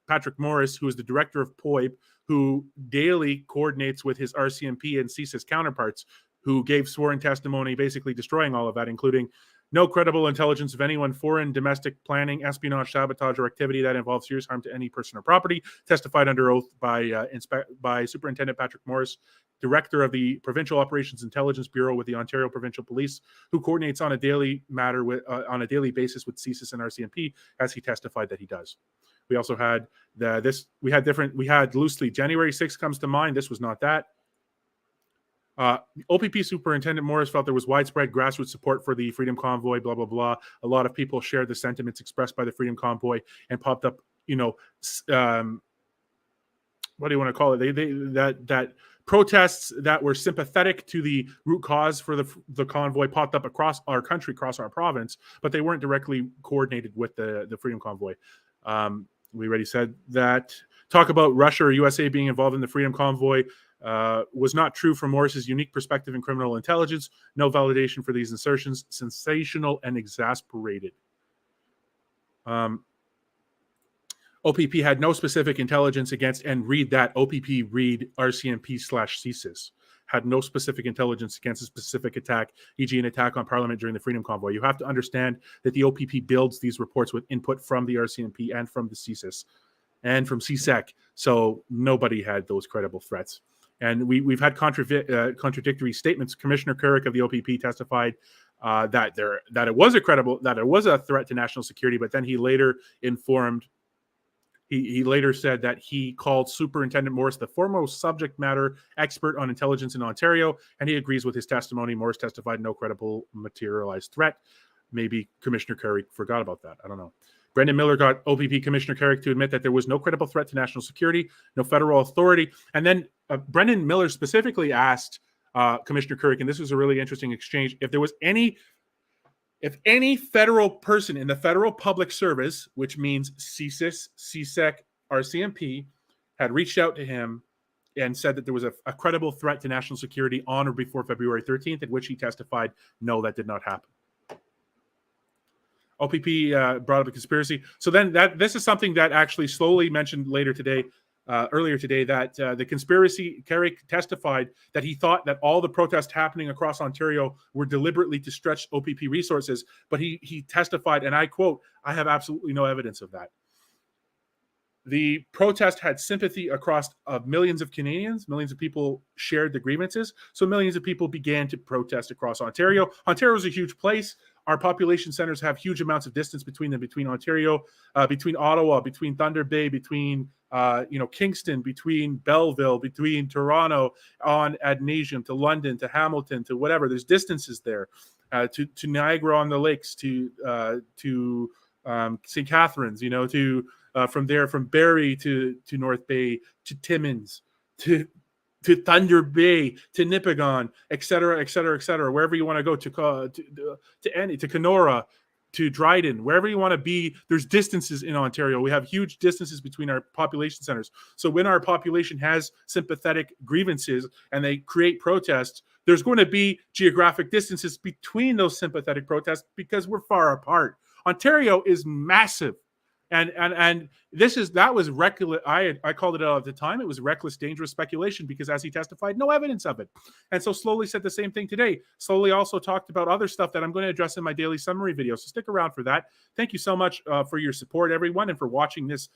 Patrick Morris, who is the director of POIB, who daily coordinates with his RCMP and CSIS counterparts, who gave sworn testimony basically destroying all of that, including no credible intelligence of anyone, foreign, domestic planning, espionage, sabotage, or activity that involves serious harm to any person or property. Testified under oath by Superintendent Patrick Morris, Director of the Provincial Operations Intelligence Bureau with the Ontario Provincial Police, who coordinates on a daily basis with CSIS and RCMP, as he testified that he does. We also had we had loosely January 6th comes to mind. This was not that. OPP Superintendent Morris felt there was widespread grassroots support for the Freedom Convoy, blah, blah, blah. A lot of people shared the sentiments expressed by the Freedom Convoy and popped up, what do you want to call it? That protests that were sympathetic to the root cause for the convoy popped up across our country, across our province, but they weren't directly coordinated with the Freedom Convoy. We already said that. Talk about Russia or USA being involved in the Freedom Convoy was not true from Morris's unique perspective in criminal intelligence. No validation for these assertions. Sensational and exasperated. OPP had no specific intelligence against, and read that, OPP read RCMP/CSIS, had no specific intelligence against a specific attack, e.g. an attack on Parliament during the Freedom Convoy. You have to understand that the OPP builds these reports with input from the RCMP and from the CSIS and from CSEC, so nobody had those credible threats. And we've had contradictory statements. Commissioner Carrick of the OPP testified that it was a threat to national security, but then he later informed. He later said that he called Superintendent Morris the foremost subject matter expert on intelligence in Ontario, and he agrees with his testimony. Morris testified no credible materialized threat. Maybe Commissioner Carrick forgot about that. I don't know. Brendan Miller got OPP Commissioner Carrick to admit that there was no credible threat to national security, no federal authority. And then Brendan Miller specifically asked Commissioner Carrick, and this was a really interesting exchange, if there was if any federal person in the federal public service, which means CSIS, CSEC, RCMP, had reached out to him and said that there was a credible threat to national security on or before February 13th, at which he testified, no, that did not happen. OPP brought up a conspiracy. So then this is something that actually Sloly mentioned earlier today, that the conspiracy, Carrick testified that he thought that all the protests happening across Ontario were deliberately to stretch OPP resources, but he testified, and I quote, "I have absolutely no evidence of that." The protest had sympathy across millions of Canadians. Millions of people shared the grievances. So millions of people began to protest across Ontario. Ontario is a huge place. Our population centers have huge amounts of distance between them, between Ontario, between Ottawa, between Thunder Bay, between Kingston, between Belleville, between Toronto, on ad nauseam, to London, to Hamilton, to whatever. There's distances there, to Niagara on the Lakes, to St. Catharines, from there, from Barrie to North Bay, to Timmins, to Thunder Bay, to Nipigon, et cetera, et cetera, et cetera. Wherever you want to go, to Kenora, to Dryden, wherever you want to be, there's distances in Ontario. We have huge distances between our population centers. So when our population has sympathetic grievances and they create protests, there's going to be geographic distances between those sympathetic protests because we're far apart. Ontario is massive. And that was reckless. I called it out at the time. It was reckless, dangerous speculation because, as he testified, no evidence of it. And so Sloly said the same thing today. Sloly also talked about other stuff that I'm going to address in my daily summary video. So stick around for that. Thank you so much for your support, everyone, and for watching this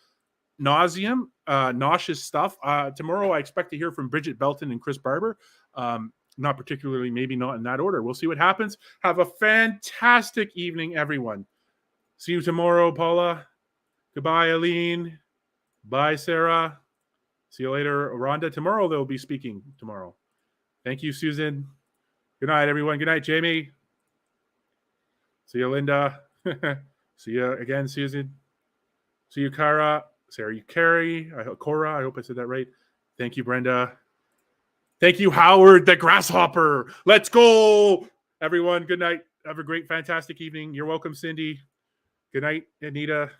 nauseous stuff. Tomorrow, I expect to hear from Brigitte Belton and Chris Barber. Not particularly, maybe not in that order. We'll see what happens. Have a fantastic evening, everyone. See you tomorrow, Paula. Goodbye, Aline. Bye, Sarah. See you later. Rhonda, tomorrow they'll be speaking tomorrow. Thank you, Susan. Good night, everyone. Good night, Jamie. See you, Linda. See you again, Susan. See you, Cara. Sarah, you Carrie. Cora, I hope I said that right. Thank you, Brenda. Thank you, Howard, the grasshopper. Let's go, everyone. Good night. Have a great, fantastic evening. You're welcome, Cindy. Good night, Anita.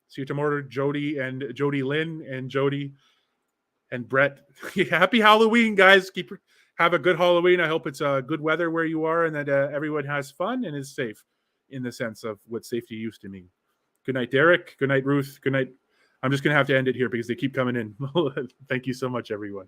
See you tomorrow, Jody and Jody Lynn and Jody and Brett. Happy Halloween, guys. Have a good Halloween. I hope it's good weather where you are and that everyone has fun and is safe in the sense of what safety used to mean. Good night, Derek. Good night, Ruth. Good night. I'm just going to have to end it here because they keep coming in. Thank you so much, everyone.